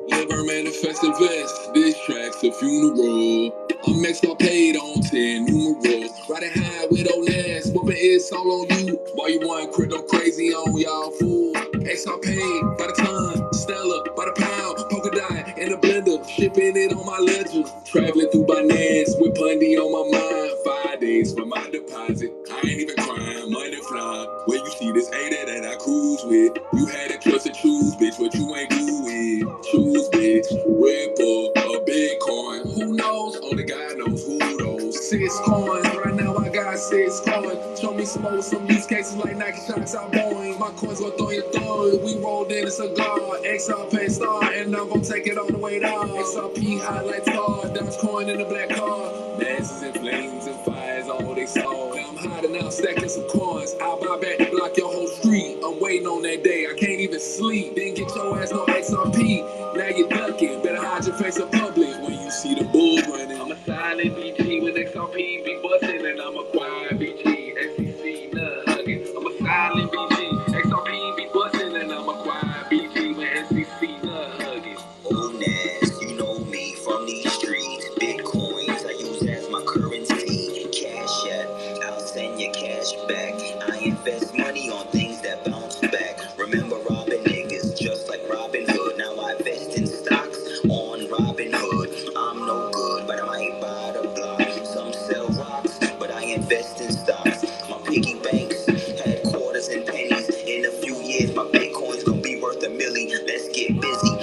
Live our manifest invest. This track's a funeral. I'm Xrp paid on 10 numerals. Riding high with old ass, whooping it's all on you. Boy, you want crypto crazy on y'all fools. Xrp paid by the ton, Stella by the pound, polka dot in the blender, shipping it on my ledger. Traveling through Binance with Pundy on my mind. 5 days for my deposit. I ain't even crying, money flying. Where you see this 80 that I cruise with? You had to trust and choose, bitch. What you ain't do with? Choose, bitch. Ripple or Bitcoin. Who knows? Only God knows who knows. 6 coins. Right now I got 6 coins. Show me some use cases like Nike shocks out Boeing. My coins go throw your thumb. We rolled in a cigar. Xrp star. And I'm gonna take it all the way down. XRP highlight star. Dogecoin in the black car. Masses and flames and fires, all they saw. Now I'm hiding out, stacking some coins. I'll buy back to block your whole street. I'm waiting on that day, I can't even sleep. Didn't get your ass no XRP. Now you're ducking, better hide your face in public when you see the bulls running. I'm a silent BG with XRP be busting, and I'm a quiet BG. SEC nut hugging. I'm a silent BG. XRP be busting, and I'm a quiet BG with SEC nut hugging. Oh, Nas, you know me from these streets. Bitcoins I use as my currency. Cash app, I'll send you cash back. I invest money on things that bounce back. Remember robbing niggas just like Robin Hood. Now I invest in stocks on Robin Hood. I'm no good, but I might buy the block. Some sell rocks, but I invest in stocks. My piggy banks had quarters and pennies. In a few years, my Bitcoin's gonna be worth $1 million. Let's get busy.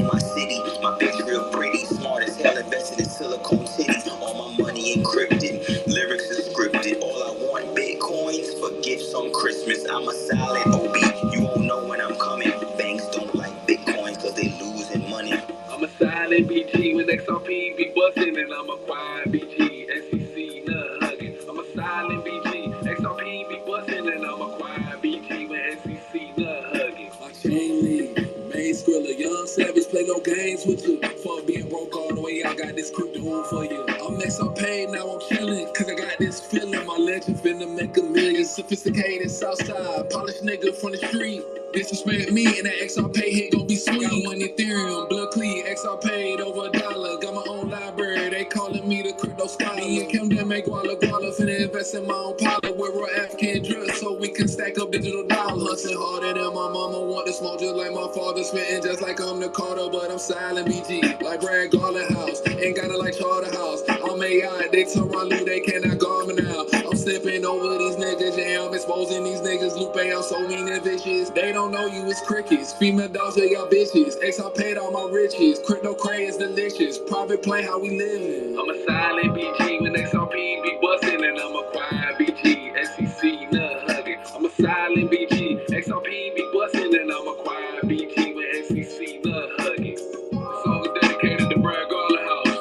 My city, my bitch real pretty, smart as hell, invested in Silicon City. All my money encrypted, lyrics is scripted. All I want Bitcoins for gifts on Christmas. I'm a silent OB, you won't know when I'm coming. Banks don't like Bitcoins cause they losing money. I'm a silent BG with XRP be busting, and I'm a quiet BG, SEC nut hugging. I'm a silent BG, XRP be busting, and I'm a quiet BG with SEC nut hugging. My chain link. Main Skrilla, young savage, play no games with you. For being broke all the way, I got this crypto for you. I'm Xrp, now I'm chillin', cause I got this feeling. My legend finna make $1 million. Sophisticated Southside, polished nigga from the street. Disrespect me and that Xrp hit gon' be sweet. Got 1 Ethereum, blood clean, Xrp over $1. Got my own library, they calling me the crypto scholar. Me and Kim done make guala finna invest in my own pilot. We're real African drugs so we can stack up digital dollars. Hustling harder than my mama, want to smoke just like my father. Spitting just like I'm the Carter, but I'm silent BG. Like Brad Garland House, ain't got it like Charterhouse. I'm AI, they Toronto, they cannot guard me now. I'm stepping over these niggas, yeah, I'm exposing these niggas. Lupe, I'm so mean and vicious. They don't know you as crickets. Female dogs, they got bitches. Xrp paid all my riches. Crypto cray is delicious. Private plane, how we living. I'm a silent BG with XRP be busting, and I'm a quiet BG. SEC nut hugging. I'm a silent BG. XRP be busting, and I'm a quiet BG with SEC nut hugging. This song is dedicated to Brad Garland House.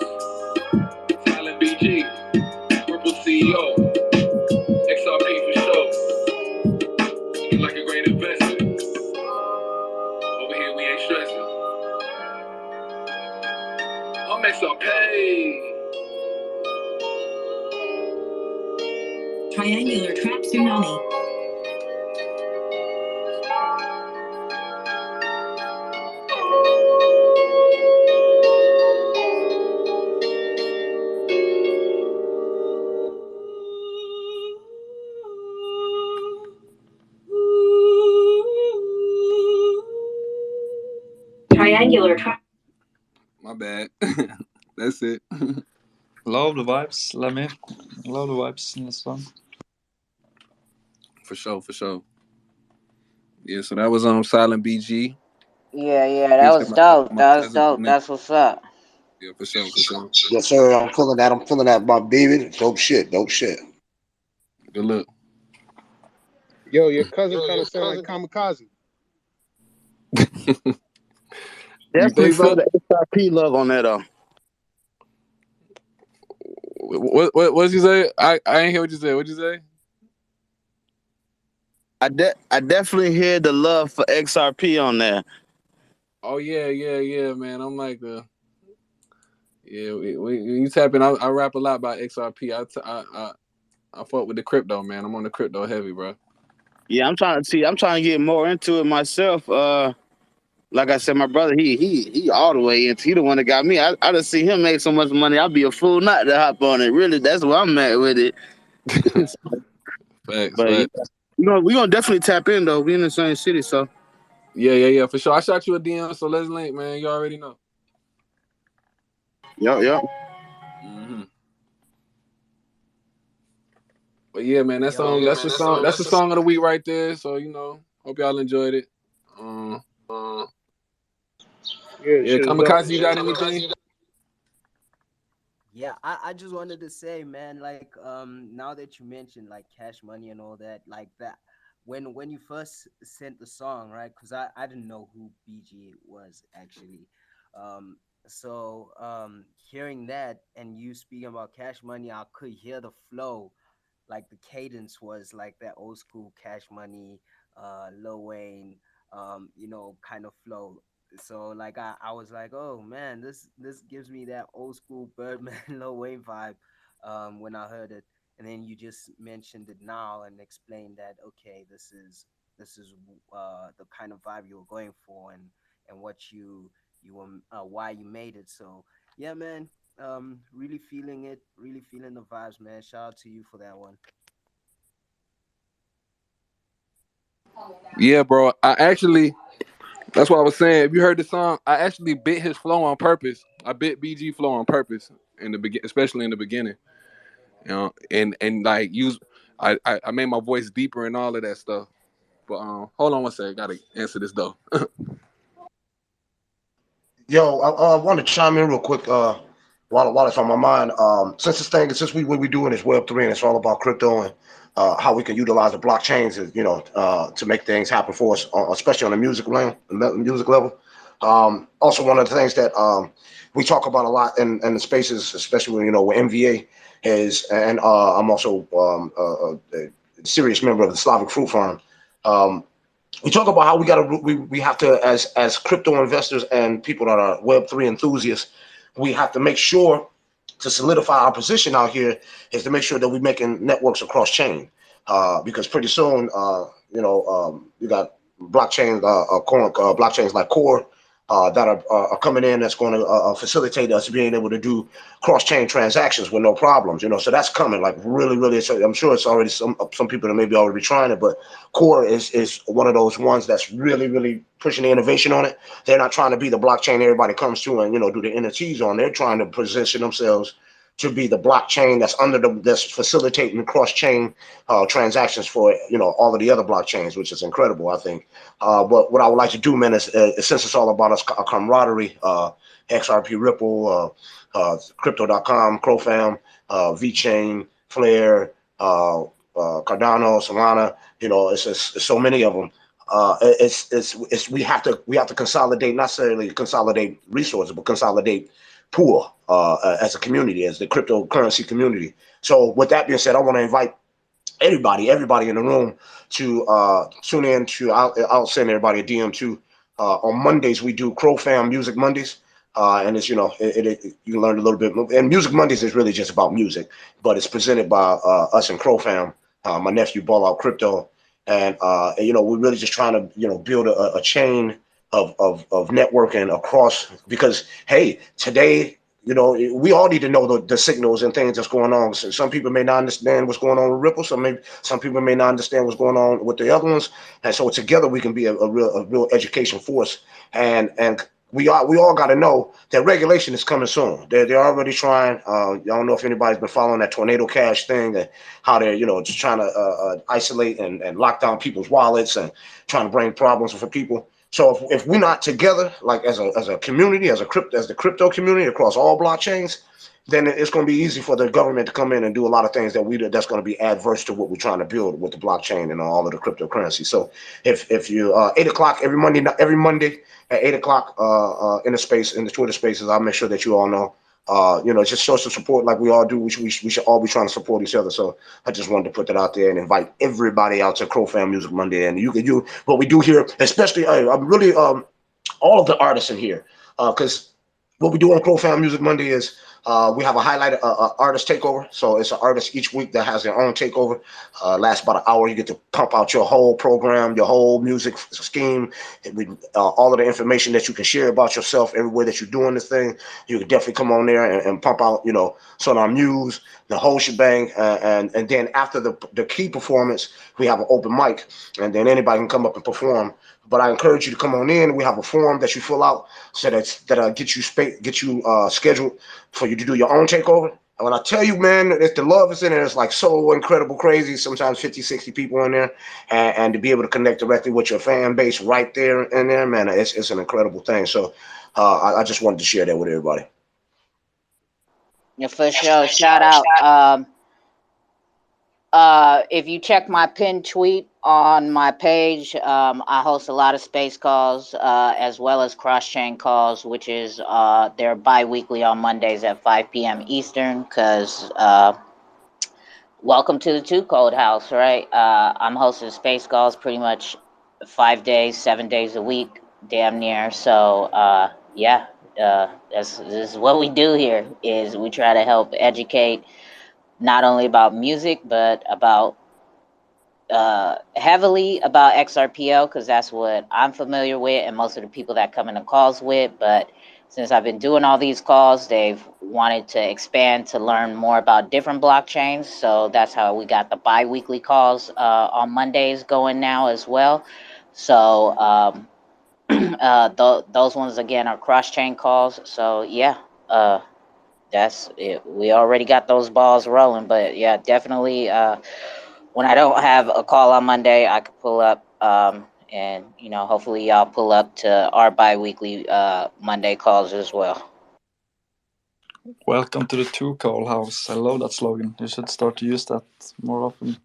Silent BG. Purple CEO. XRP for sure. Looking like a great investment. Over here we ain't stressing. I'm Xrp. Triangular trap tsunami. Triangular trap. My bad. That's it. Love the vibes, Xlemi. Love the vibes in this one. For sure. Yeah, so that was Silent BG. Yeah, that was dope. That's what's up. Yeah, for sure. Yes, sir. I'm feeling that, my baby. Dope shit. Good look. Yo, your cousin kind of sound like Kamikaze. Definitely so? feel the Xrp love on that though. What did you say? I ain't hear what you said. What'd you say? I definitely hear the love for XRP on there. Oh yeah, man. I'm like you tap in. I rap a lot about XRP. I fuck with the crypto, man. I'm on the crypto heavy, bro. Yeah, I'm trying to get more into it myself. Like I said, my brother, he all the way into. He the one that got me. I just see him make so much money. I'd be a fool not to hop on it. Really, that's where I'm at with it. Facts. But we gonna definitely tap in though. We in the same city, so Yeah, for sure. I shot you a DM, so let's link, man. You already know. Yep. Mm-hmm. But yeah, man, that's the song of the week right there. So hope y'all enjoyed it. Yeah, Kamikaze, you got anything? Yeah, I just wanted to say, man, like now that you mentioned like Cash Money and all that, like that when you first sent the song, right? Because I didn't know who BG was actually. Hearing that and you speaking about Cash Money, I could hear the flow, like the cadence was like that old school Cash Money, Lil Wayne, kind of flow. So like I was like, oh man, this gives me that old school Birdman Lil Wayne vibe when I heard it. And then you just mentioned it now and explained that okay, this is the kind of vibe you were going for and what you were why you made it. So yeah, man, really feeling it, really feeling the vibes, man. Shout out to you for that one. Yeah, bro. That's what I was saying. If you heard the song, I actually bit his flow on purpose. I bit BG flow on purpose especially in the beginning. And like I made my voice deeper and all of that stuff. But hold on one second, gotta answer this though. Yo, I want to chime in real quick. While it's on my mind, since we doing is Web3 and it's all about crypto and how we can utilize the blockchains, to make things happen for us, especially on the music level. Also, one of the things that we talk about a lot in the spaces, especially with MVA, is, and I'm also a serious member of the Slavic Fruit Farm. Um, we talk about how we have to, as crypto investors and people that are Web3 enthusiasts, we have to make sure to solidify our position out here is to make sure that we're making networks across chain, because pretty soon you got blockchains like Core that are coming in, that's going to facilitate us being able to do cross-chain transactions with no problems. So that's coming, like really. So I'm sure it's already some people that maybe already trying it, but Core is one of those ones that's really pushing the innovation on it. They're not trying to be the blockchain everybody comes to and do the NFTs on. They're trying to position themselves to be the blockchain that's facilitating cross-chain transactions for all of the other blockchains, which is incredible, I think. But what I would like to do, man, is since it's all about a camaraderie, XRP Ripple, Crypto.com, CroFam, VChain, Flare, Cardano, Solana. It's so many of them. We have to consolidate, not necessarily consolidate resources, but consolidate pool as a community, as the cryptocurrency community. So with that being said, I want to invite everybody in the room to tune in to. I'll send everybody a DM too. On Mondays we do CroFam Music Mondays. And it's you learn a little bit. And Music Mondays is really just about music, but it's presented by us and CroFam. My nephew Ball Out Crypto, and we're really just trying to build a chain of networking across, because hey, today we all need to know the signals and things that's going on. So some people may not understand what's going on with Ripple. Some people may not understand what's going on with the other ones. And so together we can be a real education force. And we all got to know that regulation is coming soon. They're already trying. I don't know if anybody's been following that Tornado Cash thing, and how they're just trying to isolate and lock down people's wallets and trying to bring problems for people. So if we're not together, like as a community, as the crypto community across all blockchains, then it's going to be easy for the government to come in and do a lot of things that's going to be adverse to what we're trying to build with the blockchain and all of the cryptocurrency. So if you 8 o'clock every Monday at 8 o'clock in the Twitter spaces, I'll make sure that you all know. just show some support like we all do. We should all be trying to support each other. So I just wanted to put that out there and invite everybody out to Crow Fam Music Monday. And you what we do here, especially I'm really all of the artists in here, because what we do on Crow Fam Music Monday is we have a highlighted artist takeover. So it's an artist each week that has their own takeover. Lasts about an hour. You get to pump out your whole program, your whole music scheme, all of the information that you can share about yourself everywhere that you're doing this thing. You can definitely come on there and pump out, some of our muse, the whole shebang. And then after the key performance, we have an open mic, and then anybody can come up and perform. But I encourage you to come on in. We have a form that you fill out so that get you scheduled for you to do your own takeover. And when I tell you, man, if the love is in there, it's like so incredible, crazy. Sometimes 50, 60 people in there, and to be able to connect directly with your fan base right there in there, man, it's an incredible thing. So I just wanted to share that with everybody. Yeah, for sure. Shout out. If you check my pinned tweet on my page, I host a lot of space calls as well as cross chain calls, which is they're bi-weekly on Mondays at 5 p.m. Eastern. Because welcome to the Two Code House, right? I'm hosting space calls pretty much 5 days, 7 days a week, damn near. So yeah, this is what we do here. Is we try to help educate not only about music but about heavily about Xrpl, because that's what I'm familiar with and most of the people that come into calls with. But since I've been doing all these calls, they've wanted to expand to learn more about different blockchains. So that's how we got the bi-weekly calls on Mondays going now as well. So those ones again are cross-chain calls. So yeah, that's it. We already got those balls rolling. But yeah, definitely when I don't have a call on Monday, I could pull up, and hopefully y'all pull up to our bi-weekly Monday calls as well. Welcome to the Two Call House. I love that slogan. You should start to use that more often.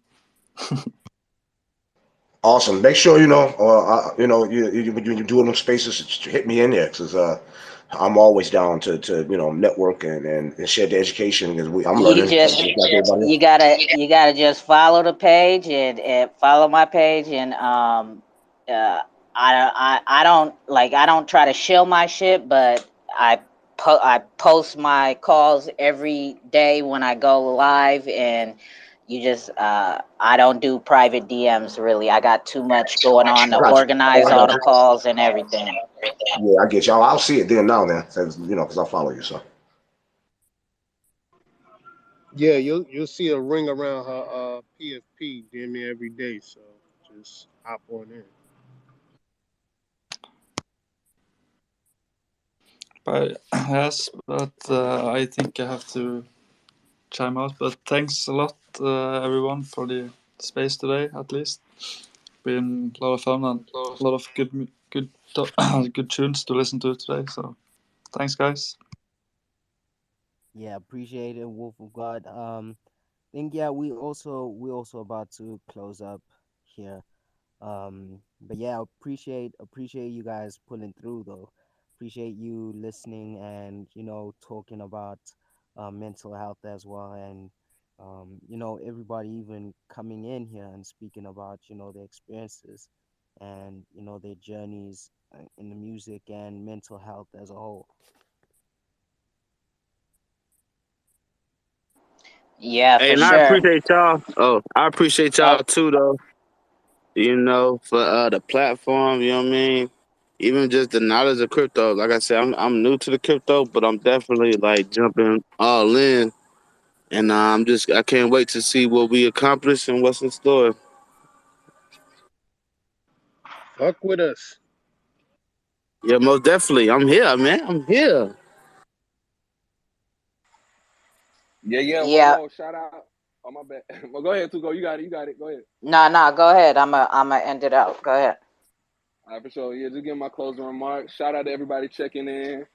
Awesome. Make sure when you're doing them spaces, hit me in there, because I'm always down to network and share the education, because I'm You learning just like everybody else. you gotta just follow the page and follow my page, and I don't try to shill my shit, but I post my calls every day when I go live, and you just I don't do private DMs really. I got too much going on to Gotcha. organize Oh, I all got the you. calls and everything. Yeah, I get y'all. I'll see it then now then, because I follow you. So Yeah, you'll see a ring around her PFP damn near every day. So just hop on in. But yes, but I think I have to chime out. But thanks a lot, everyone, for the space today. At least been a lot of fun and a lot of good good tunes to listen to today. So thanks, guys. Yeah, appreciate it, Wolf of God. Think yeah, we also about to close up here. But yeah, appreciate you guys pulling through though. Appreciate you listening and talking about mental health as well, and everybody even coming in here and speaking about their experiences and their journeys in the music and mental health as a whole. Yeah, Hey, for and I sure. appreciate y'all. Oh, I appreciate Oh, y'all too, though. For the platform. You know what I mean. Even just the knowledge of crypto. Like I said, I'm new to the crypto, but I'm definitely like jumping all in, and I can't wait to see what we accomplish and what's in store. Fuck with us. Yeah, most definitely. I'm here, man. I'm here. Yeah. yeah. Whoa. Shout out. Oh my bad. Well, go ahead, Tuko. You got it. You got it. Go ahead. No, go ahead. I'm gonna end it out. Go ahead. All right, for sure. Yeah, just give my closing remarks. Shout out to everybody checking in.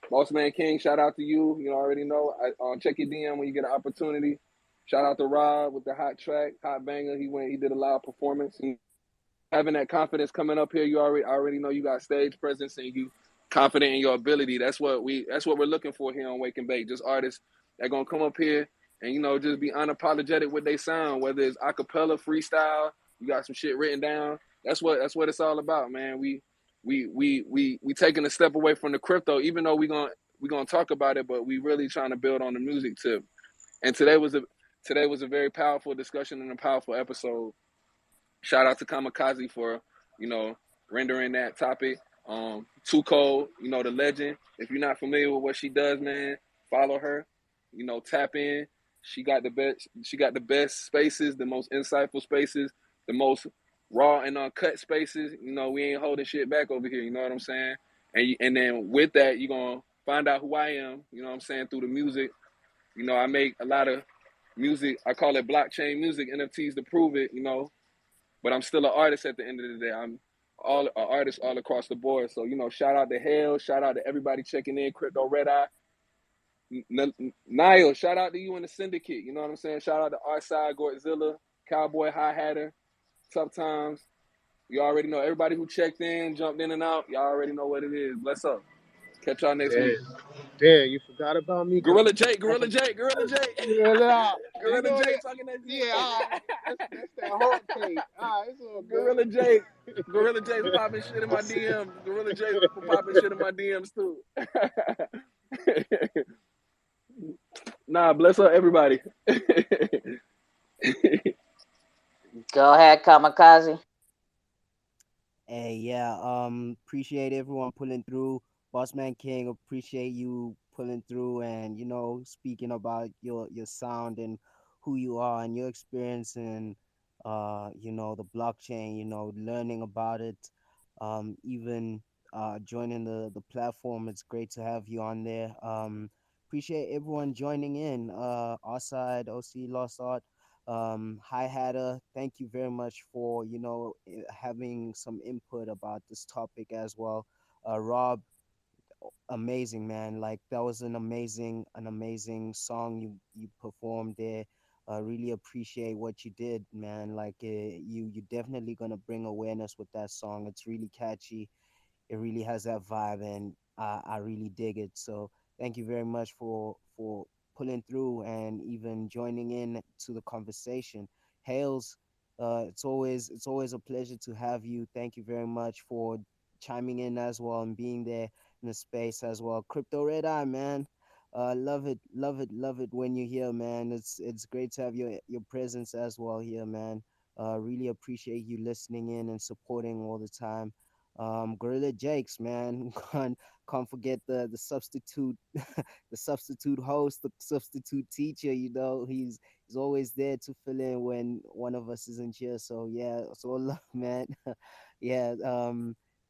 Boss Man King, shout out to you. You already know. Check your DM when you get an opportunity. Shout out to Rob with the hot track, hot banger. He did a live performance. Having that confidence coming up here, I already know you got stage presence and you confident in your ability. That's what we're looking for here on Wake and Bake. Just artists that gonna come up here and just be unapologetic with they sound, whether it's acapella, freestyle, you got some shit written down. That's what it's all about, man. We taking a step away from the crypto, even though we gonna talk about it, but we really trying to build on the music tip. And today was a very powerful discussion and a powerful episode. Shout out to Kamikaze for, rendering that topic. Too Cold, the legend. If you're not familiar with what she does, man, follow her. Tap in. She got the best spaces, the most insightful spaces, the most raw and uncut spaces. We ain't holding shit back over here. You know what I'm saying? And then with that, you're gonna find out who I am. You know what I'm saying, through the music. I make a lot of music. I call it blockchain music, NFTs to prove it. But I'm still an artist at the end of the day. I'm an artist all across the board. So, shout out to Hale, shout out to everybody checking in, Crypto Red Eye. Niall, shout out to you and the Syndicate. You know what I'm saying? Shout out to Outside, Godzilla, Cowboy, High Hatter, Tough Times. You already know. Everybody who checked in, jumped in and out, y'all already know what it is. Bless up. Catch y'all next week. Damn, you forgot about me. Gorilla Jake. Gorilla Jake Gorilla Jake talking that shit. Yeah, all right. That's that hard cake. All right, it's all good. Gorilla Jake's popping shit in my DMs. Gorilla Jake's popping shit in my DMs too. Nah, bless up everybody. Go ahead, Kamikaze. Hey, yeah, appreciate everyone pulling through. Bossman King, appreciate you pulling through and speaking about your sound and who you are and your experience and the blockchain, learning about it, even joining the platform. It's great to have you on there. Appreciate everyone joining in. Our side, OC Lost Art, Hi Hatter, thank you very much for having some input about this topic as well. Rob, amazing, man. Like, that was an amazing song you performed there. Really appreciate what you did, man. Like, you definitely gonna bring awareness with that song. It's really catchy. It really has that vibe, and I really dig it. So thank you very much for pulling through and even joining in to the conversation. Hales, it's always a pleasure to have you. Thank you very much for chiming in as well and being there in the space as well. Crypto Red Eye, man. Love it when you're here, man. It's great to have your presence as well here, man. Really appreciate you listening in and supporting all the time. Gorilla Jakes, man. Can't forget the substitute the substitute host, the substitute teacher. He's always there to fill in when one of us isn't here. So yeah, so love, man. Yeah.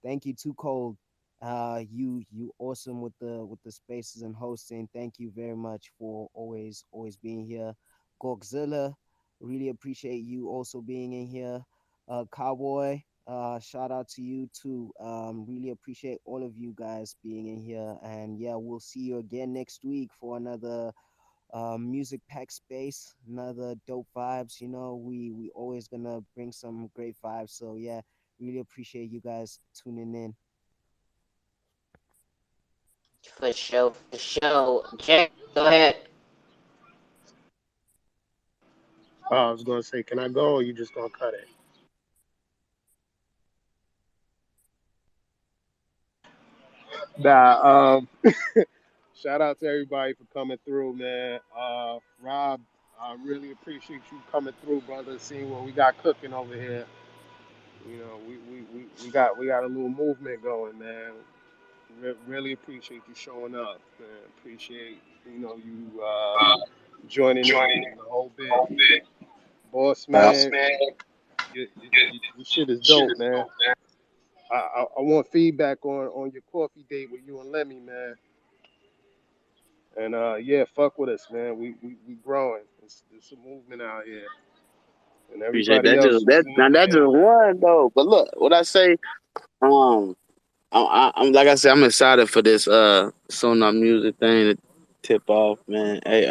Thank you, Too Cold. You awesome with the spaces and hosting. Thank you very much for always being here. Godzilla, really appreciate you also being in here. Cowboy, shout out to you too. Really appreciate all of you guys being in here, and yeah, we'll see you again next week for another music pack space, another dope vibes. We always gonna bring some great vibes. So yeah, really appreciate you guys tuning in. For sure. Jack, go ahead. I was gonna say, can I go or you just gonna cut it? Nah, shout out to everybody for coming through, man. Rob, I really appreciate you coming through, brother, seeing what we got cooking over here. We got a little movement going, man. Really appreciate you showing up, man. Appreciate, you joining in the whole bit. Boss, man, your shit is dope, man. I want feedback on your coffee date with you and Lemmy, man. And yeah, fuck with us, man. We growing. It's a movement out here. And Appreciate everybody that. else Just that is now. in That's just there. one though. But look, what I say. I'm like I said, I'm excited for this Sonar music thing to tip off, man. Hey,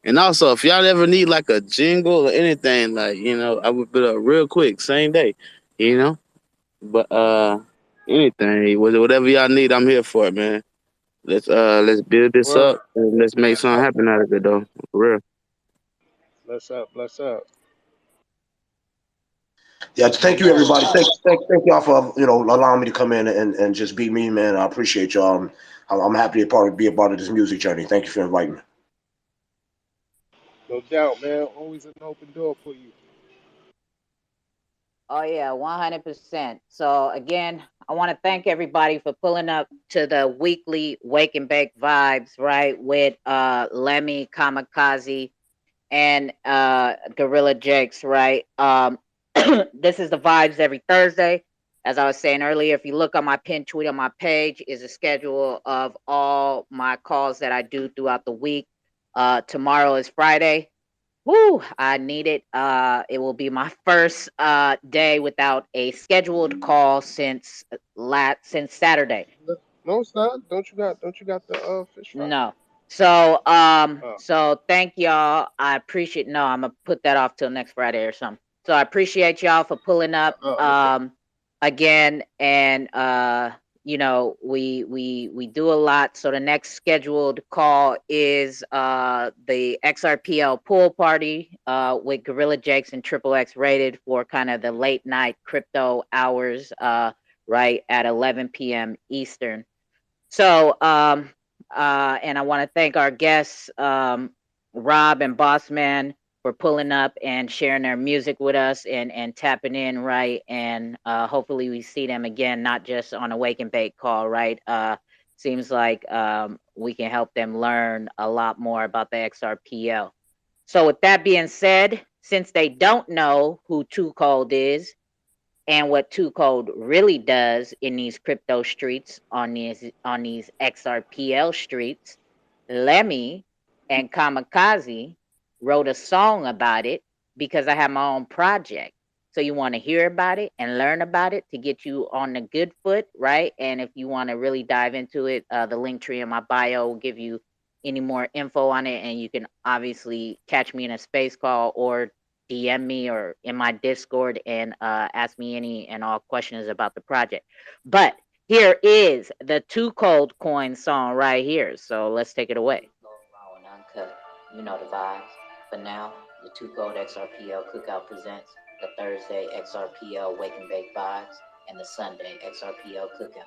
and also if y'all ever need like a jingle or anything, like I would put up real quick, same day, But anything, whatever y'all need, I'm here for it, man. Let's build this Word. up and let's make Bless something up. happen out of it, though. For real. Bless up. Bless up. Yeah, thank you, everybody. Thank y'all for allowing me to come in and just be me, man. I appreciate y'all. I'm happy to be a part of this music journey. Thank you for inviting me. No doubt, man. Always an open door for you. Oh yeah, 100%. So again, I want to thank everybody for pulling up to the weekly Wake and Bake Vibes, right? With Lemmy, Kamikaze, and Gorilla Jakes, right? This is the vibes every Thursday. As I was saying earlier, if you look on my pinned tweet on my page, is a schedule of all my calls that I do throughout the week. Tomorrow is Friday. Woo! I need it. It will be my first day without a scheduled call since Saturday. No, it's not. Don't you got the fish fry? No. So Oh. so thank y'all. I appreciate no, I'm gonna put that off till next Friday or something. So I appreciate y'all for pulling up Okay. again, and we do a lot. So the next scheduled call is the Xrpl pool party with Gorilla Jakes and Triple X Rated for kind of the late night crypto hours right at 11 p.m. Eastern. So and I want to thank our guests, Rob and Bossman, for pulling up and sharing their music with us and tapping in, right? And hopefully we see them again, not just on a Wake and Bake call, right? Seems like we can help them learn a lot more about the XRPL. So with that being said, since they don't know who Too Cold is, and what Two Code really does in these crypto streets on these XRPL streets, Lemmy and Kamikaze wrote a song about it because I have my own project. So you want to hear about it and learn about it to get you on the good foot, right? And if you want to really dive into it, the link tree in my bio will give you any more info on it, and you can obviously catch me in a space call or DM me or in my Discord and ask me any and all questions about the project. But here is the Too Cold Coin song right here. So let's take it away. Raw and uncut. You know the vibes. But now, the Too Cold XRPL Cookout presents the Thursday XRPL Wake and Bake Vibes and the Sunday XRPL Cookouts.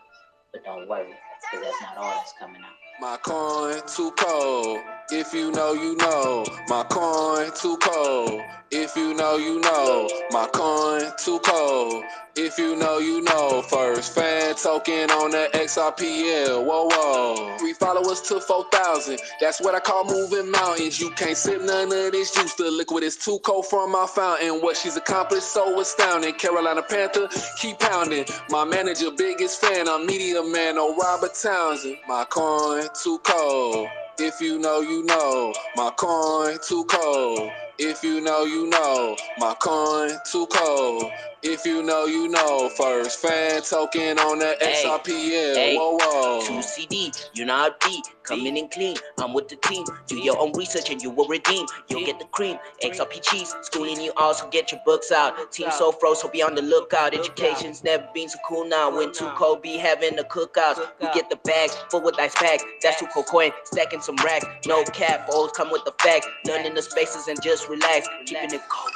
But don't worry, because that's not all that's coming out. My coin too cold. If you know, you know. My coin too cold. If you know, you know. My coin too cold. If you know, you know. First fan token on the XRPL. Whoa, whoa. 3 followers to 4,000. That's what I call moving mountains. You can't sip none of this juice. The liquid is too cold from my fountain. What she's accomplished so astounding. Carolina Panther, keep pounding. My manager, biggest fan. I'm media man, no Robert Townsend. My coin too cold. If you know, you know. My coin too cold. If you know, you know. My coin too cold. If you know, you know. First fan token on the XRPL. Hey, whoa, whoa. 2 CD, you know how deep. Coming in clean, I'm with the team. Do your own research and you will redeem. You'll get the cream, XRP cheese. Schooling you also get your books out. Team so froze, so be on the lookout. Education's never been so cool now. When Too Cold be having the cookouts. We get the bag, full with ice packs. That's Too Cold coin, stacking some racks. No cap, always come with the facts. Learning the spaces and just relax. Keeping it cold.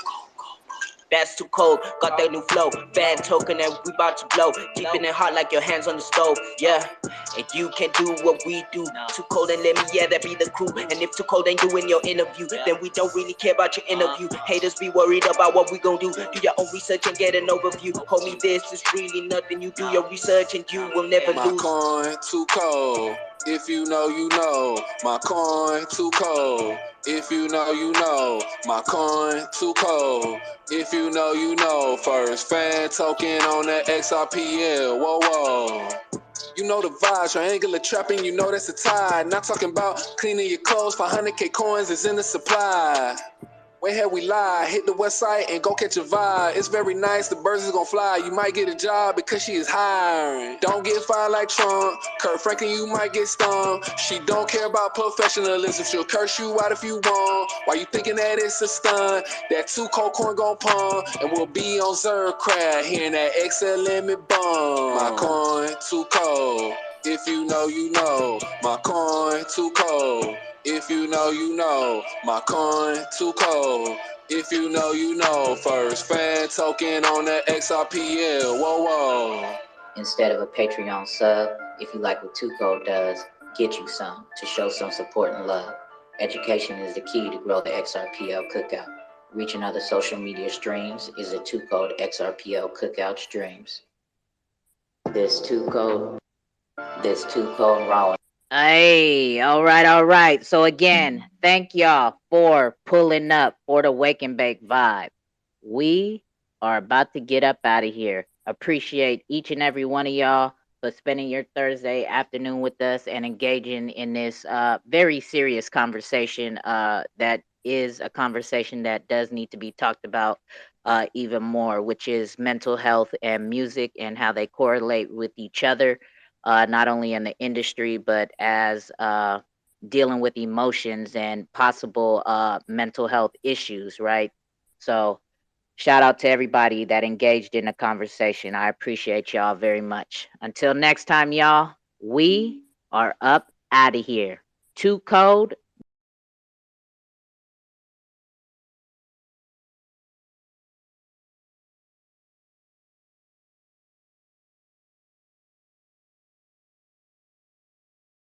That's too cold, got that new flow. Fan token and we about to blow. Keeping it hot like your hands on the stove. Yeah, and you can do what we do. Too cold and let me, yeah, that be the crew. And if Too Cold ain't doing your interview, then we don't really care about your interview. Haters be worried about what we gon' do. Do your own research and get an overview. Homie, this is really nothing. You do your research and you will never lose. My coin too cold. If you know, you know. My coin too cold. If you know, you know. My coin too cold. If you know, you know. First fan token on the XRPL. Whoa, whoa. You know the vibes, triangular trapping, you know that's the tide. Not talking about cleaning your clothes, 500K coins is in the supply. When have we lied? Hit the website and go catch a vibe. It's very nice, the birds is gonna fly. You might get a job because she is hiring. Don't get fired like Trump. Kurt Franklin, you might get stung. She don't care about professionalism. She'll curse you out if you want. Why you thinking that it's a stunt? That too cold corn gon' pump. And we'll be on Xrpl, hearing that Xlemi bum. My coin too cold. If you know, you know. My coin too cold. If you know, you know. My coin too cold. If you know, you know. First fan token on the Xrpl. Whoa, whoa. Instead of a Patreon sub, if you like what Two Code does, get you some to show some support and love. Education is the key to grow the Xrpl cookout. Reaching other social media streams is the Two Code Xrpl cookout streams. This Two Code raw. Hey, all right. So again, thank y'all for pulling up for the Wake and Bake vibe. We are about to get up out of here. Appreciate each and every one of y'all for spending your Thursday afternoon with us and engaging in this very serious conversation that is a conversation that does need to be talked about even more, which is mental health and music and how they correlate with each other, not only in the industry, but as dealing with emotions and possible mental health issues, right? So, shout out to everybody that engaged in the conversation. I appreciate y'all very much. Until next time, y'all, we are up out of here. Two Code